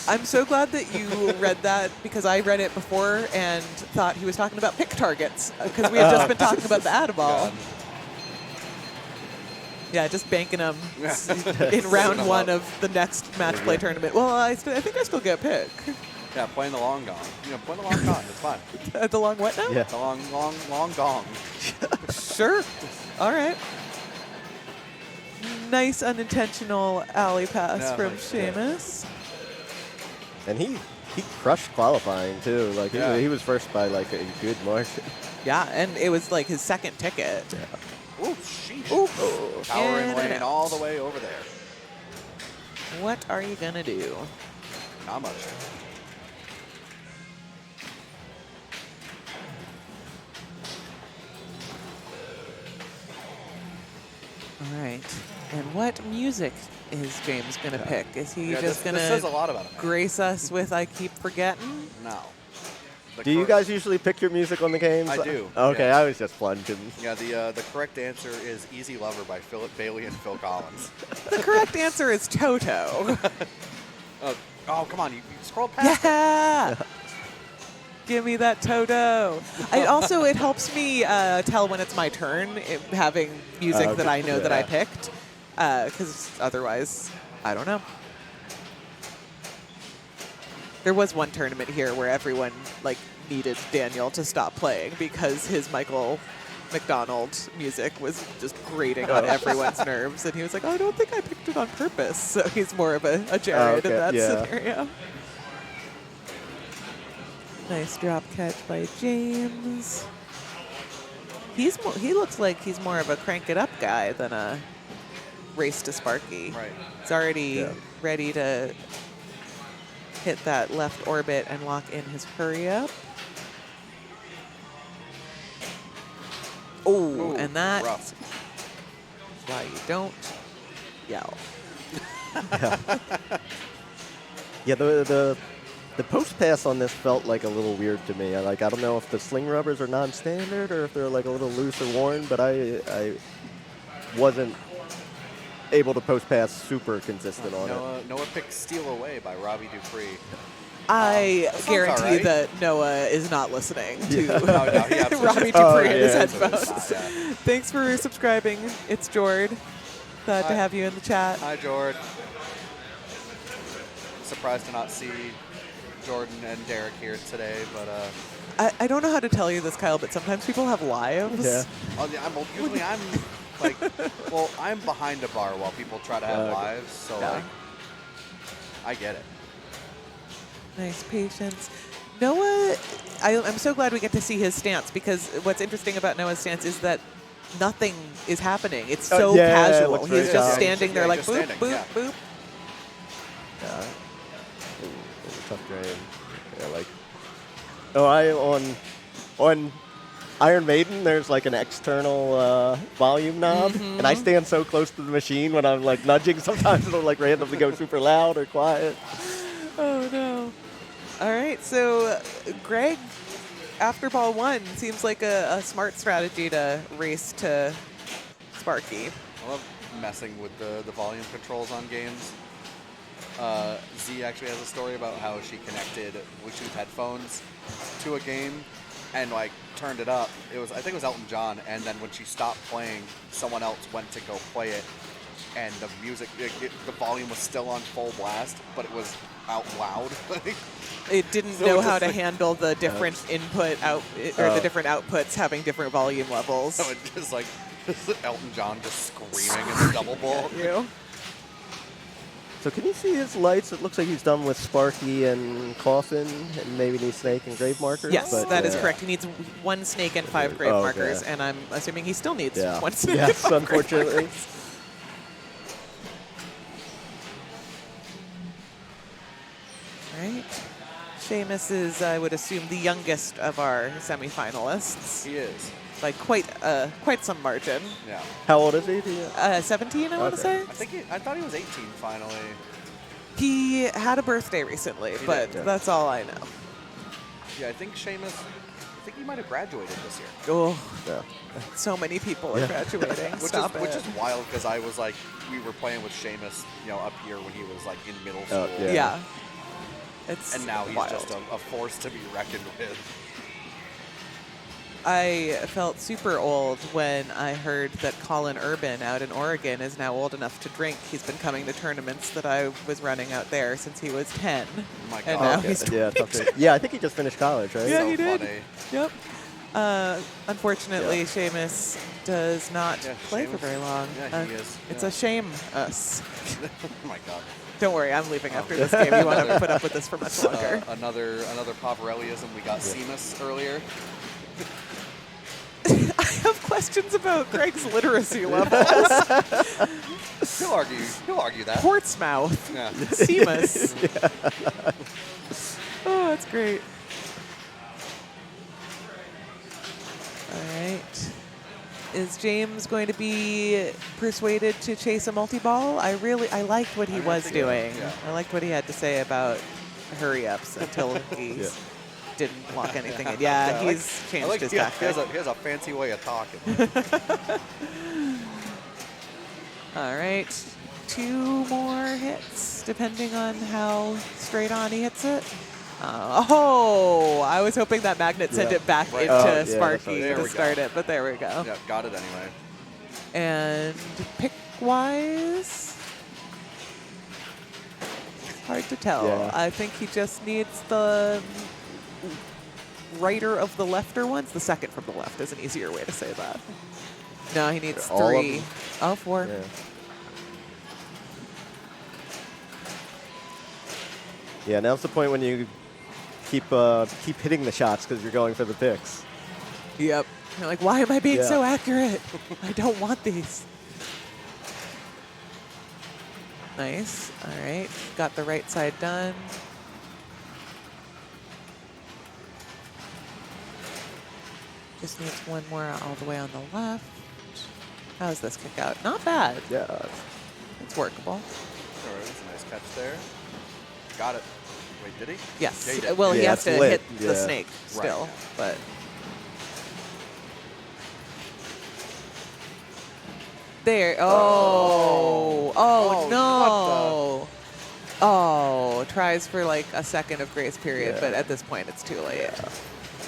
I'm so glad that you read that, because I read it before and thought he was talking about pick targets, because we had just been talking about the add-a-ball. Yeah, just banking them in round one of the next match play tournament. Well, I think I still get a pick. Yeah, playing the long gong. Playing the long gong. It's fine. The long what now? Yeah. The long gong. Sure. All right. Nice unintentional alley pass from Seamus. And he crushed qualifying too. Like he was first by like a good margin. Yeah, and it was like his second ticket. Ooh, sheesh. Ooh. Power in In and lane out. all the way over there. What are you gonna do? Not much. All right. And what music is James going to pick? Is he Yeah, just going this says a to lot about him. grace us with I Keep Forgetting? No. Do you guys usually pick your music on the games? I do, Okay, yes. I was just plunging. Yeah, the correct answer is Easy Lover by Philip Bailey and Phil Collins. The correct answer is Toto. Oh, come on. You scroll past it. Yeah. Give me that Toto. It helps me tell when it's my turn, having music that I know that I picked. because otherwise, I don't know. There was one tournament here where everyone like needed Daniel to stop playing because his Michael McDonald music was just grating on everyone's nerves, and he was like, "Oh, I don't think I picked it on purpose." So he's more of a Jared in that scenario. Nice drop catch by James. He looks like he's more of a crank it up guy than a race to Sparky. Right. He's already ready to hit that left orbit and lock in his hurry up. Oh, and that rough. is why you don't yell. Yeah, the post pass on this felt like a little weird to me. I don't know if the sling rubbers are non-standard or if they're like a little loose or worn, but I wasn't able to post pass super consistent on it. Noah picked "Steal Away" by Robbie Dupree. I song's guarantee alright. that Noah is not listening to No, he absolutely Robbie is. Dupree in his yeah. headphones. Yeah. Thanks for subscribing. It's Jord. Glad to Hi. have you in the chat. Hi, Jord. Surprised to not see Jordan and Derek here today, but I don't know how to tell you this, Kyle, but sometimes people have lives. Yeah. usually I'm like, well, I'm behind a bar while people try to have Okay. lives, so Yeah. like, I get it. Nice patience. Noah, I'm so glad we get to see his stance, because what's interesting about Noah's stance is that nothing is happening. It's so yeah, it casual. looks very He's just calm. standing there Yeah, like just boop, standing, boop, yeah. boop. Yeah. Ooh, it was a tough drain. Yeah, like, on Iron Maiden, there's like an external volume knob, and I stand so close to the machine when I'm like nudging. Sometimes it'll like randomly go super loud or quiet. Oh, no. All right, so Greg, after ball one, seems like a smart strategy to race to Sparky. I love messing with the volume controls on games. Z actually has a story about how she connected Bluetooth headphones to a game and like turned it up. I think it was Elton John, and then when she stopped playing, someone else went to go play it, and the music, the volume was still on full blast, but it was out loud. It didn't So know it how just to like- handle the different input out or the different outputs having different volume levels. So it just like Elton John just screaming in the double bowl. You? So can you see his lights? It looks like he's done with Sparky and Coffin, and maybe needs Snake and Grave Markers. Yes, but, that is correct. He needs one snake and 5 grave Oh, markers, okay. and I'm assuming he still needs Yeah. one snake. Yes, and 5 grave unfortunately. markers. Right. Seamus is, I would assume, the youngest of our semifinalists He is. by quite some margin. Yeah. How old is he? 17, I want to Okay. say. I thought he was 18 finally. He had a birthday recently, but did. that's all I know. Yeah, I think Seamus. I think he might have graduated this year. Oh, Yeah. so many people are graduating. Stop which it. is wild because I was like, we were playing with Seamus, up here when he was like in middle school. yeah. Yeah. It's And now he's wild. just a force to be reckoned with. I felt super old when I heard that Colin Urban out in Oregon is now old enough to drink. He's been coming to tournaments that I was running out there since he was 10. Oh my And God. now Okay. he's Yeah, tough to- yeah, I think he just finished college, right? Yeah, so he did. funny. Yep. Unfortunately, Seamus does not Yeah, play for Seamus- very long. yeah, he is, It's yeah. a shame us. Oh my God. Don't worry, I'm leaving after this game. You won't have to put up with this for much longer. Another Pavarelliism. We got Seamus earlier. I have questions about Greg's literacy levels. He'll argue that. Portsmouth. Yeah. Seamus. Oh, that's great. All right. Is James going to be persuaded to chase a multi-ball? I liked what he was think doing. so, yeah. I liked what he had to say about hurry-ups until he didn't lock anything in. Yeah, I he's changed his he tactic. has a fancy way of talking. All right. 2 more hits, depending on how straight on he hits it. I was hoping that magnet sent Yeah. it back Right. into Oh, yeah, that's Sparky right. There to we go. start it, but there we go. Yeah, got it anyway. And pick wise? Hard to tell. Yeah. I think he just needs the righter of the lefter ones. The second from the left is an easier way to say that. No, he needs All of 3. them. Oh, 4. Yeah. Yeah, now's the point when you keep hitting the shots because you're going for the picks. Yep. You're like, why am I being Yeah. so accurate? I don't want these. Nice. All right. Got the right side done. Just needs one more all the way on the left. How's this kick out? Not bad. Yeah. It's workable. All right, that's a nice catch there. Got it. Wait, did he? Yes. Yeah, he did. Well, he Yeah, has it's to lit. hit the Yeah. snake still, Right. but. There. Oh. Oh, no. Oh, tries for like a second of grace period, Yeah. but at this point it's too late.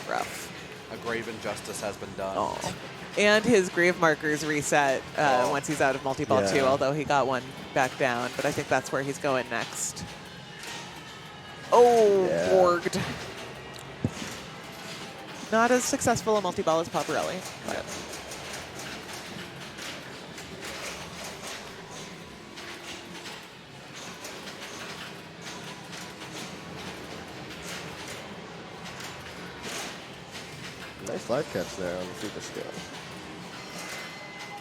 Rough. A grave injustice has been done. Oh. And his grave markers reset once he's out of multi-ball Yeah. too, although he got one back down, but I think that's where he's going next. Oh, Yeah. borged. Not as successful a multi-ball as Paparelli, but Nice live catch there on the super scale.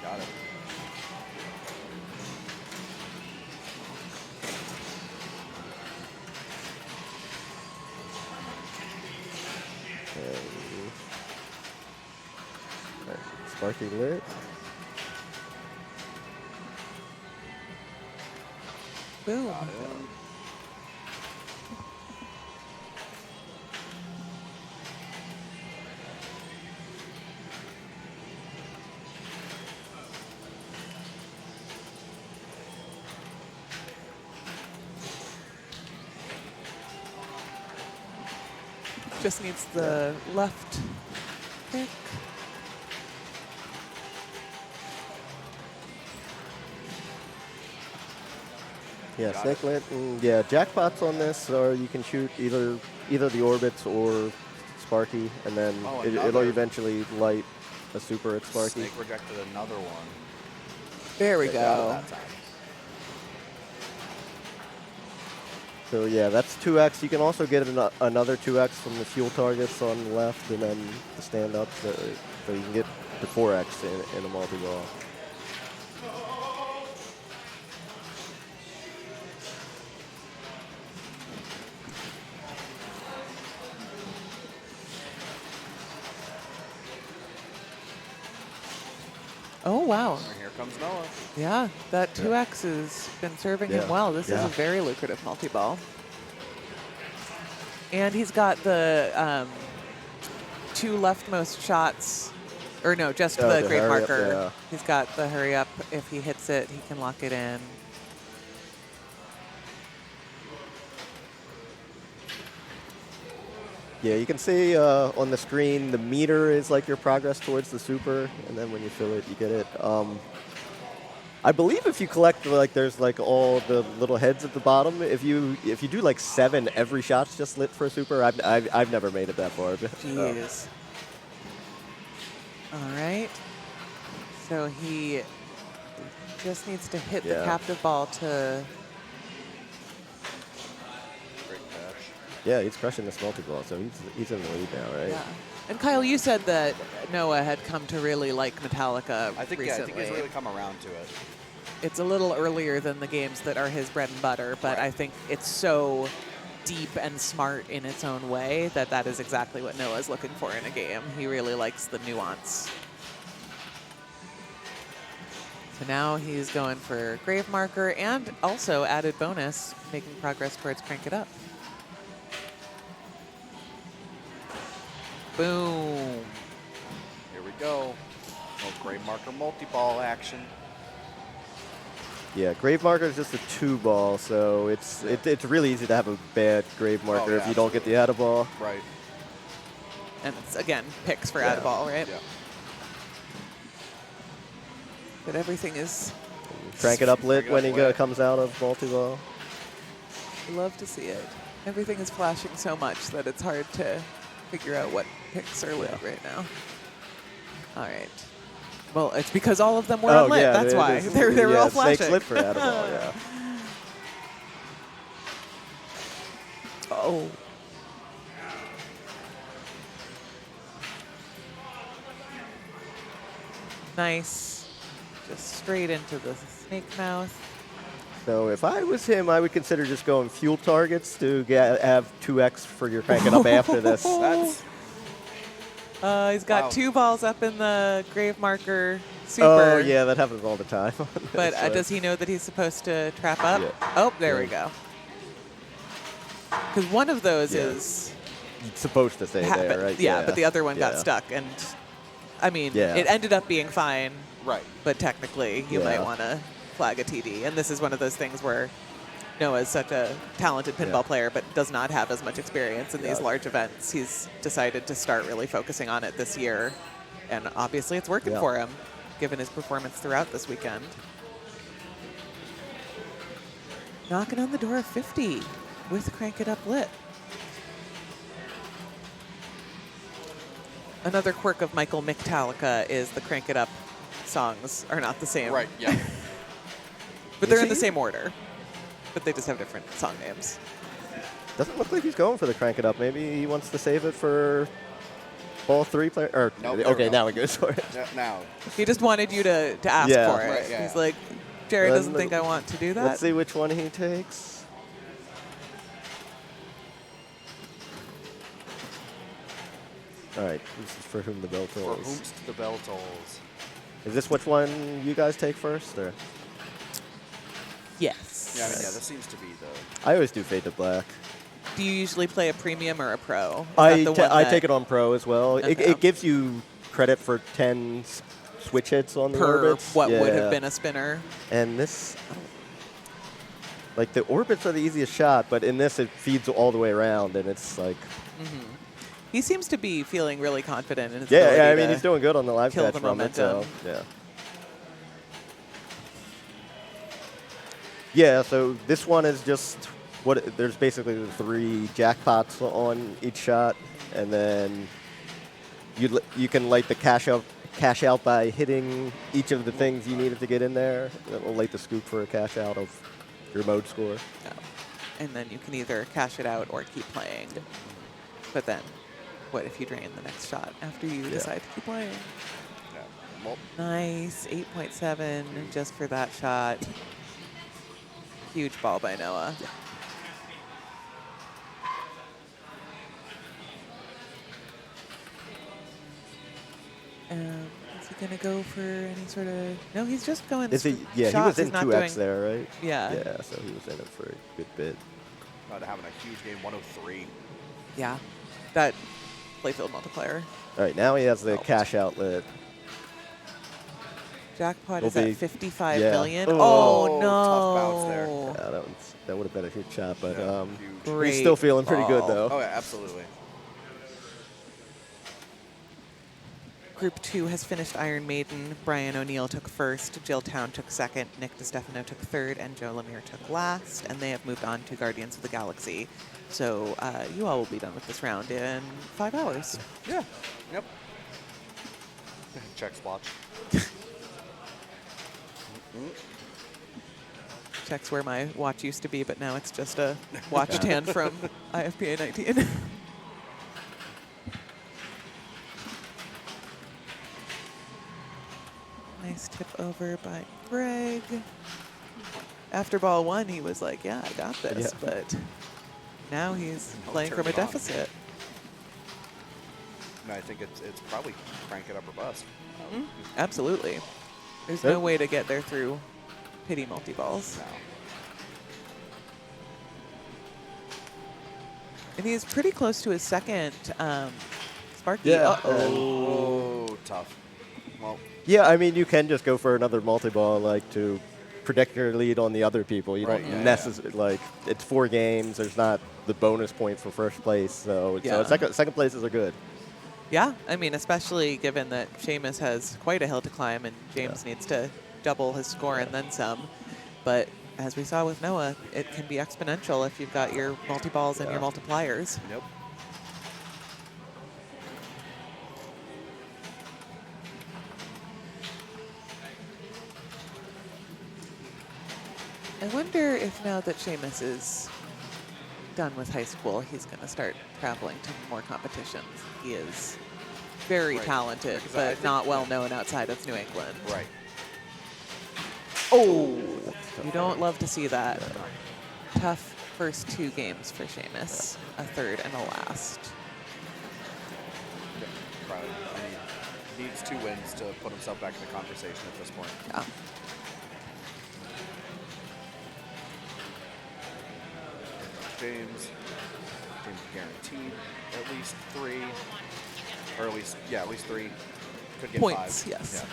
Got it. Okay. Sparky lit. boom. Just needs the left pick. Yeah, Got snake lit. And yeah, jackpots on this, or you can shoot either the orbits or Sparky, and then Oh, it'll another. eventually light a super at Sparky. Snake rejected another one. There we Got it go. that time. So yeah, that's 2x. You can also get another 2x from the fuel targets on the left, and then the stand up, so you can get the 4x in a multi-ball. Oh, wow. And here comes Noah. Yeah, that 2x has been serving him Yeah. well. This is Yeah. a very lucrative multi-ball. And he's got the 2 leftmost shots, or no, just Oh, the the grave hurry up, marker. yeah. He's got the hurry up. If he hits it, he can lock it in. Yeah, you can see on the screen the meter is like your progress towards the super, and then when you fill it, you get it. I believe if you collect like there's like all the little heads at the bottom. If you do like 7, every shot's just lit for a super. I've never made it that far. Jeez. All right. So he just needs to hit the Yeah. captive ball to. Great catch. Yeah, he's crushing this multi-ball, so he's in the lead now, right? Yeah. And Kyle, you said that Noah had come to really like Metallica I think recently. he's really come around to it. It's a little earlier than the games that are his bread and butter, but Right. I think it's so deep and smart in its own way that that is exactly what Noah's looking for in a game. He really likes the nuance. So now he's going for grave marker and also added bonus, making progress towards crank it up. Boom. Here we go. Oh, grave marker multi-ball action. Yeah, grave marker is just a 2-ball, so it's really easy to have a bad grave marker yeah, if you don't get the add ball. Right. And it's, again, picks for Yeah. add ball, right? Yeah. But everything is Crank it up lit Crank it when up he lit. comes out of multi-ball. Love to see it. Everything is flashing so much that it's hard to figure out what picks are lit right now. All right. Well, it's because all of them were on lit. That's why. They're all flashing. Snakes lit for Adaball, yeah. Oh. Nice. Just straight into the snake mouth. So if I was him, I would consider just going fuel targets to have 2x for your crank it up after this. That's He's got Wow. 2 balls up in the grave marker super. Oh, yeah, that happens all the time. But So- does he know that he's supposed to trap up? Yeah. Oh, there we Yeah. go. Because one of those Yeah. is It's supposed to stay happened. there, right? Yeah, but the other one got Yeah. stuck. And, I mean, Yeah. it ended up being fine, right. but technically you Yeah. might want to flag a TD. And this is one of those things where Noah's such a talented pinball Yeah. player, but does not have as much experience in these Yeah. large events. He's decided to start really focusing on it this year. And obviously it's working Yeah. for him, given his performance throughout this weekend. Knocking on the door of 50 with Crank It Up lit. Another quirk of Michael Mictalica is the Crank It Up songs are not the same. Right. Yeah. But they're Is in the he? same order. But they just have different song names. Doesn't look like he's going for the crank it up. Maybe he wants to save it for ball 3 player. Or, Nope, there we okay, go. now he goes for it. Now. He just wanted you to ask Yeah. for it. Right, yeah, He's yeah. like, Jared Then doesn't think I want to do that. Let's see which one he takes. All right, this is for whom the bell For tolls. whomst the bell tolls. Is this which one you guys take first? Or Yes. Yeah, I mean, yeah, this seems to be the. I always do fade to black. Do you usually play a premium or a pro? Is that the one I that take it on pro as well. Okay. It gives you credit for 10 switch hits on the per orbits. what would Yeah. have been a spinner. And this, like the orbits are the easiest shot, but in this it feeds all the way around, and it's like, He seems to be feeling really confident in his yeah, ability I mean to he's doing good on the live kill catch the from it, so momentum. yeah. Yeah, so this one is just there's basically the 3 jackpots on each shot, and then you can light the cash out by hitting each of the things you needed to get in there. It will light the scoop for a cash out of your mode score. Oh. And then you can either cash it out or keep playing. But then, what if you drain the next shot after you decide to keep playing? Yeah. Well, Nice, 8.7 just for that shot. Huge ball by Noah. Is he gonna go for any sort of? No, he's just going. Is he? Yeah, he shots. was in He's not 2x doing, there, right? Yeah. Yeah, so he was in it for a good bit. having a huge game, 103. Yeah, that playfield multiplier. All right, now he has the Oh. cash outlet. Jackpot It'll is at be- 55 yeah. million. Oh. Oh, no! Tough bounce there. Yeah, that would have been a huge shot, but Yeah, huge. Great he's still feeling pretty good ball. though. Oh, yeah, absolutely. Group 2 has finished Iron Maiden. Brian O'Neill took first, Jill Town took second, Nick DiStefano took third, and Joe Lemire took last. And they have moved on to Guardians of the Galaxy. So you all will be done with this round in 5 hours. Yeah. Yep. Check splotch. Checks where my watch used to be, but now it's just a watched hand from IFPA 19. Nice tip over by Greg. After ball 1, he was like, yeah, I got this. Yeah. But now he's He'll playing turn from a it on. deficit. No, I think it's probably crank it up or bust. Absolutely. There's Yep. no way to get there through pity multi-balls. No. And he's pretty close to his second Sparky. Yeah. Uh-oh. Oh, tough. Well, Yeah, I mean you can just go for another multi-ball like to protect your lead on the other people. You Right, don't yeah, necessarily like it's 4 games. There's not the bonus point for first place, so Yeah. second places are good. Yeah, I mean, especially given that Seamus has quite a hill to climb and James needs to double his score and then some. But as we saw with Noah, it can be exponential if you've got your multi-balls and your multipliers. Yep. I wonder if now that Seamus is done with high school, he's going to start traveling to more competitions. He is very Right. talented, Because I but think- not well known outside of New England. Right. Oh, you don't love to see that. Tough first 2 games for Seamus, a third and a last. Probably. And he needs 2 wins to put himself back in the conversation at this point. Yeah. James guaranteed at least 3, or at least 3. Could get Points, 5. yes.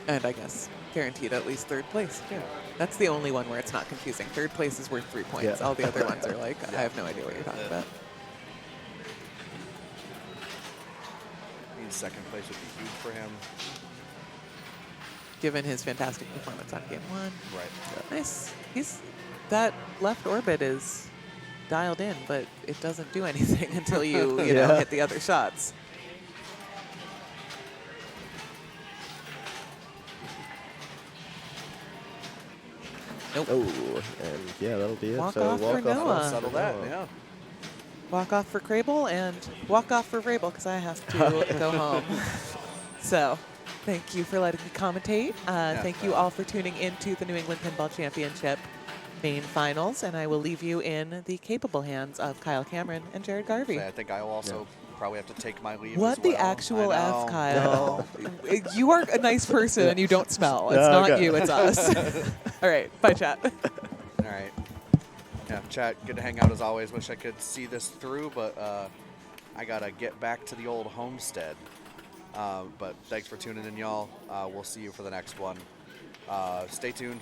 Yeah. And I guess guaranteed at least 3rd place. Yeah. That's the only one where it's not confusing. 3rd place is worth 3 points. Yeah. All the other ones are like, I have no idea what you're talking about. Means 2nd place would be huge for him. Given his fantastic performance on game 1. Right. Nice. That left orbit is dialed in, but it doesn't do anything until you know, Yeah. hit the other shots. Nope. Oh, and yeah, that'll be it. Walk So off for Noah. Settle that. Yeah. Walk off for Crable and walk off for Vrabel because I have to go home. So thank you for letting me commentate. Thank you all for tuning into the New England Pinball Championship main finals, and I will leave you in the capable hands of Kyle Cameron and Jared Garvey. I think I'll also probably have to take my leave. What as the well. actual I know. F, Kyle? You are a nice person and you don't smell. It's No, not okay. you, it's us. All right, bye, chat. All right. Yeah, chat, good to hang out as always. Wish I could see this through, but I got to get back to the old homestead. But thanks for tuning in, y'all. We'll see you for the next one. Stay tuned.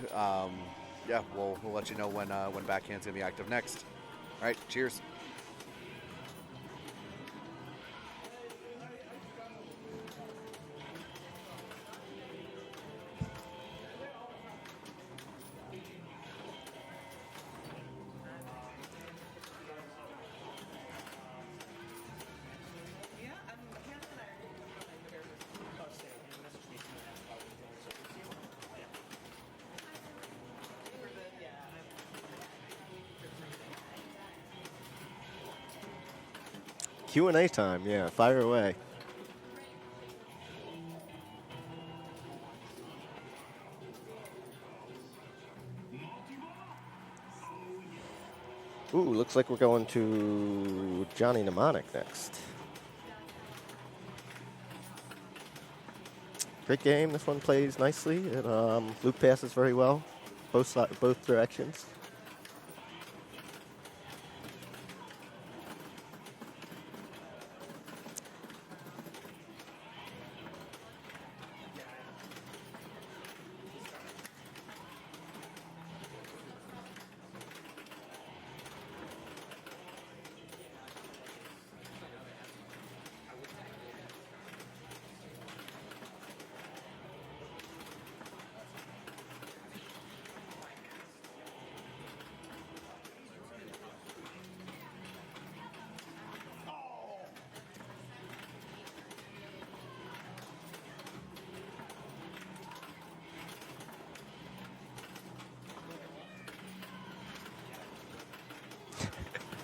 Yeah, we'll let you know when Backhand's going to be active next. All right, cheers. Q&A time. Yeah, fire away. Ooh, looks like we're going to Johnny Mnemonic next. Great game. This one plays nicely. It loop passes very well, both directions.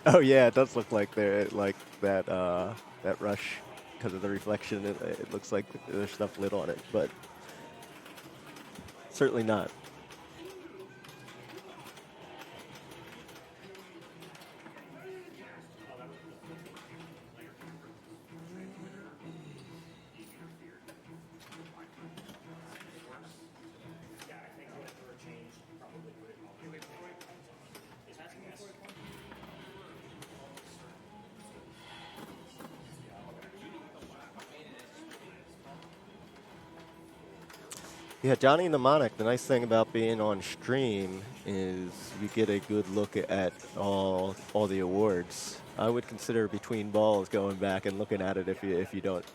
Oh yeah, it does look like they're like that that rush because of the reflection. It looks like there's stuff lit on it, but certainly not. Yeah, Johnny Mnemonic, the nice thing about being on stream is you get a good look at all the awards. I would consider between balls going back and looking at it if you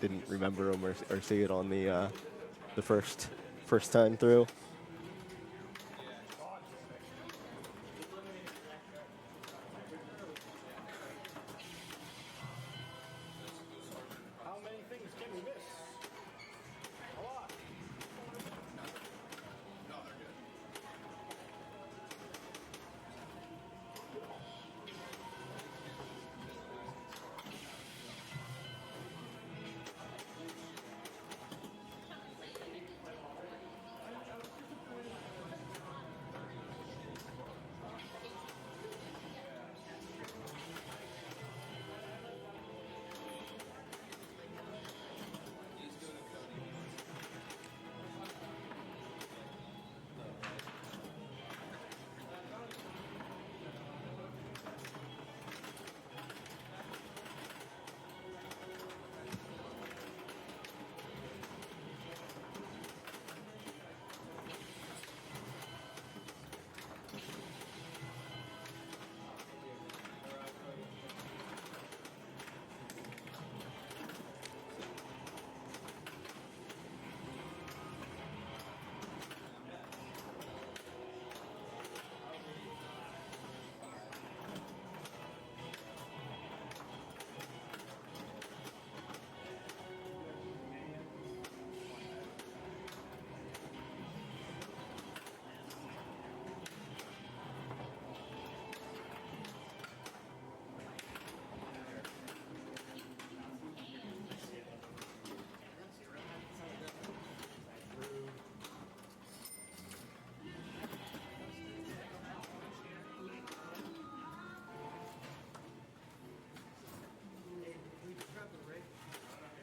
didn't remember them or see it on the first first time through. How many things can we miss? A lot.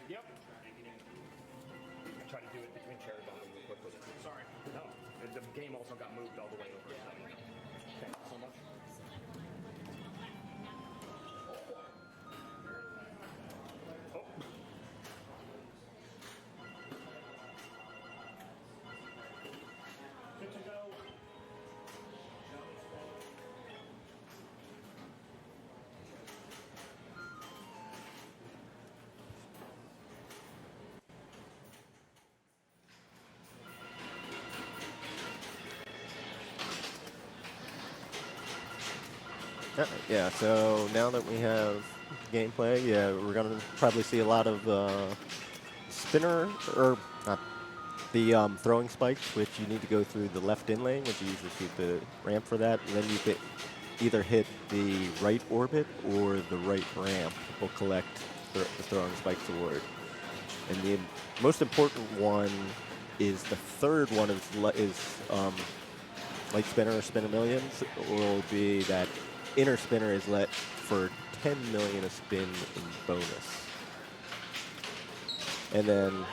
Yep. I try to do it between cherry bombs real quickly. Sorry. No, the game also got moved all the way over. Thank you so much. Oh. Good to go. Yeah, so now that we have gameplay, yeah, we're going to probably see a lot of spinner, or not, the throwing spikes, which you need to go through the left in lane, which you usually shoot the ramp for that, and then you could either hit the right orbit or the right ramp will collect the throwing spikes award. And the most important one is the third one is light spinner or spinner millions, will be that inner spinner is let for 10 million a spin in bonus. And then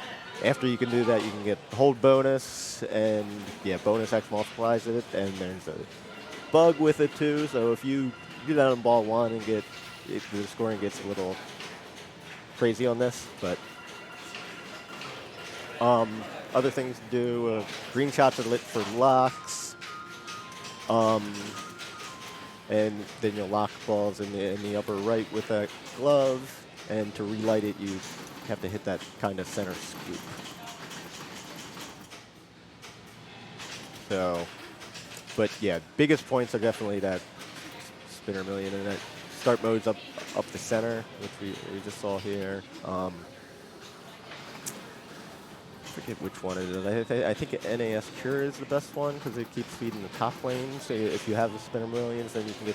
after you can do that, you can get hold bonus, and yeah, bonus X multiplies it, and there's a bug with it too. So if you do that on ball one and the scoring gets a little crazy on this, but other things to do, green shots are lit for locks. And then you'll lock balls in the upper right with that glove, and to relight it, you have to hit that kind of center scoop. So, but yeah, biggest points are definitely that spinner million, and that start mode's up the center, which we just saw here. I forget which one it is. I think NAS Cure is the best one because it keeps feeding the top lane. So if you have the spinner millions, then you can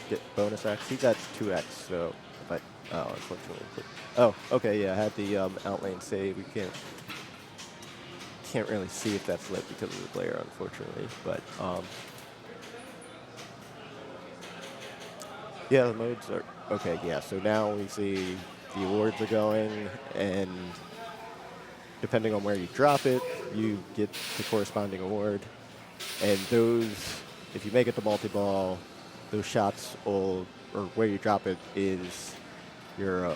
get bonus X. He's at 2X, so but unfortunately. Oh, okay, yeah, I had the out lane save. We can't really see if that's lit because of the glare, unfortunately. But yeah, the modes are okay. Yeah, so now we see the awards are going, and depending on where you drop it, you get the corresponding award. And those, if you make it to multi-ball, those shots or where you drop it is your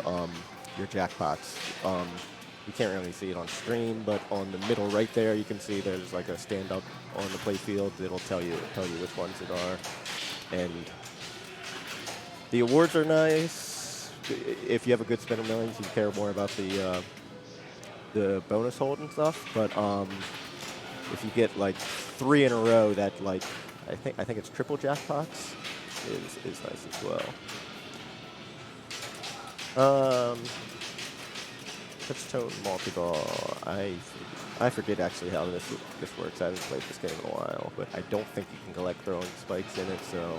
jackpots. You can't really see it on stream, but on the middle right there, you can see there's like a stand up on the play field. It'll tell you which ones it are. And the awards are nice. If you have a good spinner millions, you care more about the bonus hold and stuff, but if you get like 3 in a row, that like I think it's triple jackpots is nice as well. Touch-tone multi-ball. I forget actually how this works. I haven't played this game in a while, but I don't think you can collect throwing spikes in it, so.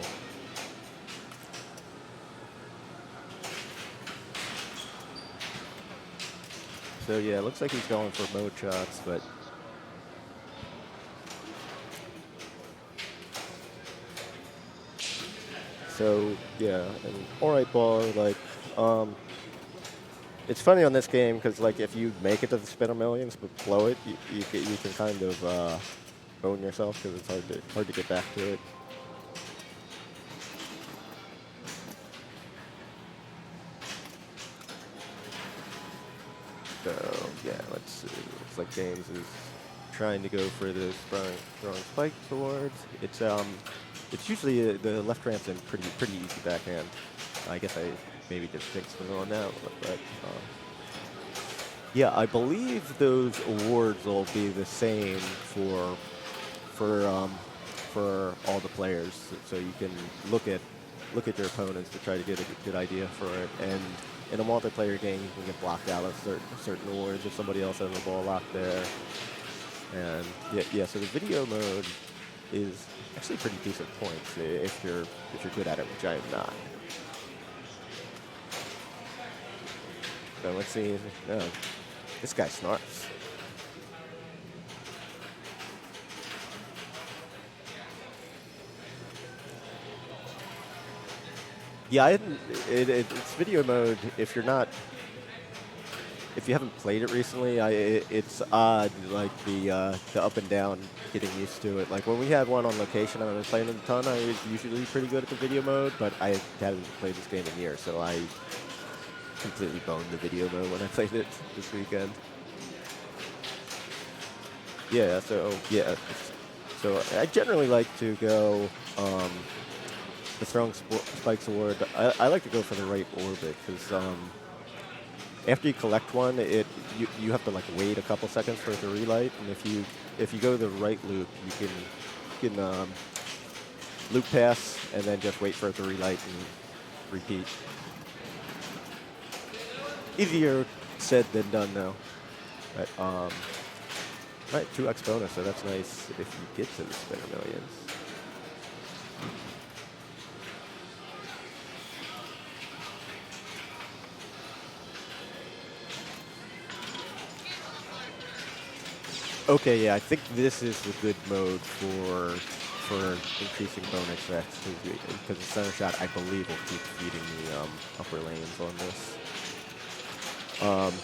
So yeah, it looks like he's going for mode shots, but. So yeah, and alright ball, like, it's funny on this game because like if you make it to the Spinner Millions but blow it, you can kind of bone yourself because it's hard to get back to it. So yeah, let's see. Looks like James is trying to go for the throwing spike towards. It's usually the left ramp's in pretty easy backhand. I guess I maybe just jinxed it on that, but yeah, I believe those awards will be the same for all the players, so you can look at your opponents to try to get a good idea for it. And in a multiplayer game, you can get blocked out of certain awards if somebody else has the ball locked there. And yeah. So the video mode is actually pretty decent points if you're good at it, which I am not. So let's see. No, this guy snarks. Yeah, it's video mode. If you haven't played it recently, it's odd, like the up and down, getting used to it. Like when we had one on location and I was playing it a ton, I was usually pretty good at the video mode, but I haven't played this game in years, so I completely boned the video mode when I played it this weekend. Yeah, so I generally like to go the throwing spikes award. I like to go for the right orbit because after you collect one, you have to like wait a couple seconds for it to relight, and if you go the right loop, you can loop pass and then just wait for it to relight and repeat. Easier said than done, though. But right, 2x bonus, so that's nice if you get to the Spinner Millions. Okay, yeah, I think this is the good mode for increasing bonus checks because the center shot, I believe, will keep feeding the upper lanes on this.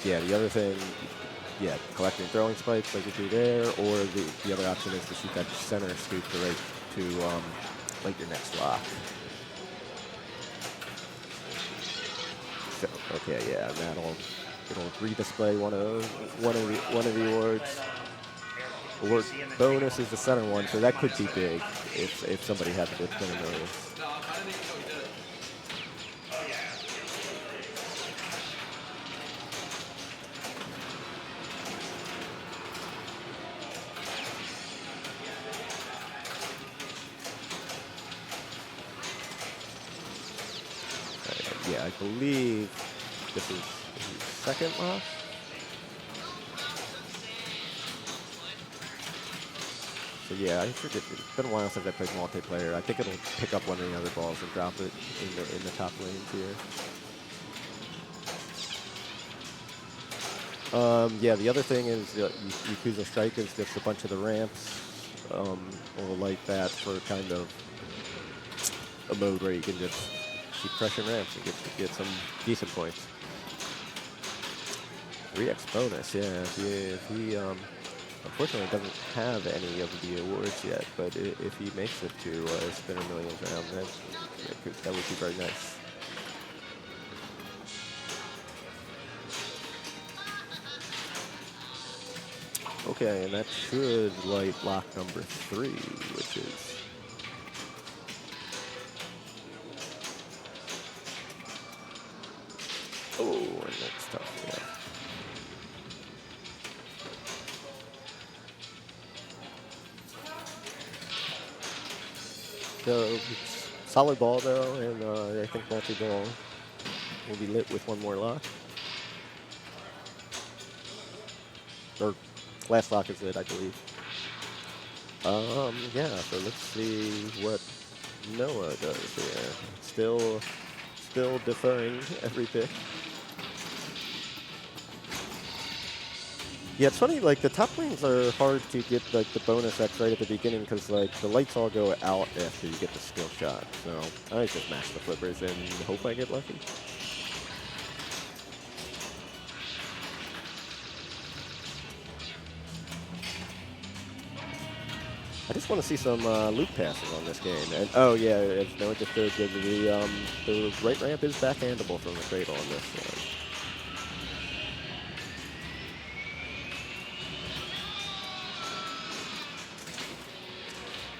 Yeah, the other thing, yeah, collecting throwing spikes like you do there, or the other option is to shoot that center scoop to like your next lock. So, okay, yeah, and it'll redisplay one of the awards. Award bonus is the center one, so that could be big if somebody has a good Spinner Millions. Yeah, I believe this is second lock. So yeah, I forget. It's been a while since I played multiplayer. I think it'll pick up one of the other balls and drop it in the top lanes here. Yeah, the other thing is Yakuza Strike is just a bunch of the ramps, or like that for kind of a mode where you can just keep crushing ramps and get some decent points. 3x bonus, yeah. If he unfortunately doesn't have any of the awards yet, but if he makes it to Spinner Millions round, that would be very nice. Okay, and that should light lock number 3, which is and that's tough, yeah. So it's solid ball though, and I think multi-ball will be lit with one more lock. Or last lock is lit, I believe. Yeah, so let's see what Noah does here. Still deferring every pick. Yeah, it's funny, like the top lanes are hard to get like the bonus X right at the beginning because like the lights all go out after you get the skill shot. So I always just mash the flippers and hope I get lucky. I just want to see some loop passes on this game. And oh yeah, as Noah just did, the right ramp is backhandable from the cradle on this one.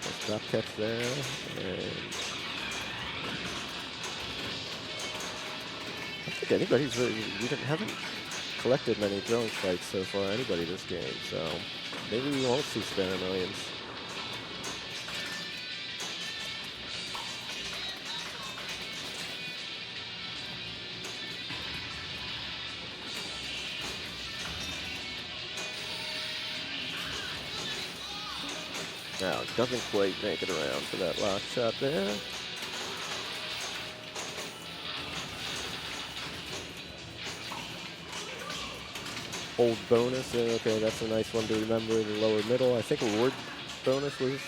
Nice drop catch there, and I don't think anybody's haven't collected many throwing spikes so far. Anybody this game, so maybe we won't see spinner millions. Now, doesn't quite make it around for that lock shot there. Hold bonus, okay, that's a nice one to remember in the lower middle. I think reward bonus was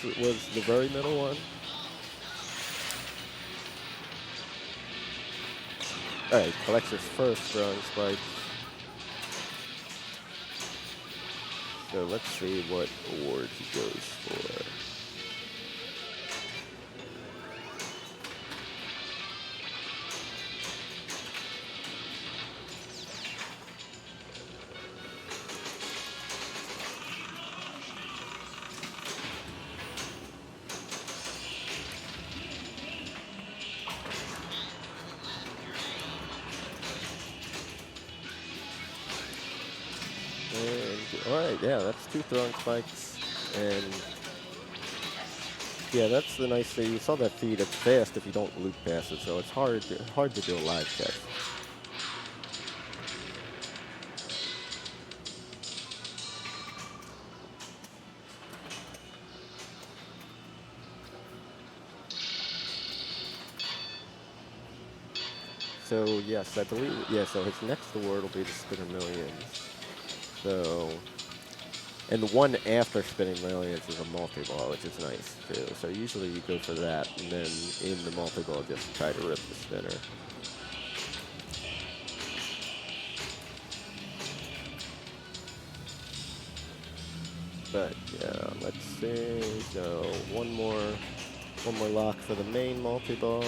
the very middle one. All right, collects his first throwing spike. So let's see what award he goes for. All right, yeah, that's 2 throwing spikes, and yeah, that's the nice thing. You saw that feed. It's fast if you don't loop pass it, so it's hard to do a live catch. So yes, I believe so his next award will be the Spinner Millions. So. And the one after spinning millions is a multi-ball, which is nice too. So usually you go for that, and then in the multi-ball just try to rip the spinner. But yeah, let's see. So one more lock for the main multi-ball.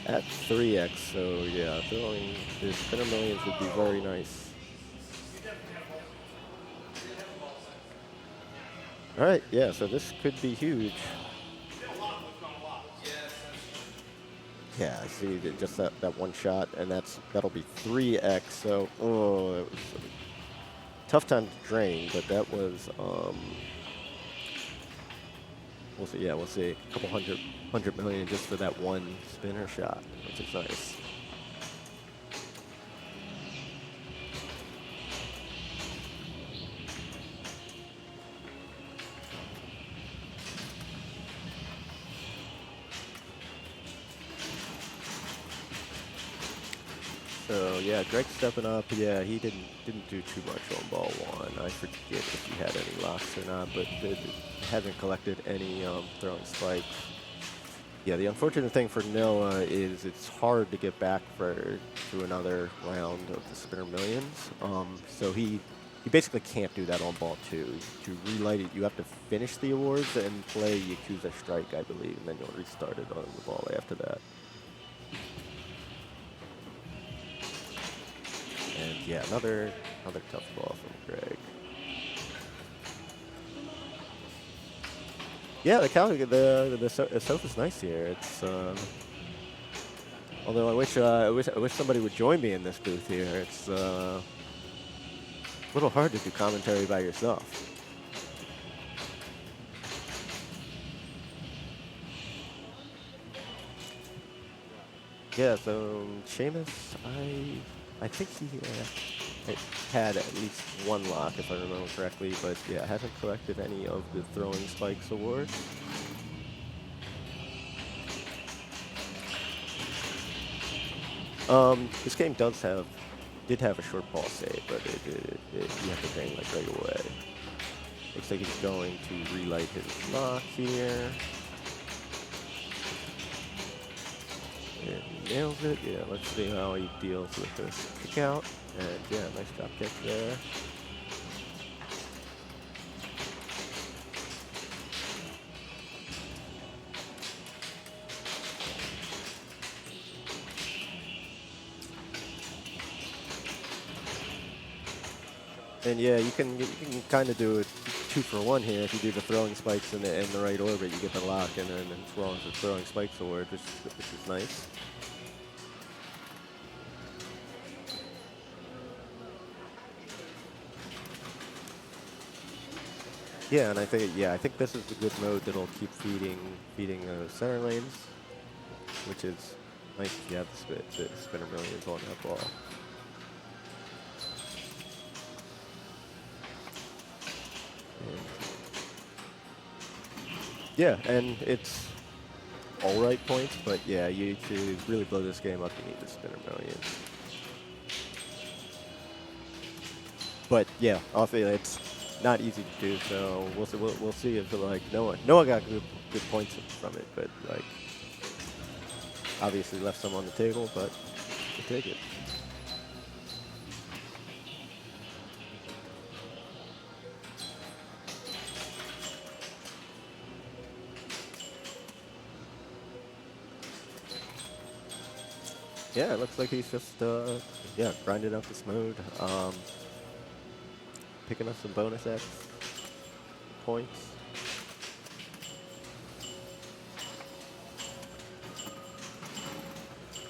At 3x, so yeah, throwing the spinner millions would be very nice. All right, yeah, so this could be huge. Yeah, I see just that one shot, and that'll be 3x. So it was a tough time to drain, but that was we'll see. Yeah, we'll see a couple hundred million just for that one spinner shot, which is nice. So yeah, Greg stepping up. Yeah, he didn't do too much on ball one. I forget if he had any locks or not, but hasn't collected any throwing spikes. Yeah, the unfortunate thing for Noah is it's hard to get back to another round of the Spinner Millions. So he basically can't do that on ball two. To relight it, you have to finish the awards and play Yakuza Strike, I believe, and then you'll restart it on the ball after that. And yeah, another tough ball from Greg. Yeah, the sofa's nice here. It's Although I wish somebody would join me in this booth here. It's a little hard to do commentary by yourself. Yeah, so Seamus, I think he had at least one lock, if I remember correctly, but yeah, hasn't collected any of the Throwing Spikes awards. This game did have a short ball save, but you have to bang like right away. Looks like he's going to relight his lock here. And he nails it. Yeah, let's see how he deals with this kick out. And yeah, nice drop kick there. And yeah, you can kind of do it 2-for-1 here if you do the Throwing Spikes in the right orbit. You get the lock, and then as well as the Throwing Spikes award, which is nice. Yeah, and I think this is the good mode that'll keep feeding center lanes, which is nice if you have the spinner millions on that ball. Yeah, and it's all right points, but yeah, to really blow this game up, you need the spinner millions. But yeah, obviously it's not easy to do, so we'll see if like Noah got good points from it, but like obviously left some on the table, but we'll take it. Yeah, it looks like he's just grinding out this mode, picking up some bonus X points.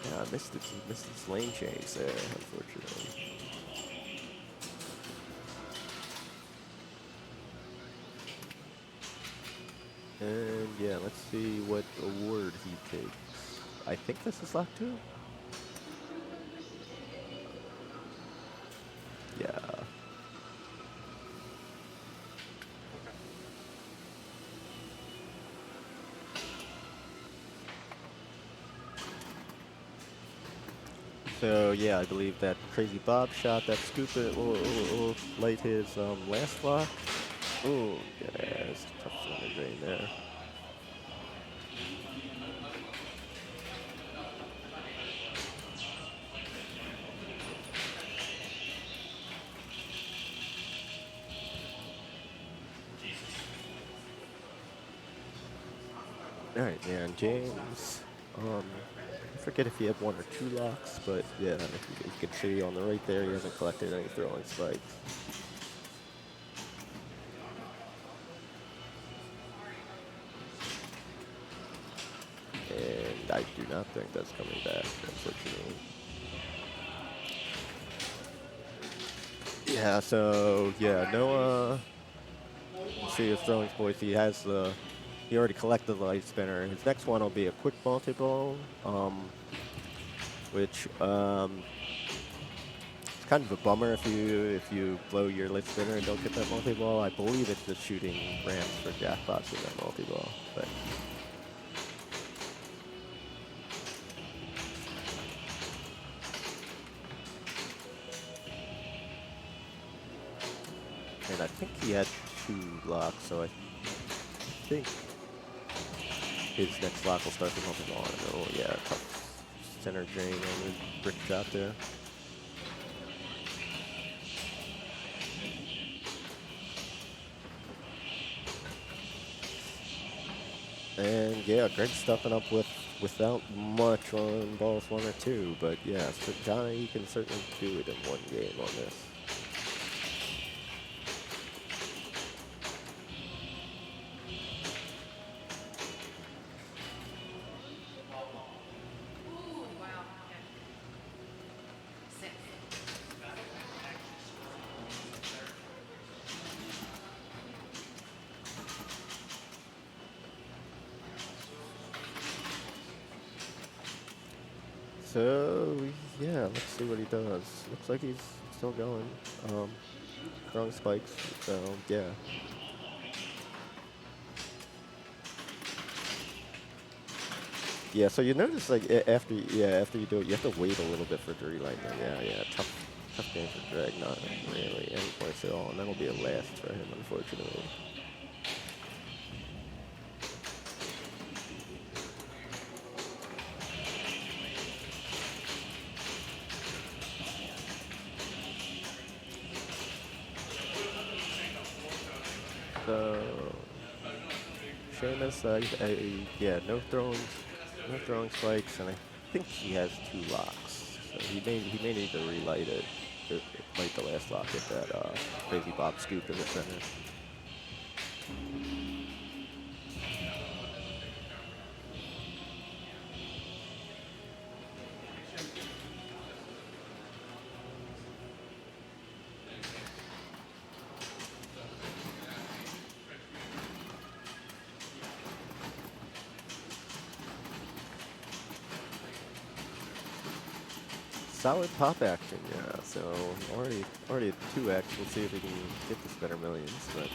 Yeah, I missed its lane change there, unfortunately. And yeah, let's see what award he takes. I think this is lock 2. Yeah. So yeah, I believe that Crazy Bob shot, that scoop it will light his last lock. Oh, yeah, it's a tough center drain there. All right, yeah, and James, I forget if he had 1 or 2 locks, but yeah, you can see on the right there, he hasn't collected any Throwing Spikes. And I do not think that's coming back, unfortunately. Yeah, so yeah, Noah, let's see his Throwing Spikes. He already collected the light spinner. His next one will be a quick multi-ball, which it's kind of a bummer if you blow your light spinner and don't get that multi-ball. I believe it's just shooting ramps for jackpots with that multi-ball, but. And I think he had 2 locks, so I think his next lock will start the multi-ball. Oh yeah, tough center drain on the brick shot there. And yeah, Greg's stuffing up without much on balls 1 or 2, but yeah, so Johnny can certainly do it in 1 game on this. So yeah, let's see what he does. Looks like he's still going. Throwing spikes. So yeah. Yeah, so you notice like after you do it, you have to wait a little bit for Dirty Lightning. Yeah, tough game for Drag. Not really any points at all, and that'll be a last for him, unfortunately. So Seamus, yeah, no throwing spikes, and I think he has 2 locks. So he may need to relight it. Light the last lock at that crazy Bob scoop in the center. Solid pop action, yeah. So already at 2x. We'll see if we can get this better millions. But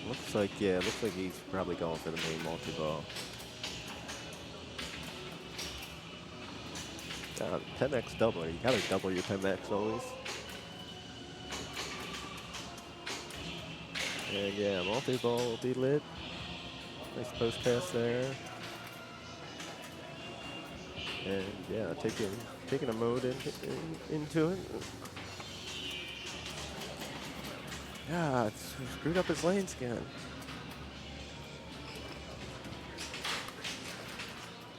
looks like he's probably going for the main multi-ball. 10x double. You gotta double your 10x always. And yeah, multi-ball will be lit. Nice post pass there. And yeah, taking a mode into it. Yeah, it's screwed up his lanes again.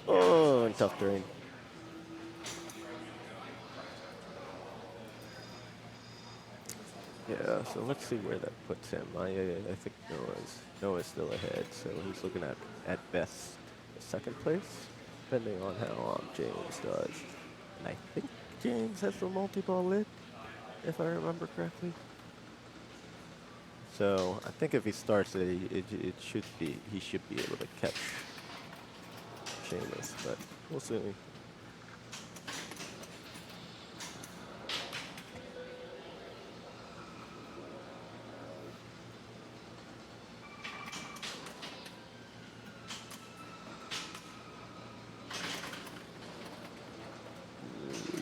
Oh, and tough drain. Yeah, so let's see where that puts him. I think Noah's still ahead, so he's looking at best second place, depending on how James does. And I think James has the multi-ball lit, if I remember correctly. So I think if he starts it should be he should be able to catch Seamus, but we'll see.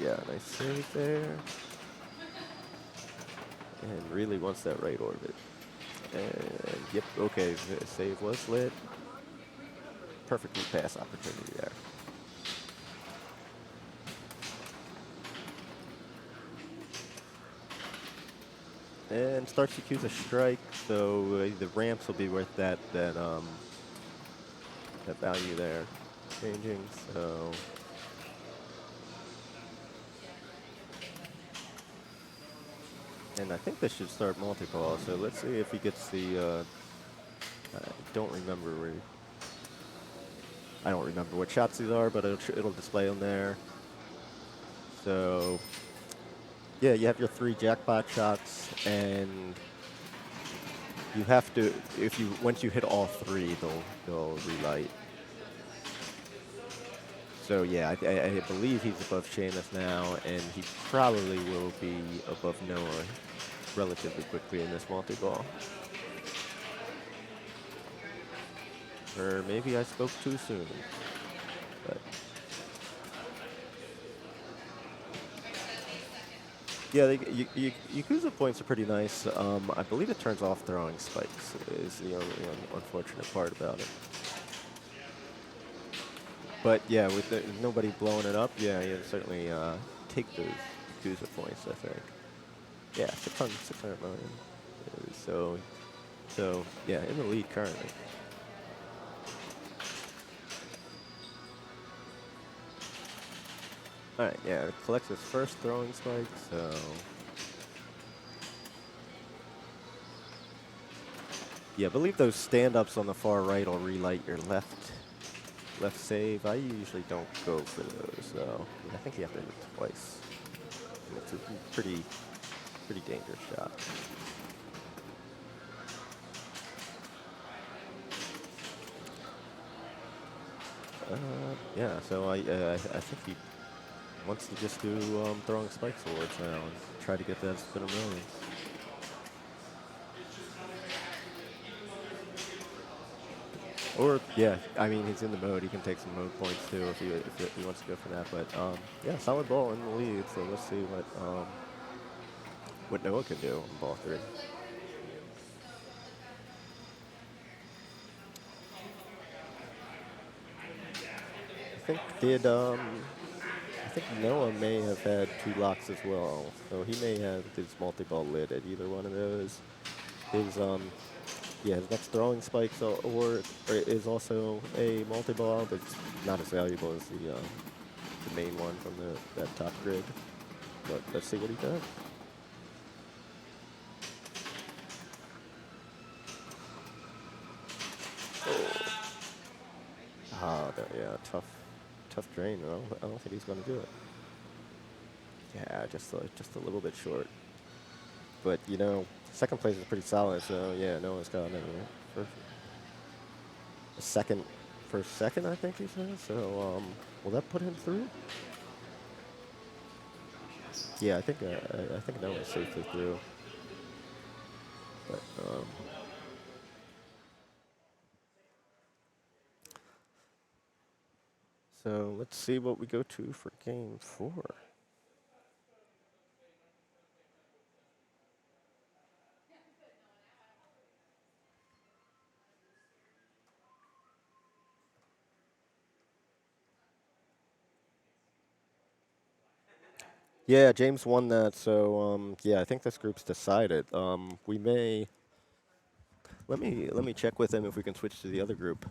Yeah, nice save there. And really wants that right orbit. And yep, okay, the save was lit. Perfectly pass opportunity there. And starts to use a strike, so the ramps will be worth that value there. Changing, so. And I think this should start multi-ball, so let's see if he gets the, I don't remember what shots these are, but it'll display them there. So, yeah, you have your 3 jackpot shots, and you have to, once you hit all 3, they'll relight. So yeah, I believe he's above Seamus now, and he probably will be above Noah relatively quickly in this multi-ball. Or maybe I spoke too soon. But yeah, Yakuza points are pretty nice. I believe it turns off throwing spikes is the only unfortunate part about it. But yeah, with nobody blowing it up, yeah, you certainly take those Yakuza points, I think. Yeah, 600 million. So yeah, in the lead currently. All right, yeah, it collects his first throwing spike, so. Yeah, I believe those stand-ups on the far right will relight your left save. I usually don't go for those, though. I think you have to hit it twice. And it's a pretty dangerous shot. Yeah, so I think he wants to just do throwing spike swords now and try to get that spin of millions. Or yeah, I mean he's in the mode. He can take some mode points too if he wants to go for that. But yeah, solid ball in the lead. So let's see what Noah can do on ball 3. I think Noah may have had 2 locks as well, so he may have his multi-ball lid at either one of those. His yeah, his next throwing spikes or is also a multi-ball, but it's not as valuable as the main one from that top grid. But let's see what he does. Yeah, tough drain. I don't think he's going to do it. Yeah, just a little bit short. But you know, second place is pretty solid. So yeah, Noah's got it. First, first second, I think he said. So will that put him through? Yeah, I think Noah's safely through. But so let's see what we go to for game 4. Yeah, James won that, so yeah, I think this group's decided. We may let me check with him if we can switch to the other group.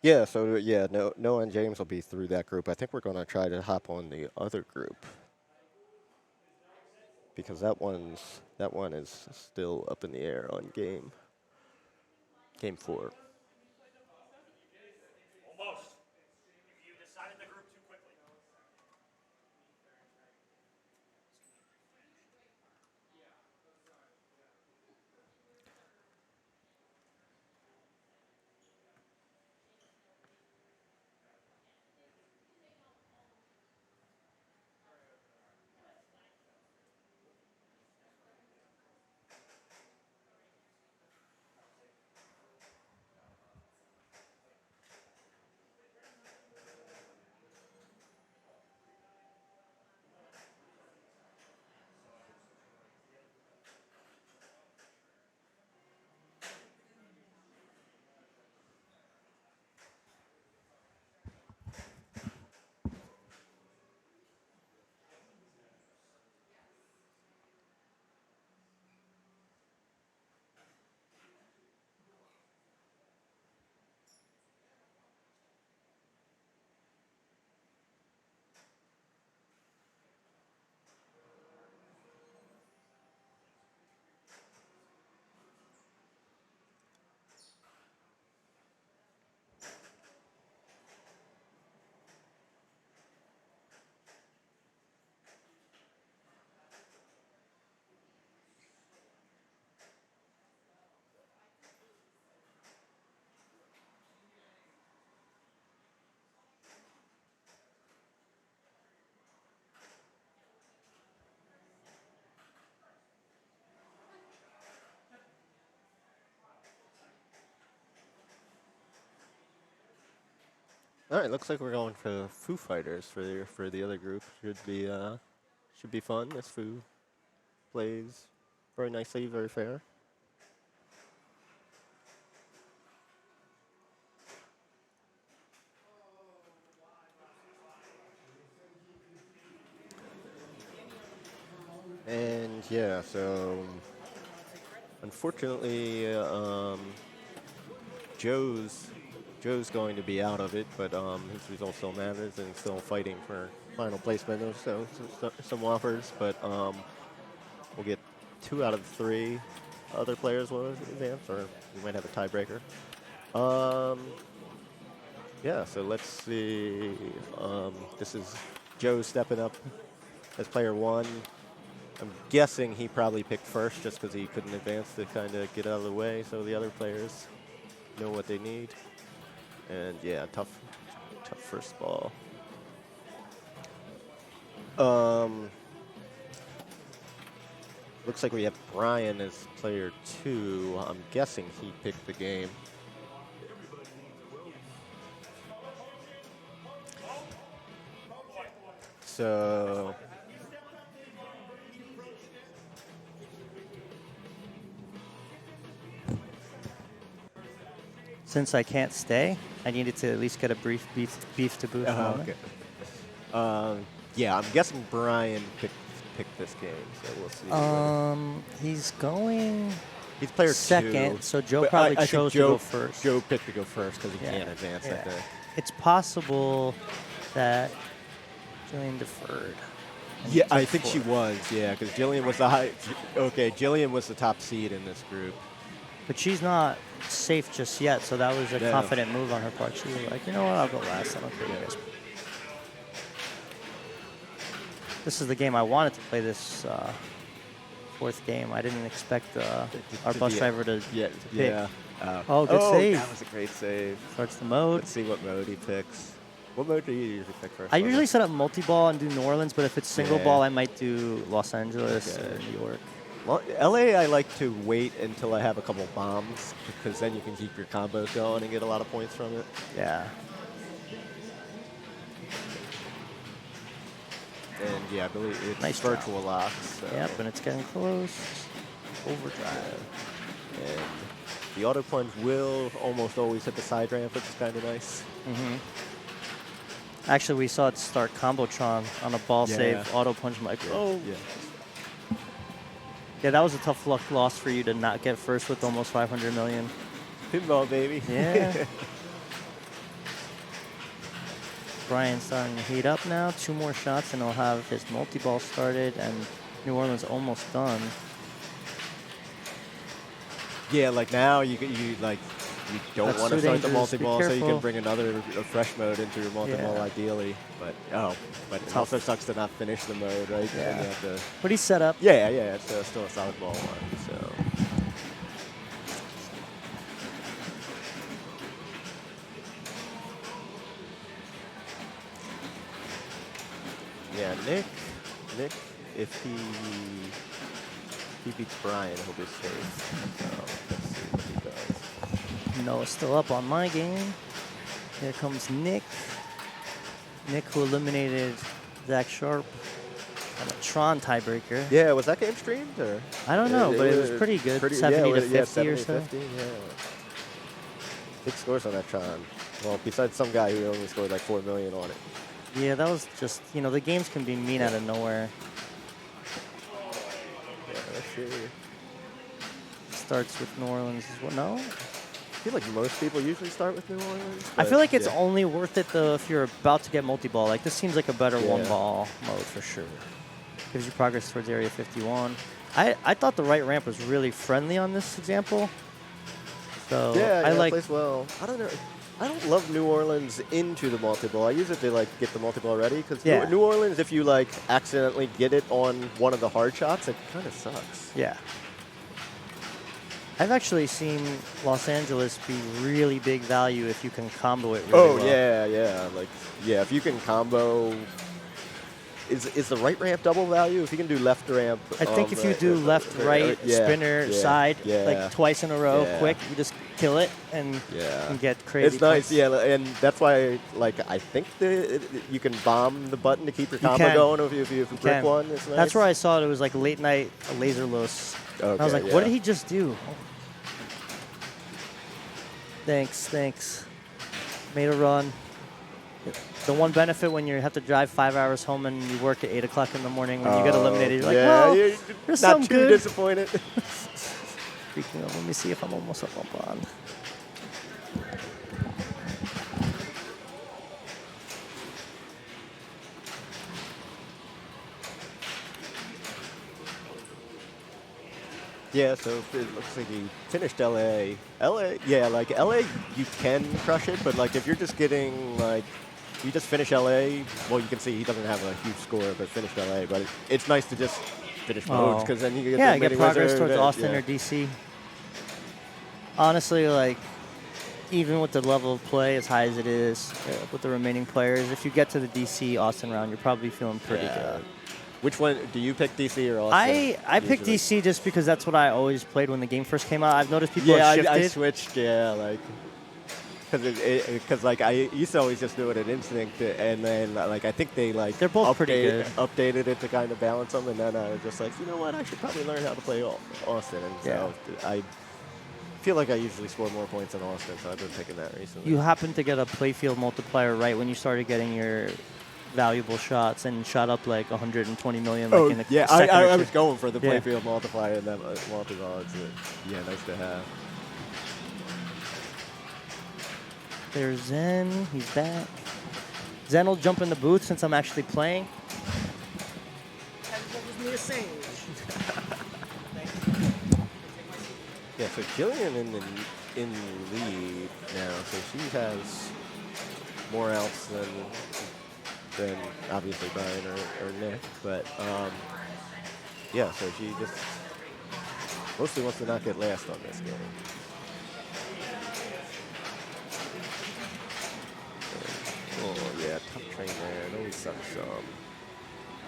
Yeah, so yeah, Noah and James will be through that group. I think we're gonna try to hop on the other group because that one is still up in the air on game 4. Almost. You decided the group too quickly. All right, looks like we're going for Foo Fighters for the other group. Should be fun. This Foo plays very nicely, very fair. yeah, so unfortunately, Joe's going to be out of it, but his result still matters, and he's still fighting for final placement. Some offers, but we'll get 2 out of 3 other players will advance, or we might have a tiebreaker. Yeah, so let's see. This is Joe stepping up as player 1. I'm guessing he probably picked first just because he couldn't advance to kind of get out of the way, so the other players know what they need. And yeah, tough first ball. Looks like we have Brian as player 2. I'm guessing he picked the game. So Since I can't stay, I needed to at least get a brief beef to booth moment. okay. Yeah, I'm guessing Brian picked this game, so we'll see. He's going He's player 2. second, so Joe But probably I think chose to Joe- go first. Joe picked to go first because he Yeah, can't advance, I yeah. think. It's possible that Jillian deferred. and Yeah, took I think she fourth. was, yeah, because Jillian was the high. Okay, Jillian was the top seed in this group. But she's not safe just yet, so that was a Yeah. confident move on her part. She was like, you know what, I'll go last. I don't care what you guys. This is the game I wanted to play this 4th game. I didn't expect our To bus be- driver to Yeah, pick. yeah. Oh, good save. That was a great save. Starts the mode. Let's see what mode he picks. What mode do you usually pick first? I usually set up multi-ball and do New Orleans, but if it's single Yeah. ball, I might do Los Angeles Okay. or New York. Well, LA, I like to wait until I have a couple bombs because then you can keep your combos going and get a lot of points from it. Yeah. And yeah, I believe it's Nice virtual locks. So. Yep, and it's getting close. Overdrive. And the auto plunge will almost always hit the side ramp, which is kind of nice. Actually, we saw it start Combotron on a ball Yeah. save, auto punch. I'm like, oh. Yeah. Yeah, that was a tough luck loss for you to not get first with almost 500 million. Pinball, baby. Yeah. Brian's starting to heat up now. 2 more shots, and he'll have his multi-ball started, and New Orleans almost done. Yeah, like now you don't That's want too to start the dangerous. Be multi-ball, so you careful. can bring another fresh mode into your multi-ball Yeah. ideally. But it Tough. also sucks to not finish the mode, right? Yeah. Then you have to, But he's set up. yeah, it's still a solid ball one. So yeah, Nick, if he beats Brian, he'll be safe. So let's see what he does. Noah's still up on my game. Here comes Nick. Nick, who eliminated Zach Sharp on a Tron tiebreaker. Yeah, was that game streamed or? I don't know, but it was pretty good. 70 to 50 or 70 so. 50, yeah. Big scores on that Tron. Well, besides some guy who only scored like 4 million on it. Yeah, that was just, the games can be mean out of nowhere. Yeah, let's see. Starts with New Orleans as well. No? I feel like most people usually start with New Orleans. I but feel like it's yeah. only worth it, though, if you're about to get multi-ball. Like, this seems like a better Yeah. one-ball mode for sure. Gives you progress towards Area 51. I thought the right ramp was really friendly on this example. So Yeah, I it like. plays well. I don't know. I don't love New Orleans into the multi-ball. I use it to get the multi-ball ready because Yeah. New Orleans, if you accidentally get it on one of the hard shots, it kind of sucks. Yeah. I've actually seen Los Angeles be really big value if you can combo it really well. Yeah. If you can combo, is the right ramp double value? If you can do left ramp, I think if you do left, right, spinner, side, like twice in a row, Yeah. quick, you just kill it and get crazy. It's nice, points. yeah, and that's why, I think you can bomb the button to keep your You combo can. going if you brick can. one. It's nice. That's where I saw it. It was like late night laser los. And I was Okay, like, what yeah. did he just do? Thanks. Made a run. The one benefit when you have to drive 5 hours home and you work at 8 o'clock in the morning when you get eliminated, you're like, yeah, well, you're there's not some too good. disappointed. Speaking of, let me see if I'm almost up on. Yeah, so it looks like he finished LA. Yeah, like LA, you can crush it, but like if you're just getting like, you just finish LA, well, you can see he doesn't have a huge score, but finished LA. But it's nice to just finish modes because then you get the get mini progress wizard, towards Austin yeah. or DC. Honestly, like, even with the level of play as high as it is with the remaining players, if you get to the DC Austin round, you're probably feeling pretty good. Which one do you pick, DC or Austin? I picked usually? DC just because that's what I always played when the game first came out. I've noticed people have shifted. I switched. Yeah, like because like I used to always just do it at Instinct, and then like I think they like They're both pretty good. updated it to kind of balance them, and then I was just like, you know what, I should probably learn how to play Austin, and so I feel like I usually score more points in Austin, so I've been picking that recently. You happen to get a playfield multiplier right when you started getting your valuable shots and shot up like 120 million. Like in a yeah, second or I two. was going for the Yeah. playfield multiplier, and that multiplier, yeah, nice to have. There's Zen. He's back. Zen will jump in the booth since I'm actually playing. Yeah, so Jillian in the lead now, so she has more outs than obviously Brian or Nick, but yeah, so she just mostly wants to not get last on this game. Oh yeah, tough train there. It always sucks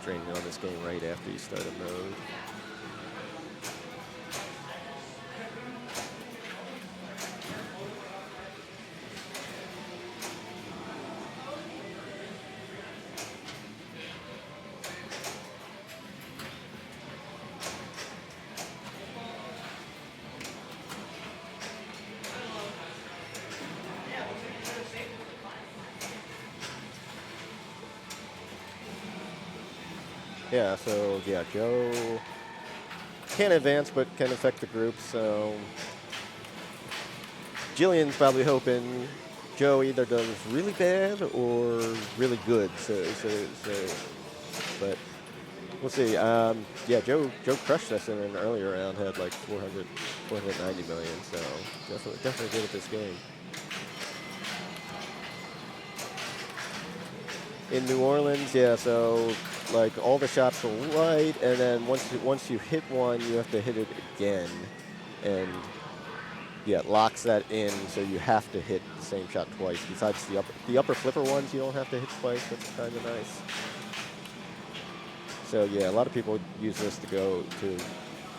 training on this game right after you start a mode. Yeah, so yeah, Joe can't advance but can affect the group, so Jillian's probably hoping Joe either does really bad or really good, but we'll see. Yeah, Joe crushed us in an earlier round, had like 490 million, so definitely good at this game. In New Orleans, yeah, so like all the shots are right, and then once you hit one, you have to hit it again, and yeah, it locks that in, so you have to hit the same shot twice. Besides the upper flipper ones, you don't have to hit twice. That's kind of nice. So yeah, a lot of people use this to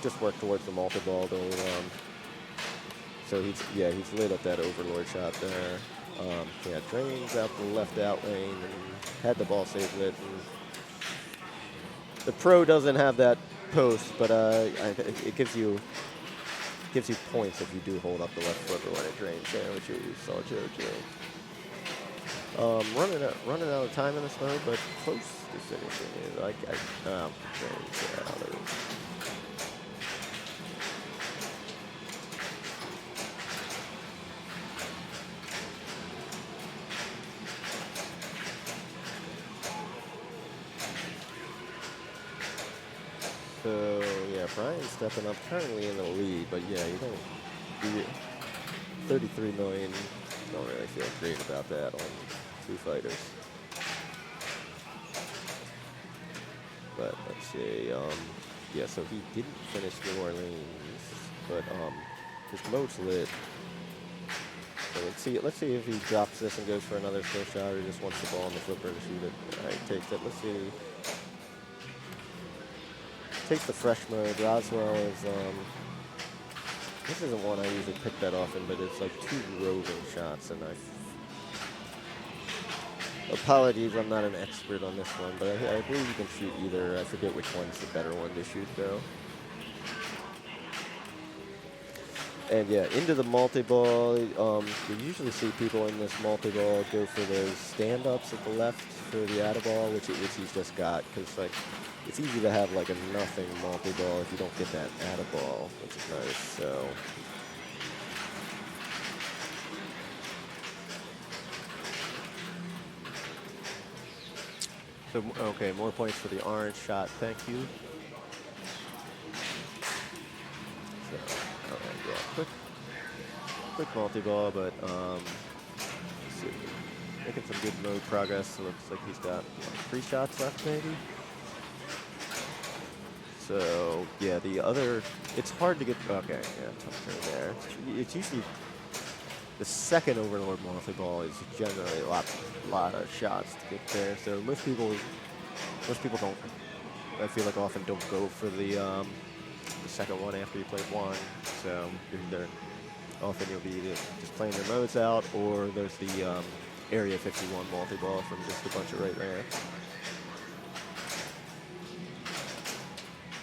just work towards the multi-ball. So he's lit up that overlord shot there. Yeah, drains out the left out lane and had the ball saved lit. And the pro doesn't have that post, but it gives you points if you do hold up the left flipper when it drains there, which you saw Joe do. Running out of time in this mode, but close to finishing it. So yeah, Brian's stepping up, currently in the lead, but yeah, you 33 million. Don't really feel great about that on two fighters. But let's see. Yeah, so he didn't finish New Orleans, but his mode's lit. So let's see if he drops this and goes for another skill shot, or just wants the ball in the flipper to shoot it. All right, takes it. Let's see. Takes the fresh mode. Roswell is this isn't one I usually pick that often, but it's like two roving shots, and apologies, I'm not an expert on this one, but I believe you can shoot either. I forget which one's the better one to shoot though. And yeah, into the multi-ball. You usually see people in this multi-ball go for those stand-ups at the left for the out-of-ball, which he's just got, because like it's easy to have like a nothing multi-ball if you don't get that out-of-ball, which is nice. So. So okay, more points for the orange shot. Thank you. So, all right, yeah, quick multi-ball, but let's see. Making some good mode progress. Looks like he's got 3 shots left, maybe. So yeah, the other, it's hard to get. Okay, yeah, tough turn there. It's usually the second overlord multi-ball is generally a lot of shots to get there. So most people don't. I feel like often don't go for the second one after you play one. So they're often you'll be just playing your modes out, or there's the Area 51 multi-ball from just a bunch of right ramps.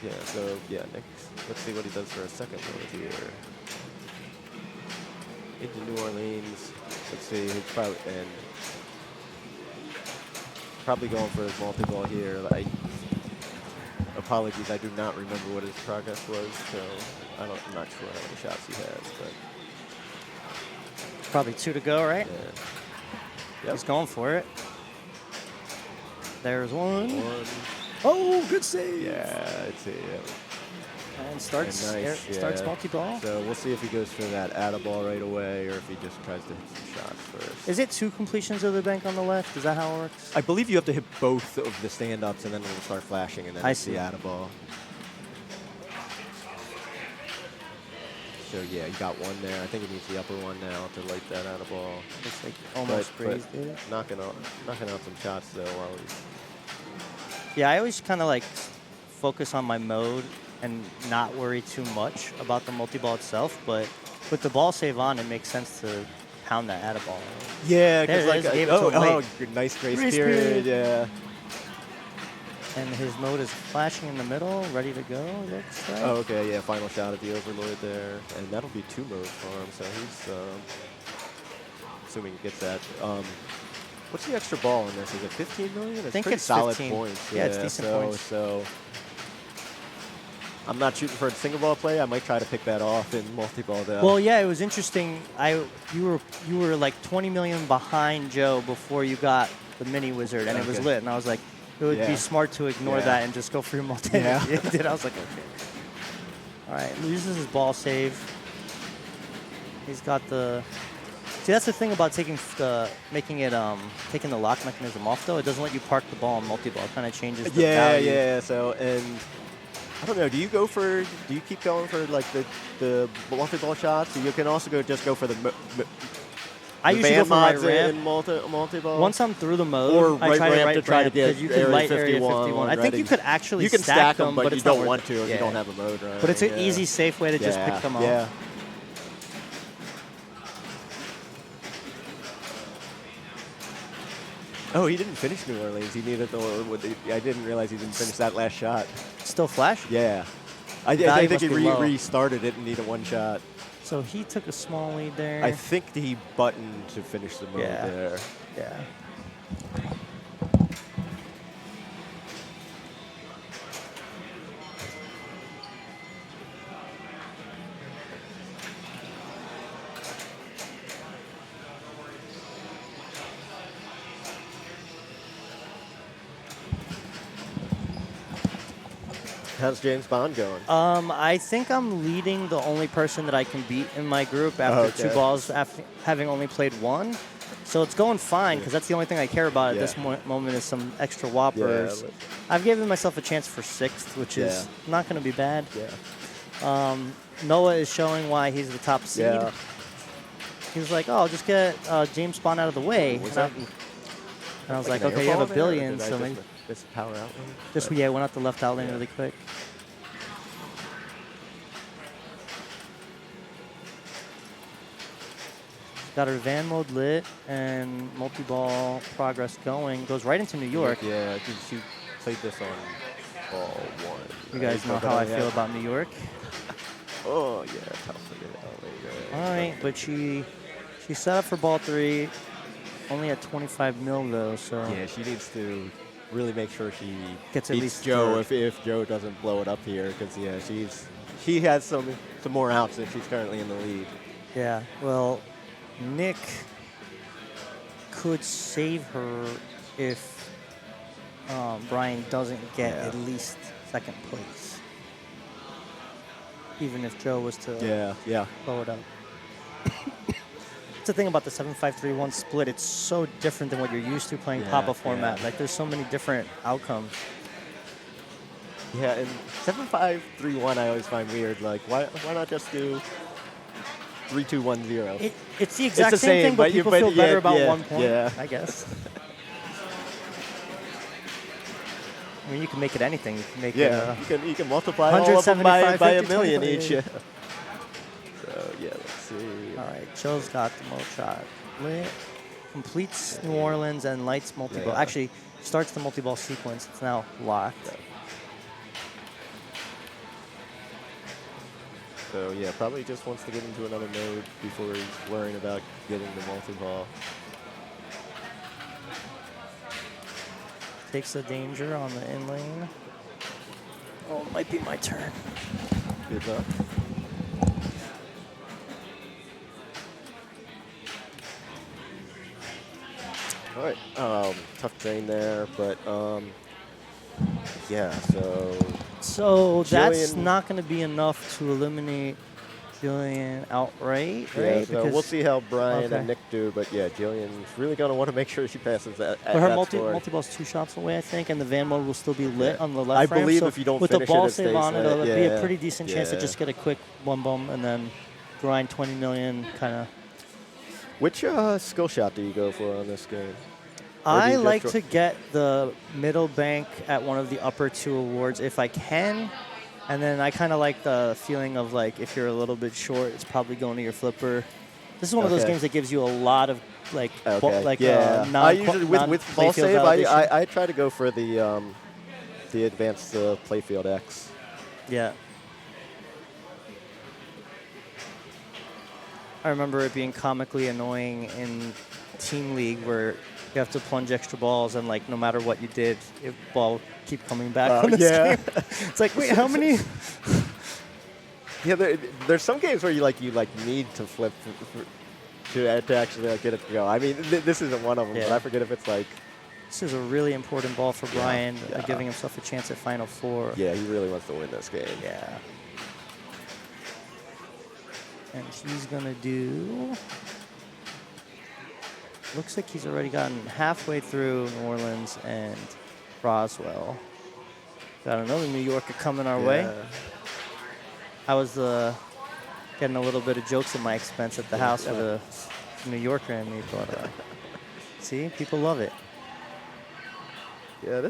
Yeah, so yeah, let's see what he does for a second mode here. Into New Orleans. Let's see, he's probably going for his multi-ball here. Apologies, I do not remember what his progress was, so I'm not sure how many shots he has, but. Probably 2 to go, right? Yeah. Yep. He's going for it. There's one. Oh, good save. Yeah, it's a. And starts starts multi-ball. So we'll see if he goes for that out-of-ball right away, or if he just tries to hit some shots first. Is it 2 completions of the bank on the left? Is that how it works? I believe you have to hit both of the stand-ups, and then it'll start flashing, and then it's the out-of-ball. So yeah, he got one there. I think he needs the upper one now to light that out-of-ball. Looks like almost grazed it. Knocking out some shots though while he's. Yeah, I always kind of like focus on my mode and not worry too much about the multi-ball itself, but with the ball save on, it makes sense to pound that out-of-ball. Yeah, because like good nice grace period, yeah. And his mode is flashing in the middle, ready to go. Looks like. Oh, okay, yeah, final shot at the Overlord there, and that'll be 2 modes for him. So he's assuming he gets that. What's the extra ball in this? Is it 15 million? I think it's solid 15. points. Yeah, it's decent points. So I'm not shooting for a single ball play. I might try to pick that off in multi-ball though. Well, yeah, it was interesting. You were like 20 million behind Joe before you got the mini wizard, and it was lit. And I was like, it would be smart to ignore that and just go for your multi. Yeah. I was like, okay. All right, uses his ball save. He's got the. See, that's the thing about taking the lock mechanism off though. It doesn't let you park the ball on multi-ball. It kind of changes the value. Yeah. So I don't know. Do you keep going for like the multi-ball shots? Or you can also go for the. I usually go for right ramp. In multi-ball. Once I'm through the mode, or I try ramp to try to get because you can light Area 51. I think you could actually stack them, but you it's don't not want to if yeah. you don't have a mode running. But it's an easy, safe way to just pick them up. Yeah. Oh, he didn't finish New Orleans. He needed I didn't realize he didn't finish that last shot. Still flash? Yeah. I think he restarted it and needed 1 shot. So he took a small lead there. I think he buttoned to finish the mode there. Yeah. How's James Bond going? I think I'm leading the only person that I can beat in my group after 2 balls, after having only played 1. So it's going fine because that's the only thing I care about at this moment is some extra whoppers. Yeah, I've given myself a chance for 6th, which is not going to be bad. Yeah. Noah is showing why he's the top seed. Yeah. He's like, oh, I'll just get James Bond out of the way. And I was like, okay, you have $1 billion, so maybe. This power out lane? Just went out the left out lane really quick. Got her van mode lit and multi-ball progress going. Goes right into New York. Yeah, she played this on ball 1. You guys know how I feel about New York. Oh, yeah, tough to get out. There you All right, but she set up for ball 3. Only at 25 mil though, so Yeah, she needs to really make sure she Gets at beats least Joe third. if Joe doesn't blow it up here, because yeah, she has some more outs and she's currently in the lead. yeah. Well, Nick could save her if Brian doesn't get Yeah. at least second place. Even if Joe was to Yeah. blow it up. It's the thing about the 7-5-3-1 split. It's so different than what you're used to playing Yeah, Papa format. yeah. Like there's so many different outcomes. Yeah, and 7-5-3-1 I always find weird. Like, why not just do 3-2-1-0? It's the exact the same same, thing, but but you- people but feel better yeah, about yeah, 1 point, yeah. I guess. I mean, you can make it anything. You can make Yeah, it you can multiply all of them by 175, a million 50, each. 20. Yeah. So yeah, let's see. All right, Joe's got the mo shot. Lit completes New Orleans and lights multi-ball. Yeah. Actually, starts the multi-ball sequence. It's now locked. So yeah, probably just wants to get into another mode before he's worrying about getting the multi-ball. Takes the danger on the in lane. Oh, it might be my turn. Good luck. All right, tough drain there, but yeah. So that's Jillian- not going to be enough to eliminate Jillian outright, Yeah, right? so we'll see how Brian okay. and Nick do, but yeah, Jillian's really gonna want to make sure she passes that. But her that multi-ball's score. 2 shots away, I think, and the van mode will still be lit Yeah. on the left I frame. believe So if you don't with the finish it, ball it save stays on it, lit. it'll be a Yeah. pretty decent chance to Yeah. just get a quick one boom and then grind 20 million kind of. Which skill shot do you go for on this game? Or do I you just like dro- to get the middle bank at one of the upper 2 awards if I can. And then I kind of like the feeling of like if you're a little bit short, it's probably going to your flipper. This is one of those Okay. games that gives you a lot of like Okay. yeah. I usually with ball save, I try to go for the advanced playfield X. Yeah. I remember it being comically annoying in Team League where you have to plunge extra balls and like no matter what you did, it ball keep coming back on the yeah. screen. It's like, wait, how many? Yeah, there's some games where you need to flip to actually get it to go. I mean, this isn't one of them, but Yeah. I forget if it's like. This is a really important ball for Brian, yeah. giving himself a chance at Final Four. Yeah, he really wants to win this game. Yeah. And he's gonna do. Looks like he's already gotten halfway through New Orleans and Roswell. Got another New Yorker coming our way. Yeah. I was getting a little bit of jokes at my expense at the house for the New Yorker and me, but see, people love it. Yeah,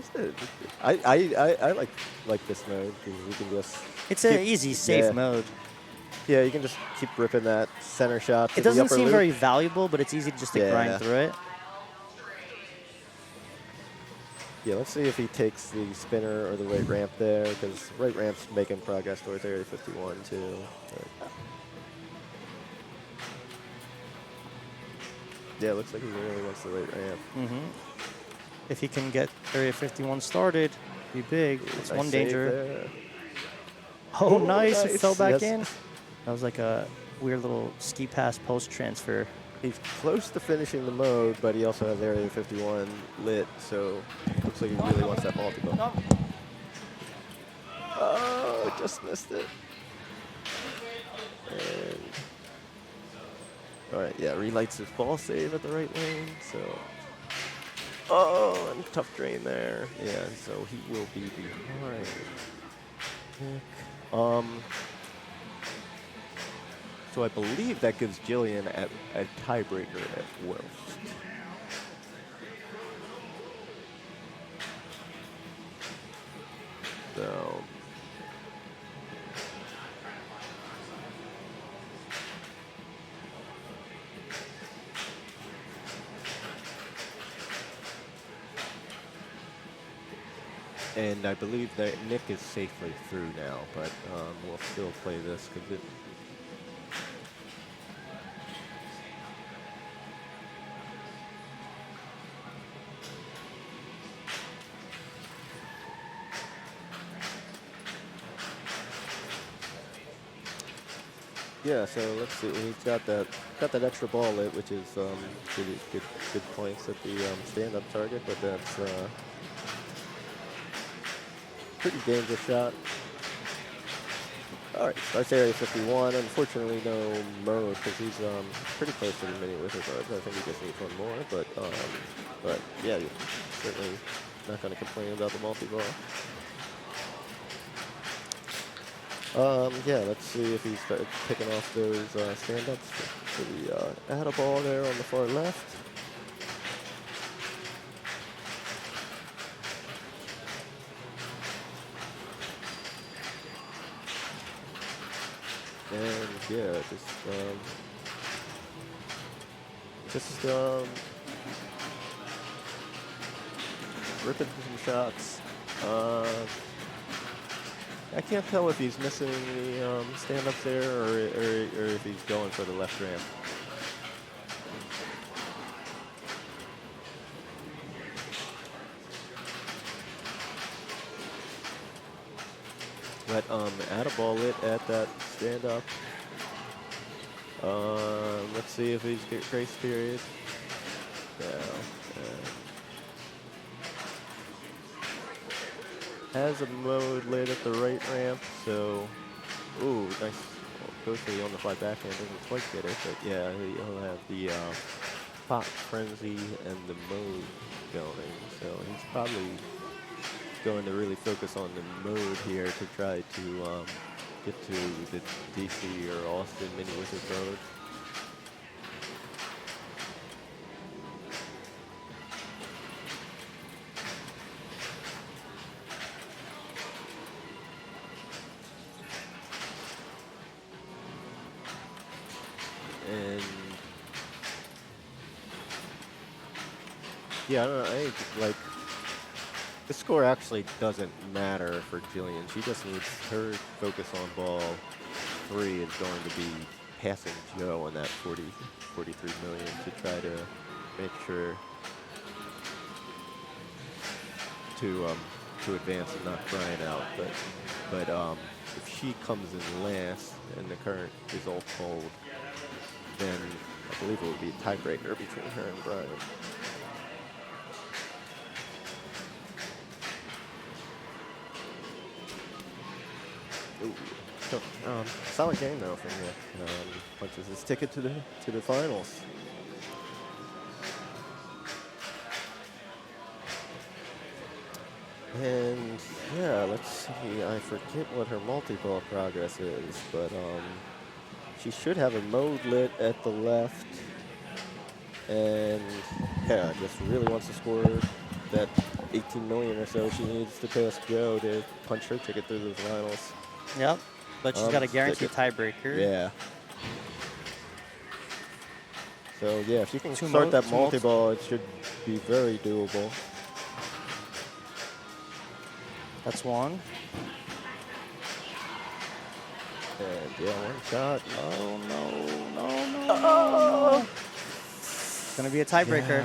I like this mode because you can just. It's an keep- easy, safe yeah. mode. Yeah, you can just keep ripping that center shot. To It doesn't the upper seem loop. very valuable, but it's easy just to Yeah. grind through it. Yeah, let's see if he takes the spinner or the right ramp there, because right ramp's making progress towards Area 51 too. But yeah, it looks like he really wants the right ramp. Mm-hmm. If he can get Area 51 started, be big. It's Nice one save danger. there. Oh, nice. It nice. fell back Yes. in. That was like a weird little ski pass post transfer. He's close to finishing the mode, but he also has Area 51 lit, so looks like he really wants that multi-ball. Oh, just missed it. And all right, yeah, relights his ball save at the right lane, so. Oh, and tough drain there. Yeah, so he will be behind. So I believe that gives Jillian a tiebreaker at worst. So. And I believe that Nick is safely through now, but we'll still play this because yeah, so let's see. He's got that extra ball lit, which is good points at the stand-up target, but that's pretty dangerous shot. All right, starts area 51. Unfortunately, no mode because he's pretty close to the mini with regards. I think he just needs one more, but yeah, certainly not going to complain about the multi-ball. Yeah, let's see if he starts picking off those stand-ups for the add a ball there on the far left. And yeah, just ripping some shots. I can't tell if he's missing the stand-ups there or if he's going for the left ramp. But add a ball lit at that stand-up. Let's see if he's grace period. Has a mode lit at the right ramp, so ooh, nice. Goes for the on the fly backhand, doesn't quite get it, but yeah, he'll have the pop frenzy and the mode going. So he's probably going to really focus on the mode here to try to get to the DC or Austin mini wizard mode. And yeah, I don't know. Like the score actually doesn't matter for Jillian. She just needs her focus on ball 3 is going to be passing Joe on that 43 million to try to make sure to advance and knock Brian out. But if she comes in last and the current results hold, then I believe it would be a tiebreaker between her and Brian. Ooh. Solid game though from Nick. Punches his ticket to the finals. And yeah, let's see. I forget what her multi-ball progress is, but she should have a mode lit at the left, and yeah, just really wants to score that 18 million or so she needs to pass Joe to punch her ticket through the finals. Yep, but she's got a guaranteed tiebreaker. Yeah. So yeah, if you can start that multi-ball, it should be very doable. That's one. And yeah, one shot. Oh no. It's gonna be a tiebreaker.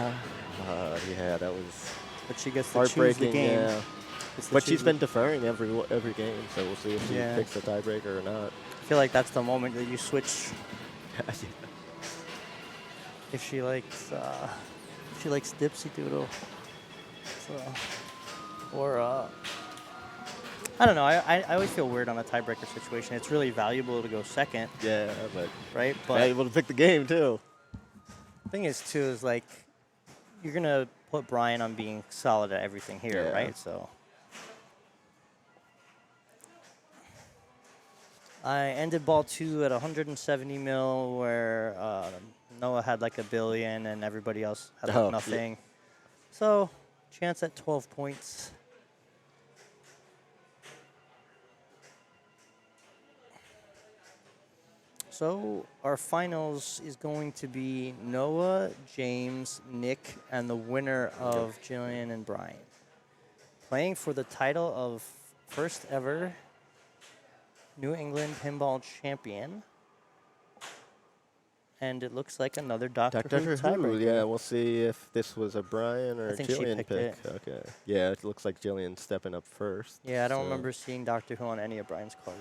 Yeah, that was But she gets to choose heartbreaking. the game. Yeah. But she's been deferring every game, so we'll see if she picks a tiebreaker or not. I feel like that's the moment that you switch. If she likes Dipsy Doodle, so, or I don't know. I always feel weird on a tiebreaker situation. It's really valuable to go second. Yeah, but right. But valuable to pick the game too. Thing is too is like you're gonna put Brian on being solid at everything here, right? So I ended ball 2 at 170 mil, where Noah had like $1 billion and everybody else had like nothing. Yeah. So chance at 12 points. So our finals is going to be Noah, James, Nick, and the winner of Jillian and Brian. Playing for the title of first ever New England Pinball Champion. And it looks like another Dr. Who tiebreaker. Yeah, we'll see if this was a Brian or a Jillian pick. Okay. Yeah, it looks like Jillian stepping up first. Yeah, I don't remember seeing Dr. Who on any of Brian's cards.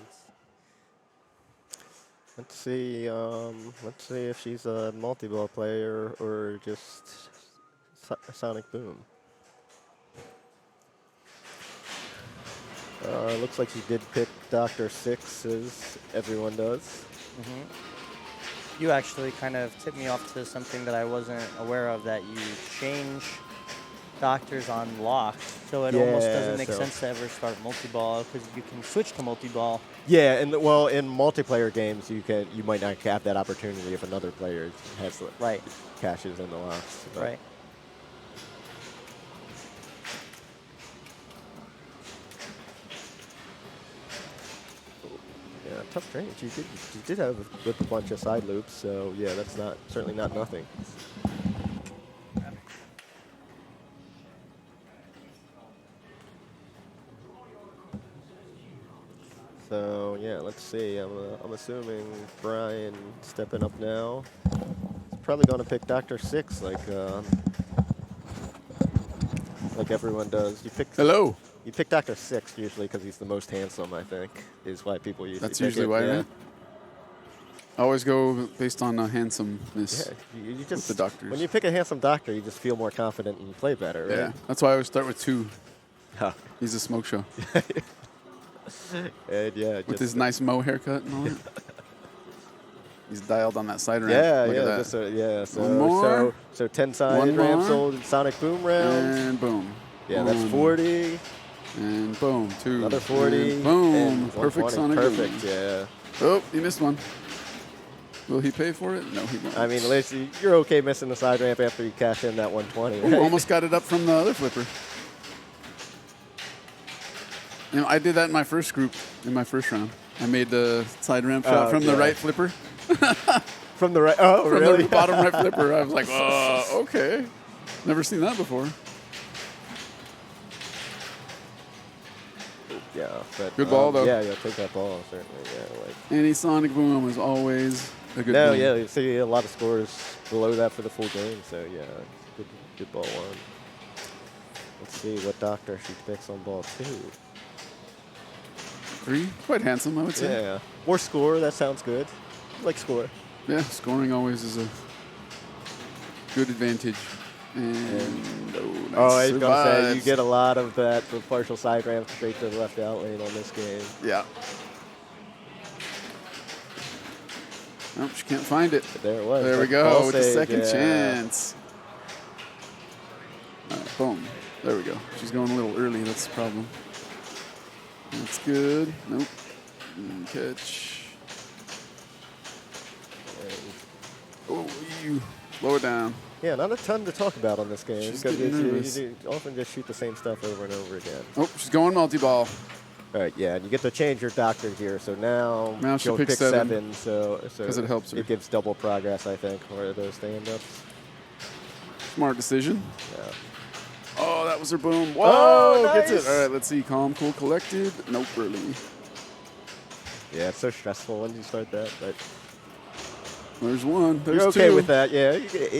Let's see. Let's see if she's a multi-ball player or just Sonic Boom. Looks like she did pick Dr. Six, as everyone does. You actually kind of tipped me off to something that I wasn't aware of, that you change doctors on lock, so it almost Yeah, doesn't make so- sense to ever start multi-ball because you can switch to multi-ball. Yeah, and well, in multiplayer games, you might not have that opportunity if another player has Right. cashes in the locks. but- Right. Yeah, tough train. She did have with a bunch of side loops, so yeah, that's certainly not nothing. So yeah, let's see. I'm assuming Brian stepping up now. He's probably going to pick Dr. Six like everyone does. Hello. You pick Dr. Six usually because he's the most handsome. I think is why people usually. That's pick usually it. why, Yeah. right? I always go based on handsomeness Yeah, you with just the doctors. when you pick a handsome doctor, you just feel more confident and play better, right? Yeah, that's why I always start with 2. Huh. He's a smoke show And yeah, with just, his nice Mo haircut and all that. He's dialed on that side ramp. Yeah, Look yeah, at that. just yeah. So One more. so 10 side One ramps, more. old Sonic Boom rounds. And boom. Yeah, that's Boom. 40. And boom, 2. Another 40. And boom. and Perfect 120. Sonic Perfect. boom. Yeah. Oh, he missed one. Will he pay for it? No, he won't. I mean, at least you're okay missing the side ramp after you cash in that 120. Ooh, Right? almost got it up from the other flipper. You know, I did that in my first group, in my first round. I made the side ramp shot Oh, from the yeah. right flipper. From the right. Oh, From really? the bottom right flipper. I was like, oh, okay. Never seen that before. Yeah. But, Good ball, though. Yeah, take that ball certainly. Yeah, like. Any Sonic Boom is always a good No, boom. yeah, you see a lot of scores below that for the full game, so yeah, good ball one. Let's see what doctor she picks on ball 2. 3, quite handsome, I would say. Yeah, more score. That sounds good. Like score. Yeah, scoring always is a good advantage. And nice. Oh, I was gonna say you Survives. get a lot of that the partial side ramp straight to the left out lane on this game. Yeah. Nope, she can't find it. But there it was. There we That go ball with the save, second yeah. chance. Boom. There we go. She's going a little early. That's the problem. That's good. Nope. Catch. Oh, you slow it down. Yeah, not a ton to talk about on this game She's because getting nervous. you often just shoot the same stuff over and over again. Oh, she's going multi-ball. All right, yeah, and you get to change your doctor here. So now she'll she'll pick 7. 7, so 'Cause it helps her. It gives double progress, I think, for those stand-ups. Smart decision. Yeah. Oh, that was her boom. Whoa, Oh, gets nice. it. All right, let's see. Calm, cool, collected. Nope, early. Yeah, it's so stressful when you start that, but There's one. There's you're okay 2. with that. Yeah, you get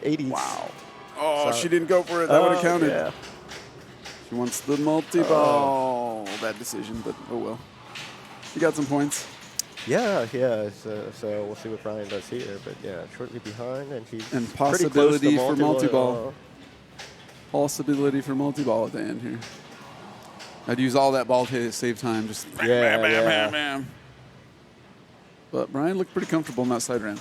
80s. Wow. Oh, So- she didn't go for it. That would have counted. Yeah. She wants the multi-ball. Bad decision, but oh well. She got some points. Yeah. So we'll see what Brian does here, but yeah, shortly behind, and she's And pretty close to possibility for multi-ball. multi-ball. Possibility for multi-ball at the end here. I'd use all that ball to save time. Just bam, Yeah, bam, bam, yeah. bam, bam. But Brian looked pretty comfortable in that side ramp.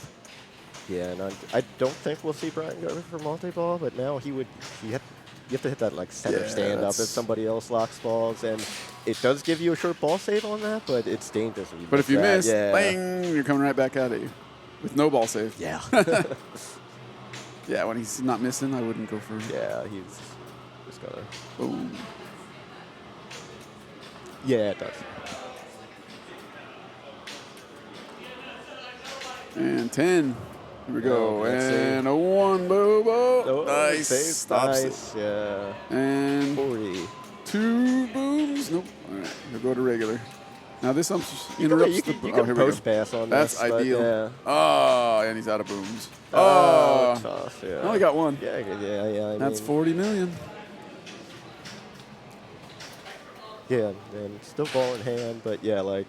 Yeah, and I don't think we'll see Brian go for multi-ball, but now you have to hit that like center Yeah, stand up if that's- somebody else locks balls, and it does give you a short ball save on that, but it's dangerous. But if you that. miss, yeah. bang, you're coming right back at it with no ball save. Yeah. Yeah, when he's not missing, I wouldn't go for it. Yeah, he's just gonna. Boom. Yeah, it does. And 10. Here we go. Oh, let's see. And a 1, boo, boo. Oh, Nice. save, Stops nice. Yeah. it. And 40. 2 booms. Nope. All right. We'll go to regular. Now this interrupts You the. can Oh, here we go. post pass on That's this. but ideal. Yeah. Oh, and he's out of booms. Oh, Oh. tough. Yeah. I only got 1. Yeah. I That's mean, 40 million. Yeah, and still ball in hand, but yeah, like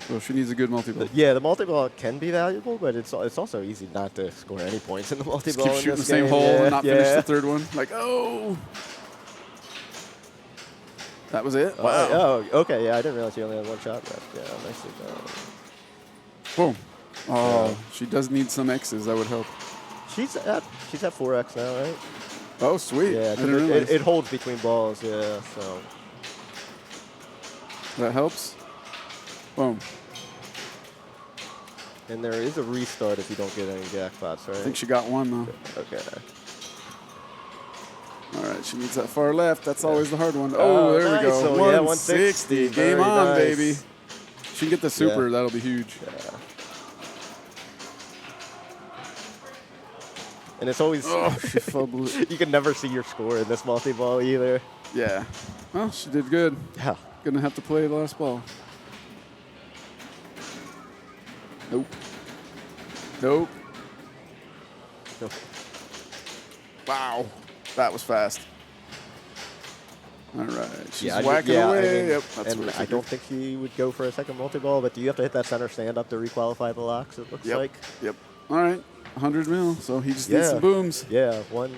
So she needs a good multi-ball. Yeah, the multi-ball can be valuable, but it's also easy not to score any points in the Just multi-ball. keep in shooting the this same game. hole Yeah, and not finish yeah. the third one. Like, oh. That was it? Wow. Oh, okay. Yeah, I didn't realize you only had one shot left. Yeah, nicely done. Boom. Oh, she does need some X's. That would help. She's at 4x now, right? Oh, sweet. Yeah, I 'cause didn't realize. it holds between balls. Yeah, so. That helps. Boom. And there is a restart if you don't get any jackpots, right? I think she got one, though. Okay. All right, she needs that far left. That's always the hard one. Oh, there nice. we go. So, yeah, 160. 160. Game Very on, nice. baby. She can get the super. That'll be huge. Yeah. And it's always Oh, she fumbled it. you can never see your score in this multi-ball either. Yeah. Well, she did good. Yeah. Gonna have to play the last ball. Nope. Nope. Nope. Wow. That was fast. All right. She's I whacking yeah, away. I mean, Yep. That's and what I don't think he would go for a second multi-ball, but do you have to hit that center stand-up to requalify the locks, it looks Yep. like? Yep. All right. 100 mil. So he just needs Yeah. some booms. Yeah, one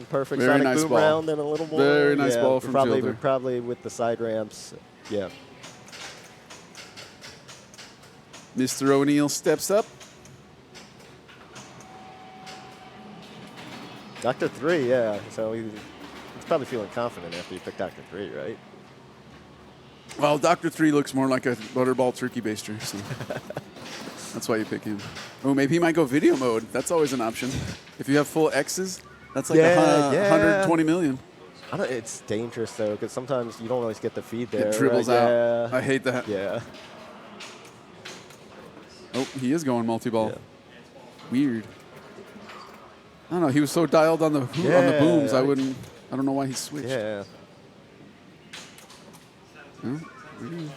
perfect Very sonic nice boom ball. round and a little more. Very nice yeah, ball from Gilder. Probably with the side ramps. Yeah. Mr. O'Neill steps up. Dr. 3, yeah. So he's probably feeling confident after you picked Dr. 3, right? Well, Dr. 3 looks more like a butterball turkey baster, so that's why you pick him. Oh, maybe he might go video mode. That's always an option. If you have full X's, that's like Yeah, 120 million. It's dangerous, though, because sometimes you don't always get the feed there. It dribbles right? out. Yeah. I hate that. Yeah. Oh, he is going multi-ball. Yeah. Weird. I don't know. He was so dialed on the booms. I don't know why he switched. Yeah. Huh? Weird.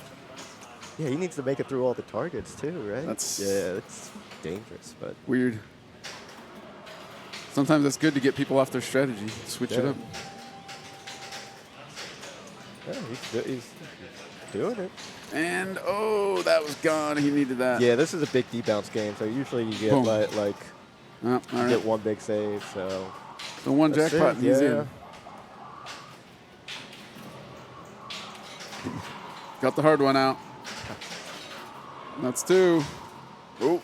Yeah, he needs to make it through all the targets, too, right? That's- Yeah, it's dangerous, but... Weird. Sometimes it's good to get people off their strategy. Switch it Yeah. up. Yeah, he's doing it. And, oh, that was gone. He needed that. Yeah, this is a big debounce game, so usually you get Boom. like Oh, all you right. get one big save. So The one That's jackpot, it, and he's yeah. in. Got the hard one out. That's two. Oh.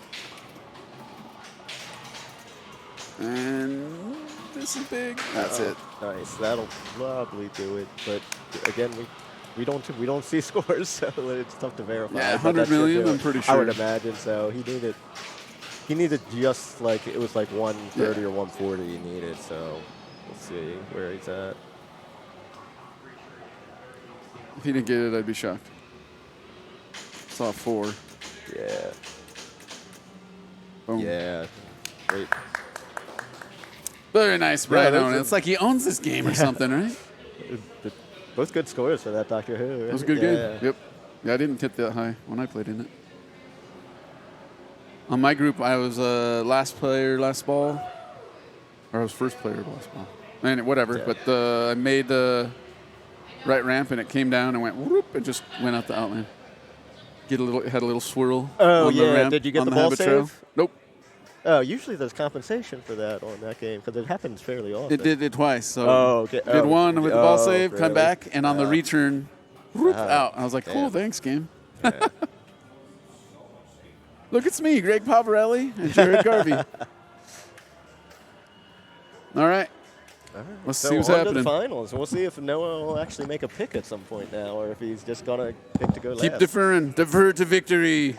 And this is big. That's it. nice. That'll probably do it. But again, we don't see scores, so it's tough to verify. Yeah, but that 100 should million, do it. I'm pretty I would sure. imagine so. He needed just like it was like 130 or 140 he needed. So we'll see where he's at. If he didn't get it, I'd be shocked. Saw 4. Yeah. Boom. Yeah. Great. Very nice, Yeah, right that's on. a- It's like he owns this game or something, right? Both good scores for that Doctor Who. That was a good game. Yep. Yeah, I didn't hit that high when I played in it. On my group, I was last player, last ball. Or I was first player, last ball. And whatever. Yeah. But I made the right ramp, and it came down and went whoop, and just went out the outline. Had a little swirl. Oh, on the yeah. ramp, Did you get on the ball habit trail. save? Nope. Oh, usually there's compensation for that on that game because it happens fairly often. It did it twice. So Oh, okay. did Oh, one with the ball oh, save, come really? back, and on the return, whoop, Oh, out. I was like, cool, damn. thanks, game. Yeah. Look, it's me, Greg Pavarelli and Jared Garvey. All right. Let's So see what's on to happening. the finals. We'll see if Noah will actually make a pick at some point now, or if he's just gonna pick to go Keep last. deferring. Defer to victory.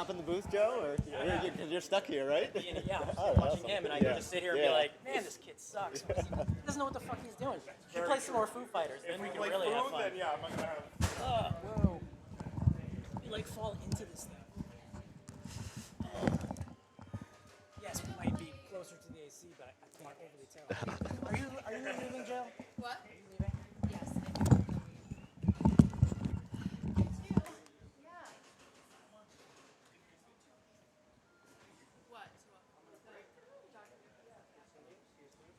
hop in the booth, Joe, or you're stuck here, right? Yeah, I'm Oh, watching awesome. him, and I Yeah. can just sit here and Yeah. be like, man, this kid sucks. He doesn't know what the fuck he's doing. Should play some more Foo Fighters, then we can really have fun. Yeah, I'm not gonna have. Whoa. You like fall into this thing. Yes, we might be closer to the AC, but I can't overly tell. Are you leaving, Joe? What? Are you leaving? Yes. Yeah. What?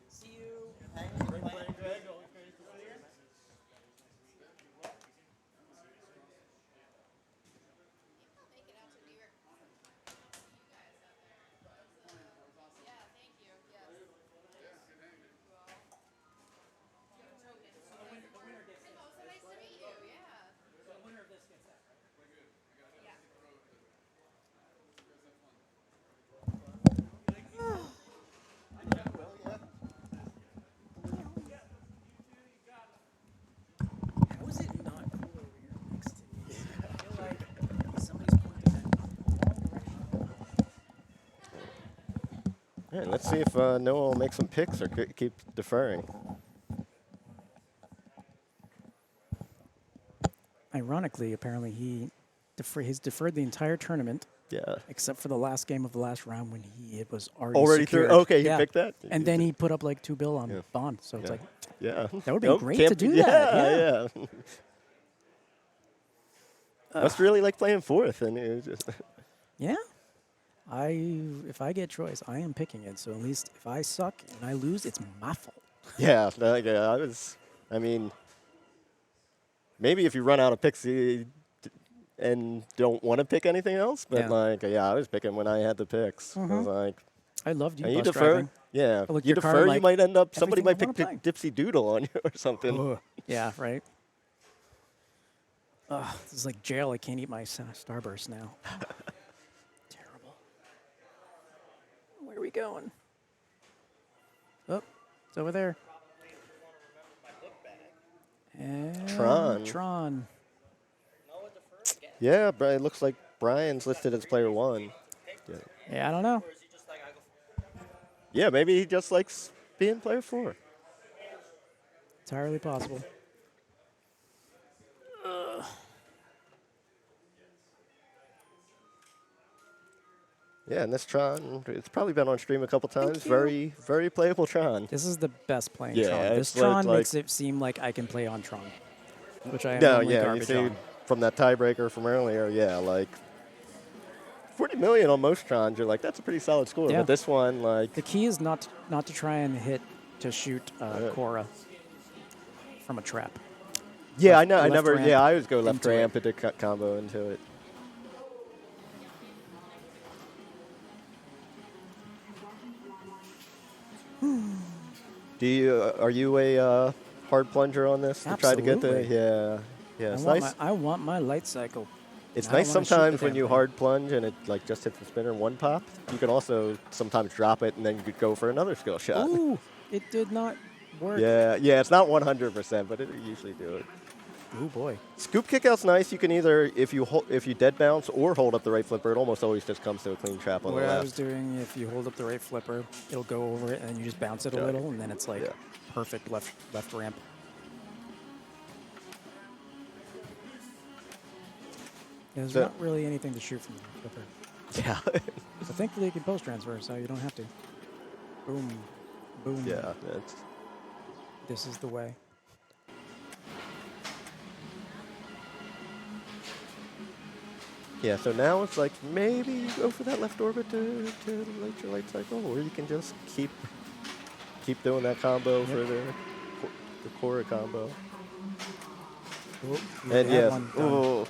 See you. Make it out to New York. See you guys out there. Yeah, thank you. Yes. You all. Oh, so nice to meet you. Yeah. The winner of this gets that. Yeah. How is it not cool over here next to me? I feel like somebody's pointing that in the wrong direction. All right, let's see if Noah will make some picks or keep deferring. Ironically, apparently he's deferred the entire tournament Yeah. except for the last game of the last round when it was Already through. secured. Okay, he Yeah. picked that. And then he put up like 2 bill on Yeah. Bond. So it's Yeah. like, Yeah. that would be Nope, great can't to do be- that. Yeah. Must really like playing fourth, and it was just Yeah. If I get choice, I am picking it. So at least if I suck and I lose, it's my fault. yeah. I mean, maybe if you run out of picks and don't want to pick anything else, but Yeah. I was picking when I had the picks. I was like, I loved you and you bus defer. driving. Yeah, I looked you at your car defer. like, You might end up. Somebody might everything pick I wanna Dipsy Doodle on you or something. Ugh. Yeah, right. This is like jail. I can't eat my Starburst now. Terrible. Where are we going? Oh, it's over there. And Tron. Tron. Yeah, but it looks like Brian's listed as player 1. Yeah, I don't know. Yeah, maybe he just likes being player 4. Entirely possible. Yeah, and this Tron, it's probably been on stream a couple times. you. Very, very playable Tron. This is the best playing Yeah, Tron. This it's like- Tron makes like- it seem like I can play on Tron, which I am No, normally yeah, you garbage see on. from that tiebreaker from earlier, yeah, like 40 million on most Trons, you're like, that's a pretty solid score. Yeah. But this one, like, The key is not to try and shoot Cora from a trap. yeah, I know, I left never, ramp yeah, I always go left into it. ramp into combo into it. Are you a hard plunger on this to try to get the? Absolutely. Yeah, I it's want nice. I want my light cycle. It's I don't nice wanna shoot the sometimes when damn you thing. hard plunge and it like just hits the spinner in one pop. You can also sometimes drop it and then you could go for another skill shot. Ooh, it did not work. Yeah, it's not 100%, but it usually do it. Oh boy. Scoop kickout's nice. You can either if you dead bounce or hold up the right flipper, it almost always just comes to a clean trap on What the I left. was doing, if you hold up the right flipper, it'll go over it, and then you just bounce it a Yeah. little, and then it's like Yeah. perfect left ramp. Yeah, there's So- not really anything to shoot from the flipper. Yeah, So thankfully you can post transfer, so you don't have to. Boom, boom. yeah. That's, This is the way. yeah, so now it's like maybe you go for that left orbit to light your light cycle, or you can just keep doing that combo for the Cora combo. Oh, you And had yeah, one done. ooh.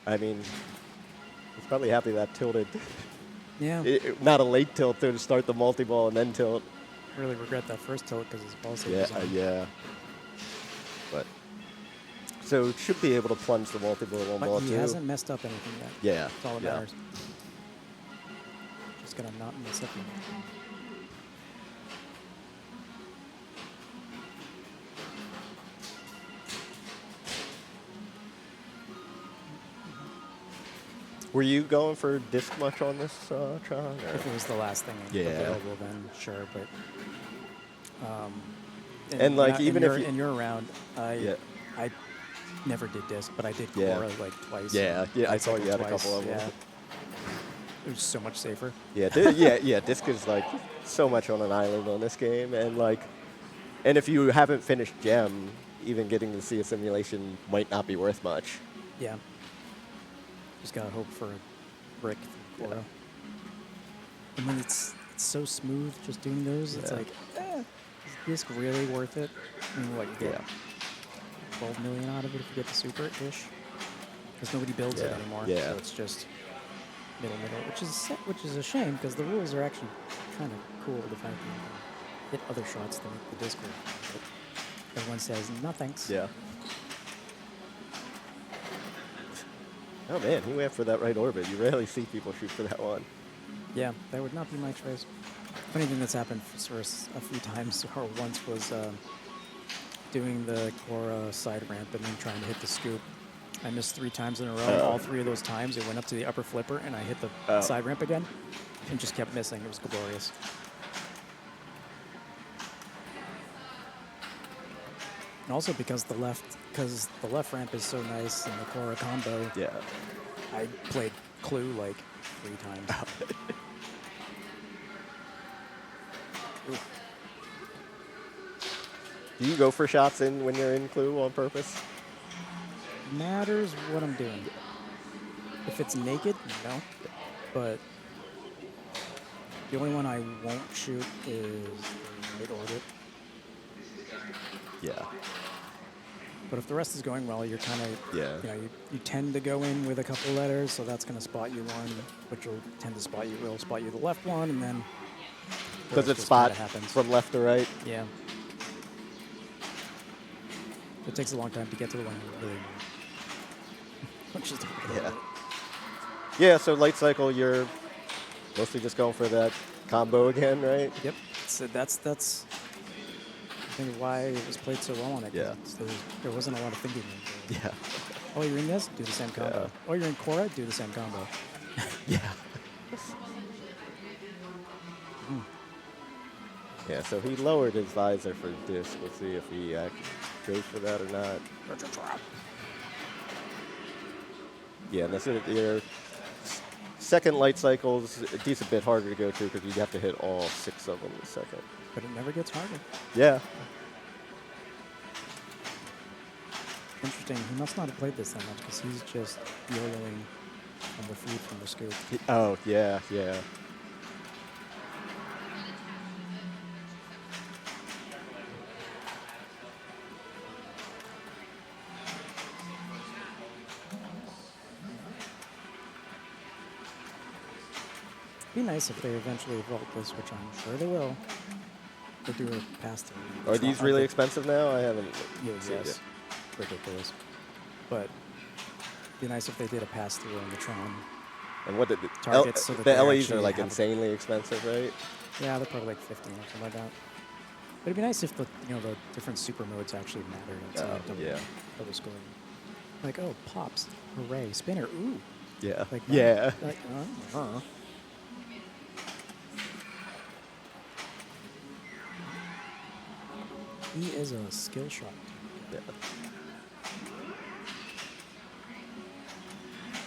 I mean, he's probably happy that tilted. Yeah, Not a late tilt to start the multi-ball and then tilt. really regret that first tilt because his ball save Yeah, was on. yeah. But so it should be able to plunge the multi-ball one ball But he too. hasn't messed up anything yet. Yeah, That's all that yeah. matters. Just gonna not mess up anything. Were you going for disc much on this Tron? If it was the last thing Yeah. available, then sure. But And, like, even if you- in your round, Yeah. I never did disc, but I did Yeah. Cora like twice. Yeah, and I saw you had a twice, couple of them. yeah. It was so much safer. Yeah, disc is like so much on an island on this game, and if you haven't finished Gem, even getting to see a simulation might not be worth much. Yeah. Just gotta hope for a brick from Cora. And when it's so smooth just doing those, it's Yeah. like, is disc really worth it? I mean, what, you get 12 million out of it if you get the super-ish? Because nobody builds it Yeah. anymore. Yeah. So it's just middle, which is a shame because the rules are actually kind of cool. The fact that you can hit other shots to make the disc work. But everyone says, no thanks. Yeah. Oh man, he went for that right orbit. You rarely see people shoot for that one. Yeah, that would not be my choice. Funny thing that's happened for us a few times, or once, was doing the Cora side ramp and then trying to hit the scoop. I missed 3 times in a row. All 3 of those times, it went up to the upper flipper, and I hit the side ramp again, and just kept missing. It was glorious. And also because the left ramp is so nice and the Cora combo. Yeah. I played Clue like 3 times. Do you go for shots in when you're in Clue on purpose? Matters what I'm doing. If it's naked, no. But the only one I won't shoot is mid orbit. Yeah. But if the rest is going well, you're kind of, Yeah. you tend to go in with a couple letters, so that's going to spot you one, which will tend to spot you the left one, and then the Does rest it just spot kinda happens. from left to right? Yeah. It takes a long time to get to the one you really want. Which is Yeah. Yeah, so light cycle, you're mostly just going for that combo again, right? Yep. So that's I think why it was played so well on it. 'Cause Yeah. there wasn't a lot of thinking. Yeah. Oh, you're in this? Do the same combo. Oh, you're in Cora? Do the same combo. Yeah. Yeah, so he lowered his visor for disc. We'll see if he actually goes for that or not. Yeah, and this is your second light cycle's a decent bit harder to go to because you have to hit all 6 of them in a second. But it never gets harder. Yeah. Interesting. He must not have played this that much because he's just yo-yoing on the feed from the scoop. Oh, yeah, yeah. It'd be nice if they eventually evolve this, which I'm sure they will. They do a pass-through. Are these really expensive now? I haven't Yeah, seen yes. it. Ridiculous. But it'd be nice if they did a pass-through on the Tron. And what did Targets so that the they LEs are actually like have a- insanely expensive, right? Yeah, they're probably like 15 or something like that. But it'd be nice if the the different super modes actually mattered instead of double scoring. Like, oh, pops, hooray, spinner, ooh. Yeah. Like, Yeah. Like, He is a skill shot. Yeah.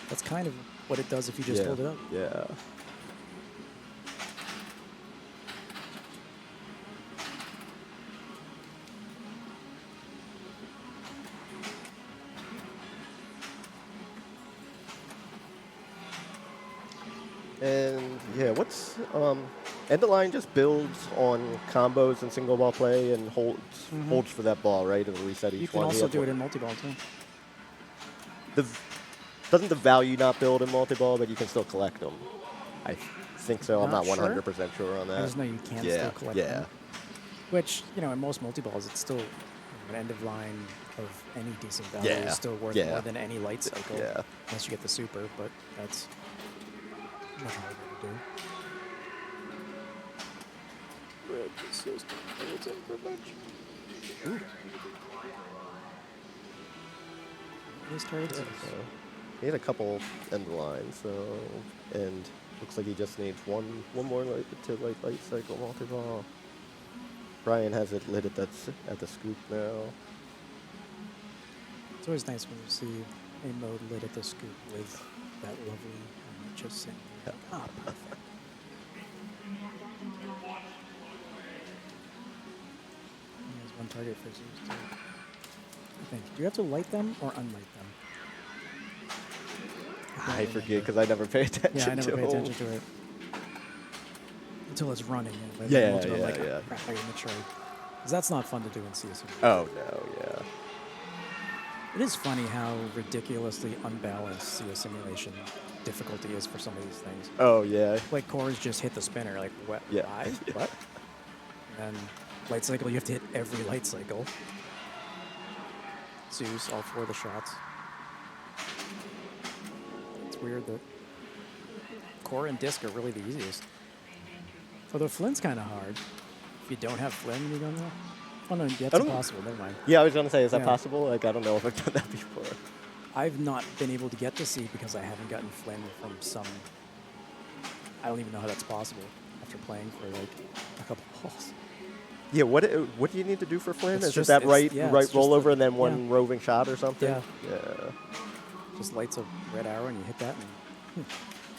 That's kind of what it does if you just hold it up. Yeah. And yeah, what's End of Line just builds on combos and single ball play and holds for that ball, right? And reset each You can one. also do it in multi-ball too. Doesn't the value not build in multi-ball, but you can still collect them? I think so. I'm not Not sure. 100% sure on that. I just know you can still collect them. Which, in most multi-balls, it's still an end of line of any decent value Yeah. is still worth Yeah. more than any light cycle. Yeah. Unless you get the super, but that's much harder to do. Red system. These turrets. he had a couple end line, so and looks like he just needs one more light cycle multi-ball. Brian has it lit at the scoop now. It's always nice when you see a mode lit at the scoop with that lovely just sitting there. Ah, perfect. There's one target for Zeus too. I think. Do you have to light them or unlight them? I forget because I never pay attention. Yeah, I never to pay him. attention to it until it's running. And Yeah, I'm like, yeah. crap, I gotta make sure. Because that's not fun to do in CSU. Oh no, yeah. It is funny how ridiculously unbalanced CS simulation difficulty is for some of these things. Oh yeah. Like cores just hit the spinner, like what? Yeah. Why? What? And then light cycle, you have to hit every light cycle. Zeus, all 4 of the shots. It's weird that core and disc are really the easiest. Although Flint's kind of hard. If you don't have Flynn, you don't know. Oh no, that's impossible. Never mind. Yeah, I was gonna say, is that Yeah. possible? Like, I don't know if I've done that before. I've not been able to get to C because I haven't gotten Flynn from some. I don't even know how that's possible after playing for like a couple balls. Yeah, what do you need to do for Flynn? It's Is just- it that it's- right yeah, right it's just rollover the- and then one yeah. roving shot or something? Yeah. Yeah. Just lights a red arrow and you hit that and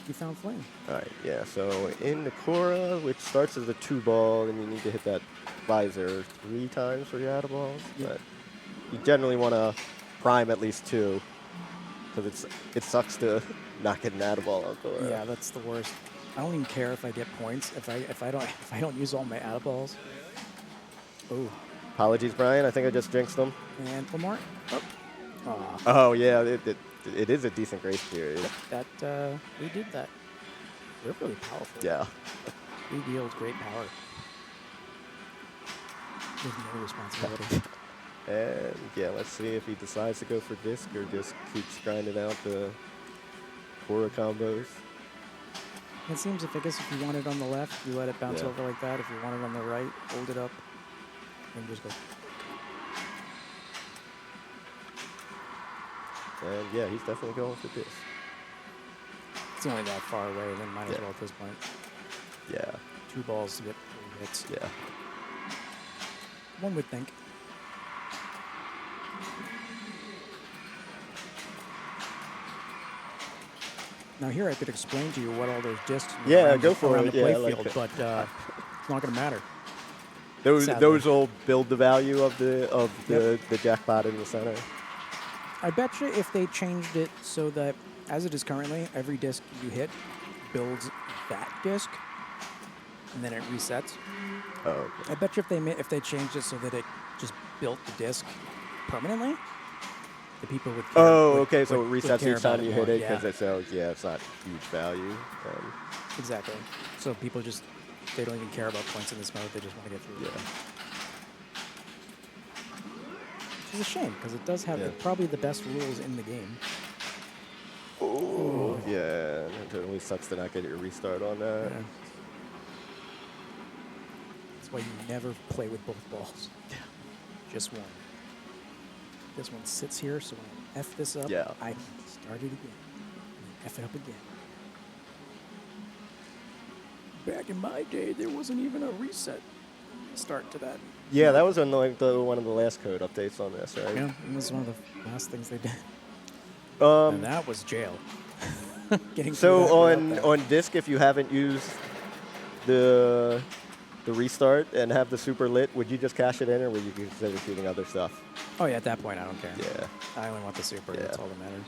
you found Flynn. All right, yeah, so in the Cora, which starts as a 2-ball, and you need to hit that visor 3 times for your add balls. Yep. But you generally want to prime at least 2, because it sucks to not get an add ball on Cora. Yeah, that's the worst. I don't even care if I get points if I don't use all my add balls. Oh, Apologies, Brian. I think I just jinxed them. and one more. Oh, Aw, Oh yeah, it is a decent grace period. that we did that. We're really powerful. Yeah. We wield great power with no responsibility. And yeah, let's see if he decides to go for disc or just keeps grinding out the Cora combos. It seems if you want it on the left, you let it bounce Yeah. over like that. If you want it on the right, hold it up and just go. And yeah, he's definitely going for disc. It's only that far away, then might as Yeah. well at this point. Yeah. 2 balls to get 3 hits. Yeah. One would think. Now here I could explain to you what all those discs mean Yeah, around go the, for around it. the Yeah, play like field, it. but it's not going to matter. Those Sadly. will build the value of the jackpot in the center. I bet you if they changed it so that, as it is currently, every disc you hit builds that disc, and then it resets. Oh, okay. I bet you if they changed it so that it just built the disc permanently, the people would care. Oh, would- okay. So would- it would resets care each about time you more. hit it Yeah, because it's not huge value. exactly. So people just, they don't even care about points in this mode. They just want to get through. Yeah. Which is a shame because it does have Yeah. probably the best rules in the game. Oh, yeah. It totally sucks to not get your restart on that. Yeah. That's why you never play with both balls. Just one. This one sits here, so when I F this up, Yeah. I can start it again. And then F it up again. Back in my day, there wasn't even a reset start to that. Yeah, that was one of the last code updates on this, right? Yeah, it was one of the last things they did. Um, And that was jail. Getting so through that without that. on disc, if you haven't used the restart and have the super lit, would you just cash it in, or would you consider shooting other stuff? Oh yeah, at that point I don't care. Yeah. I only want the super. Yeah. That's all that matters.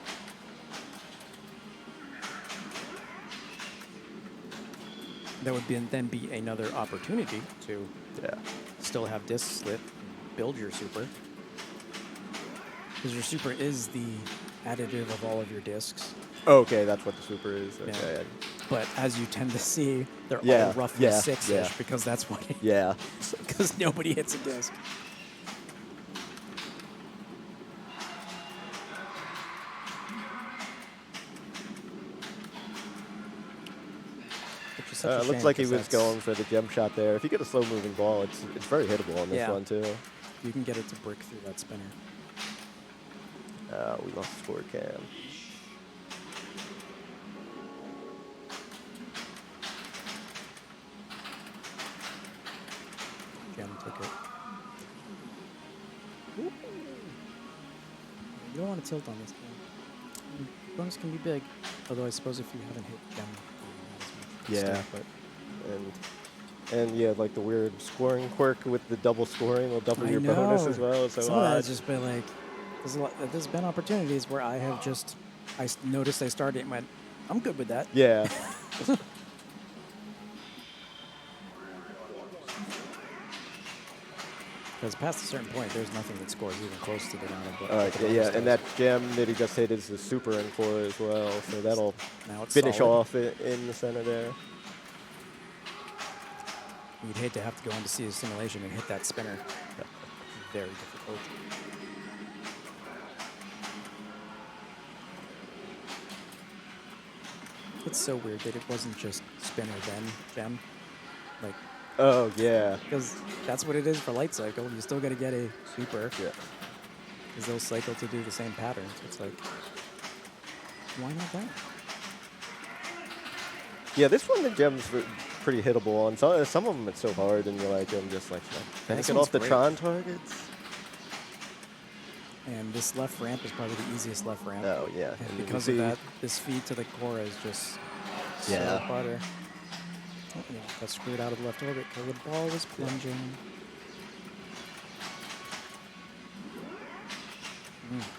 That would then be another opportunity to still have discs lit, build your super. Because your super is the additive of all of your discs. Okay, that's what the super is. Yeah. Okay. But as you tend to see, they're Yeah, all roughly yeah, 6-ish yeah. because that's what. Yeah. Because nobody hits a disc. Which is such a Looks shame like he 'cause was that's- going for the gem shot there. If you get a slow moving ball, it's very hittable on this Yeah. one too. You can get it to brick through that spinner. We lost score cam. Gem took it. Ooh. You don't want to tilt on this game. Bonus can be big, although I suppose if you haven't hit Gem, not as much. Yeah, but and yeah, like the weird scoring quirk with the double scoring will double I your bonus as well. It's so some of that odd. has just been like, there's been opportunities where I have just, noticed I started and went, I'm good with that. Yeah. Because past a certain point, there's nothing that scores even close to the amount of. All right, yeah, and that gem that he just hit is the super encore as well, so that'll Now it's finish solid. off in the center there. You'd hate to have to go in to see a simulation and hit that spinner. Very difficult. It's so weird that it wasn't just spinner then gem. Like, Oh, yeah. because that's what it is for light cycle. You still got to get a super. Yeah. Because they'll cycle to do the same pattern. So it's like, why not that? Yeah, this one, the gem's pretty hittable on. Some of them it's so hard, and you're like, I'm just like, This banking one's off the great. Tron targets. And this left ramp is probably the easiest left ramp. Oh, yeah. And And you because can of see- that, this feed to the Cora is just Yeah. so butter. Oh, yeah, got screwed out of the left orbit because the ball was plunging.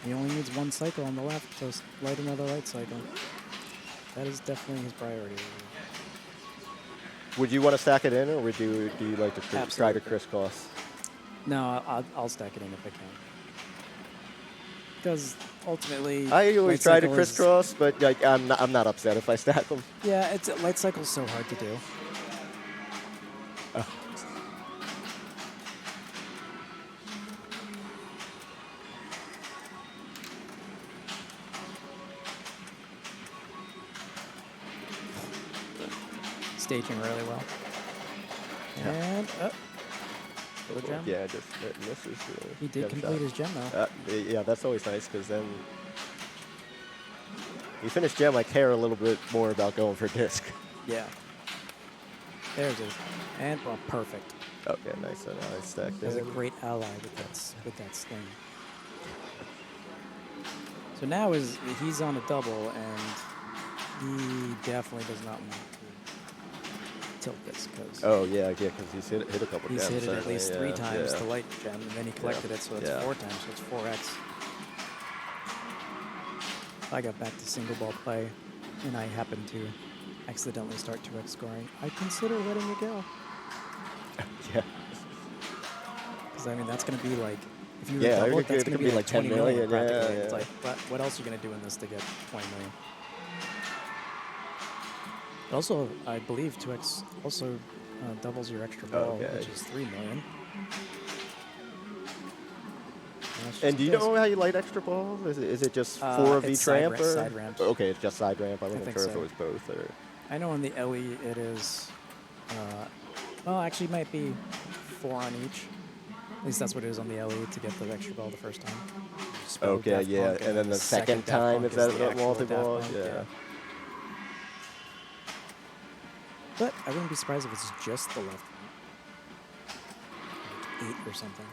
He only needs one cycle on the left to light another right cycle. That is definitely his priority. Would you want to stack it in, or do you like to try to Absolutely. crisscross? No, I'll stack it in if I can. Because ultimately, I always light try to cycle is- crisscross, but like I'm not upset if I stack them. Yeah, light cycle's so hard to do. Staging really well. And the gem. Yeah, just misses. He did complete his gem though. Yeah, that's always nice because then you finish gem. I care a little bit more about going for disc. Yeah. There it is. And well, perfect. Okay, nice. So now I stacked Has a it. great ally with that sling. So now he's on a double, and he definitely does not want to tilt this because Oh yeah, because he's hit a couple. he's gems, hit it at certainly, least 3 yeah, times yeah. the light gem, and then he collected it, so it's 4 times, so it's 4x. I got back to single ball play, and I happened to accidentally start 2x scoring. I consider letting it go. Yeah. Because I mean, that's going to be like, if you Yeah, double it it, that's could going to be be like 10 20 million million, yeah, practically. It's yeah. like, what else are you going to do in this to get 20 million? But also, I believe 2x also doubles your extra ball, Okay. which is 3 million. And do you know how you light extra balls? Is it just 4 of it's each side ramp? ra- Or? side ramp. Okay, it's just side ramp. I wasn't think sure if so. it was both. Or I know in the LE it is, well, actually it might be 4 on each. At least that's what it is on the LE to get the extra ball the first time. Spell okay, Daft yeah, Punk, and then the second Daft time Punk is that the the actual multi-ball? Daft Punk, Yeah. But I wouldn't be surprised if it's just the left one. Like 8 or something.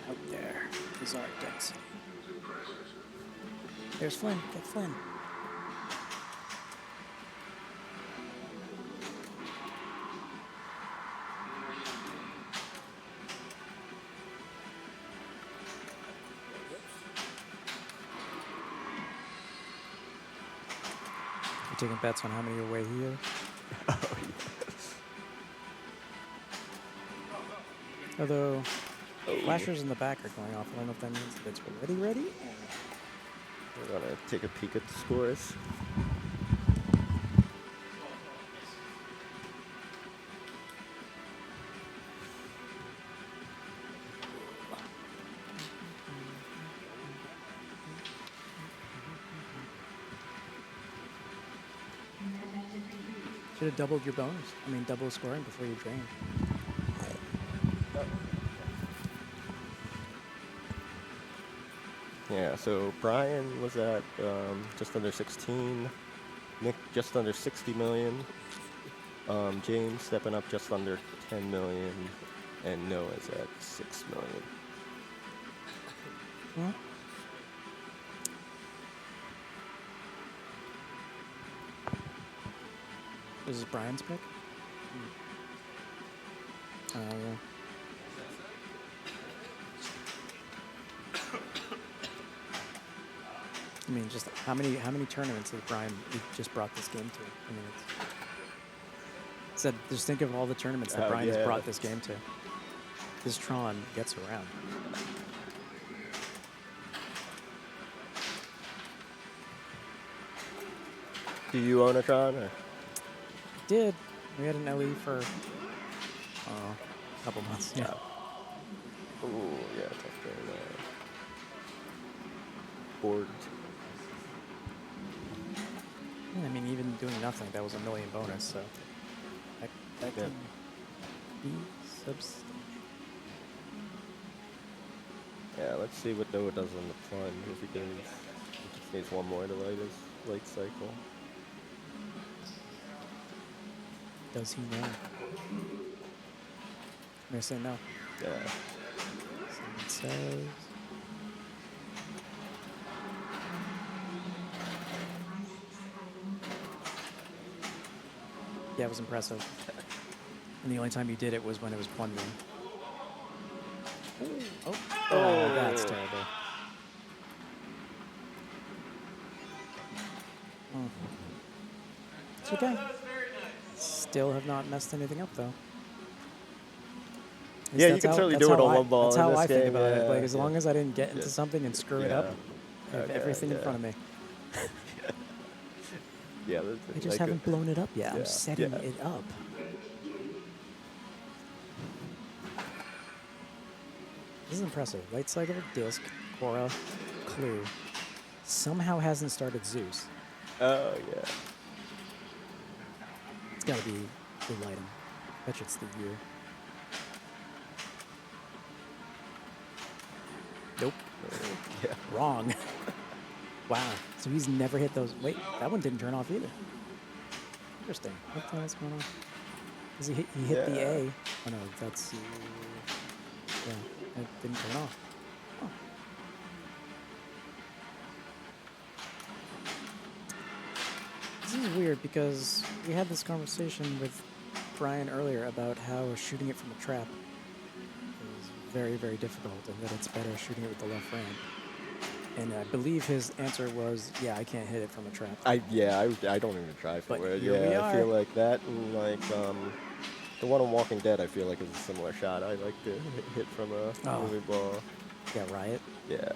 Out there is our density. There's Flynn. Get Flynn. You taking bets on how many away he is? Although flashers in the back are going off. I don't know if that means that it's ready. We're gonna take a peek at the scores. Should have doubled your bonus. I mean, double scoring before you drain. Yeah, so Brian was at just under 16. Nick just under 60 million. James stepping up just under 10 million, and Noah's at 6 million. Well, this is Brian's pick. Yeah. I mean, just how many tournaments has Brian just brought this game to? I mean, just think of all the tournaments that Brian has brought this game to. This Tron gets around. Do you own a Tron? Or? Did. We had an LE for a couple months. Yeah. Ooh, yeah, tough game. Board. Yeah, I mean, even doing nothing, that was $1 million bonus, so that can be substantial. Yeah, let's see what Noah does on the plunge. If he just needs one more to light his light cycle. Does he know? I'm gonna say no. Yeah. Someone says. Yeah, it was impressive. And the only time you did it was when it was plunging. Oh, that's terrible. It's okay. Still have not messed anything up, though. At least Yeah, you can certainly do it on one ball. That's how in this I think game, about it. yeah, Like, as yeah. long as I didn't get into something and screw it up, I have Okay, everything in yeah. front of me. Yeah, I just haven't blown it up yet. Yeah, I'm setting yeah. it up. This is impressive. Light cycle, disc, Cora, clue. Somehow hasn't started Zeus. Oh, yeah. It's got to be the lighting. Bet you it's the U. Nope. Yeah. Wrong. Wow. So he's never hit those. Wait, that one didn't turn off either. Interesting. What the hell's going on? Because he hit the A. Oh no, that's. Yeah, it didn't turn off. Oh. This is weird because we had this conversation with Brian earlier about how shooting it from a trap is very, very difficult and that it's better shooting it with the left ramp. And I believe his answer was, yeah, I can't hit it from a trap. I don't even try for But it. here we I feel are. like that and like the one on Walking Dead I feel like is a similar shot. I like to hit from a movie ball. Yeah, Riot. Yeah.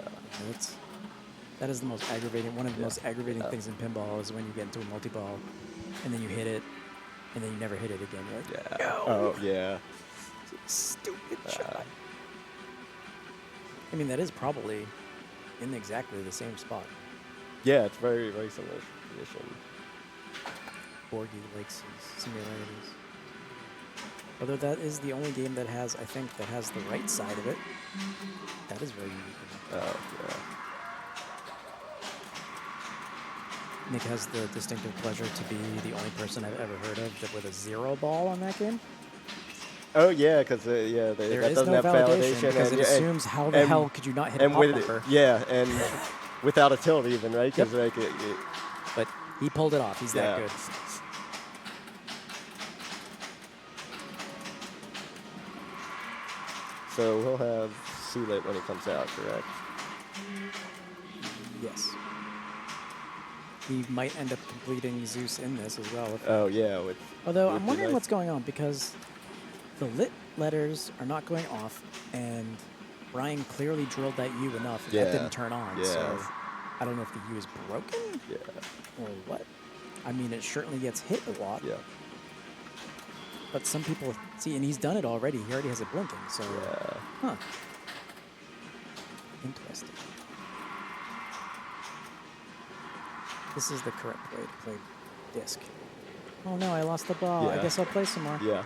That is the most aggravating, one of the most aggravating things in pinball is when you get into a multi-ball and then you hit it and then you never hit it again. You're like, Yeah. Oh, yeah. Stupid shot. I mean, that is probably in exactly the same spot. Yeah, it's very, very similar position. Borgie likes his similarities. Although that is the only game that has, I think, that has the right side of it. That is very unique. Oh, yeah. Nick has the distinctive pleasure to be the only person I've ever heard of that with a 0 ball on that game. Oh yeah, because There that is doesn't no have validation because and, it assumes how the hell could you not hit a and pop with bumper? yeah, and without a tilt even, right? Because Yep. like But he pulled it off. He's that good. So we'll have C-Lit when he comes out, correct? Yes. He might end up completing Zeus in this as well. Oh yeah. Although would I'm be wondering nice. what's going on because the lit letters are not going off, and Brian clearly drilled that U enough that Yeah. didn't turn on. Yeah. So I don't know if the U is broken Yeah. or what. I mean, it certainly gets hit a lot. Yeah. But some people see, and he's done it already. He already has it blinking. So, huh? Interesting. This is the correct way to play disc. Oh no, I lost the ball. I Yeah. guess I'll play some more. Yeah.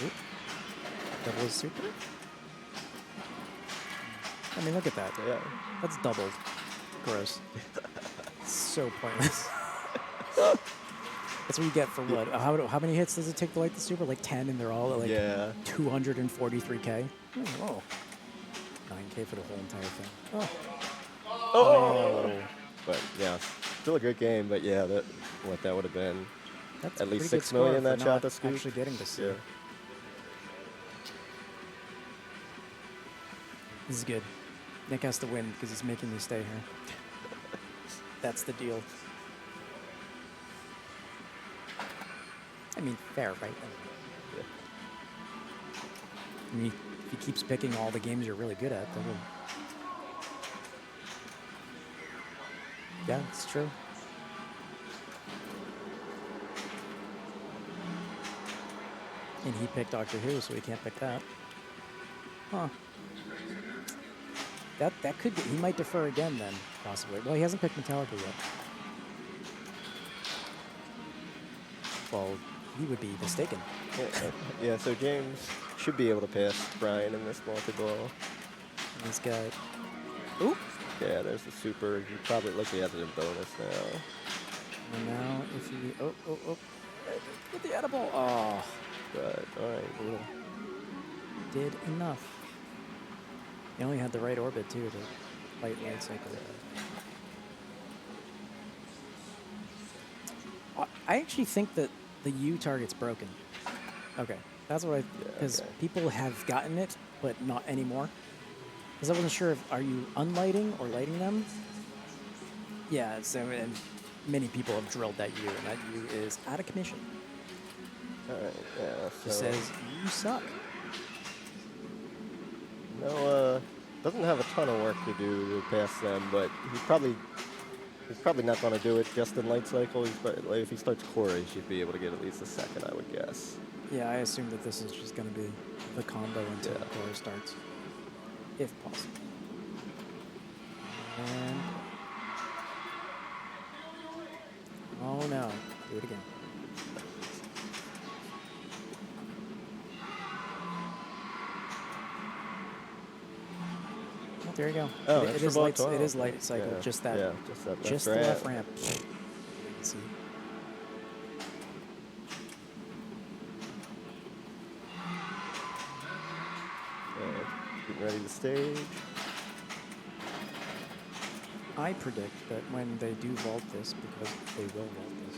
Oop. Double is super. I mean, look at that. Yeah. That's doubled. Gross. So pointless. That's what you get for what? How many hits does it take to light the super? Like 10, and they're all at like 243K? Oh, 9K for the whole entire thing. Oh. But yeah, still a great game. But yeah, that would have been That's at a least pretty good 6 million score that for shot not the scoop. actually getting to see. Yeah. This is good. Nick has to win because he's making me stay here. That's the deal. I mean, fair, right? Yeah. I mean, if he keeps picking all the games you're really good at, then we'll... Yeah, it's true. And he picked Doctor Who, so he can't pick that. Huh. That could be, he might defer again then, possibly. Well, he hasn't picked Metallica yet. Well, he would be mistaken. Yeah, so James should be able to pass Brian in this multi-ball. He's got... Ooh! Yeah, there's the super. He probably looks like he has it in bonus now. And now if he... Oh. Get the edible! Oh. But, all right. Brutal. Did enough. He only had the right orbit, too, to fight light cycle. I actually think that the U target's broken. Okay, that's what I... Because people have gotten it, but not anymore. Because I wasn't sure if... Are you unlighting or lighting them? Yeah, so... And many people have drilled that U, and that U is out of commission. All right, yeah. It says, you suck. No, doesn't have a ton of work to do to pass them, but he's probably not going to do it just in light cycle. Like, if he starts core, he should be able to get at least a second, I would guess. Yeah, I assume that this is just going to be the combo until the core starts, if possible. And oh no, do it again. There you go. Oh, it is light. It is light cycle. Yeah. Just that. Yeah, just that the left ramp. See. Getting ready to stage. I predict that when they do vault this, because they will vault this,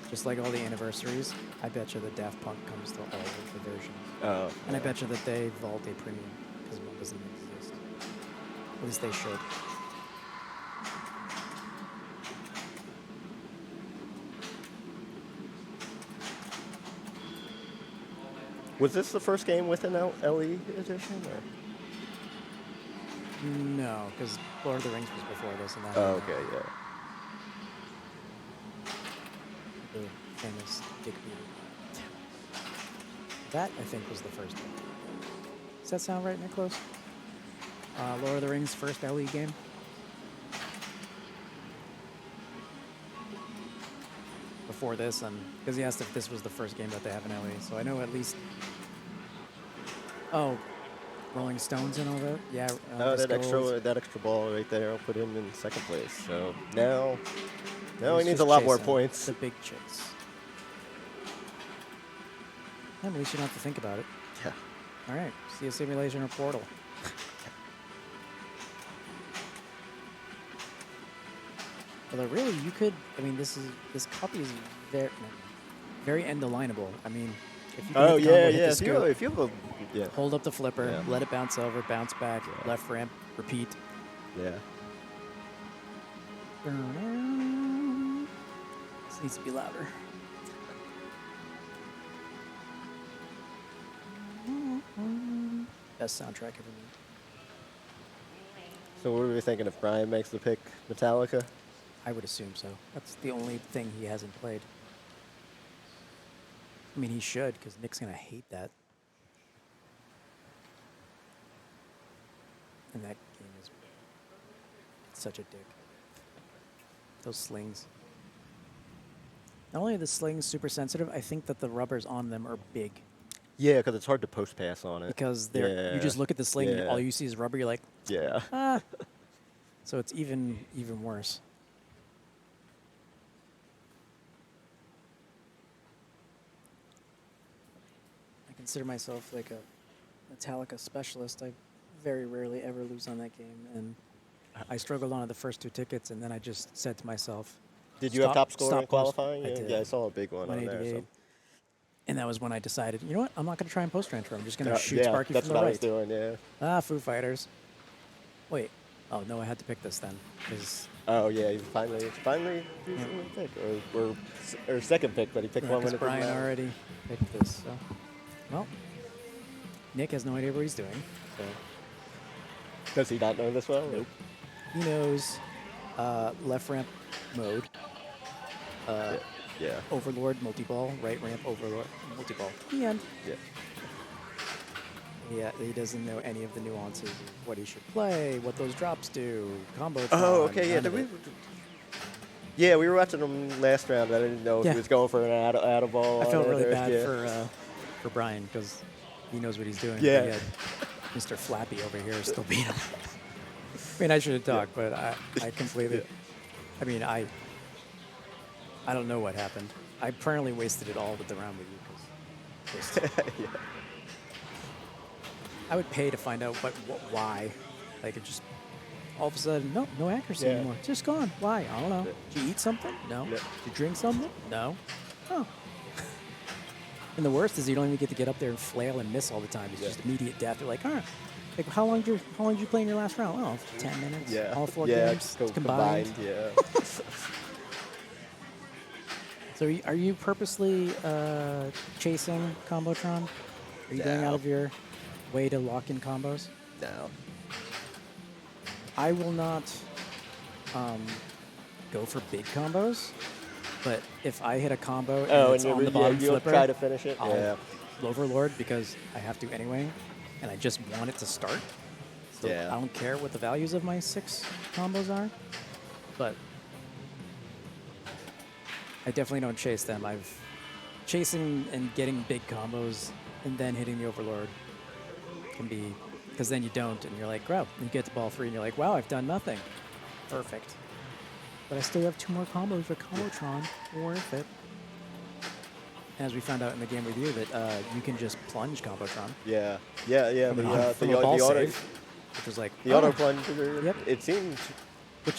just like all the anniversaries, I bet you that Daft Punk comes to all of the versions. Oh. And I bet you that they vault a premium because one doesn't exist. At least they should. Was this the first game with an LE edition? Or? No, because Lord of the Rings was before this, and that. Oh, okay, yeah. The famous Digby. That, I think, was the first one. Does that sound right, Nicholas? Lord of the Rings' first LE game? Before this, and because he asked if this was the first game that they have in LE, so I know at least. Oh, Rolling Stones and all that. Yeah. Oh, that extra ball right there. I'll put him in second place. So now he needs a lot more points. The big chase. Yeah, at least you don't have to think about it. Yeah. All right. See a simulation or portal. Although really, you could. I mean, this copy is very end-alignable. I mean, if you can hit the scoop, if you have a hold up the flipper, let it bounce over, bounce back, left ramp, repeat. Yeah. This needs to be louder. Best soundtrack ever made. So what are we thinking if Brian makes the pick Metallica? I would assume so. That's the only thing he hasn't played. I mean, he should, because Nick's going to hate that. And that game is such a dick. Those slings. Not only are the slings super sensitive, I think that the rubbers on them are big. Yeah, because it's hard to post pass on it. Because you just look at the sling, and all you see is rubber. You're like, Yeah. So it's even worse. I consider myself like a Metallica specialist. I very rarely ever lose on that game, and I struggled on the first 2 tickets, and then I just said to myself, Did you have top score in post- qualifying? I did. Yeah, I saw a big one on there. 188. So. And that was when I decided, you know what? I'm not going to try and post transfer. I'm just going to shoot yeah, Sparky that's from the what right. I was doing. Yeah. Ah, Foo Fighters. Wait. Oh no, I had to pick this then. 'Cause Oh yeah, he finally pick or second pick, but he picked one when it didn't Brian matter. already picked this. So. Well, Nick has no idea what he's doing. So Does he not know this well? nope. He knows left ramp mode, Yeah. overlord multi-ball, right ramp overlord multi-ball. The end. Yeah. Yeah, he doesn't know any of the nuances of what he should play, what those drops do, combo. Oh, okay. Yeah. We were watching him last round. I didn't know if he was going for an out of ball. I felt really or- bad yeah. for Brian because he knows what he's doing. Yeah. But yet Mr. Flappy over here still beat him. I mean, I should have talked, but I completely. I mean, I don't know what happened. I apparently wasted it all with the round with you because I would pay to find out why. Like it just all of a sudden, no accuracy anymore. It's just gone. Why? I don't know. Did you eat something? No. Did you drink something? No. Oh. And the worst is you don't even get to get up there and flail and miss all the time. It's just immediate death. You're like, all right. Like, how long did you play in your last round? Oh, 10 minutes. Yeah. All 4 yeah, games combined. Yeah. So are you purposely chasing Combotron? Are you going out of your way to lock in combos? No. I will not go for big combos, but if I hit a combo and it's on the bottom you'll flipper, try to finish it. I'll overlord because I have to anyway, and I just want it to start. So I don't care what the values of my 6 combos are, but I definitely don't chase them. I've chasing and getting big combos and then hitting the overlord can be, because then you don't and you're like, grab, and you get to ball 3 and you're like, wow, I've done nothing. Perfect. But I still have 2 more combos for Combotron. Worth it. As we found out in the game with you that you can just plunge Combotron. Yeah. From a ball auto, save, which was like, the auto plunger. Yep. It seemed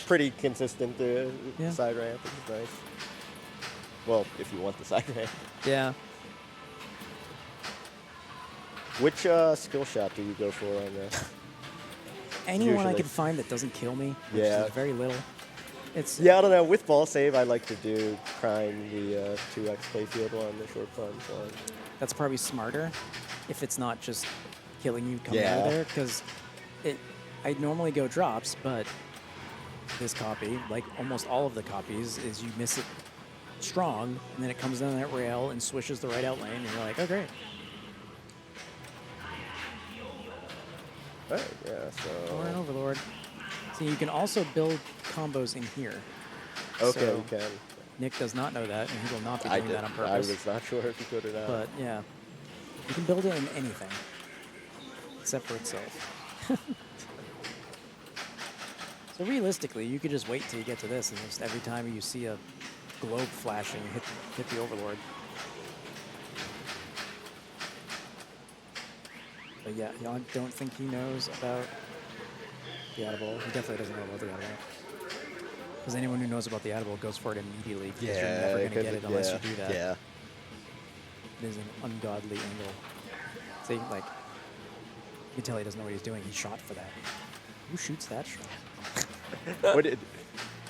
pretty consistent. Side ramp, which is nice. Well, if you want the side ramp. Yeah. Which skill shot do you go for on this? Anyone I Usually. can find that doesn't kill me, which Yeah. is very little. It's Yeah, I don't know. With ball save, I like to do prime the 2x playfield one, the short plunge one. That's probably smarter if it's not just killing you coming out Yeah. of there, because I normally go drops, but this copy, like almost all of the copies, is you miss it strong, and then it comes down that rail and swishes the right out lane, and you're like, oh, great. Right, yeah, Or an so... overlord. So you can also build combos in here. Okay, So you can. Nick does not know that, and he will not be I doing that on I purpose. was not sure if you could or not. But yeah, you can build it in anything except for itself. So realistically, you could just wait till you get to this, and just every time you see a globe flashing, hit the overlord. But yeah, I don't think he knows about the audible. He definitely doesn't know about the audible. Because anyone who knows about the audible goes for it immediately, because you're never going to get it unless you do that. Yeah. It is an ungodly angle. See, like, you can tell he doesn't know what he's doing. He shot for that. Who shoots that shot?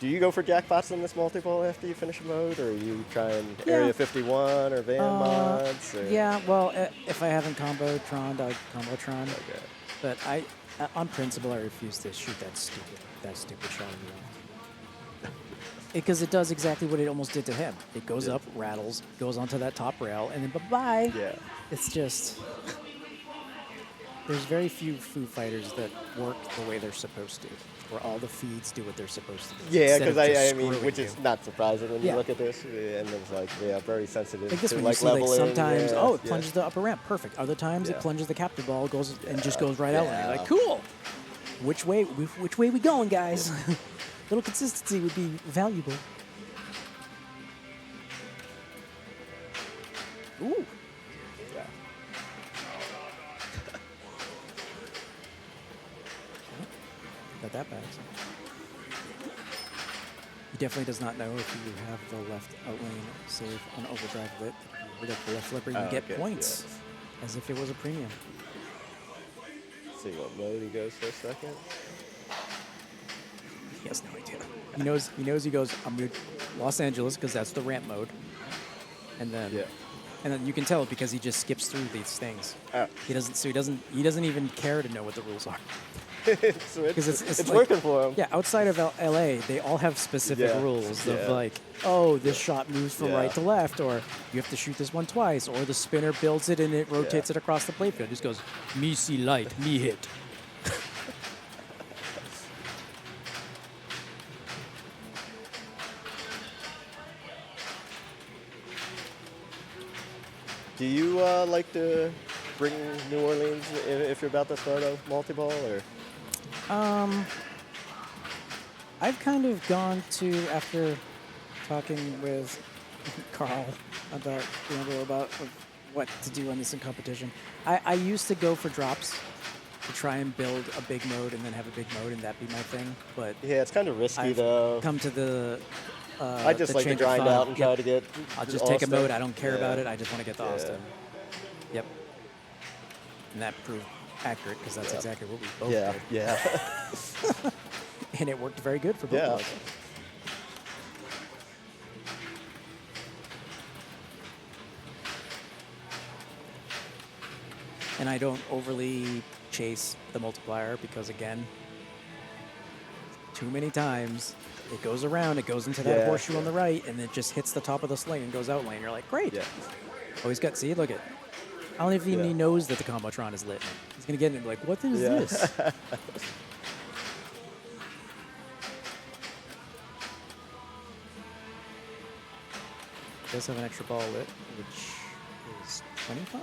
Do you go for jackpots in this multi-ball after you finish a mode, or are you trying Area 51 or Van mods? Or? Yeah, well, if I haven't Combotron, I'll Combotron. Okay. But on principle, I refuse to shoot that stupid shot in the wall. Because it does exactly what it almost did to him. It goes up, rattles, goes onto that top rail, and then bye-bye. Yeah. It's just... There's very few Foo Fighters that work the way they're supposed to, where all the feeds do what they're supposed to do. Yeah, instead of because just I mean, screwing which you. is not surprising when you Yeah. look at this, and it's like, very sensitive Like this to one, like you see like leveling. sometimes, yeah, it plunges the upper ramp, perfect. Other times, it Yeah. plunges the captive ball, goes and just goes right out. And Yeah. you're like, cool. which way we going, guys? Little consistency would be valuable. Ooh. Yeah. Got that back. He definitely does not know if you have the left out lane save on overdrive lit. With the left flipper, you get okay, points as if it was a premium. See what mode he goes for a second. He has no idea. He knows he goes, I'm going to Los Angeles because that's the ramp mode. And then you can tell because he just skips through these things. He doesn't even care to know what the rules are. it's It's like, working for him. Yeah, outside of LA, they all have specific rules of like, oh, this shot moves from right to left, or you have to shoot this one twice, or the spinner builds it and it rotates it across the playfield. Just goes, me see light, me hit. Do you like to bring New Orleans if you're about to start a multi-ball, or? I've kind of gone to, after talking with Carl about what to do on this in competition. I used to go for drops to try and build a big mode and then have a big mode and that be my thing. But yeah, it's kind of risky I've though. Come to the I just the like to change of grind fun. out and try to get. I'll just take a Austin. mode. I don't care about it. I just want to get to Austin. Yep. And that proved accurate because that's exactly what we both did. Yeah. And it worked very good for both of us. And I don't overly chase the multiplier because, again, too many times it goes around, it goes into that horseshoe on the right, and it just hits the top of the sling and goes out lane. You're like, great. Yeah. Oh, he's got, see, look at I don't even he knows that the Combotron is lit. He's going to get it and be like, what is this? Does have an extra ball lit, which is 25?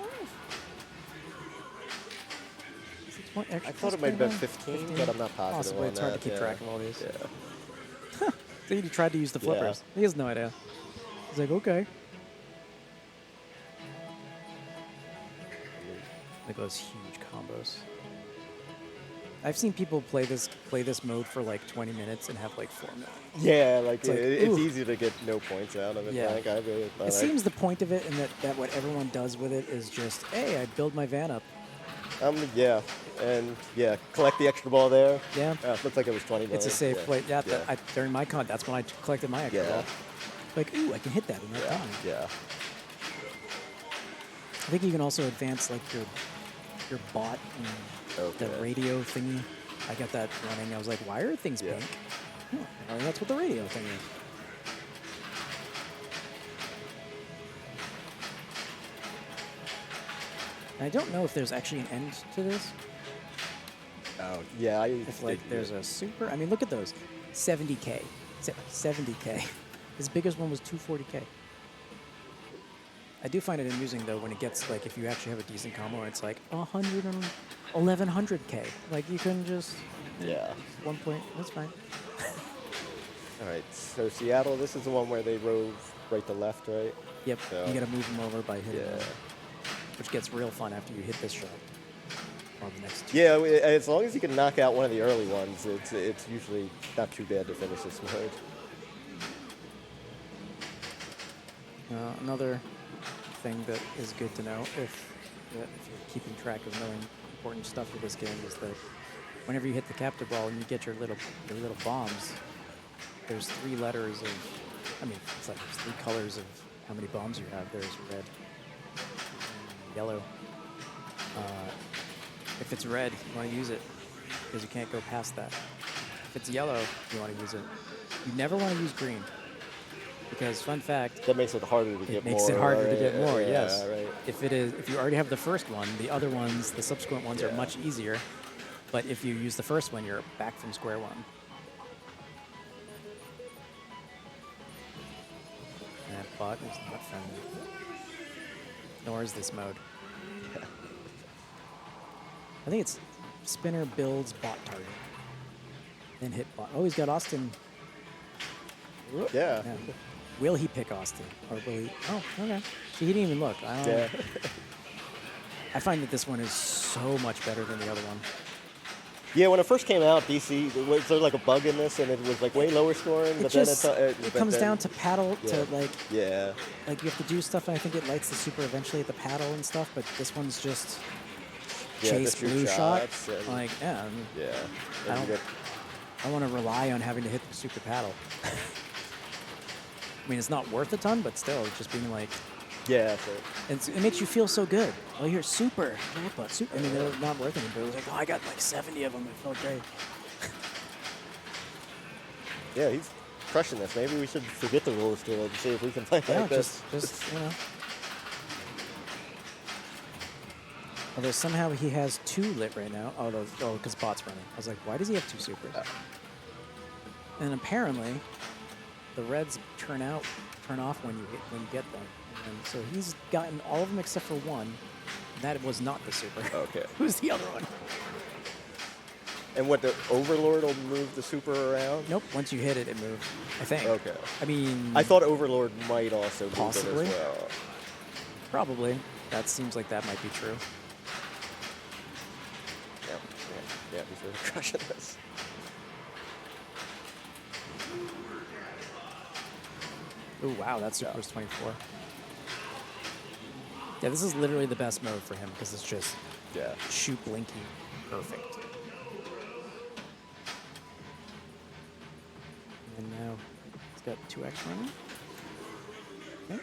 I thought it might have been 15, but I'm not positive. Possibly, on it's hard that. to keep track of all these. Yeah. So he tried to use the flippers. He has no idea. He's like, okay. Like those huge combos. I've seen people play this mode for like 20 minutes and have like 4 minutes. Yeah, it's easy to get no points out of it. Yeah. Like, it seems the point of it, and that what everyone does with it is just, hey, I build my van up. Collect the extra ball there. Yeah. Looks like it was 20 It's a safe play. Yeah, during my con, that's when I collected my extra ball. Like, ooh, I can hit that in that time. Yeah. I think you can also advance like your bot and the radio thingy. I got that running. I was like, why are things pink? Well, that's what the radio thing is. And I don't know if there's actually an end to this. Oh, yeah. If like there's a super, I mean, look at those, 70K, 70K. His biggest one was 240K. I do find it amusing though when it gets like if you actually have a decent combo, it's like 100 and 1100K. Like you can just 1 point. That's fine. All right. So Seattle, this is the one where they rove right to left, right? Yep. So. You got to move them over by hitting them, which gets real fun after you hit this shot. Or the next two. Yeah, as long as you can knock out one of the early ones, it's usually not too bad to finish this mode. Another thing that is good to know if you're keeping track of knowing important stuff with this game is that whenever you hit the capture ball and you get your little bombs, there's 3 letters of, I mean, it's like there's 3 colors of how many bombs you have. There's red, yellow. If it's red, you want to use it because you can't go past that. If it's yellow, you want to use it. You never want to use green. Because fun fact, that makes it harder to get more. It makes it harder to get more. Yes. Right. If you already have the first one, the other ones, the subsequent ones are much easier. But if you use the first one, you're back from square one. That bot is not friendly. Nor is this mode. I think it's spinner builds bot target. Then hit. Oh, he's got Austin. Yeah. Yeah. Will he pick Austin? Or will he? Oh, okay. See, he didn't even look. I don't know. Yeah. I find that this one is so much better than the other one. Yeah, when it first came out, DC, was there like a bug in this and it was like way lower scoring? It But just then it but comes then- down to paddle to like Yeah. like you have to do stuff, and I think it lights the super eventually at the paddle and stuff. But this one's just Yeah, chase the shoot blue shot. shots and- Like yeah, I mean, Yeah. I And you don't- get- I want to rely on having to hit the super paddle. I mean, it's not worth a ton, but still, just being like, yeah. So, it makes you feel so good. Oh, you're super. But super. I mean, they're not worth anything, but it was like, oh, I got like 70 of them. It felt great. yeah, he's crushing this. Maybe we should forget the rules to and see if we can play Yeah, like this. just you know. Although somehow he has 2 lit right now. Oh, because bot's running. I was like, why does he have 2 supers? And apparently, the reds turn off when you get them. And so he's gotten all of them except for one. And that was not the super. Okay. Who's the other one? And what, the Overlord will move the super around? Nope. Once you hit it, it moves. I think. Okay. I mean, I thought Overlord might also move Possibly. it as well. probably. That seems like that might be true. Yeah, he's really crushing this. Oh wow, that super was 24. Yeah, this is literally the best mode for him because it's just shoot blinky perfect. And now he's got 2x running. Okay.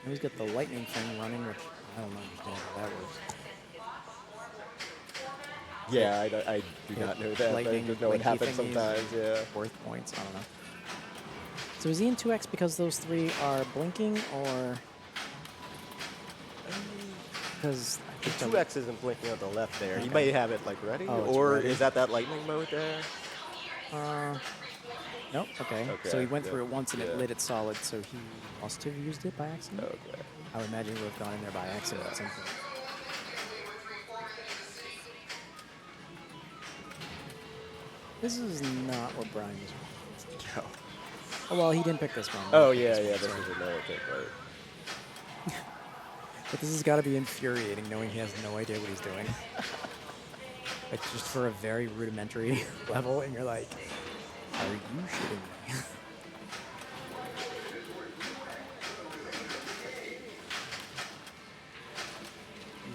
Now he's got the lightning thing running, which I don't understand how that works. Yeah, I do not know that. Lightning I just know it blinky happens thingies sometimes, yeah. Worth points, I don't know. So is he in 2x because those 3 are blinking, or because The 2X isn't blinking on the left there. He Okay. may have it like ready, Oh, it's or ready. is that lightning mode there? Nope. Okay. So Okay, he went yeah, through it once and it yeah. lit it solid. So he must have used it by accident. Okay. I would imagine he would have gone in there by accident at some point. This is not what Brian was. No. Oh well, he didn't pick this one. Oh, yeah, this Sorry. is another thing, right? But this has got to be infuriating, knowing he has no idea what he's doing. Like just for a very rudimentary level, and you're like, "Are you shitting me?"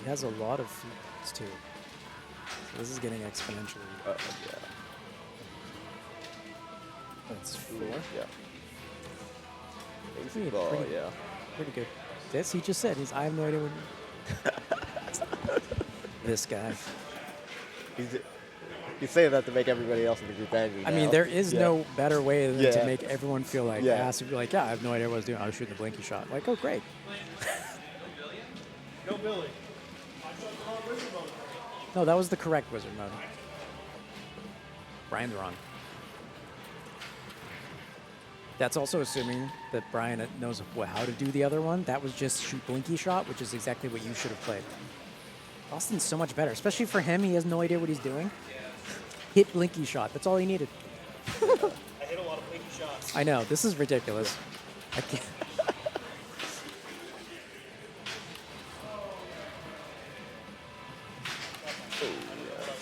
He has a lot of feeds too. So this is getting exponentially. Yeah. That's 4. Yeah. Pretty, Easy ball, pretty- yeah. Pretty good. This he just said. I have no idea what. This guy. He's saying that to make everybody else in the group angry. I mean, now. there is Yeah. no better way than Yeah. to make everyone feel like Yeah. ass and be like, yeah, I have no idea what I was doing. I was shooting the blinky shot. Like, oh, great. Go Billy. No, that was the correct wizard mode. Brian's wrong. That's also assuming that Brian knows how to do the other one. That was just shoot blinky shot, which is exactly what you should have played. Austin's so much better, especially for him. He has no idea what he's doing. Hit blinky shot. That's all he needed. I hit a lot of blinky shots. I know. This is ridiculous. I can't.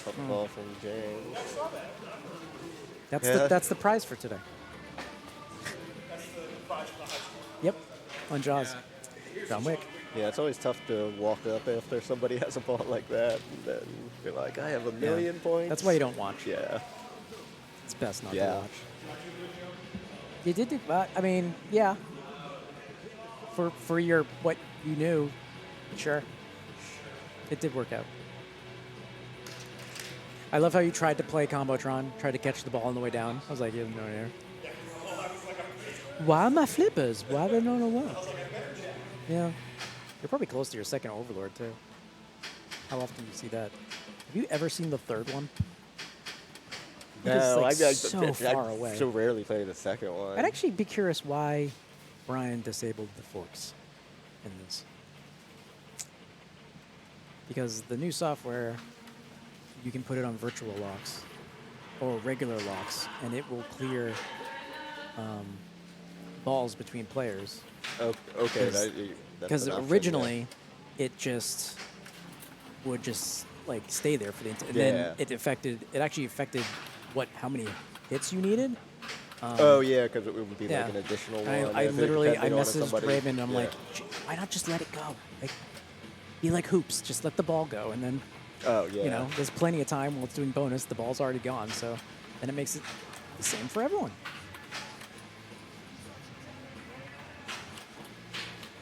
Tough ball from James. That's the prize for today. Yep, on Jaws. John Wick. Yeah, it's always tough to walk up after somebody has a ball like that, and then you're like, I have a million points. That's why you don't watch. Yeah. It's best not Yeah. to watch. You did do, I mean, yeah. For your what you knew, sure. It did work out. I love how you tried to play Combotron, tried to catch the ball on the way down. I was like, you have no idea. Why are my flippers? Why are they not on what? Yeah. You're probably close to your second Overlord, too. How often do you see that? Have you ever seen the third one? No, It's, I so far away. so rarely play the second one. I'd actually be curious why Brian disabled the forks in this. Because the new software, you can put it on virtual locks. or regular locks, and it will clear balls between players. Okay, Because that's an option, originally, it just would just like stay there for the entire. And Yeah. then it actually affected how many hits you needed. Oh yeah, because it would be Yeah. like an additional one. I if it literally depended on if messaged somebody- Raven and I'm yeah. like, why not just let it go? Like, be like hoops, just let the ball go, and then Oh yeah. you know, there's plenty of time while it's doing bonus. The ball's already gone, so then it makes it the same for everyone.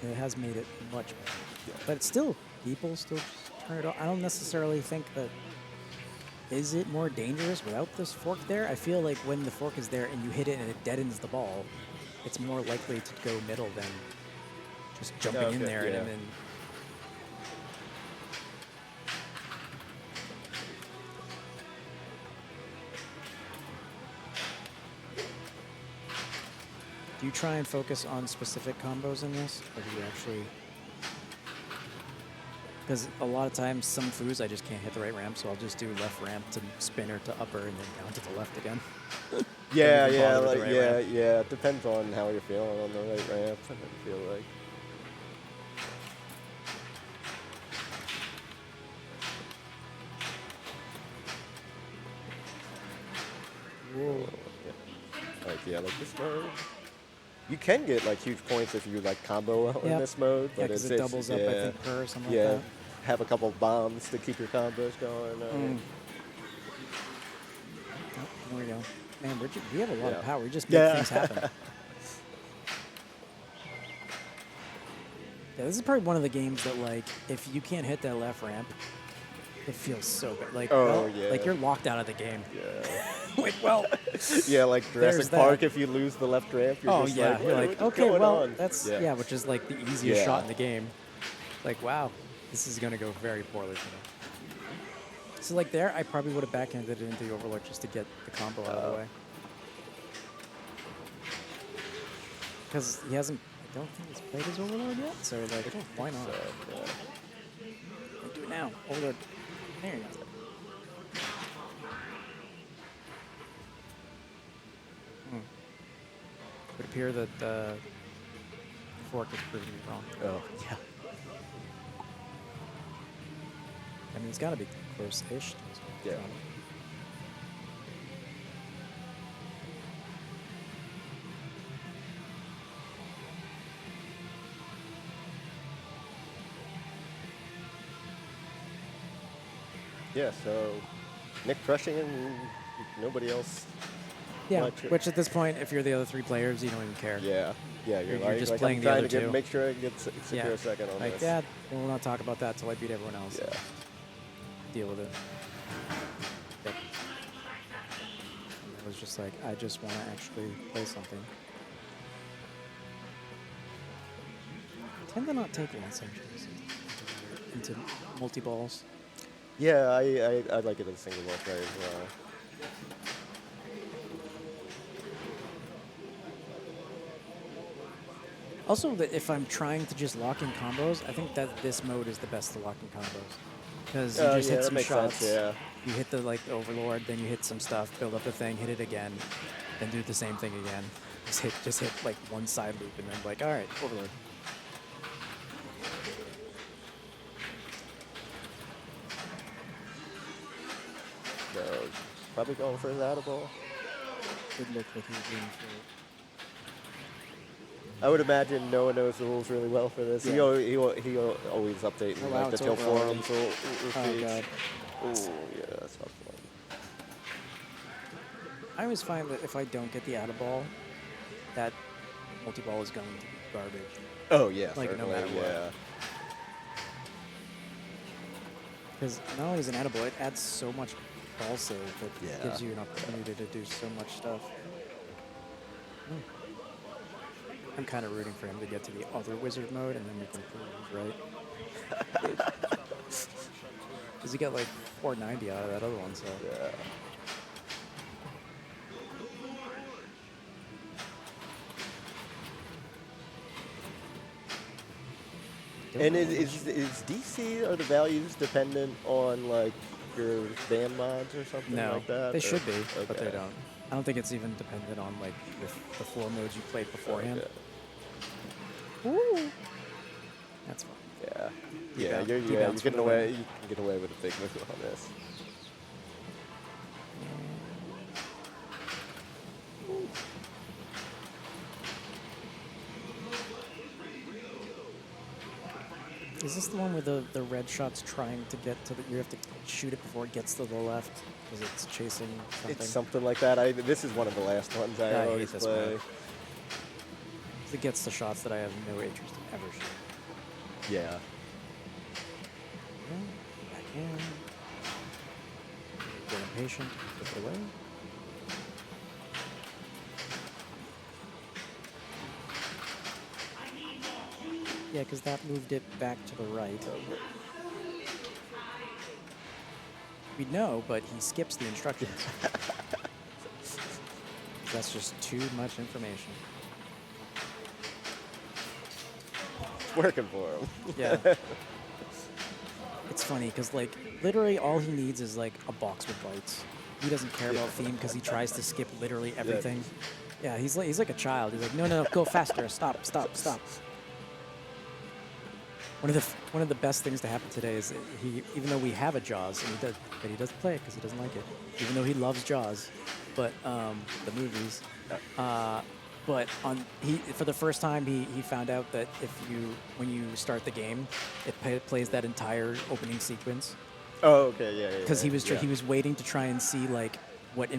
It has made it much better. But still, people still just turn it off. I don't necessarily think that. Is it more dangerous without this fork there? I feel like when the fork is there and you hit it and it deadens the ball, it's more likely to go middle than just jumping in Okay, there yeah. and then. Do you try and focus on specific combos in this, or do you actually? Because a lot of times, some foods I just can't hit the right ramp, so I'll just do left ramp to spinner to upper, and then down to the left again. Yeah, even yeah, bother with like, the right yeah, ramp. yeah. It depends on how you're feeling on the right ramp. I feel like. Whoa. Yeah, like this mode. You can get like huge points if you like combo well in Yep. this mode, Yeah, but 'cause it's it doubles up, I yeah, think, per or something yeah, like that. have a couple bombs to keep your combos going. Mm. Oh, there we go. Man, we have a lot of Yeah. power. We just make Yeah. things happen. Yeah, this is probably one of the games that, like, if you can't hit that left ramp, it feels so bad. Like, Oh, well, yeah. like you're locked out of the game. Yeah. Like, well, Yeah, like there's Jurassic that. Park. If you lose the left ramp, you're Oh just yeah, like, you're what- like, what's okay, going well, on? that's yeah. which is like the easiest Yeah. shot in the game. Like, wow, this is gonna go very poorly for me. So like there, I probably would have backhanded it into the Overlord just to get the combo out of the way. Because he hasn't, I don't think he's played his Overlord yet, so like, why not? Do it now, Overlord. There you go. It would appear that the fork is proving me wrong. Oh yeah. I mean, it's got to be close-ish. Yeah. Yeah, so Nick crushing and nobody else. Yeah, much. which at this point, if you're the other three players, you don't even care. Yeah, yeah, You're right. just like, playing I'm the trying other to two. make sure I get secure a second on like, this. yeah, we'll not talk about that until I beat everyone else. Yeah. Deal with it. Yep. And it was just like, I just want to actually play something. I tend to not take long sections into multi-balls. Yeah, I like it as a single ball player as well. Also, that if I'm trying to just lock in combos, I think that this mode is the best to lock in combos. Because you just yeah, hit that some makes shots, sense, yeah. you hit the like Overlord, then you hit some stuff, build up the thing, hit it again, then do the same thing again. Just hit like one side loop and then like, all right, Overlord. So probably going for his out of ball. Did look like he was aiming for it. I would imagine Noah knows the rules really well for this. Yeah. He always update Oh, in wow, like the it's Till over already. forums. Oh, God. Oh yeah, that's not fun. I always find that if I don't get the out of ball, that multi-ball is going to be garbage. Oh yeah, Like, no certainly, matter what. yeah. Because not only is an edible, it adds so much ball save that Yeah. gives you an opportunity to do so much stuff. I'm kind of rooting for him to get to the other wizard mode, and then we can prove he's right. Because he got like 490 out of that other one, so. Yeah. And is DC, are the values dependent on like your ban mods or something No, like that? they or- should be, but they okay. don't. I don't think it's even dependent on like the 4 modes you played beforehand. Okay. Ooh. That's fine. Yeah. You Yeah, bounce- you're, you yeah, bounce you're for getting the away. win. You can get away with a big move on this. Is this the one where the red shot's trying to get to the? You have to shoot it before it gets to the left because it's chasing something. It's something like that. This is one of the last ones I I always hate this play. mode. 'Cause it gets the shots that I have no interest in ever shooting. Yeah. Back in. Get impatient. Put it away. Yeah, because that moved it back to the right. We know, but he skips the instructions. That's just too much information. It's working for him. Yeah. It's funny because, like, literally all he needs is, like, a box with bytes. He doesn't care about theme because he tries to skip literally everything. Yeah, he's like a child. He's like, no, go faster. Stop. One of the best things to happen today is that even though we have a Jaws, and he does play it because he doesn't like it, even though he loves Jaws, but the movies. But for the first time, he found out that when you start the game, it plays that entire opening sequence. Oh, okay, yeah. Because he was waiting to try and see like what he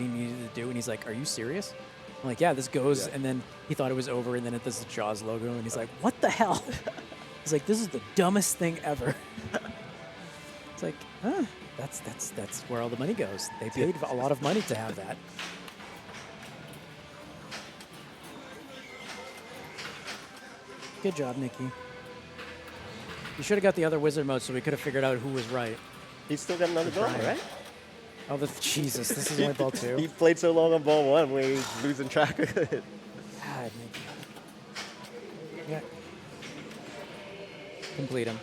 needed to do, and he's like, "Are you serious?" I'm like, "Yeah, this goes." Yeah. And then he thought it was over, and then it does the Jaws logo, and he's like, "What the hell?" He's like, "This is the dumbest thing ever." It's like, huh? That's where all the money goes. They paid a lot of money to have that. Good job, Nikki. You should have got the other wizard mode so we could have figured out who was right. He's still got another ball, Brian. right? Oh, Jesus, this is only ball 2. He played so long on ball 1 where he's losing track of it. God, Nikki. Yeah. Complete him.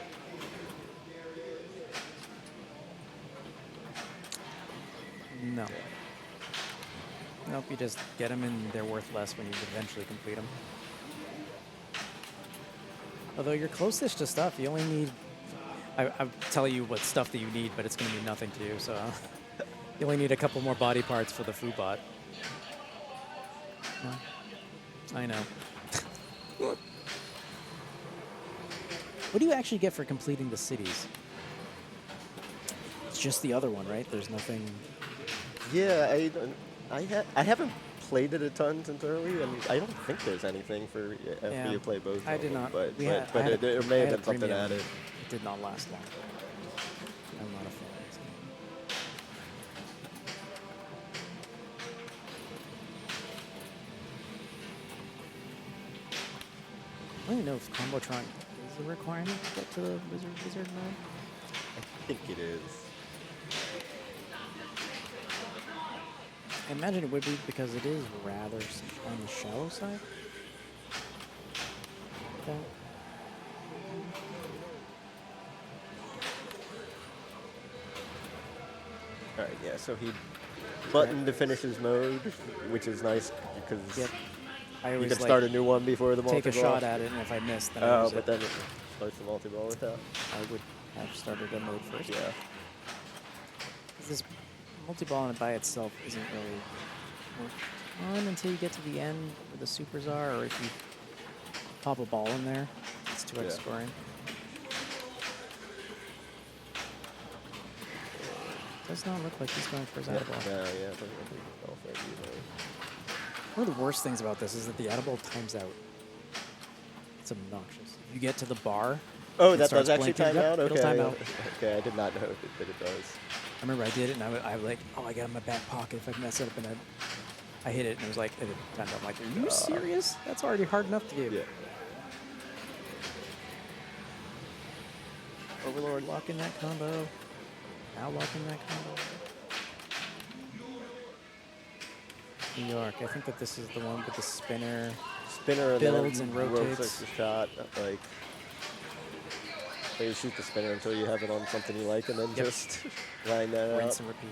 No. Nope, you just get them and they're worth less when you eventually complete them. Although you're closest to stuff, you only need... I'll tell you what stuff that you need, but it's going to mean nothing to you, so... You only need a couple more body parts for the Foobot. No. I know. What do you actually get for completing the cities? It's just the other one, right? There's nothing... Yeah, I haven't played it a ton since early, and I don't think there's anything for after you play both. I of did them, not. But I had there a- may I have had a been something premium. added. It did not last long. I'm not a fan of this game. I don't even know if Combotron is a requirement to get to the wizard mode. I think it is. I imagine it would be because it is rather on the shallow side. Okay. All right, yeah. So he buttoned to finish his mode, which is nice because Yep. I you always can start a new one before the take a multi-ball. shot at it, and if I miss, then I Oh, lose but it. then it starts the multi-ball with that. I would have started a mode first. Yeah. 'Cause this multi-ball by itself isn't really fun until you get to the end where the supers are, or if you pop a ball in there, it's 2x Yeah. scoring. Does not look like he's going for his Yeah, out ball. yeah, yeah. Doesn't really go for it either. One of the worst things about this is that the out ball times out. It's obnoxious. You get to the bar. Oh, it that starts does actually blinking. time Yep, out? it'll Okay. time out. Okay, I did not know that it does. I remember I did it, and I was like, oh, I got it in my back pocket if I mess it up, and I hit it, and it was like, it timed out. I'm like, are you serious? That's already hard enough to do. Yeah. Overlord locking that combo. Now locking that combo. New York. I think that this is the one with the spinner. Spinner and Builds then and rotates. the shot. Like, Maybe shoot the spinner until you have it on something you like, and then Yep. just line that Rinse out. and repeat.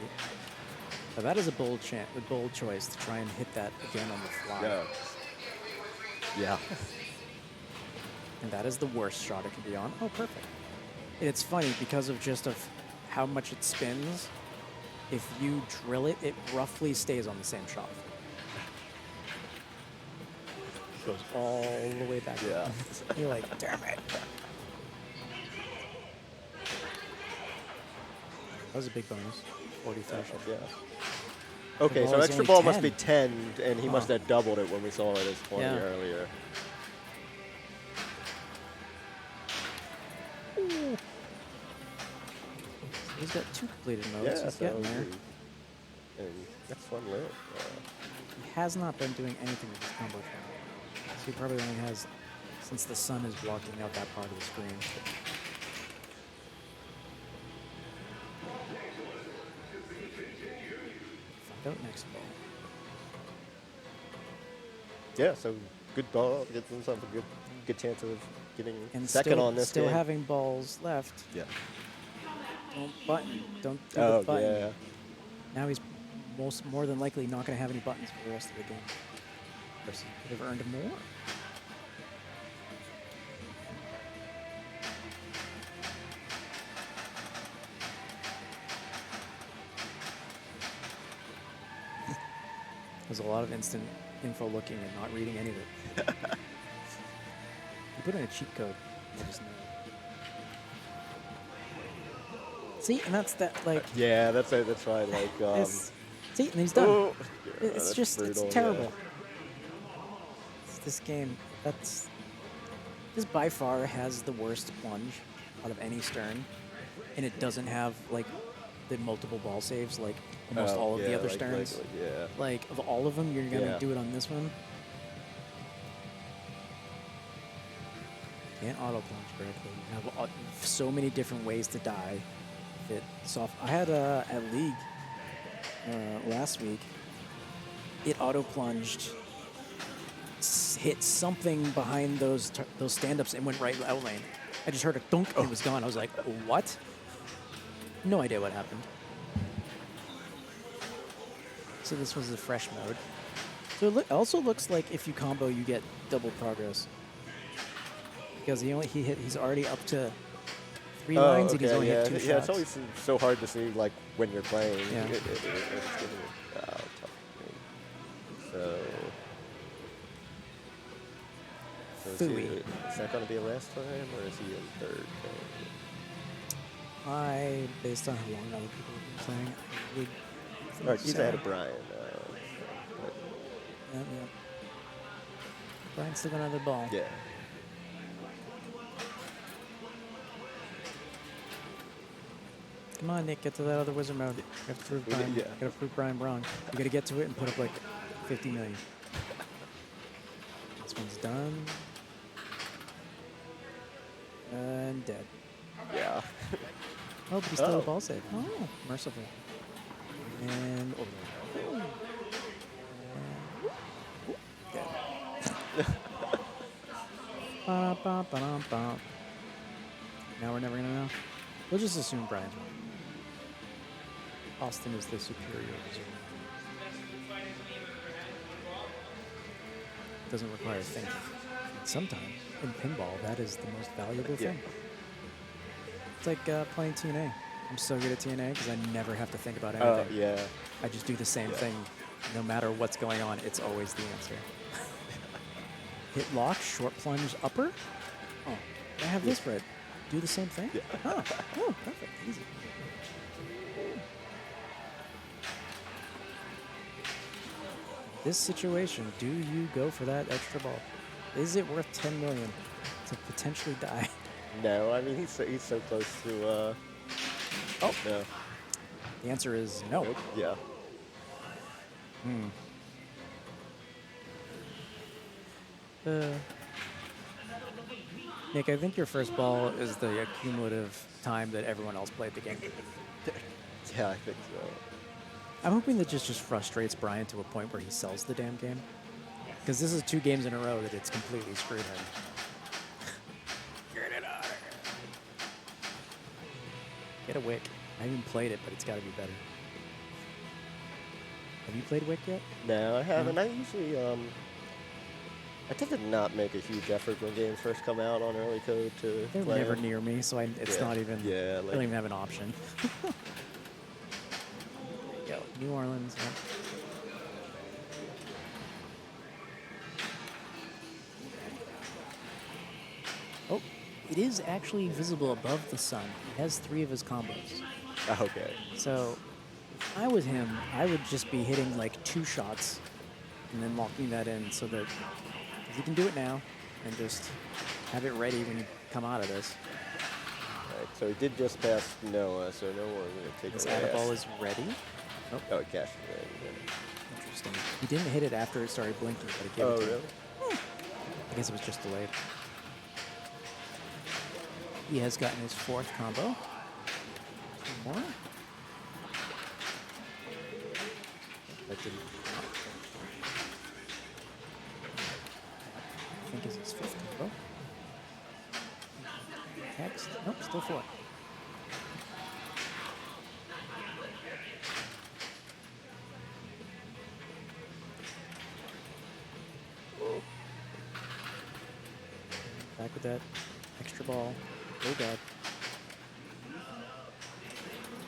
Now that is a bold choice to try and hit that again on the fly. Yeah. Yeah. And that is the worst shot it can be on. Oh, perfect. And it's funny because of just of how much it spins. If you drill it, it roughly stays on the same shot. Goes all the way back. Yeah. You're like, damn it. That was a big bonus. 43 shot. Yeah. Okay, ball so is extra only ball must be 10. 10, and he must have doubled it when we saw it as 20 Yeah. earlier. He's got 2 completed modes. Yeah, He's so getting there. and that's one lit. He has not been doing anything with his combo shot. So he probably only has, since the sun is blocking out that part of the screen. Find out next ball. Yeah, so good ball. Gets himself a good chance of getting And second still, on this still game. having balls left. Yeah. Don't button. Don't do Oh, the button. yeah. Now he's more than likely not going to have any buttons for the rest of the game. Of course, he could have earned more. There's a lot of instant info looking and not reading any of it. You put in a cheat code. You just know. See, and that's that, like, Yeah, that's right. Like, see, and he's done. oh, yeah, It's that's just, brutal, it's yeah. terrible. This game, this by far has the worst plunge out of any Stern, and it doesn't have, like, the multiple ball saves like almost Oh, all of the yeah, other like, Sterns. yeah. Like, of all of them, you're going to Yeah. do it on this one. Can't auto plunge correctly. You have so many different ways to die. It soft. I had at League last week. It auto plunged, hit something behind those stand-ups and went right out lane. I just heard a thunk and it was gone. I was like, what? No idea what happened. So this was the fresh mode. So it also looks like if you combo, you get double progress. Because he's already up to 3 lines and he's only hit 2 shots. Yeah, it's always so hard to see like when you're playing. Yeah. It's getting tough. So is that going to be a last time, or is he in third? Based on how long other people have been playing, I would think All right, he's so. ahead of Brian. Yep. Brian's still got another ball. Yeah. Come on, Nick, get to that other wizard mode. You have to prove Brian. Yeah. Gotta prove Brian wrong. You gotta get to it and put up like 50 million. This one's done. And dead. Yeah. Oh, but he's still Oh. a ball save. Oh, merciful. And over. Dead. Ba-ba-ba-ba-ba. Now we're never gonna know. We'll just assume Brian's wrong. Austin is the superior wizard. Doesn't require thinking. Sometimes in pinball, that is the most valuable thing. It's like playing TNA. I'm so good at TNA because I never have to think about anything. Yeah. I just do the same thing. No matter what's going on, it's always the answer. Hit lock, short plunge, upper. Oh, I have this right. Do the same thing? Yeah. Oh, perfect. Easy. This situation, do you go for that extra ball? Is it worth 10 million to potentially die? No, I mean he's so close to. Oh. No. The answer is no. Nope. Yeah. Nick, I think your first ball is the cumulative time that everyone else played the game. Yeah, I think so. I'm hoping that just frustrates Brian to a point where he sells the damn game. Because this is 2 games in a row that it's completely screwed him. Get it out of here. Get a Wick. I haven't played it, but it's got to be better. Have you played Wick yet? No, I haven't. I usually, I tend to not make a huge effort when games first come out on early code to They're play never 'em. near me, so it's not even. Yeah, I don't like, even have an option. There you go. New Orleans. Yeah. Oh, it is actually visible above the sun. He has 3 of his combos. okay. So if I was him, I would just be hitting like 2 shots and then locking that in so that 'cause he can do it now and just have it ready when you come out of this. Right, so he did just pass Noah, so Noah is going to take His the add ball last. is ready. Nope. Oh, it cashed it in. Interesting. He didn't hit it after it started blinking, but it gave Oh, it to him. really? I guess it was just delayed. He has gotten his 4th combo. 2 more. That didn't. I think it's his 5th combo. Text. Nope, still 4. Back with that extra ball. Oh god.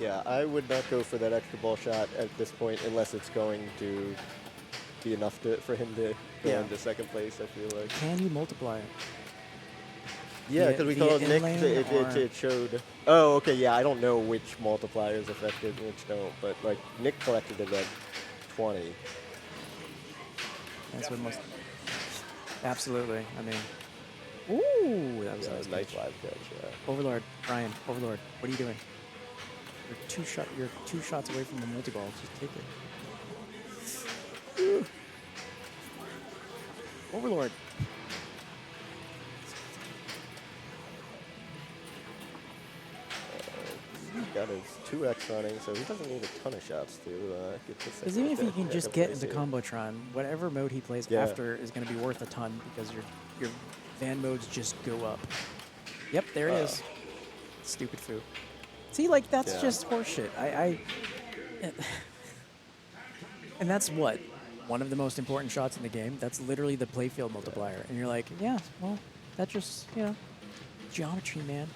Yeah, I would not go for that extra ball shot at this point unless it's going to be enough for him to go Yeah. into second place, I feel like. Can you multiply it? Yeah, Via- because we via told Nick inlane it showed. Oh, okay, yeah, I don't know which multiplier is effective and which don't, but like Nick collected it at 20. That's what most. Absolutely. I mean. Ooh, that was Yeah, a nice nice catch. live catch, yeah. Overlord, Brian, Overlord, what are you doing? You're 2 shots away from the multi-ball. Just take it. Overlord. He's got his 2x running, so he doesn't need a ton of shots to get this. Because even if he can just get into Combotron, whatever mode he plays Yeah. after is going to be worth a ton because your van modes just go up. Yep, there it is. Stupid foo. See, like, that's Yeah. just horseshit. And that's what? One of the most important shots in the game? That's literally the playfield multiplier. And you're like, yeah, well, that's just, geometry, man.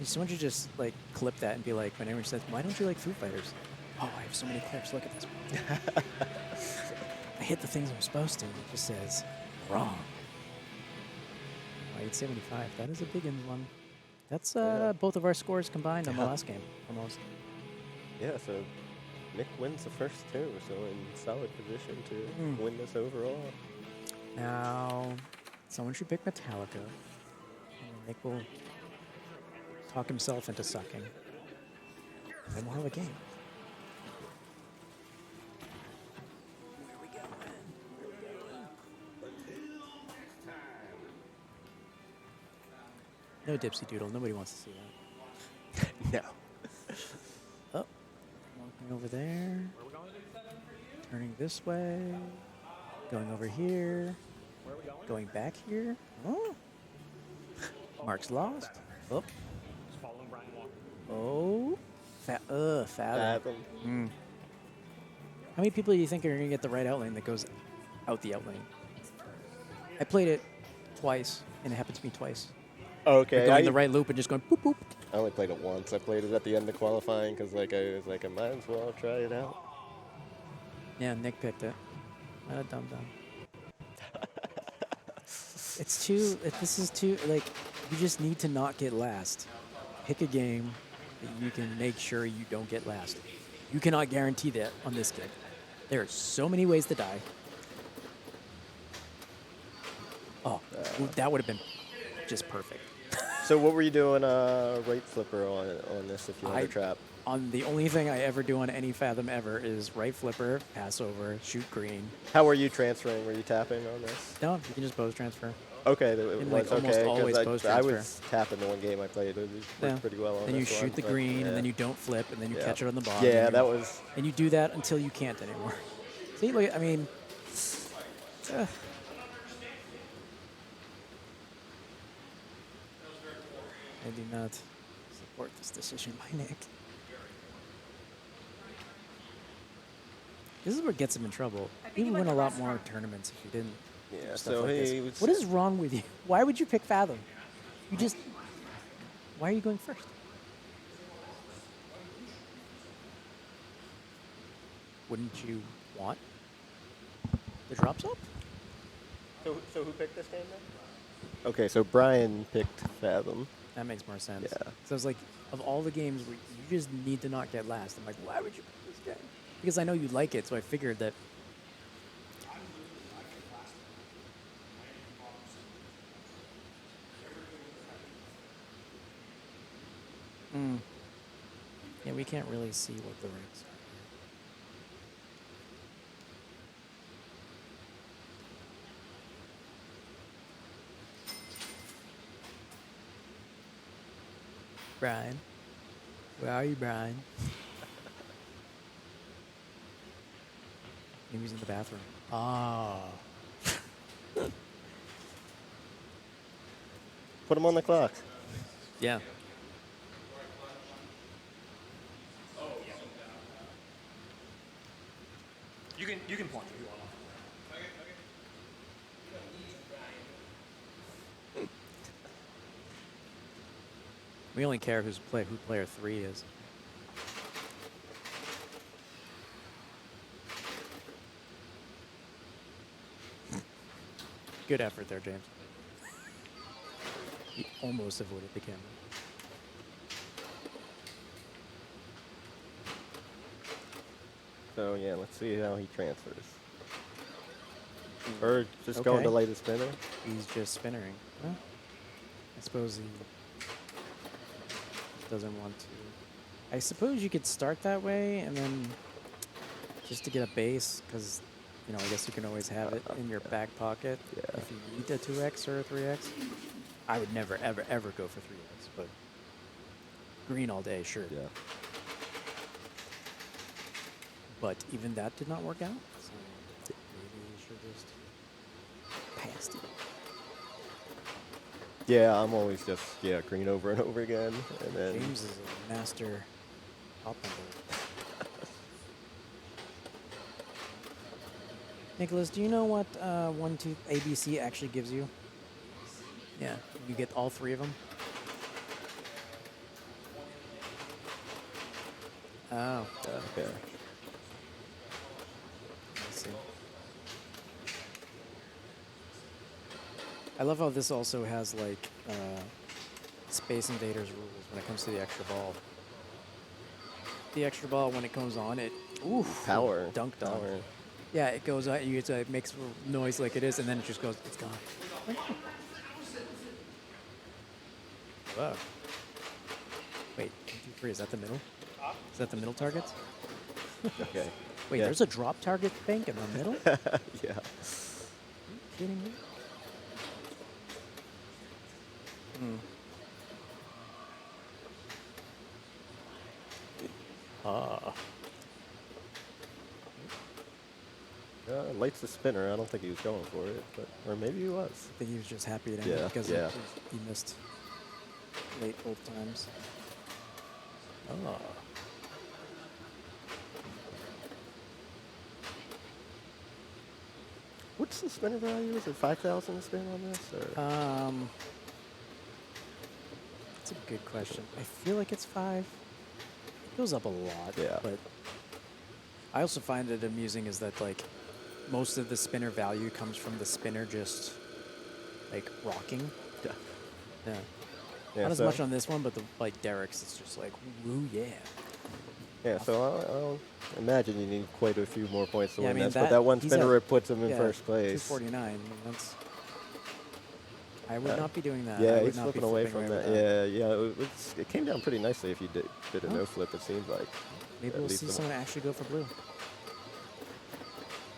Someone should just, like, clip that and be like, when everyone says, why don't you like Foo Fighters? Oh, I have so many clips. Look at this one. I hit the things I'm supposed to. And it just says, wrong. 875. That is a big one. That's both of our scores combined on the last game, almost. Yeah, so Nick wins the first 2, so in solid position to win this overall. Now, someone should pick Metallica. And Nick will talk himself into sucking. And then we'll have a game. Where we going? No Dipsy Doodle. Nobody wants to see that. No. Oh, walking over there. Turning this way. Going over here. Going back here. Oh. Mark's lost. Oh. Oh. Fathom. Fathom. How many people do you think are going to get the right outlane that goes out the outlane? I played it twice, and it happened to me twice. Okay. Like going the right loop and just going boop boop. I only played it once. I played it at the end of qualifying because I was like, I might as well try it out. Yeah, Nick picked it. What a dum dum. This is too, like, you just need to not get last. Pick a game that you can make sure you don't get last. You cannot guarantee that on this game. There are so many ways to die. Oh, that would have been just perfect. So what were you doing right flipper on this if you had a trap? On the only thing I ever do on any Fathom ever is right flipper, pass over, shoot green. How were you transferring? Were you tapping on this? No, you can just pose transfer. Okay, it And, was like, almost okay. always 'Cause pose I transfer. was tapping the one game I played. It worked pretty well on Then you this shoot one, the but green, yeah. and then you don't flip, and then you catch it on the bottom. Yeah, and that was. And you do that until you can't anymore. See, like, I mean, maybe not. support this decision by Nick. This is what gets him in trouble. He would win a lot more tournaments if he didn't. Yeah, do stuff so like he this. was. What is wrong with you? Why would you pick Fathom? You just. Why are you going first? Wouldn't you want the drops up? So who picked this game then? Okay, so Brian picked Fathom. That makes more sense. Yeah. So it's like, of all the games where you just need to not get last, I'm like, why would you pick this game? Because I know you like it, so I figured that. Yeah, we can't really see what the ranks are. Brian. Where are you, Brian? Maybe he's in the bathroom. Ah. Put him on the clock. Yeah. You can point if you want. We only care who player 3 is. Good effort there, James. He almost avoided the camera. So yeah, let's see how he transfers. Or just going to lay the spinner. He's just spinnering. Well, I suppose he doesn't want to. I suppose you could start that way and then just to get a base, because I guess you can always have it in your back pocket if you need a 2x or a 3x. I would never, ever, ever go for 3x, but green all day, sure. Yeah. But even that did not work out, so maybe you should just pass it. Yeah, I'm always just green over and over again, and then James is a master hop number. Nicholas, do you know what 1, 2 ABC actually gives you? Yeah, you get all 3 of them. Oh, okay. I see. I love how this also has like Space Invaders rules when it comes to the extra ball. The extra ball, when it comes on, it Power. dunked on. Power. Yeah, it goes out. It makes a noise like it is, and then it just goes. It's gone. Wow. Wait, 1, 2, 3. Is that the middle? Is that the middle targets? Okay. Wait, Yeah. there's a drop target bank in the middle? Yeah. Are you kidding me? Lights the spinner. I don't think he was going for it, or maybe he was. I think he was just happy it ended Yeah, because yeah. he missed late both times. Oh. What's the spinner value? Is it 5,000 to spin on this? Or? That's a good question. I feel like it's 5. It goes up a lot. Yeah. But I also find it amusing is that like most of the spinner value comes from the spinner just like rocking. Yeah. Yeah. Yeah, Not as so- much on this one, but the like Derek's, it's just like woo yeah. Yeah, so I'll imagine you need quite a few more points to Yeah, I win mean, this, but that one he's spinner at- rip puts him in yeah, first place. 249. I mean, that's. I would not be doing that. I Yeah, would he's not be flipping away flipping from with that. Yeah, it came down pretty nicely if you did a Huh? no flip. It seemed like. Maybe At we'll least see the- someone actually go for blue.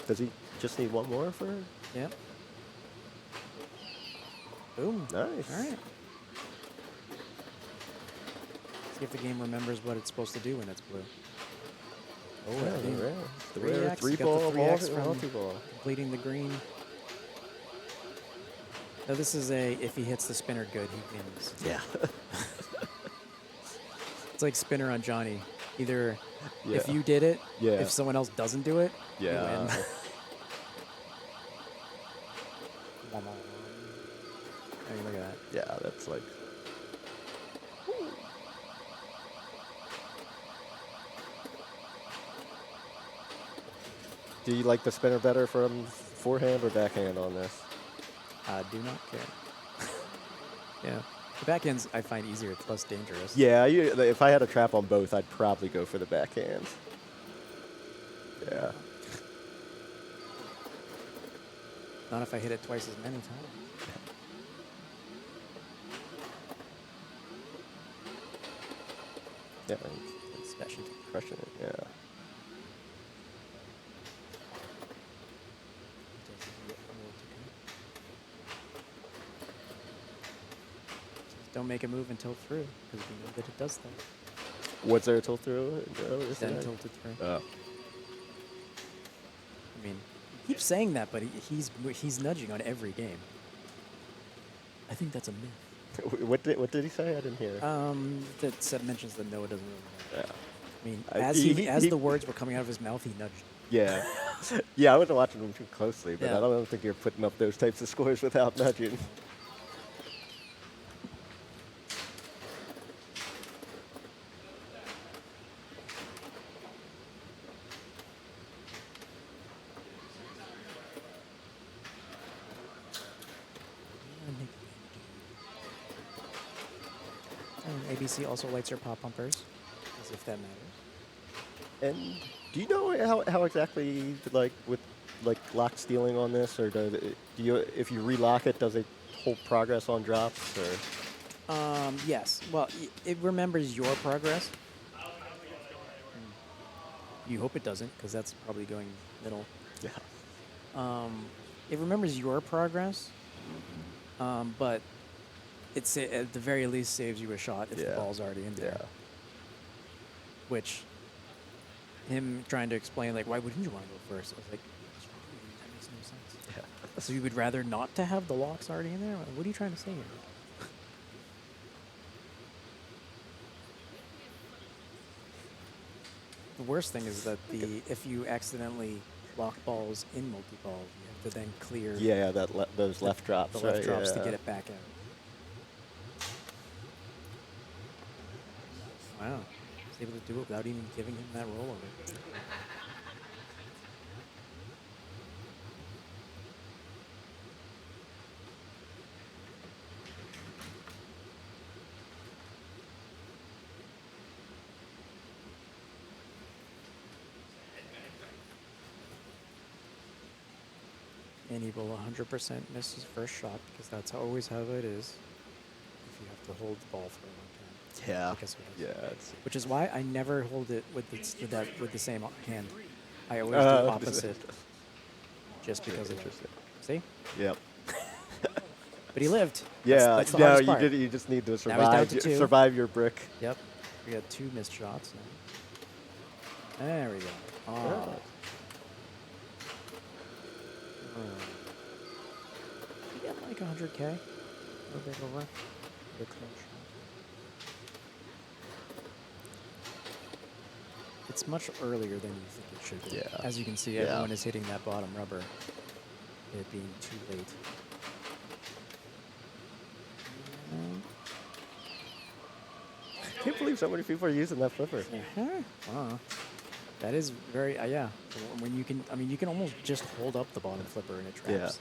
Does he just need one more for? Yep. Boom. Nice. All right. See if the game remembers what it's supposed to do when it's blue. Oh, Yeah, yeah, the yeah. The 3x, rare three you got ball, the 3x multi ball. completing the green. Now this is if he hits the spinner good, he wins. Yeah. It's like spinner on Johnny. Either if Yeah. you did it, Yeah. if someone else doesn't do it, you Yeah. win. Hey, look at that. Yeah, that's like. Do you like the spinner better from forehand or backhand on this? I do not care. Yeah. The backhands I find easier. It's less dangerous. Yeah, if I had a trap on both, I'd probably go for the backhand. Yeah. Not if I hit it twice as many times. Yeah, it's Especially. crushing it, yeah. Don't make a move until through, because we know that it does that. Was there a tilt through? Then tilted through. Oh. I mean, he keeps saying that, but he's nudging on every game. I think that's a myth. What did he say? I didn't hear. That Seb mentions that Noah doesn't really know. Yeah. I mean, I- as the words were coming out of his mouth, he nudged. Yeah. Yeah, I wasn't watching him too closely, but Yeah. I don't think you're putting up those types of scores without nudging. ABC also lights her pop bumpers, as if that matters. And do you know how exactly like with like lock stealing on this, or do you if you relock it, does it hold progress on drops or? Yes. Well, it remembers your progress. You hope it doesn't, because that's probably going middle. Yeah. It remembers your progress, but it's at the very least saves you a shot if the Yeah. ball's already in there. Yeah. Which, him trying to explain, like, why wouldn't you want to go first? I was like, that makes no sense. Yeah. So you would rather not to have the locks already in there? What are you trying to say here? The worst thing is that if you accidentally lock balls in multi-ball, you have to then clear Yeah, those left drops. the left right? drops to Yeah. get it back out. Wow. He's able to do it without even giving him that rollover. And he will 100% miss his first shot, because that's always how it is if you have to hold the ball for a long time. Yeah. Like I said. Yeah. It's, Which is why I never hold it with the same hand. I always do opposite, just because of that. interesting. See? Yep. But he lived. Yeah. That's the No, hardest you part. You just need to Now he's down survive. to 2. Survive your brick. Yep. We got 2 missed shots now. There we go. Oh. You get like 100K. A little bit over. Good close shot. It's much earlier than you think it should be. Yeah. As you can see, Yeah. everyone is hitting that bottom rubber. It being too late. I can't believe so many people are using that flipper. Wow. That is very, yeah. When you can, I mean, you can almost just hold up the bottom flipper and it traps.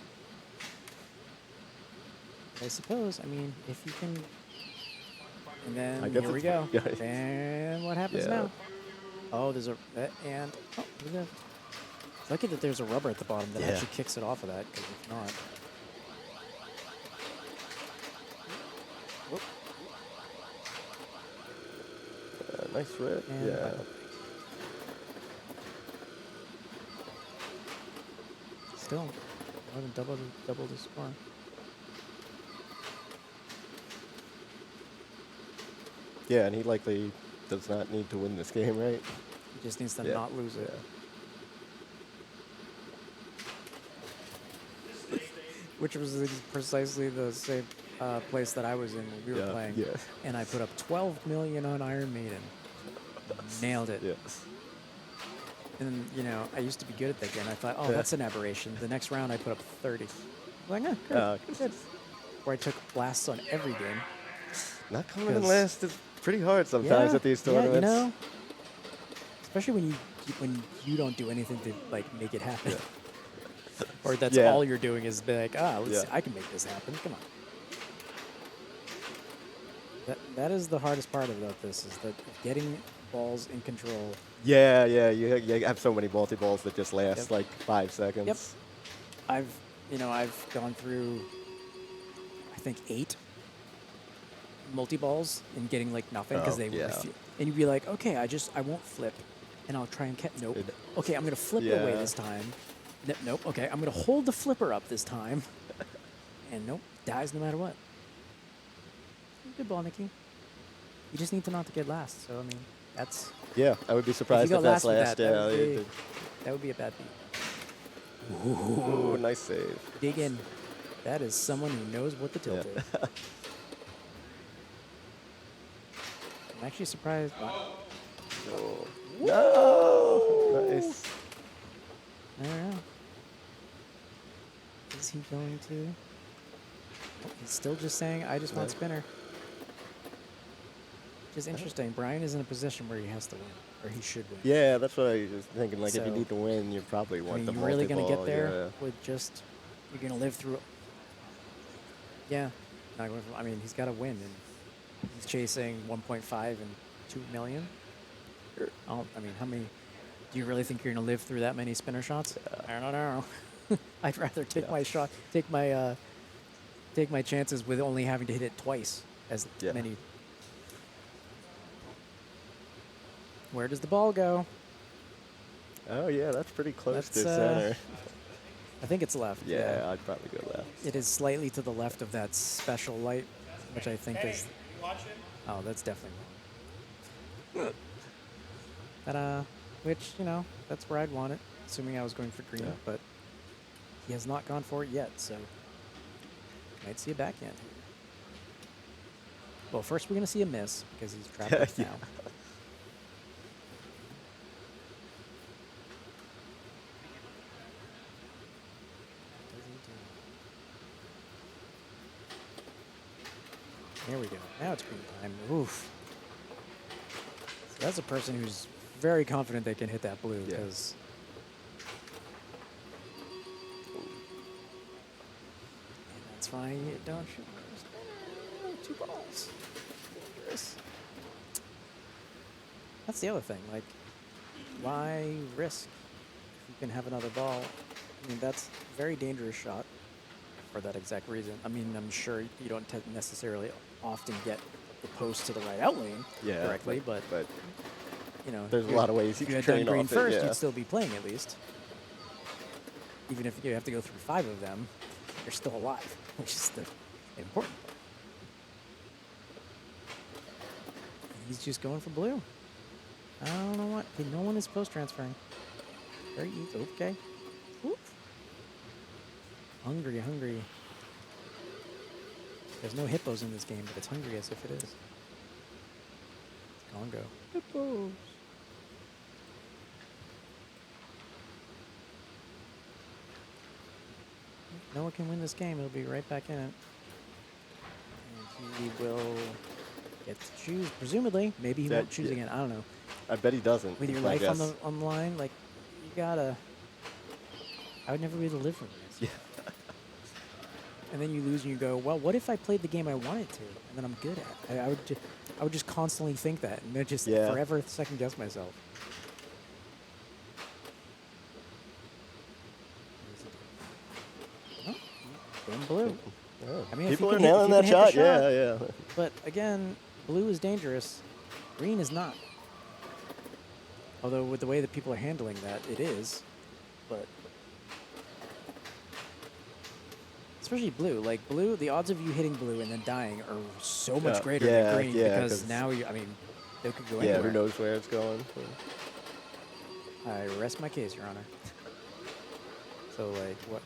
I suppose, I mean, if you can, and then guess here we it's- go. yeah. And what happens Yeah. now? Oh, there's a, and, oh, look at that. It's lucky that there's a rubber at the bottom that Yeah. actually kicks it off of that, because if not. Whoop. Nice rip. And Yeah. Still, more than double the score. Yeah, and he likely does not need to win this game, right? He just needs to Yeah. not lose it. Which was precisely the same place that I was in when we were Yeah, playing, yeah. and I put up 12 million on Iron Maiden. Nailed it. Yes. And you know, I used to be good at that game. I thought, oh, Yeah. that's an aberration. The next round, I put up 30. I'm like, good, good. Where I took lasts on every game. Not coming in 'Cause- last is pretty hard sometimes at these tournaments. Yeah, you know, especially when you don't do anything to like make it happen, or that's Yeah. all you're doing is be like, let's Yeah. see, I can make this happen. Come on. That is the hardest part about this, is that getting balls in control. Yeah, you have so many multi-balls that just last Yep. like 5 seconds. Yep. I've gone through, I think, 8 multi-balls and getting like nothing because they yeah. and you'd be like, okay, I won't flip, and I'll try and catch. Nope. Okay, I'm gonna flip it away Yeah. this time. Nope. Okay, I'm gonna hold the flipper up this time, and nope, dies no matter what. Good ball, Nikki. You just need to not to get last. So I mean, that's. Yeah, I would be If surprised you if go that's last with last. that, Yeah, that would be a bad beat. Ooh, nice save. Dig in. That is someone who knows what the tilt Yeah. is. I'm actually surprised. No! Nice. I don't know. Is he going to? Oh, he's still just saying, I just want spinner. Which is interesting. Brian is in a position where he has to win, or he should win. Yeah, that's what I was thinking. Like, if you So, need to win, you probably I want mean, the you're really going to get multi-ball, there yeah. with just, you're going to live through. Yeah. Not going I mean, he's got to win, and he's chasing 1.5 and 2 million. I mean, how many? Do you really think you're going to live through that many spinner shots? I don't know. I'd rather take my shot, take my chances with only having to hit it twice as many. Where does the ball go? Oh, yeah, that's pretty close to That's, center. I think it's left. Yeah, I'd probably go left. It is slightly to the left of that special light, which I think is. Oh, that's definitely wrong. Ta-da. Which, you know, that's where I'd want it, assuming I was going for green, but he has not gone for it yet, so might see a backhand. Well, first we're going to see a miss because he's trapped up now. There we go. Now it's green time. Oof. So that's a person who's very confident they can hit that blue because. That's fine. You don't shoot. 2 balls. Dangerous. That's the other thing. Like, why risk if you can have another ball? I mean, that's a very dangerous shot for that exact reason. I mean, I'm sure you don't necessarily often get the post to the right out lane correctly, but you know, there's a lot of ways you if you can had done train green off it, first, yeah. you'd still be playing at least. Even if you have to go through 5 of them, you're still alive, which is the important part. He's just going for blue. I don't know what. No one is post transferring. Very easy. Okay. Whoop. Hungry, hungry. There's no hippos in this game, but it's hungry as if it is. It's Congo. Hippos. If Noah can win this game, he'll be right back in it. And he will get to choose, presumably. Maybe he won't choose again. I don't know. I bet he doesn't. With your I life guess. on the line, like, you gotta. I would never be able to live from this. Yeah. And then you lose and you go, well, what if I played the game I wanted to and then I'm good at it? I would just constantly think that and then just forever second guess myself. Oh, going blue. Oh. I mean, People if are you can nailing hit, that if you can shot. hit the Yeah, yeah. But again, blue is dangerous. Green is not. Although with the way that people are handling that, it is. But especially blue. Like blue, the odds of you hitting blue and then dying are so much greater than green because now I mean, they could go anywhere. Yeah, who knows where it's going. I rest my case, Your Honor. So like what?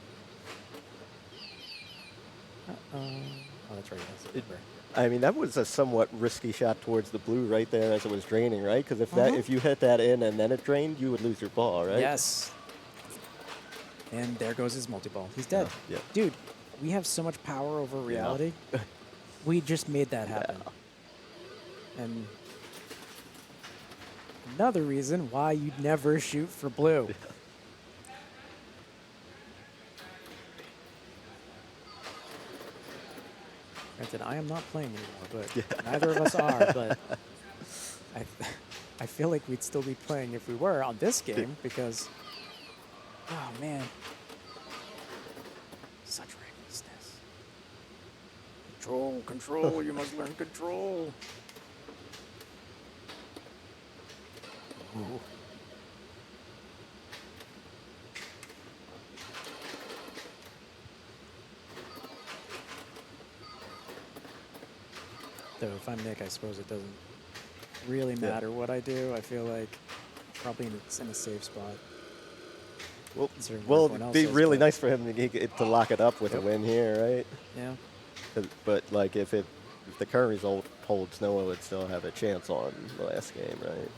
Oh, that's right. That's the river. I mean, that was a somewhat risky shot towards the blue right there as it was draining, right? Because if you hit that in and then it drained, you would lose your ball, right? Yes. And there goes his multi-ball. He's dead. Yeah. Dude, we have so much power over reality. We just made that happen. And another reason why you'd never shoot for blue. Granted, I am not playing anymore, but neither of us are. But I feel like we'd still be playing if we were on this game because, oh man, such recklessness. Control, you must learn control. Ooh. Though if I'm Nick, I suppose it doesn't really matter what I do. I feel like probably in a safe spot. Well, it'd be really nice for him to lock it up with a win here, right? Yeah. But like if the current result holds, Noah would still have a chance on the last game, right?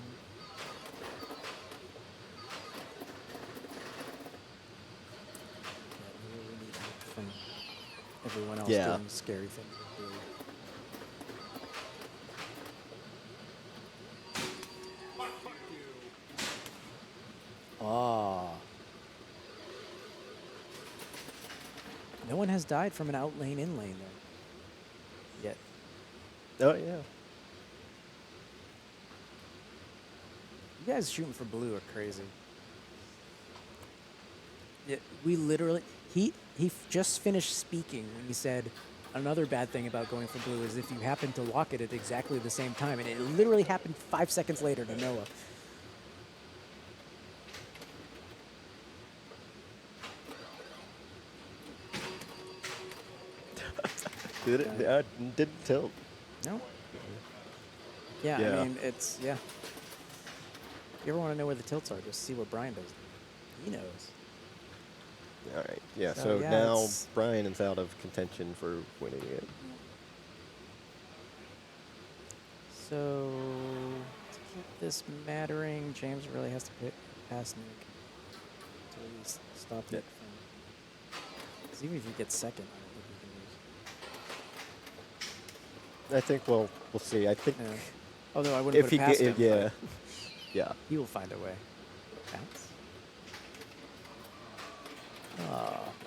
From everyone else Yeah. doing scary things. Ah. No one has died from an out lane in lane though. Yet. Oh yeah. You guys shooting for blue are crazy. Yeah, we literally he just finished speaking when he said another bad thing about going for blue is if you happen to lock it at exactly the same time, and it literally happened 5 seconds later to Noah. Did it? Yeah, didn't tilt. No. Yeah, Yeah. I mean it's You ever want to know where the tilts are? Just see what Brian does. He knows. All right. Yeah. So, So yeah, now it's- Brian is out of contention for winning it. So to keep this mattering, James really has to pass Nick to at least stop Nick from. Because even if he gets second, I don't think he can lose. I think we'll see. I think Yeah. Although I wouldn't if put he it past him. yeah, but yeah. he will find a way. Bounce.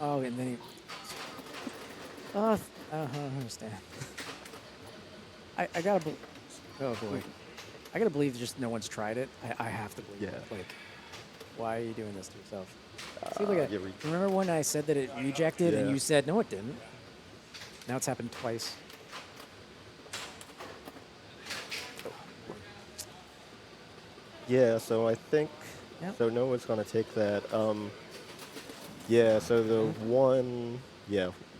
Oh, and then he. I understand. I gotta. Oh boy, I gotta believe just no one's tried it. I have to believe it. Like, why are you doing this to yourself? See, look at. Remember when I said that it rejected and Yeah. you said no, it didn't. Now it's happened twice. Yeah, so I think Yep. so. Noah's gonna take that. Yeah, so the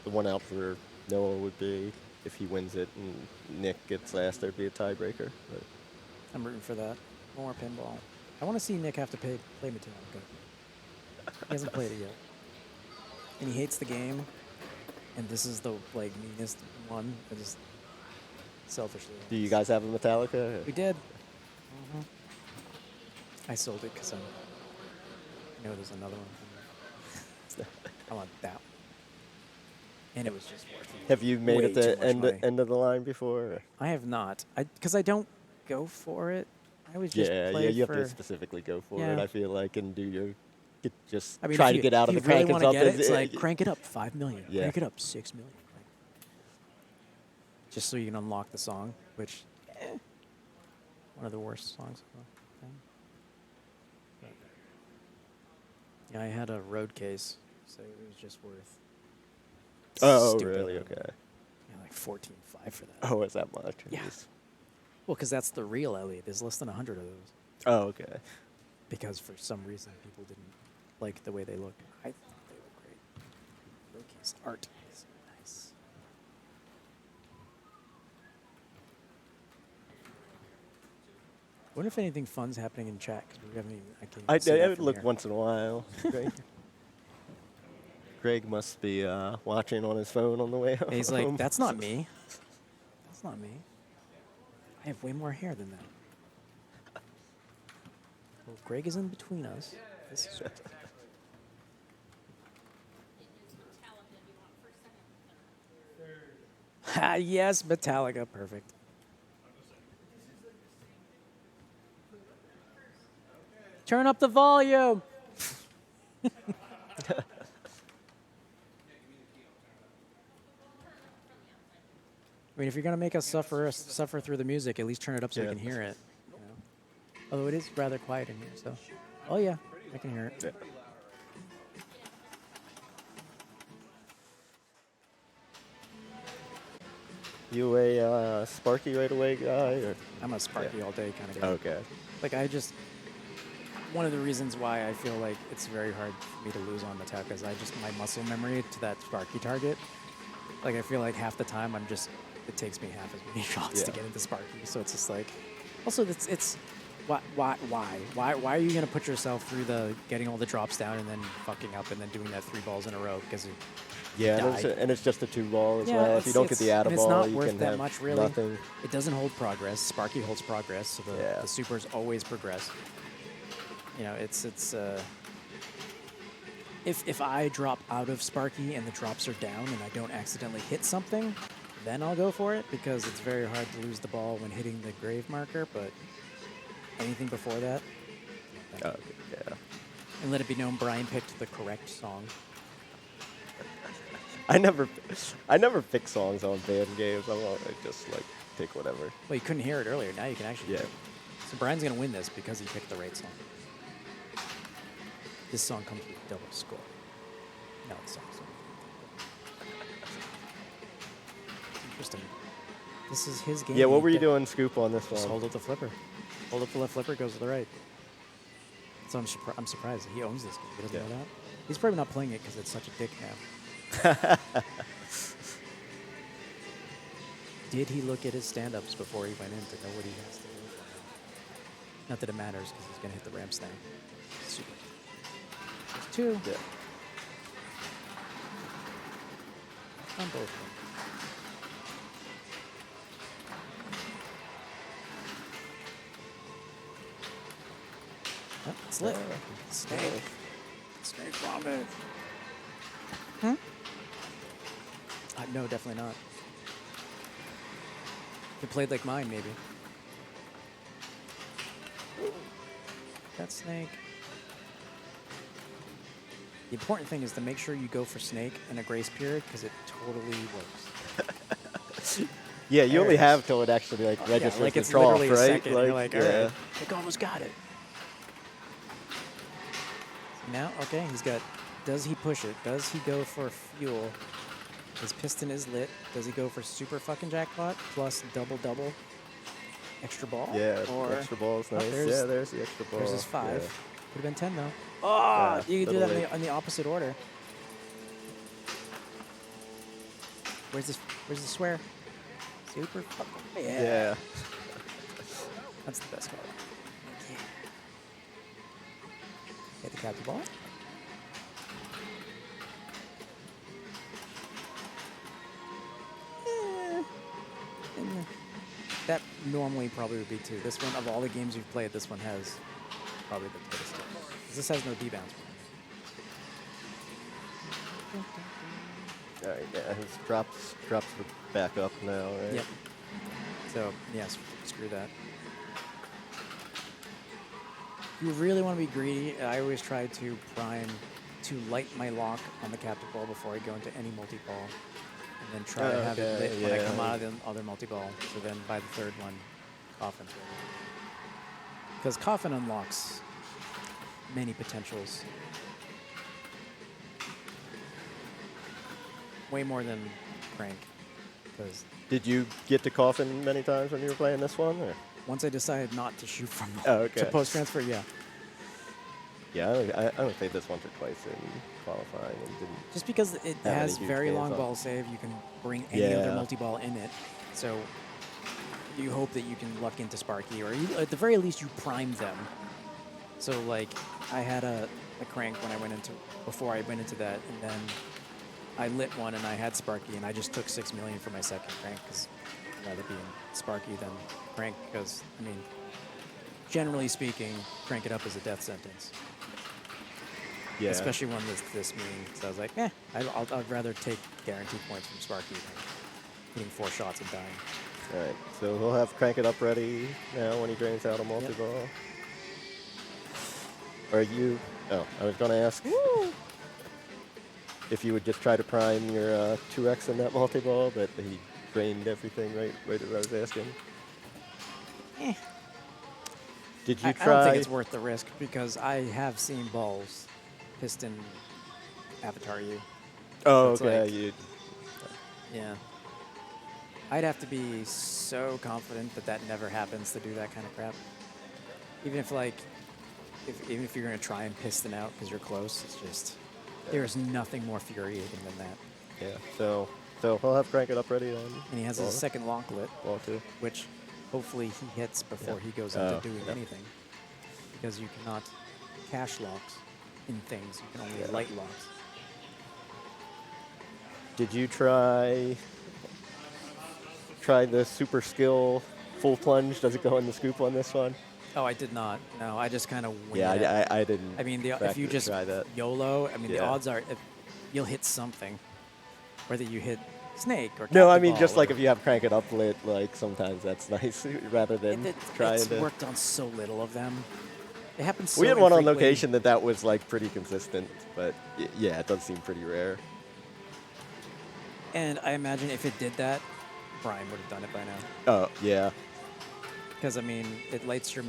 one out for Noah would be if he wins it and Nick gets last. There'd be a tiebreaker. But I'm rooting for that. More pinball. I want to see Nick have to play Metallica. He hasn't played it yet, and he hates the game. And this is the meanest one. I just selfishly. do you guys have a Metallica? We did. I sold it because I know there's another one. I want that one. And it was just worth it. Have you made Way it too to much money. end of the line before? Or? I have not. Because I don't go for it. I always just play you for. have to specifically go for it. Yeah. I feel like and do your just I mean, try if to you- get out if of the you really crank wanna and get it, it's something. like crank it up 5 million. Yeah. Crank it up 6 million. Just so you can unlock the song, which one of the worst songs of the thing. But, yeah, I had a road case, so it was just worth. Oh, stupid really? amount. Okay. Yeah, like 14.5 for that. Oh, is that much? Yeah. Jeez. Well, because that's the real Elliot. There's less than 100 of those. Oh, okay. Because for some reason people didn't like the way they looked. I think they look great. Road case art is nice. I wonder if anything fun's happening in chat because we haven't even. I can't I see that would from look here. once in a while. Great. Greg must be watching on his phone on the way home. And he's like, that's not me. That's not me. I have way more hair than that. Well, Greg is in between us. This is yes, Metallica, perfect. Turn up the volume. I mean, if you're gonna make us suffer through the music, at least turn it up so we can hear it. You know? Although it is rather quiet in here, so. Oh yeah, I can hear it. Yeah. You a Sparky right away guy? Or? I'm a Sparky all day kind of guy. Okay. Like one of the reasons why I feel like it's very hard for me to lose on Metallica is my muscle memory to that Sparky target. Like I feel like half the time it takes me half as many shots to get into Sparky. So it's just like, also it's why are you gonna put yourself through the getting all the drops down and then fucking up and then doing that 3 balls in a row because and it's just a 2 ball as well. If you don't get the add and ball, it's not you worth can that have much really. nothing. It doesn't hold progress. Sparky holds progress, so the supers always progress. You know, if I drop out of Sparky and the drops are down and I don't accidentally hit something, then I'll go for it because it's very hard to lose the ball when hitting the grave marker, but anything before that. Yeah. And let it be known Brian picked the correct song. I never pick songs on band games. I just like pick whatever. Well, you couldn't hear it earlier. Now you can actually hear it. So Brian's going to win this because he picked the right song. This song comes with double score. No, it's song. Interesting. This is his game. Yeah, what were you doing, Scoop, on this one? Just hold up the flipper. Hold up the left flipper, goes to the right. So I'm surprised. He owns this game. He doesn't know that? He's probably not playing it because it's such a dick now. Did he look at his stand-ups before he went in to know what he has to do? Not that it matters because he's going to hit the ramps now. Super. There's 2. Yeah. On both of them. Oh, it's lit. Snake. Snake vomit. No, definitely not. If it played like mine, maybe. That snake. The important thing is to make sure you go for snake in a grace period because it totally works. Yeah, you only have till it actually registers like the it's trough, literally right? a second. You're like, all right, like almost got it. Now, okay, he's got. Does he push it? Does he go for fuel? His piston is lit. Does he go for super fucking jackpot plus double extra ball? Yeah, or extra ball is nice. There's the extra ball. There's his 5. Yeah. Could have been 10 though. Oh, you could do that totally. in the opposite order. Where's the swear? Super fucking Yeah. That's the best card. Hit the captain ball. That normally probably would be 2. This one, of all the games you've played, this one has probably the biggest. This has no D-bounce. All right, yeah, his drops back up now, right? Yep. So, yes, screw that. You really want to be greedy. I always try to prime to light my lock on the captive ball before I go into any multi-ball. And then try to have it lit when I come out of the other multi-ball. So then by the 3rd one, Coffin's ready. Because Coffin unlocks many potentials. Way more than Crank. Because Did you get to Coffin many times when you were playing this one? Or? once I decided not to shoot from okay. to post-transfer, yeah. Yeah, I only played this once or twice in qualifying and didn't. Just because it have has any huge very games long on. ball save, you can bring any other multi-ball in it. So you hope that you can luck into Sparky, or you, at the very least you prime them. So like I had a Crank when I went into, before I went into that, and then I lit one and I had Sparky, and I just took 6 million for my second crank because I'd rather be in Sparky than crank because, I mean, generally speaking, crank it up is a death sentence. Yeah. Especially one this mean. So I was like, I'd rather take guaranteed points from Sparky than hitting 4 shots and dying. All right, so he'll have Crank It Up ready now when he drains out a multi-ball. Are you... Oh, I was going to ask if you would just try to prime your 2X in that multi-ball, but he drained everything right as I was asking. Did you try... I don't think it's worth the risk because I have seen balls piston Avatar U. Oh, So okay. like, yeah. I'd have to be so confident that that never happens to do that kind of crap. Even if even if you're going to try and piston out because you're close, it's just, there's nothing more infuriating than that. Yeah, so he'll have Crank It Up ready then. And he has his second lock lit, Ball 2. which hopefully he hits before he goes into doing anything. Because you cannot cash locks in things. You can only light locks. Did you try the super skill full plunge? Does it go in the scoop on this one? Oh, I did not. No, I just kind of winged it. Yeah, I didn't. I mean, if you just try that. YOLO, I mean, the odds are you'll hit something. Whether you hit snake or no, I mean, ball just or like if you have Crank It Up lit, like sometimes that's nice rather than trying it's to. worked on so little of them. It happens so We had one on infrequently. location that was like pretty consistent, but yeah, it does seem pretty rare. And I imagine if it did that, Brian would have done it by now. Oh, yeah. Because, I mean, it lights your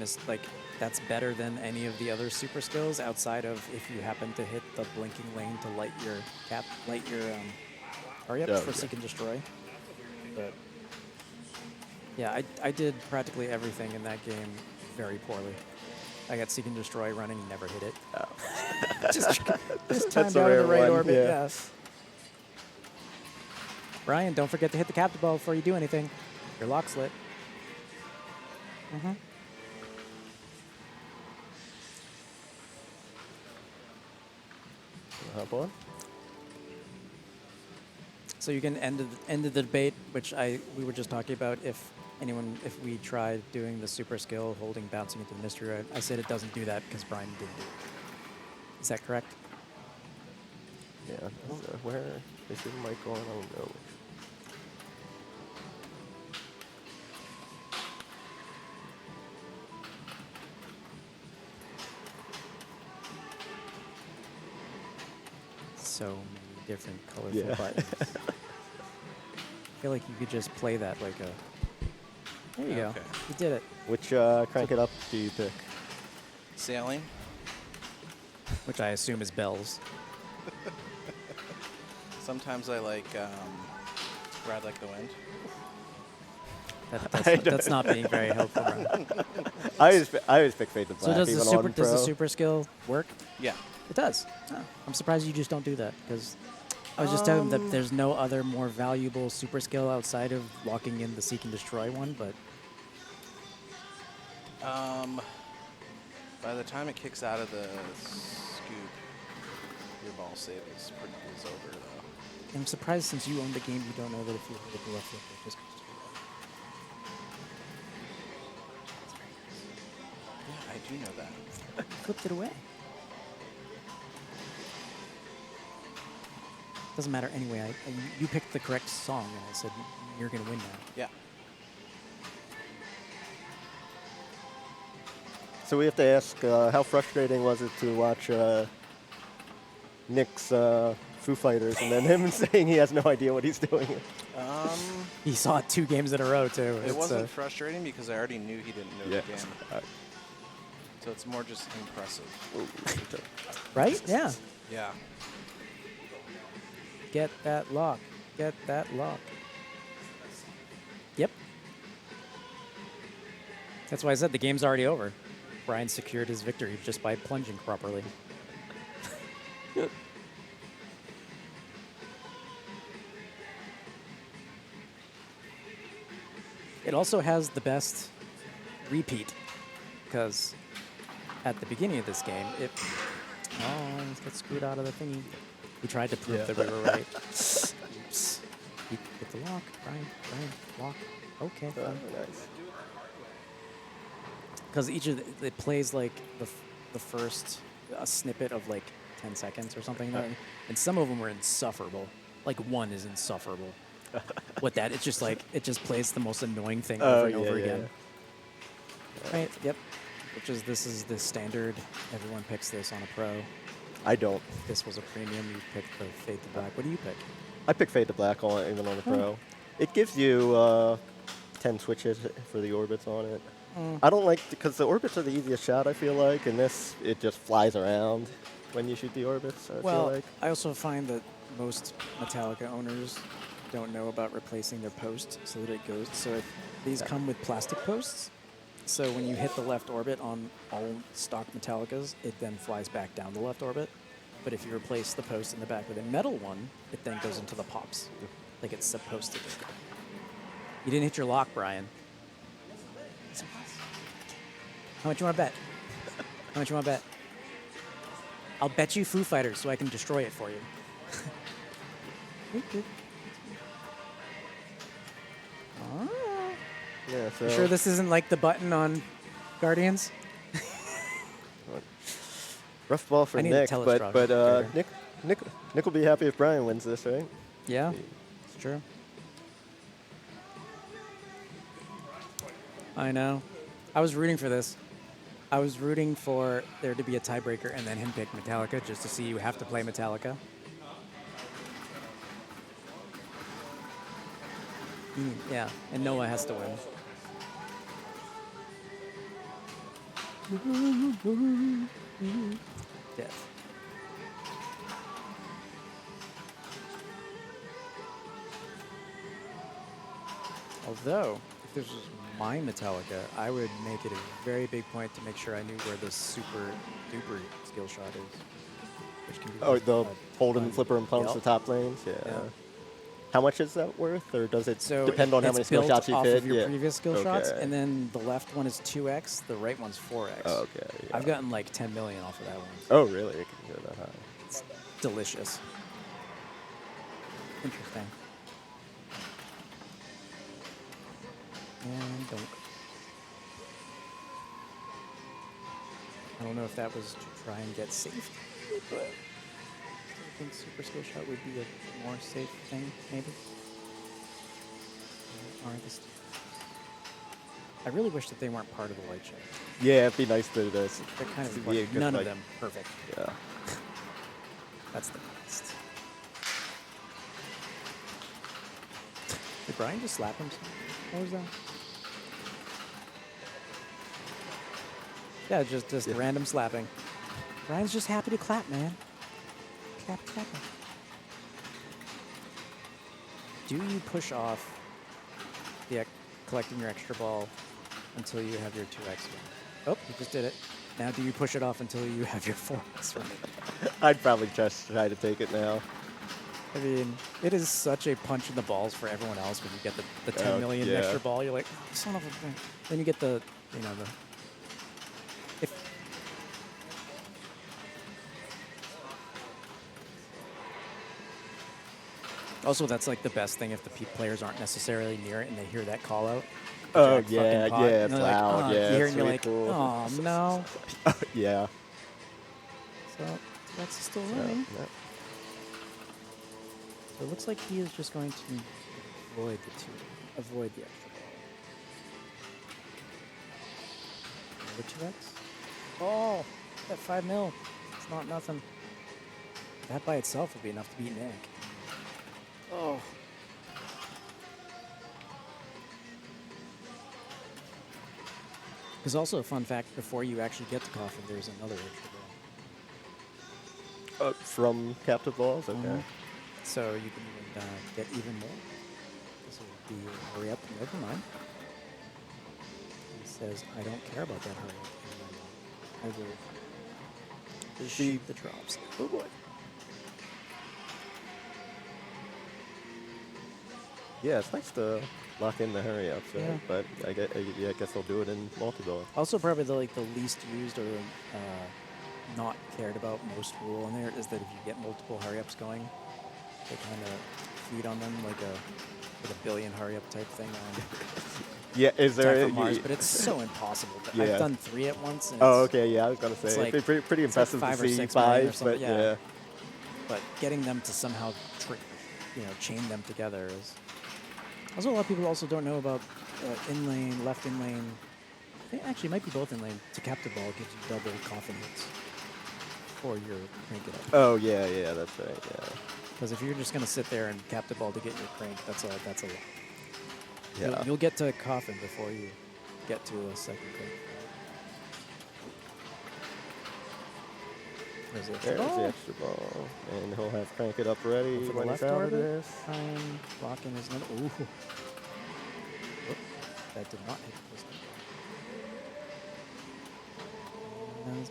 that's better than any of the other super skills outside of if you happen to hit the blinking lane to light your hurry up for Seek and Destroy. But, yeah, I did practically everything in that game very poorly. I got Seek and Destroy running, never hit it. Oh. just That's timed a out of the rare right one, orbit, yeah. yeah. Brian, don't forget to hit the captive ball before you do anything. Your lock's lit. Mm-hmm. Hop on. So you can end the debate, which we were just talking about. If we tried doing the super skill, holding, bouncing into the mystery ride, I said it doesn't do that because Brian didn't do it. Is that correct? Yeah. Where is your mic on? Oh no. So many different colorful buttons. I feel like you could just play that like a. There you go. You did it. Which Crank It Up do you pick? Sailing. Which I assume is bells. Sometimes I like Ride Like the Wind. That's not being very helpful. Brian. I always pick Fade to Black. So does even does the Pro. super skill work? Yeah. It does. Oh, I'm surprised you just don't do that because I was just telling him that there's no other more valuable super skill outside of locking in the Seek and Destroy one, but By the time it kicks out of the scoop, your ball save is over though. I'm surprised since you own the game, you don't know that if you hit the left flip, it just goes to Yeah, I do know that. flipped it away. Doesn't matter anyway. You picked the correct song, and I said you're going to win now. Yeah. So we have to ask, how frustrating was it to watch Nick's Foo Fighters and then him saying he has no idea what he's doing? He saw it 2 games in a row too. It wasn't frustrating because I already knew he didn't know Yeah. the game. So it's more just impressive. Right? Yeah. Yeah. Get that lock. Get that lock. Yep. That's why I said the game's already over. Brian secured his victory just by plunging properly. It also has the best repeat because at the beginning of this game, it got screwed out of the thingy. We tried to prove that we were right. Oops. Get the lock, Brian, lock. Okay, fine. Nice. Because each of it plays like the first a snippet of like 10 seconds or something, and some of them are insufferable. Like one is insufferable. What that? It's just like it just plays the most annoying thing over and over again. Right. Yep. This is the standard. Everyone picks this on a pro. I don't. If this was a premium, you pick the Fade to Black. What do you pick? I pick Fade to Black even on the Pro. It gives you 10 switches for the orbits on it. I don't like, because the orbits are the easiest shot, I feel like, and this, it just flies around when you shoot the orbits, I feel like. I also find that most Metallica owners don't know about replacing their post so that it goes. So these come with plastic posts. So when you hit the left orbit on all stock Metallicas, it then flies back down the left orbit. But if you replace the post in the back with a metal one, it then goes into the pops, like it's supposed to do. You didn't hit your lock, Brian. How much you want to bet? How much you want to bet? I'll bet you Foo Fighters so I can destroy it for you. Yeah, so You sure this isn't like the button on Guardians? rough ball for I need a Nick, telestruck but there. Nick will be happy if Brian wins this, right? Yeah, it's true. I know. I was rooting for this. I was rooting for there to be a tiebreaker and then him pick Metallica just to see you have to play Metallica. Yeah, and Noah has to win. Death. Although, if this was my Metallica, I would make it a very big point to make sure I knew where the super duper skill shot is. Which can be The hold and fun. flipper and punch Yep. the top lanes? Yeah. Yeah. How much is that worth, or does it So depend on how many it's skill built shots you off hit? of your previous skill shots, Okay. and then the left one is 2x, the right one's 4x. Okay. Yeah. I've gotten like 10 million off of that one. Oh, really? It can go that high. It's delicious. Interesting. And donk. I don't know if that was to try and get safety, but I think super skill shot would be a more safe thing, maybe. I really wish that they weren't part of the light show. Yeah, it'd be nice to this. They're kind to of be a like, good, none like- of them perfect. Yeah. That's the best. Did Brian just slap himself? What was that? Yeah, just random slapping. Brian's just happy to clap, man. Clapping. Do you push off the collecting your extra ball until you have your 2x win? Oh, you just did it. Now do you push it off until you have your 4x win? I'd probably just try to take it now. I mean, it is such a punch in the balls for everyone else when you get the 10 million yeah. extra ball. You're like, oh, son of a bitch. Then you get the, Also, that's like the best thing if the players aren't necessarily near it and they hear that call out. Oh, Jack yeah, fucking pot, yeah, and it's they're like, loud, "Oh," yeah, you hear it's and you're really like, cool. oh, no. Yeah. So that's still Yeah, running. yeah. So it looks like he is just going to avoid the extra ball. Another 2x. Oh, that 5 mil. It's not nothing. That by itself would be enough to beat Nick. Oh. There's also a fun fact, before you actually get to coffin, there's another extra ball. From captive balls? Okay. Mhm. So you can even get even more. This would be hurry up, never mind. He says, I don't care about that hurry up. I will shoot the drops. Oh boy. Yeah, it's nice to lock in the hurry ups, right? Yeah. But I guess they'll do it in multi-ball. Also, probably the least used or not cared about most rule in there is that if you get multiple hurry-ups going, they kind of feed on them like a billion hurry-up type thing on Yeah, is there? Attack from Mars, but it's so impossible. Yeah. I've done 3 at once. And Oh, it's, okay. Yeah, I was gonna say it's it'd like- be pretty it's like impressive 5 to or see 6 million or 5, something, but yeah. yeah. But getting them to somehow, chain them together is. Also, a lot of people also don't know about in lane, left in lane. I think actually it might be both in lane. To captive ball gives you double coffin hits for your crank it up. Oh yeah, that's right. Yeah. Because if you're just gonna sit there and captive ball to get your crank, that's a lot. Yeah. You'll get to coffin before you get to a second crank. There's the extra There's ball. the extra ball, and he'll have crank it up ready For the when left he's out of orbit. this. Blocking is another. Ooh. Whoop. That did not hit the pistol. Now he's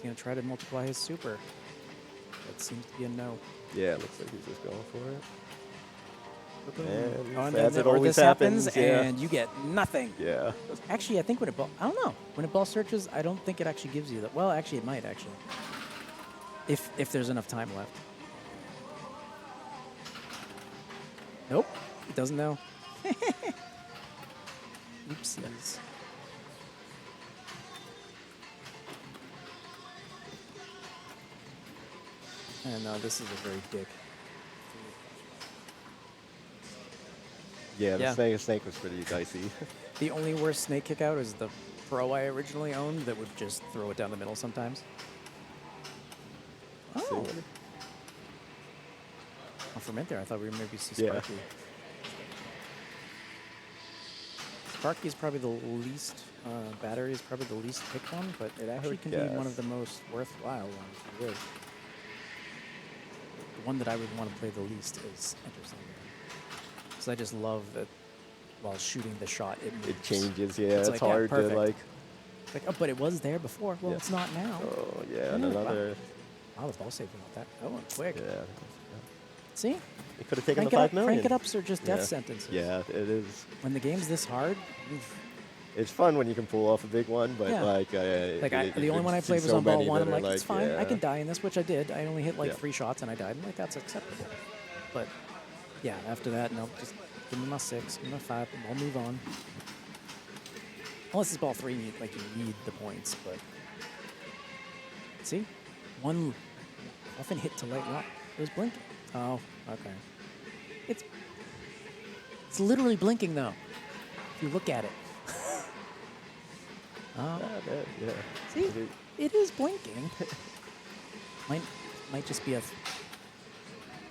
gonna try to multiply his super. That seems to be a no. Yeah, it looks like he's just going for it. And Oh, and as then it always this happens, yeah. and you get nothing. Yeah. Actually, I think when I don't know. When it ball searches, I don't think it actually gives you that. Well, actually, it might actually. If there's enough time left. Nope, it doesn't know. Oopsies. And this is a very dick. Yeah, the Yeah. snake was pretty dicey. The only worst snake kick out is the Pro I originally owned that would just throw it down the middle sometimes. Oh. Oh, for a minute there, I thought we were maybe see Yeah. Sparky. Sparky is probably the least, battery is probably the least picked one, but it actually can be one of the most worthwhile ones. Really. The one that I would want to play the least is Enter Sandman. Because I just love that while shooting the shot, it moves. It changes, yeah. It's like, yeah, hard to perfect. like. Like, oh, but it was there before. Well, Yeah. it's not now. Oh yeah, and Yeah, another. Wow, the ball saving with that. That went quick. Yeah. See? It could have taken Crank the it 5 up, million. crank it ups are just death Yeah. sentences. Yeah, it is. When the game's this hard, oof. It's fun when you can pull off a big one, but Yeah. like, The only one I see played was so on ball many 1. that I'm are like, it's fine. I yeah. can die in this, which I did. I only hit like Yeah. 3 shots and I died. I'm like, that's acceptable. But yeah, after that, no, just give me my 6, give me my 5, and I'll move on. Unless it's ball 3, you need the points, but see? One often hit to light rock. It was blinking. Oh, okay. It's literally blinking though. If you look at it. Yeah. See? It is blinking. might just be a.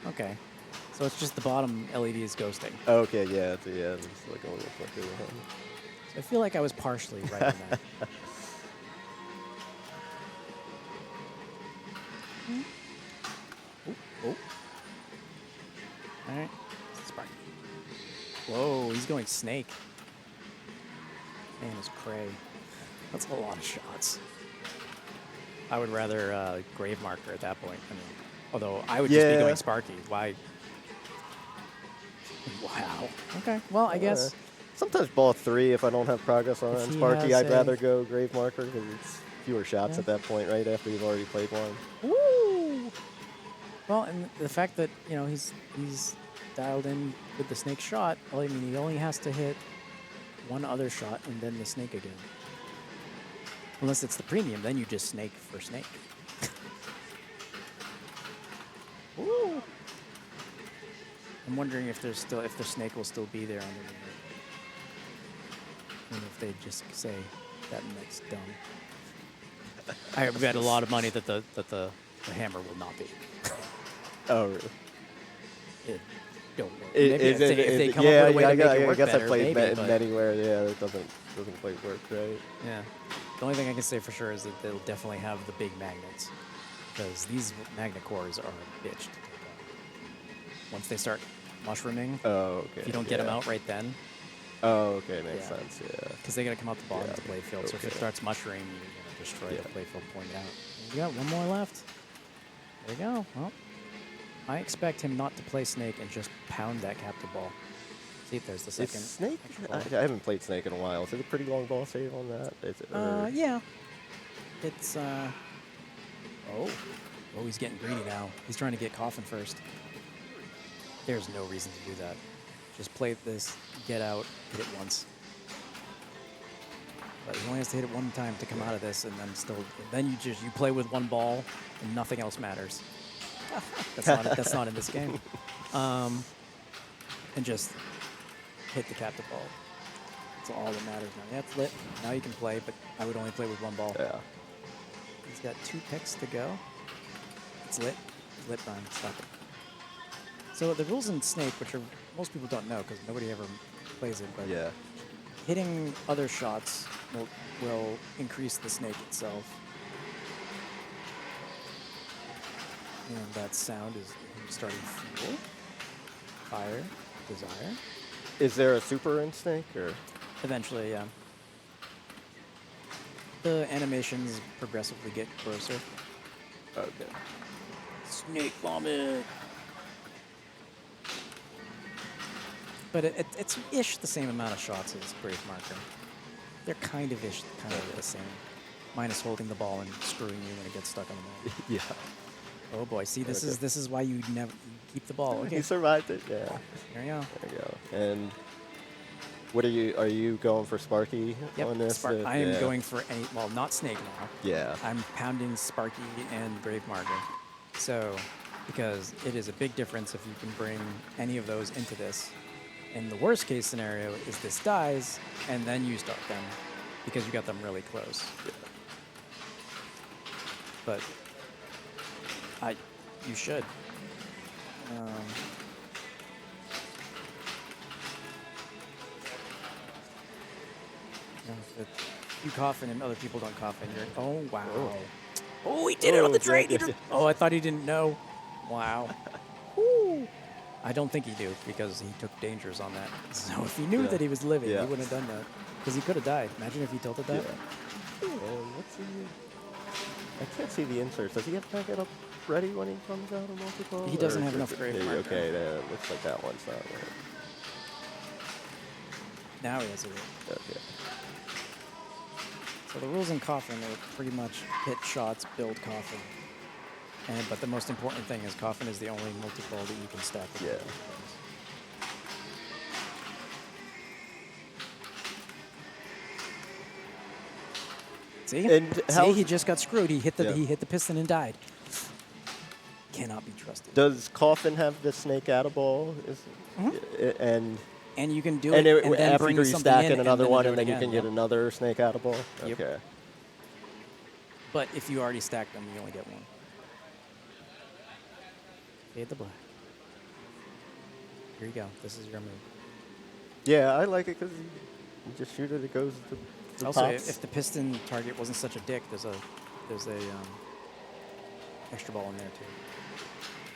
Okay. So it's just the bottom LED is ghosting. Okay, yeah, it's like a little flicker. So I feel like I was partially right on that. Oh. All right. Sparky. Whoa, he's going snake. Man, is cray. That's a lot of shots. I would rather grave marker at that point. I mean, although I would just be Yeah. going Sparky. Why? Wow. Okay. Well, I guess. Sometimes ball 3 if I don't have progress on If he Sparky, has I'd a- rather go grave marker because it's fewer shots Yeah. at that point, right after you've already played one. Woo! Well, and the fact that he's dialed in with the snake shot. Well, I mean, he only has to hit one other shot and then the snake again. Unless it's the premium, then you just snake for snake. Woo! I'm wondering if the snake will still be there underneath. And if they just say that next dumb. I bet a lot of money that the hammer will not be. Oh, really? Don't know. Maybe if they come up with a way to make it work I guess better, I played maybe, but- anywhere. Yeah, it doesn't quite work, right? Yeah. The only thing I can say for sure is that they'll definitely have the big magnets, because these magnet cores are a bitch to take out. Once they start mushrooming, Oh, okay. if you don't get them out right then, Oh, okay, makes Yeah. sense. Yeah. because they got to come out the bottom Yeah. of the playfield. So if it Okay. starts mushrooming, you're going to destroy Yeah. the playfield point out. You got one more left. There you go. Well, I expect him not to play snake and just pound that captive ball. See if there's the Is second. Snake? extra I ball. haven't played Snake in a while. Is it a pretty long ball save on that? Is it, or- Yeah. It's Oh. Oh, he's getting greedy now. He's trying to get Coffin first. There's no reason to do that. Just play this, get out, hit it once. But he only has to hit it one time to come out of this, and then you play with one ball, and nothing else matters. That's not in this game. And just hit the captive ball. That's all that matters now. Yeah, it's lit. Now you can play, but I would only play with one ball. Yeah. He's got 2 picks to go. It's lit. It's lit, Brian. Stop it. So the rules in Snake, which are most people don't know because nobody ever plays it, but Yeah. hitting other shots will increase the snake itself. And that sound is starting fuel, fire, desire. Is there a super in Snake or? Eventually, yeah. The animations progressively get grosser. Okay. Snake vomit. But it's ish the same amount of shots as Brave Marker. They're kind of the same. Minus holding the ball and screwing you when it gets stuck on the ball. Yeah. Oh boy, see this is why you never keep the ball. Okay. He survived it. Yeah. There you go. There you go. And what are you going for Sparky Yep. on this? I am going for not Snake now. Yeah. I'm pounding Sparky and Grave Marker. So, because it is a big difference if you can bring any of those into this. And the worst case scenario is this dies, and then you start them because you got them really close. Yeah. But you should. If you coffin and other people don't coffin, you're. Oh wow! Oh, he did it on the train. Oh, I thought he didn't know. Wow. Woo. I don't think he do because he took dangers on that. So if he knew that he was living, he wouldn't have done that because he could have died. Imagine if he tilted that. Yeah. What's he? I can't see the inserts. Does he have to back it up ready when he comes out of multi-ball? He doesn't have enough grave marker. Okay, that looks like that one's not right. Now he has it. Okay. So the rules in Coffin are pretty much hit shots, build Coffin. But the most important thing is Coffin is the only multi-ball that you can stack with. Yeah. See? And See, he just got screwed. He hit the piston and died. Cannot be trusted. Does Coffin have the Snake out of ball? And you can do and it, and then after bring you something stack in, in another one, do and it then you again. can get another Snake out of ball? Yep. Okay. But if you already stacked them, you only get one. Fade the black. Here you go. This is your move. Yeah, I like it because you just shoot it, it goes to Also, pops. if the piston target wasn't such a dick, there's a extra ball in there too.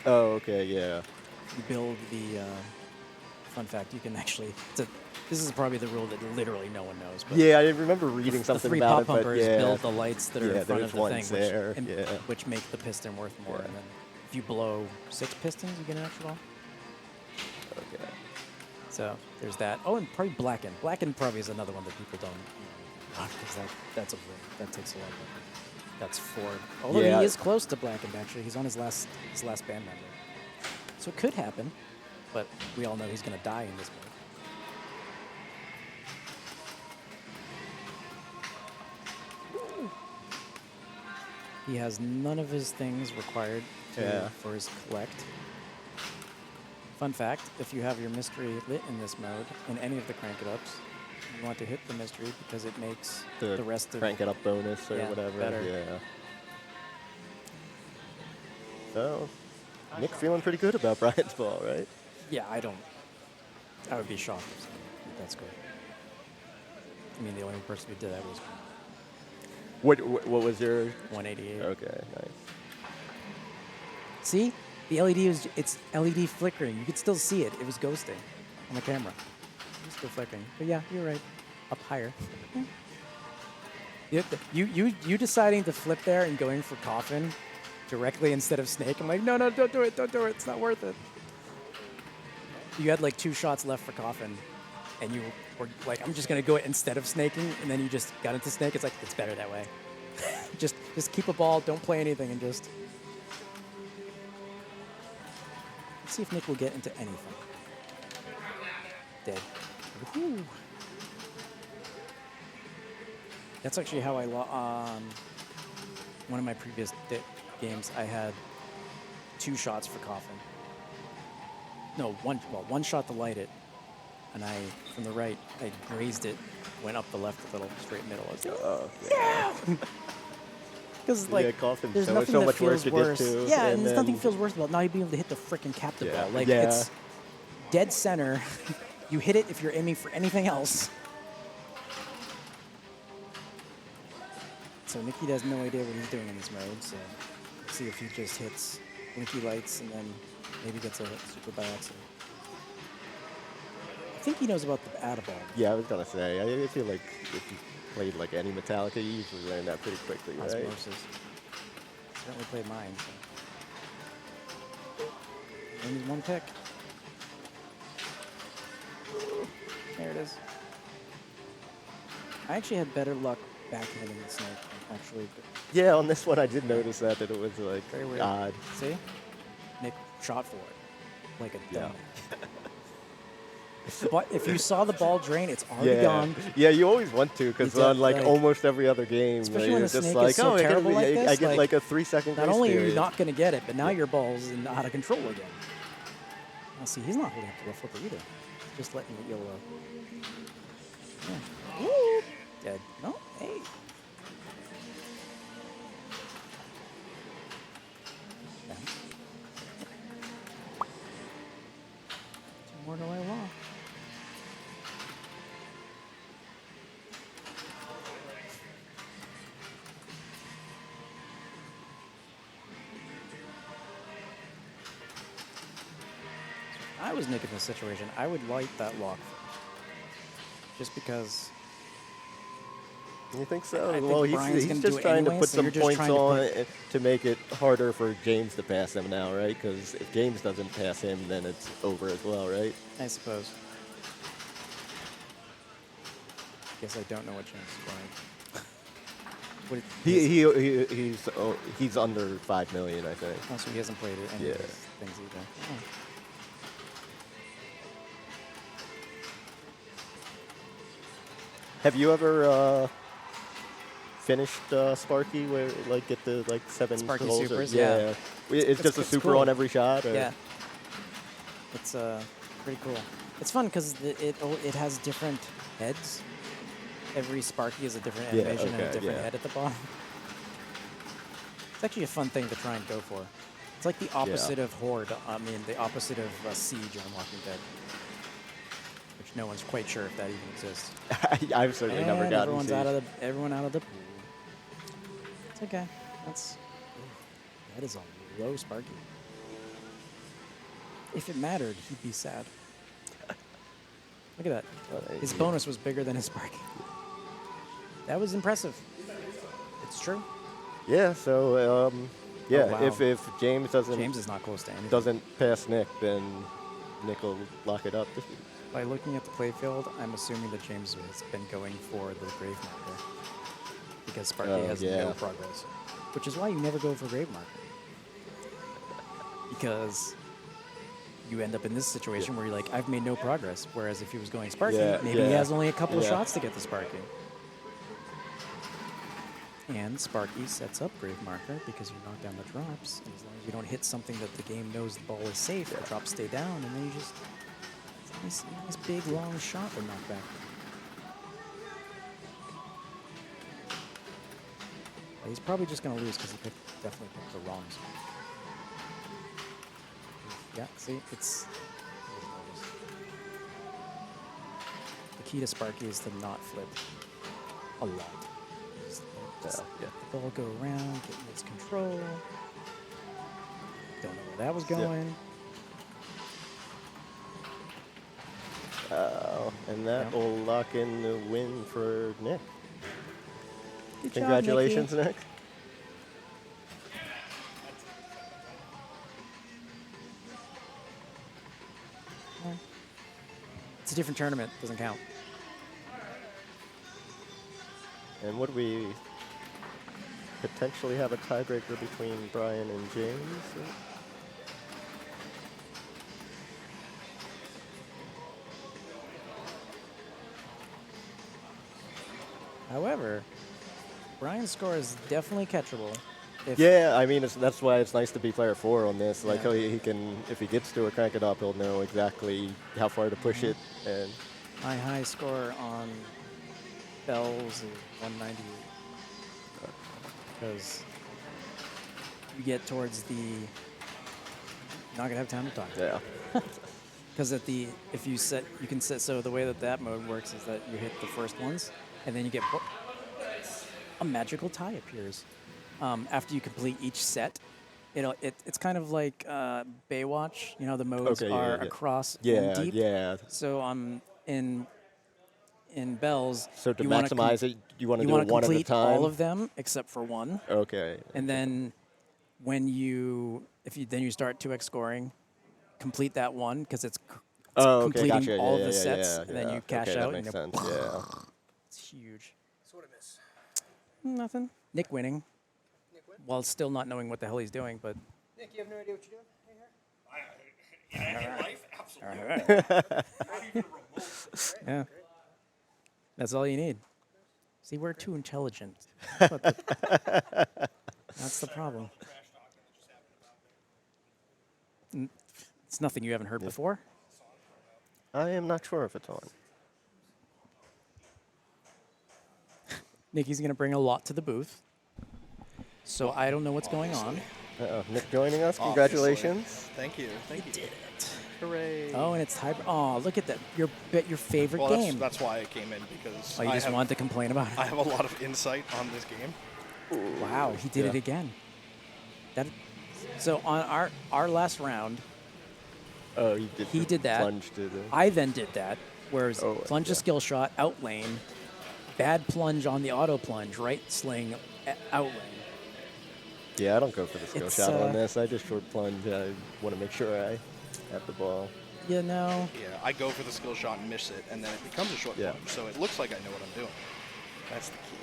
Oh, okay, yeah. You build the fun fact. You can actually. This is probably the rule that literally no one knows. But Yeah, I remember reading something the 3 about pop it, but pumpers yeah. build the lights that are in front there's of the ones thing, there, which make the piston worth more. And then if you blow 6 pistons, you get an extra ball. Okay. So there's that. Oh, and probably Blacken. Blacken probably is another one that people don't. Because that takes a lot of effort. That's 4. Although he is close to Blacken, actually. He's on his last band member. So it could happen, but we all know he's going to die in this move. He has none of his things required for his collect. Fun fact, if you have your mystery lit in this mode, in any of the crank it ups, you want to hit the mystery because it makes the rest of crank it up bonus or whatever. Better. Yeah. So, Nick feeling pretty good about Brian's ball, right? Yeah, I would be shocked if that's good. I mean, the only person who did that was What was your 188. Okay, nice. See? The it's LED flickering. You could still see it. It was ghosting on the camera. It was still flickering. But yeah, you're right. Up higher. You deciding to flip there and going for Coffin directly instead of Snake. I'm like, no, don't do it. Don't do it. It's not worth it. You had like 2 shots left for Coffin, and you were like, I'm just going to go instead of snaking, and then you just got into Snake. It's like, it's better that way. just keep a ball, don't play anything, and just let's see if Nick will get into anything. Dead. Woohoo. That's actually how I one of my previous games. I had 2 shots for coffin. No, one shot to light it, and from the right, I grazed it, went up the left a little, straight middle. I was like, yeah! Because like, Coffin, there's so nothing so that much work feels to worse. get to. Yeah, and there's then- nothing feels worse about not being able to hit the freaking captive Yeah. ball. Like, Yeah. it's dead center. You hit it if you're aiming for anything else. So Nicky has no idea what he's doing in this mode, so let's see if he just hits blinky lights and then maybe gets a super by accident. I think he knows about the add-a-ball. Yeah, I was gonna say. I feel like if you played like any Metallica, you usually learn that pretty quickly, right? Osmosis. Certainly played mine. So. Only 1 pick. There it is. I actually had better luck backhanding the snake than actually. Yeah, on this one I did notice that it was like Very weird. odd. See? Nick shot for it. Like a dummy. But if you saw the ball drain, it's already gone. Yeah, you always want to, because You on def- like like- almost every other game, Especially you're when the just snake like, is so oh, terrible like I this, get like, like a 3-second Not grace only are you period. not going to get it, but now your ball's out of control again. Now see, he's not holding up to the flipper either. Just letting it YOLO. Yeah. Woo! Dead. No, hey. Yeah. 2 more to lay long. If I was Nick in this situation, I would light that lock first. Just because. You think so? I think Well, Brian's he's gonna do just it trying anyway, to put so some you're just points trying to on put- it to make it harder for James to pass him now, right? Because if James doesn't pass him, then it's over as well, right? I suppose. Guess I don't know what James is playing. What it- He's under 5 million, I think. Oh, so he hasn't played any Yeah. of these things either. Oh. Have you ever finished Sparky where like get the like 7 Sparky holes? supers? Yeah. It's just a it's super cool. on every shot? Or? Yeah. It's pretty cool. It's fun because it has different heads. Every Sparky is a different Yeah, animation and a okay, different yeah. head at the bottom. It's actually a fun thing to try and go for. It's like the opposite of Horde. I mean, the opposite of Siege on Walking Dead. Which no one's quite sure if that even exists. I've certainly never And gotten everyone's Siege. everyone out of the pool. It's okay. That is a low Sparky. If it mattered, he'd be sad. Look at that. His bonus was bigger than his Sparky. That was impressive. It's true. Yeah, so yeah, wow. if James doesn't James is not close to anything. doesn't pass Nick, then Nick will lock it up. By looking at the playfield, I'm assuming that James has been going for the grave marker because Sparky has no progress, which is why you never go for grave marker because you end up in this situation where you're like, I've made no progress. Whereas if he was going Sparky, maybe he has only a couple of shots to get the Sparky. And Sparky sets up grave marker because you knock down the drops. And as long as you don't hit something that the game knows the ball is safe, the drops stay down, and then you just it's a nice big long shot to knock back. But he's probably just going to lose because he definitely picked the wrong spot. Yeah, see, it's the key to Sparky is to not flip a lot. Just let the ball go around, get in its control. Don't know where that was going. And that will lock in the win for Nick. Good Congratulations, job, Nicky. Nick. It's a different tournament. Doesn't count. And what do we... potentially have a tiebreaker between Brian and James. However, Brian's score is definitely catchable. If Yeah, I mean, that's why it's nice to be player 4 on this. Like, he can, if he gets to a crank it up, he'll know exactly how far to push it. And my high score on Bells is 198. Because you get towards the, not gonna have time to talk. yeah. Because if you set, you can set, so the way that mode works is that you hit the first ones, and then you get, a magical tie appears. After you complete each set, it's kind of like Baywatch. You know, the modes are across and deep. Yeah. So in Bells, So to you wanna maximize it, you want to do wanna it one at a complete time? all of them except for one. Okay. And then when you start 2x scoring, complete that one because it's completing gotcha. all Yeah, of the yeah, sets, yeah, and then yeah. you cash Okay, out. that makes and sense, yeah. It's huge. So what I miss? Nothing. Nick winning, while still not knowing what the hell he's doing, but. Nick, you have no idea what you're doing? In life, absolutely. Yeah. That's all you need. See, we're too intelligent. That's the problem. It's nothing you haven't heard before. I am not sure if it's on. Nikki's going to bring a lot to the booth. So I don't know what's going on. Nick joining us. Congratulations. Thank you. Thank you. Did it. Hooray. Oh, and it's tie. Oh, look at that. Your favorite Well, game. that's why I came in, because Oh, you just wanted to complain about it? I have a lot of insight on this game. Wow, he did it again. So on our last round, Oh, he did that. Plunge to the. I then did that, whereas plunge a yeah. skill shot, out lane, bad plunge on the auto plunge, right sling, out lane. Yeah, I don't go for the skill It's, shot on this. I just short plunge. I want to make sure I have the ball. You know. Yeah, I go for the skill shot and miss it, and then it becomes a short plunge, so it looks like I know what I'm doing. That's the key.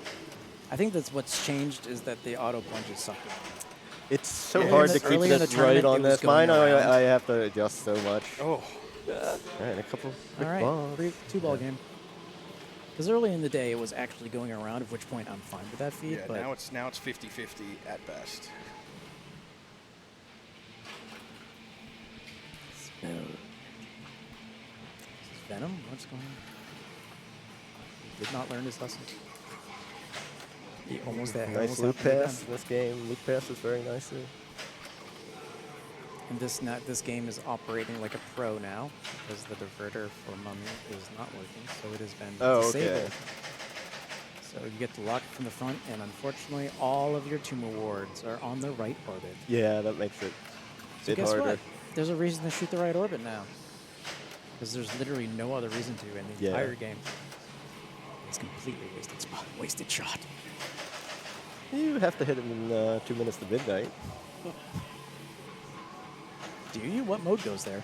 I think that's what's changed is that the auto plunge is sucking. It's so hard to keep this right on this. Mine, I have to adjust so much. Oh. All right, a couple quick All right, balls. two-ball game. Because early in the day, it was actually going around, at which point I'm fine with that feed. Yeah, but now it's 50-50 at best. So, this is Venom? What's going on? He did not learn his lesson. He almost there. Nice loop pass. This game, loop pass is very nicely. And this game is operating like a pro now because the diverter for Mummy is not working, so it has been disabled. So you get to lock it from the front, and unfortunately, all of your tomb awards are on the right orbit. Yeah, that makes it So a bit guess harder. what? There's a reason to shoot the right orbit now. Because there's literally no other reason to in the entire game. It's completely wasted shot. You have to hit him in 2 minutes to midnight. Do you? What mode goes there?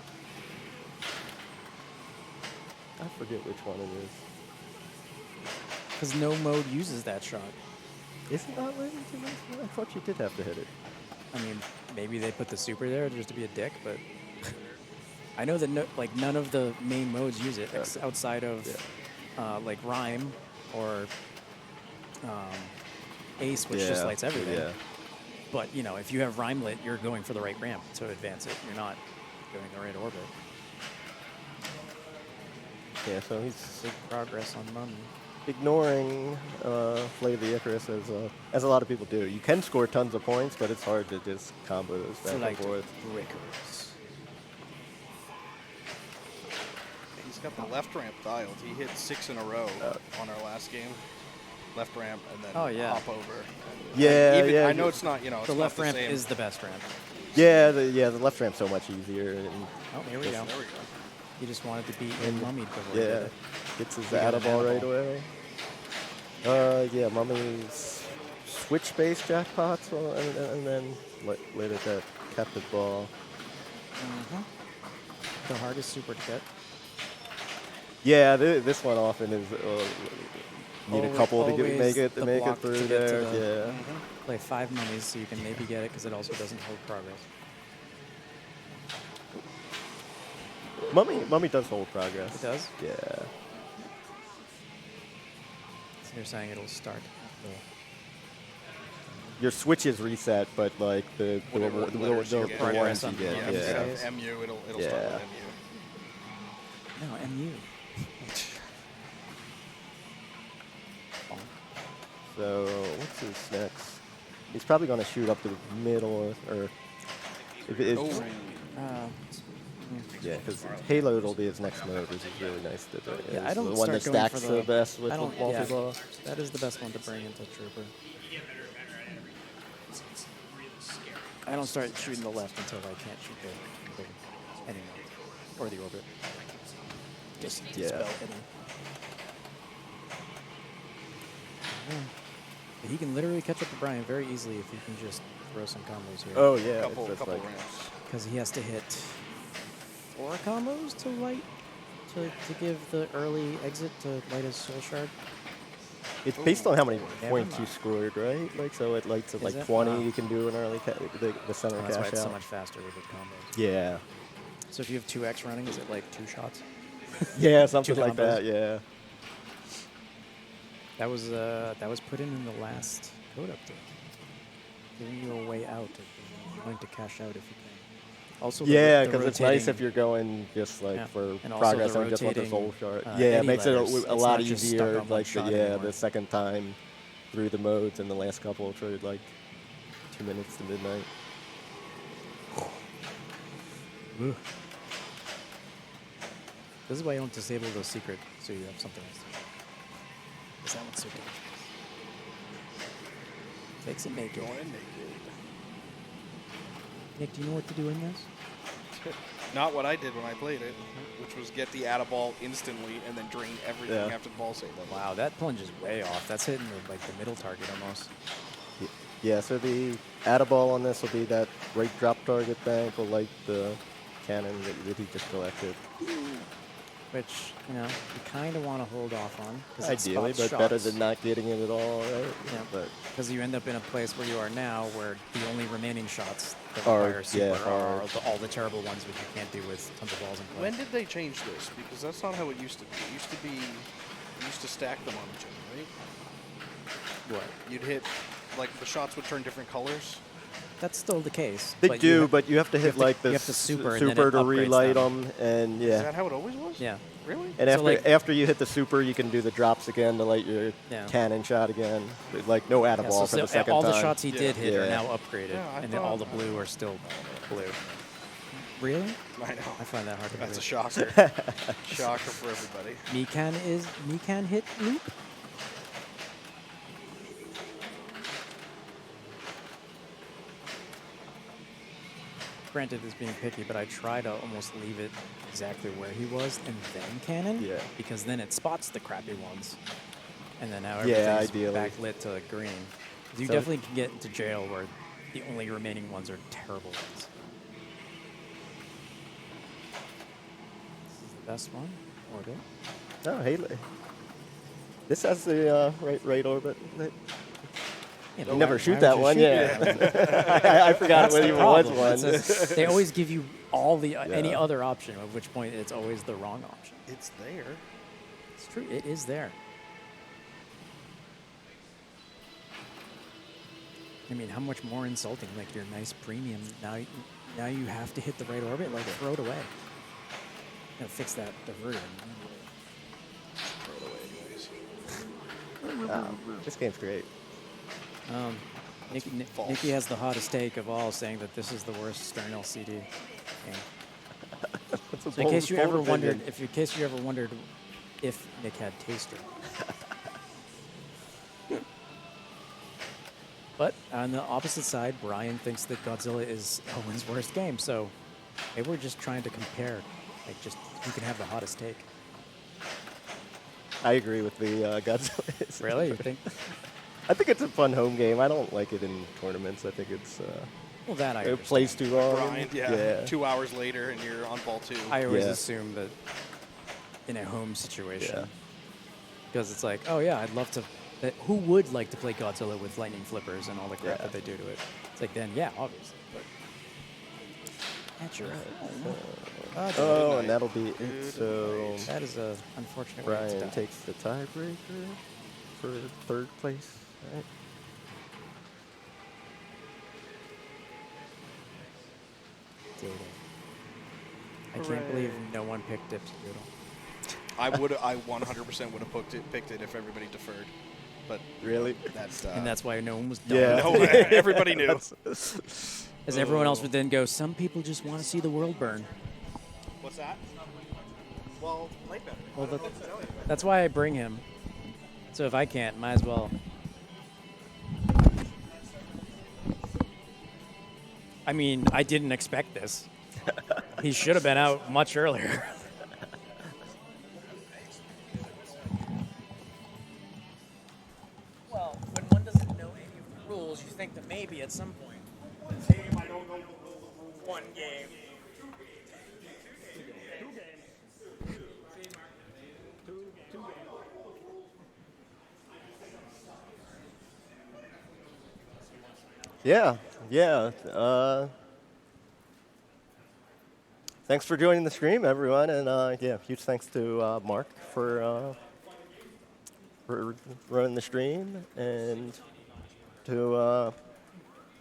I forget which one it is. Because no mode uses that shot. Is it not letting 2 minutes? I thought you did have to hit it. I mean, maybe they put the super there just to be a dick, but I know that none of the main modes use it outside of like Rhyme or Ace, which just lights everything. Yeah. But you know, if you have Rhyme lit, you're going for the right ramp to advance it. You're not going the right orbit. Yeah, so he's Big progress on Mummy. ignoring Flay of the Icarus as a lot of people do. You can score tons of points, but it's hard to just combo those back and forth. Icarus. He's got the left ramp dialed. He hit 6 in a row on our last game. Left ramp and then hop over. Yeah, I know it's not, it's the not left the ramp same. is the best ramp. Yeah, the left ramp's so much easier. And Oh, here we go. There we go. He just wanted to beat Mummy before he did yeah, it. gets his We got out an ball right Annabelle. away. Yeah, Mummy's switch-based jackpots, and then later that captive ball. The hardest super to get. Yeah, this one often is need a couple to Always make it the make it block to through get to there. the- Play 5 mummies so you can maybe get it because it also doesn't hold progress. Mummy does hold progress. It does? Yeah. So you're saying it'll start at Your switch is reset, but like the Whatever letters you get. ones you get. Yeah, Yeah. instead of MU, it'll start Yeah. with MU. No, MU. So what's his next? He's probably going to shoot up the middle, or if it is. Oh. Yeah, because Halo will be his next mode, which is really nice to do. Yeah, It's I don't the one that start going stacks for the best with I the don't, multi-ball. that is the best one to bring into Trooper. I don't start shooting the left until I can't shoot the anymore, or the orbit. Just dispel any. But he can literally catch up to Brian very easily if he can just throw some combos here. Oh yeah, Couple it's just like, ramps. Because he has to hit 4 combos to light, to give the early exit to light his soul shard. it's based on how many Never points you mind. scored, right? Like so, it lights at Is like it? 20. Oh. You can do an early the center That's why cash it's so out. much faster with the combos. Yeah, So if you have 2x running, is it like 2 shots? yeah, something like combos. that. Yeah. That was put in the last code update, giving you a way out, going to cash out if you can. Also, Yeah, the because it's nice if rotating- you're going just like Yeah. for And also progress the and just want the soul rotating, shard. Yeah, it eddy makes letters. it It's a lot not just stuck easier. on one Like shot the anymore. second time through the modes, and the last couple for like 2 minutes to midnight. This is why you don't disable the secret, so you have something else. Because that one's so dangerous. Takes it naked. Nick, do you know what to do in this? Not what I did when I played it, which was get the ball instantly and then drain everything Yeah. after the ball saved them. Wow, that plunge is way off. That's hitting the middle target almost. Yeah, so the add-a-ball on this will be that right drop target bank will light the cannon that he just collected. Which, you kind of want to hold off on. Ideally, but better than not getting it at all, right? Yeah. But Because you end up in a place where you are now, where the only remaining shots that Are- require super yeah, are are- all the terrible ones which you can't do with tons of balls in play. When did they change this? Because that's not how it used to be. You used to stack them on each other, right? What? You'd hit, like the shots would turn different colors. That's still the case. they but do, you but you have to hit like you the have to super and then super it to upgrades relight them. them, and Is yeah. that how it always was? Yeah. Really? And So, after like- after you hit the super, you can do the drops again to light your Yeah. cannon shot again. Like no add a Yeah, ball so for the second all time. the shots he did hit are Yeah. now upgraded, Yeah, I and then all the thought- blue are still blue. Really? I know. I find that hard to That's a believe. shocker. Shocker for everybody. Mikan hit loop? Granted, it's being picky, but I try to almost leave it exactly where he was and then cannon. Yeah. Because then it spots the crappy ones. And then now Yeah, everything's ideally. backlit to green. You So- definitely can get into jail where the only remaining ones are terrible ones. This is the best one. Orbit. Oh, Halo. This has the right orbit. You You never shoot that one, yeah. I forgot That's whether the it was problem. one. It's they always give you all the any other option, at which point it's always the wrong option. It's there. It's true. It is there. I mean, how much more insulting? Like your nice premium. Now you have to hit the right orbit. Like throw it away. Gotta fix that diverter. Throw it away anyways. This game's great. false. Nikki has the hottest take of all, saying that this is the worst Stern LCD game. That's a So in case you bold ever opinion. wondered, if Nick had taster. But on the opposite side, Brian thinks that Godzilla is Owen's worst game. So maybe we're just trying to compare, like just who can have the hottest take. I agree with the Godzilla. Really? You think? I think it's a fun home game. I don't like it in tournaments. I think it's Well, that I it understand. plays too long. Grind, yeah. 2 hours later and you're on ball 2. I always Yeah. assume that in a home situation, because it's like, oh yeah, I'd love to. Who would like to play Godzilla with lightning flippers and all the crap that they do to it? It's like then, yeah, obviously. But that's your Oh, and that'll be it. So that is a unfortunate way to Brian die. takes the tiebreaker for third place. Right? I can't believe no one picked Dips Doodle. I 100% would have picked it if everybody deferred. But really, and that's why no one was done. Yeah. No, everybody knew. As everyone else would then go, some people just want to see the world burn. What's that? Well, play better. Well, that's why I bring him. So if I can't, might as well. I mean, I didn't expect this. He should have been out much earlier. Well, when one doesn't know any of the rules, you think that maybe at some point. I don't know one game. Yeah. Thanks for joining the stream, everyone, and huge thanks to Mark for running the stream, and to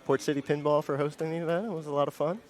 Port City Pinball for hosting the event. It was a lot of fun.